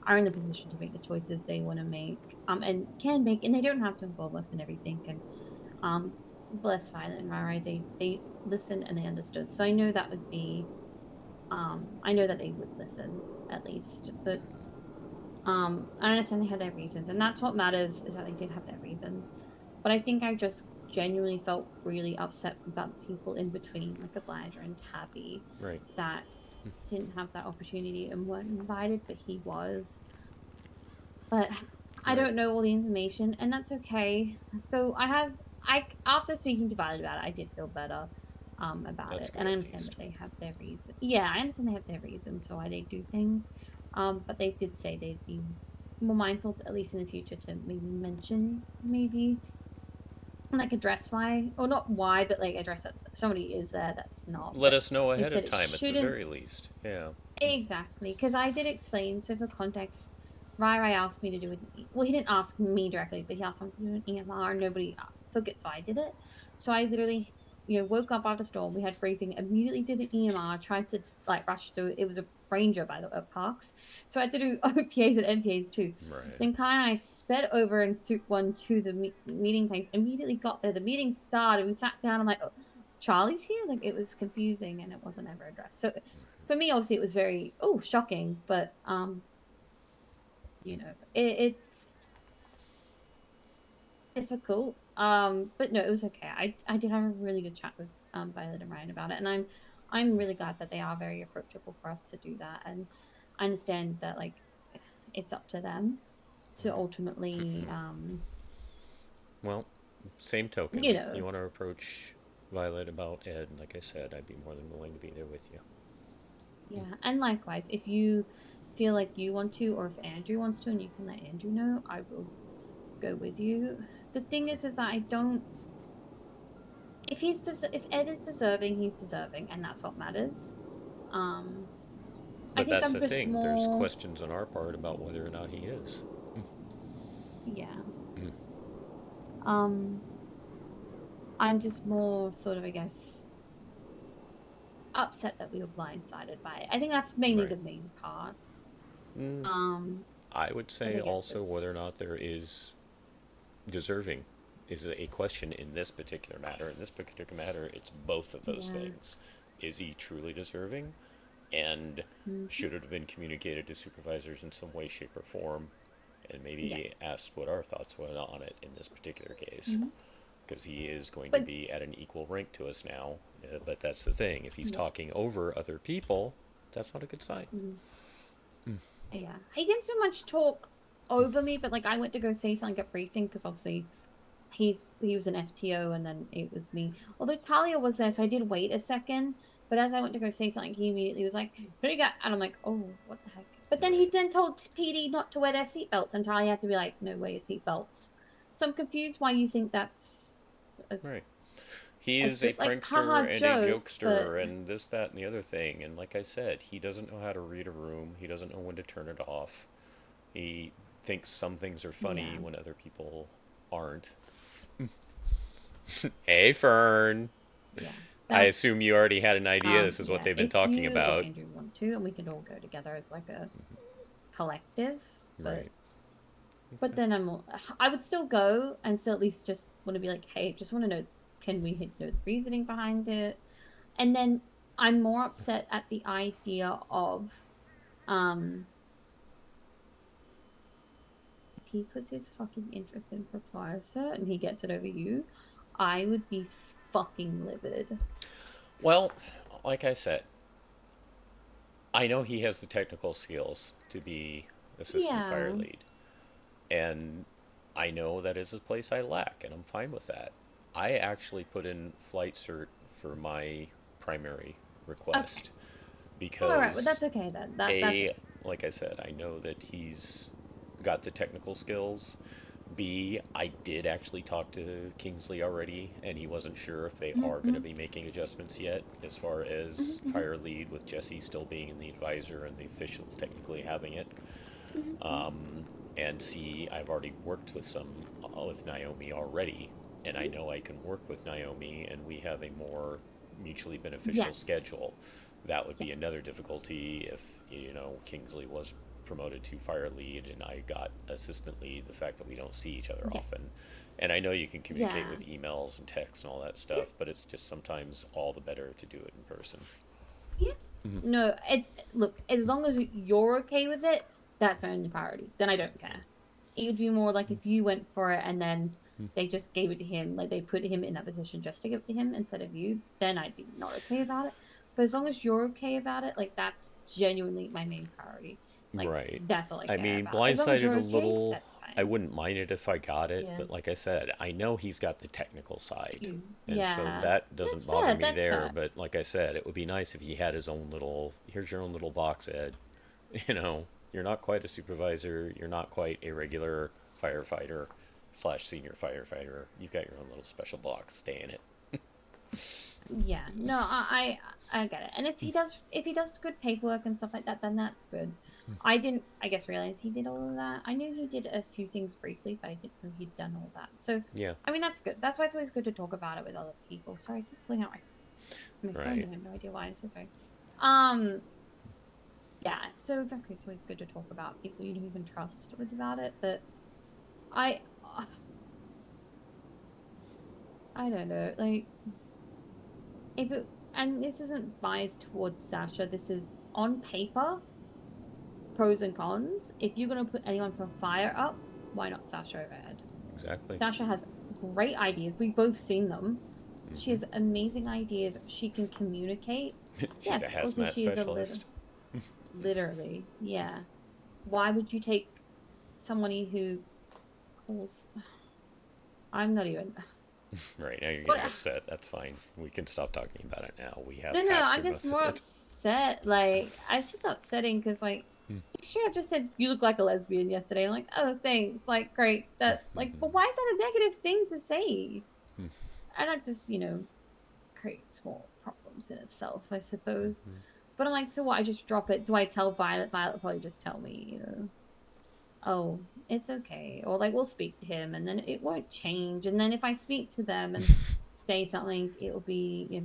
are in the position to make the choices they want to make, and can make, and they don't have to involve us in everything. And bless Violet and Rara, they listened and they understood. So I know that would be, I know that they would listen at least, but I understand they had their reasons, and that's what matters, is that they did have their reasons. But I think I just genuinely felt really upset about the people in between, like Elijah and Tabby, Right. that didn't have that opportunity and weren't invited, but he was. But I don't know all the information, and that's okay. So after speaking to Violet about it, I did feel better about it, and I understand that they have their reason. Yeah, I understand they have their reasons for why they do things. But they did say they'd be more mindful, at least in the future, to maybe mention, like address why, or not why, but like address that somebody is there that's not. Let but us know they ahead said of it time at the shouldn't- very least. Yeah. Exactly, because I did explain. So for context, Rai asked me to do it. Well, he didn't ask me directly, but he asked someone to do an EMR. Nobody took it, so I did it. So I literally, woke up after storm. We had briefing. Immediately did an EMR. Tried to like rush through it. It was a ranger by the parks, so I had to do OPAs and NPAs too. Right. Then Kai and I sped over in Suit 1 to the meeting place. Immediately got there. The meeting started. We sat down. I'm like, oh, Charlie's here. Like it was confusing and it wasn't ever addressed. So for me, obviously, it was very shocking. But it's difficult. But no, it was okay. I did have a really good chat with Violet and Ryan about it, and I'm really glad that they are very approachable for us to do that. And I understand that like it's up to them to ultimately Well, same token. You know. You want to approach Violet about Ed, like I said, I'd be more than willing to be there with you. Yeah, and likewise, if you feel like you want to, or if Andrew wants to, and you can let Andrew know, I will go with you. The thing is that I don't. If Ed is deserving, he's deserving, and that's what matters. I But think that's I'm the just thing. more. There's questions on our part about whether or not he is. Yeah. I'm just more sort of, I guess, upset that we were blindsided by it. I think that's mainly the main part. I would say I guess also it's- whether or not there is deserving is a question in this particular matter. In this particular matter, it's both of those Yeah. things. Is he truly deserving? And should it have been communicated to supervisors in some way, shape, or form? And maybe asked what our thoughts were on it in this particular case. Because he is going to be at an equal rank to us now. But that's the thing. If he's talking over other people, that's not a good sign. Yeah, he didn't so much talk over me, but like I went to go say something at briefing because obviously he was an FTO and then it was me. Although Talia was there, so I did wait a second. But as I went to go say something, he immediately was like, "Who you got?" And I'm like, "Oh, what the heck?" But then he then told PD not to wear their seatbelts, and Talia had to be like, "No, wear your seatbelts." So I'm confused why you think that's right. He is a like, prankster haha, and joke, a jokester but- and this, that, and the other thing. And like I said, he doesn't know how to read a room. He doesn't know when to turn it off. He thinks some things are funny when other people aren't. Hey, Fern. I assume you already had an idea this is what they've been talking about. If Andrew want to, and we can all go together as like a collective. But, Right. But then I would still go and still at least just want to be like, hey, just want to know, can we know the reasoning behind it? And then I'm more upset at the idea of, if he puts his fucking interest in proprietor and he gets it over you, I would be fucking livid. Well, like I said, I know he has the technical skills to be assistant fire lead. And I know that is a place I lack, and I'm fine with that. I actually put in flight cert for my primary request because All right, well that's okay then. That's okay. like I said, I know that he's got the technical skills. B, I did actually talk to Kingsley already, and he wasn't sure if they are going to be making adjustments yet as far as fire lead, with Jesse still being in the advisor and the official technically having it. And C, I've already worked with Naomi already, and I know I can work with Naomi, and we have a more mutually beneficial schedule. That would be another difficulty if Kingsley was promoted to fire lead, and I got assistant lead. The fact that we don't see each other often, and I know you can communicate with emails and texts and all that stuff, but it's just sometimes all the better to do it in person. Yeah. No, look, as long as you're okay with it, that's only priority. Then I don't care. It would be more like if you went for it and then they just gave it to him, like they put him in that position just to give it to him instead of you, then I'd be not okay about it. But as long as you're okay about it, like that's genuinely my main priority. Like, right. That's all I care I mean, about. As long as blindsided you're a okay, little. that's fine. I wouldn't mind it if I got it, Yeah. but like I said, I know he's got the technical side, and Yeah. so that doesn't That's bother fair, me that's there. fair. But like I said, it would be nice if he had his own little. Here's your own little box, Ed. You know, you're not quite a supervisor. You're not quite a regular firefighter / senior firefighter. You've got your own little special box. Stay in it. Yeah, no, I get it. And if he does good paperwork and stuff like that, then that's good. I didn't, I guess, realize he did all of that. I knew he did a few things briefly, but I didn't know he'd done all that. So yeah, I mean, that's good. That's why it's always good to talk about it with other people. Sorry, I keep pulling out my phone. I have no idea why. I'm so sorry. Yeah. So exactly, it's always good to talk about people you can trust with about it. But I don't know, like. If it, and this isn't biased towards Sasha, this is on paper, pros and cons. If you're going to put anyone from fire up, why not Sasha over Ed? Exactly. Sasha has great ideas. We've both seen them. She has amazing ideas. She can communicate. She's a also hazmat she is specialist. Literally, yeah. Why would you take somebody who calls... I'm not even... Right, now you're getting upset. That's fine. We can stop talking about it now. We have. No, I'm passed just more upset. Like, it's just upsetting because, like, you should have just said you look like a lesbian yesterday. I'm like, oh, thanks. Like, great. That, like, but why is that a negative thing to say? And that just, creates more problems in itself, I suppose. But I'm like, so what? I just drop it. Do I tell Violet? Violet will probably just tell me, oh, it's okay. Or like, we'll speak to him and then it won't change. And then if I speak to them and say something, it'll be,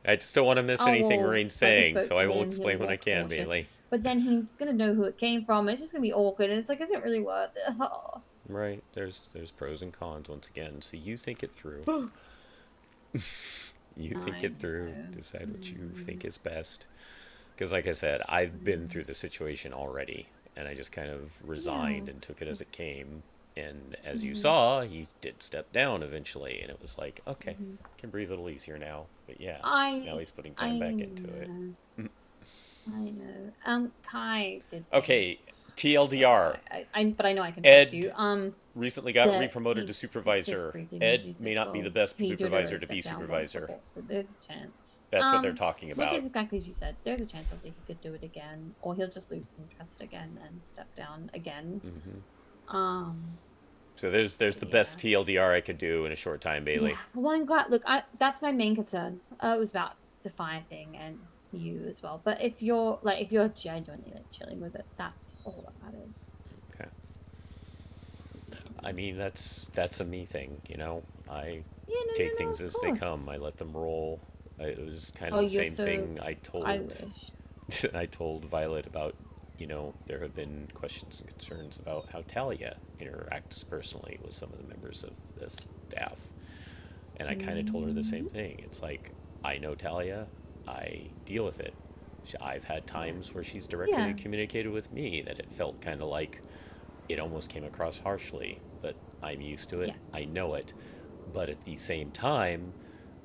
I just don't want to miss anything well, Marine's like, we saying, spoke so to I will him, explain he'll when I be can, cautious. Bailey. But then he's going to know who it came from. It's just going to be awkward. And it's like, is it really worth it? Right. There's pros and cons once again. So you think it through. You think it through. Decide what you think is best. Because like I said, I've been through the situation already. And I just kind of resigned and took it as it came. And as you saw, he did step down eventually. And it was like, okay, can breathe a little easier now. But yeah, now he's putting time back into it. I know. Kai did. Okay, TLDR. But I know I can Ed trust you. recently got re-promoted to supervisor. Ed may not be the best supervisor to be supervisor. So there's a chance. That's what they're talking about. Which is exactly as you said. There's a chance, obviously, he could do it again, or he'll just lose interest again and step down again. So there's the best TLDR I could do in a short time, Bailey. Yeah. Well, I'm glad. Look, that's my main concern. It was about the fire thing and you as well. But if you're genuinely chilling with it, that's all that matters. Okay. I mean, that's a me thing, I take things as they come. I let them roll. It was kind of the same thing I told Violet about. There have been questions and concerns about how Talia interacts personally with some of the members of the staff. And I kind of told her the same thing. It's like, I know Talia, I deal with it. I've had times where she's directly communicated with me that it felt kind of like it almost came across harshly, but I'm used to it. Yeah. I know it. But at the same time,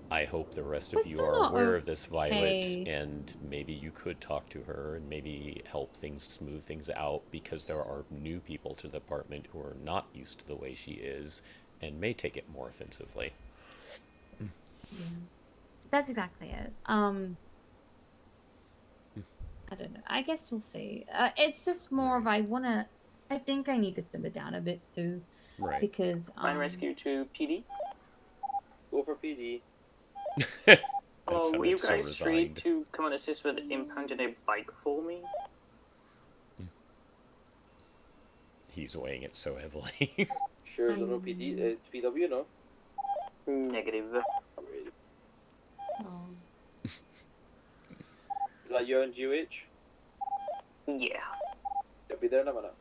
I hope the rest of you are aware of this, Violet, and maybe you could talk to her and maybe help smooth things out, because there are new people to the department who are not used to the way she is and may take it more offensively. Yeah. That's exactly it. I don't know. I guess we'll see. It's just more of I think I need to simmer down a bit too. Right. Because Fire rescue to PD. Go for PD. Hello, were you guys free to come and assist with impounding a bike for me? He's weighing it so heavily. Sure, no PD, PW, no? Negative. Is that you and GH? Yeah. I'll be there in a minute.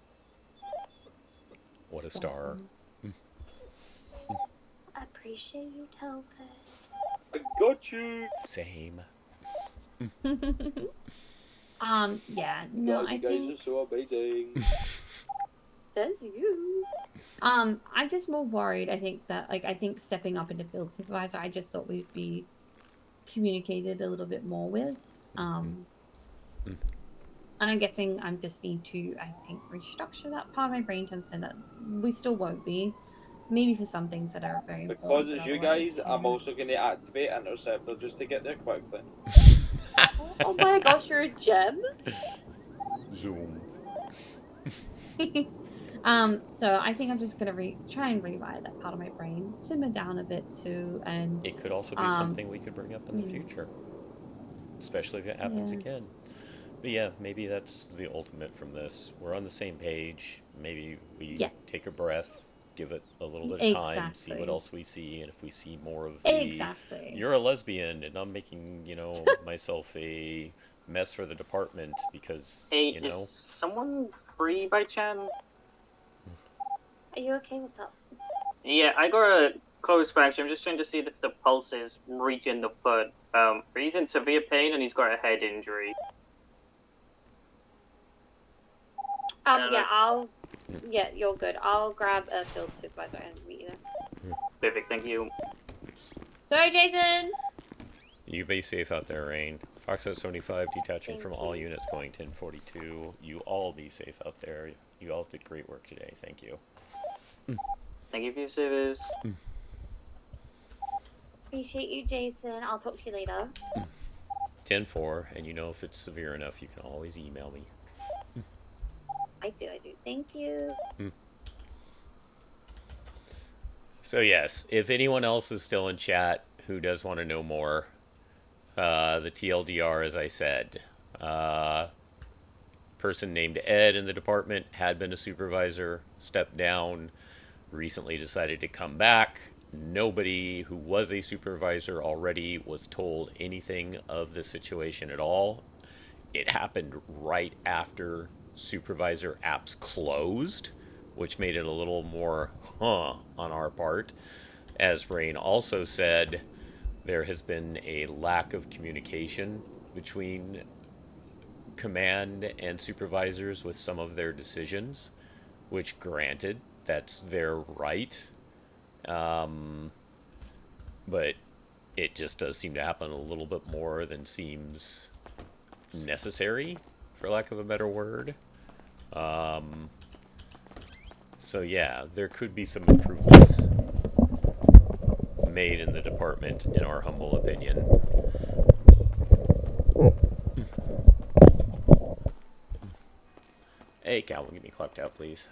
What a star. I appreciate you, Topaz. I got you. Same. Yeah, no, God, I you guys think are so amazing. Says you. I'm just more worried. I think that I think stepping up into field supervisor, I just thought we'd be communicated a little bit more with. And I'm guessing I'm just need to, I think, restructure that part of my brain to understand that we still won't be. Maybe for some things that are very Because important. as but you otherwise, guys, I'm also going to activate Interceptor just to get there quickly. Oh my gosh, you're a gem. Zoom. So I think I'm just gonna try and rewire that part of my brain, simmer down a bit too, and It could also be something we could bring up in the future, especially if it happens again. But yeah, maybe that's the ultimate from this. We're on the same page. Maybe we take a breath, give it a little bit of time, see what else we see, and if we see more of the you're a lesbian and I'm making, you know, myself a mess for the department because, Hey, you know. is someone free by chance? Are you okay with that? Yeah, I got a close fracture. I'm just trying to see if the pulse is reaching the foot. He's in severe pain and he's got a head injury. Yeah, you're good. I'll grab a field supervisor and meet you there. Perfect, thank you. Sorry, Jason! You be safe out there, Rain. Foxtrot 75 detaching from all units going 1042. You all be safe out there. You all did great work today. Thank you. Thank you for your service. Appreciate you, Jason. I'll talk to you later. 10-4, and you know if it's severe enough, you can always email me. I do. Thank you. So yes, if anyone else is still in chat who does want to know more, the TLDR, as I said, person named Ed in the department had been a supervisor, stepped down, recently decided to come back. Nobody who was a supervisor already was told anything of the situation at all. It happened right after supervisor apps closed, which made it a little more on our part. As Rain also said, there has been a lack of communication between command and supervisors with some of their decisions, which granted, that's their right. But it just does seem to happen a little bit more than seems necessary, for lack of a better word. So yeah, there could be some improvements made in the department, in our humble opinion. Hey, Calvin, get me clocked out, please.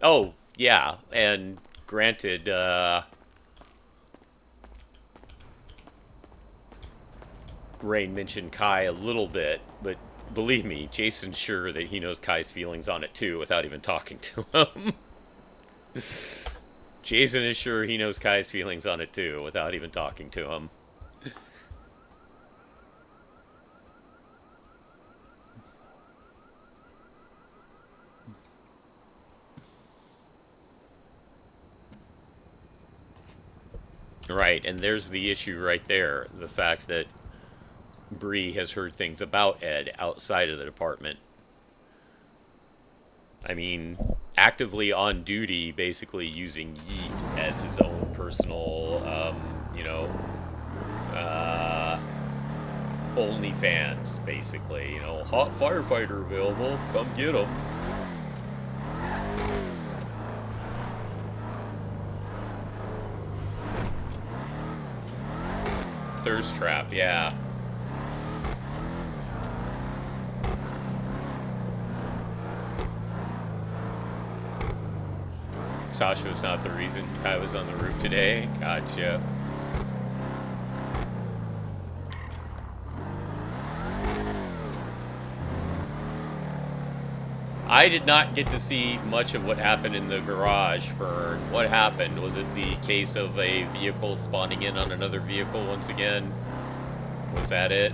Oh, yeah, and granted, Rain mentioned Kai a little bit, but believe me, Jason's sure that he knows Kai's feelings on it too without even talking to him. Jason is sure he knows Kai's feelings on it too without even talking to him. Right, and there's the issue right there. The fact that Bree has heard things about Ed outside of the department. I mean, actively on duty, basically using Yeet as his own personal, OnlyFans, basically. You know, hot firefighter available, come get him. Thirst trap, yeah. Sasha was not the reason I was on the roof today. Gotcha. I did not get to see much of what happened in the garage. For what happened? Was it the case of a vehicle spawning in on another vehicle once again? Was that it?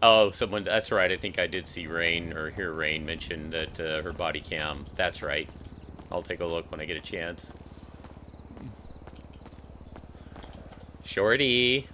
Oh, someone. That's right. I think I did see Rain or hear Rain mention that her body cam. That's right. I'll take a look when I get a chance. Shorty.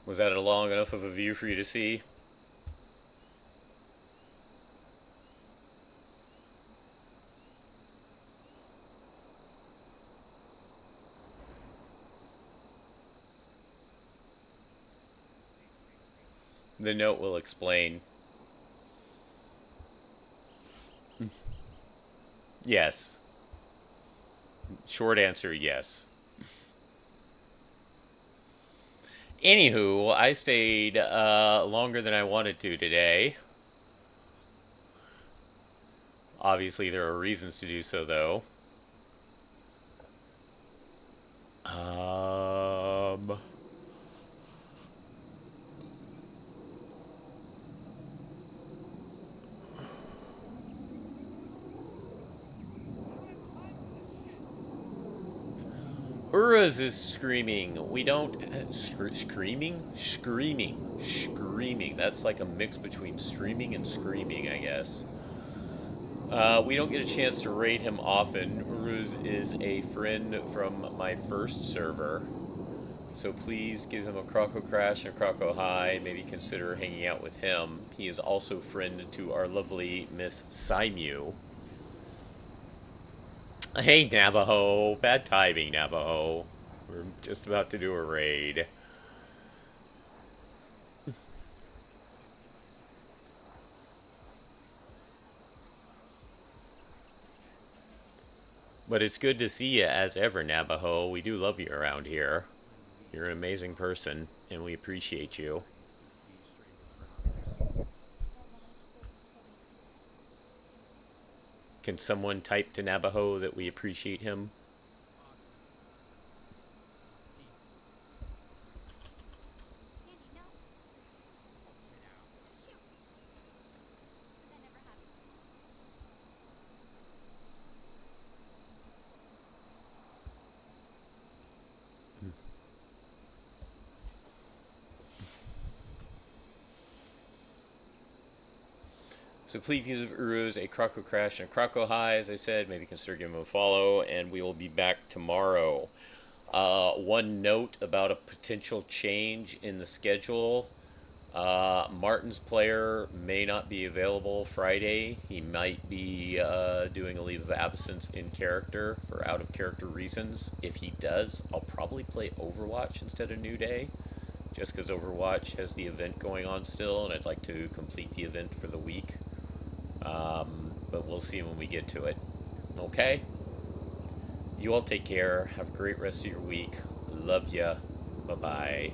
Was that a long enough of a view for you to see? The note will explain. Yes. Short answer, yes. Anywho, I stayed longer than I wanted to today. Obviously, there are reasons to do so, though. Uruz is screaming. We don't... screaming? Screaming. That's like a mix between streaming and screaming, I guess. We don't get a chance to raid him often. Uruz is a friend from my first server. So please give him a Croco Crash and a Croco High. Maybe consider hanging out with him. He is also friend to our lovely Miss Simu. Hey, Navajo. Bad timing, Navajo. We're just about to do a raid. But it's good to see you as ever, Navajo. We do love you around here. You're an amazing person, and we appreciate you. Can someone type to Navajo that we appreciate him? So please give Uruz a Croco Crash and a Croco High, as I said. Maybe consider giving him a follow, and we will be back tomorrow. One note about a potential change in the schedule. Martin's player may not be available Friday. He might be doing a leave of absence in character for out-of-character reasons. If he does, I'll probably play Overwatch instead of NewDay, just because Overwatch has the event going on still, and I'd like to complete the event for the week. But we'll see when we get to it. Okay? You all take care. Have a great rest of your week. Love ya. Bye-bye.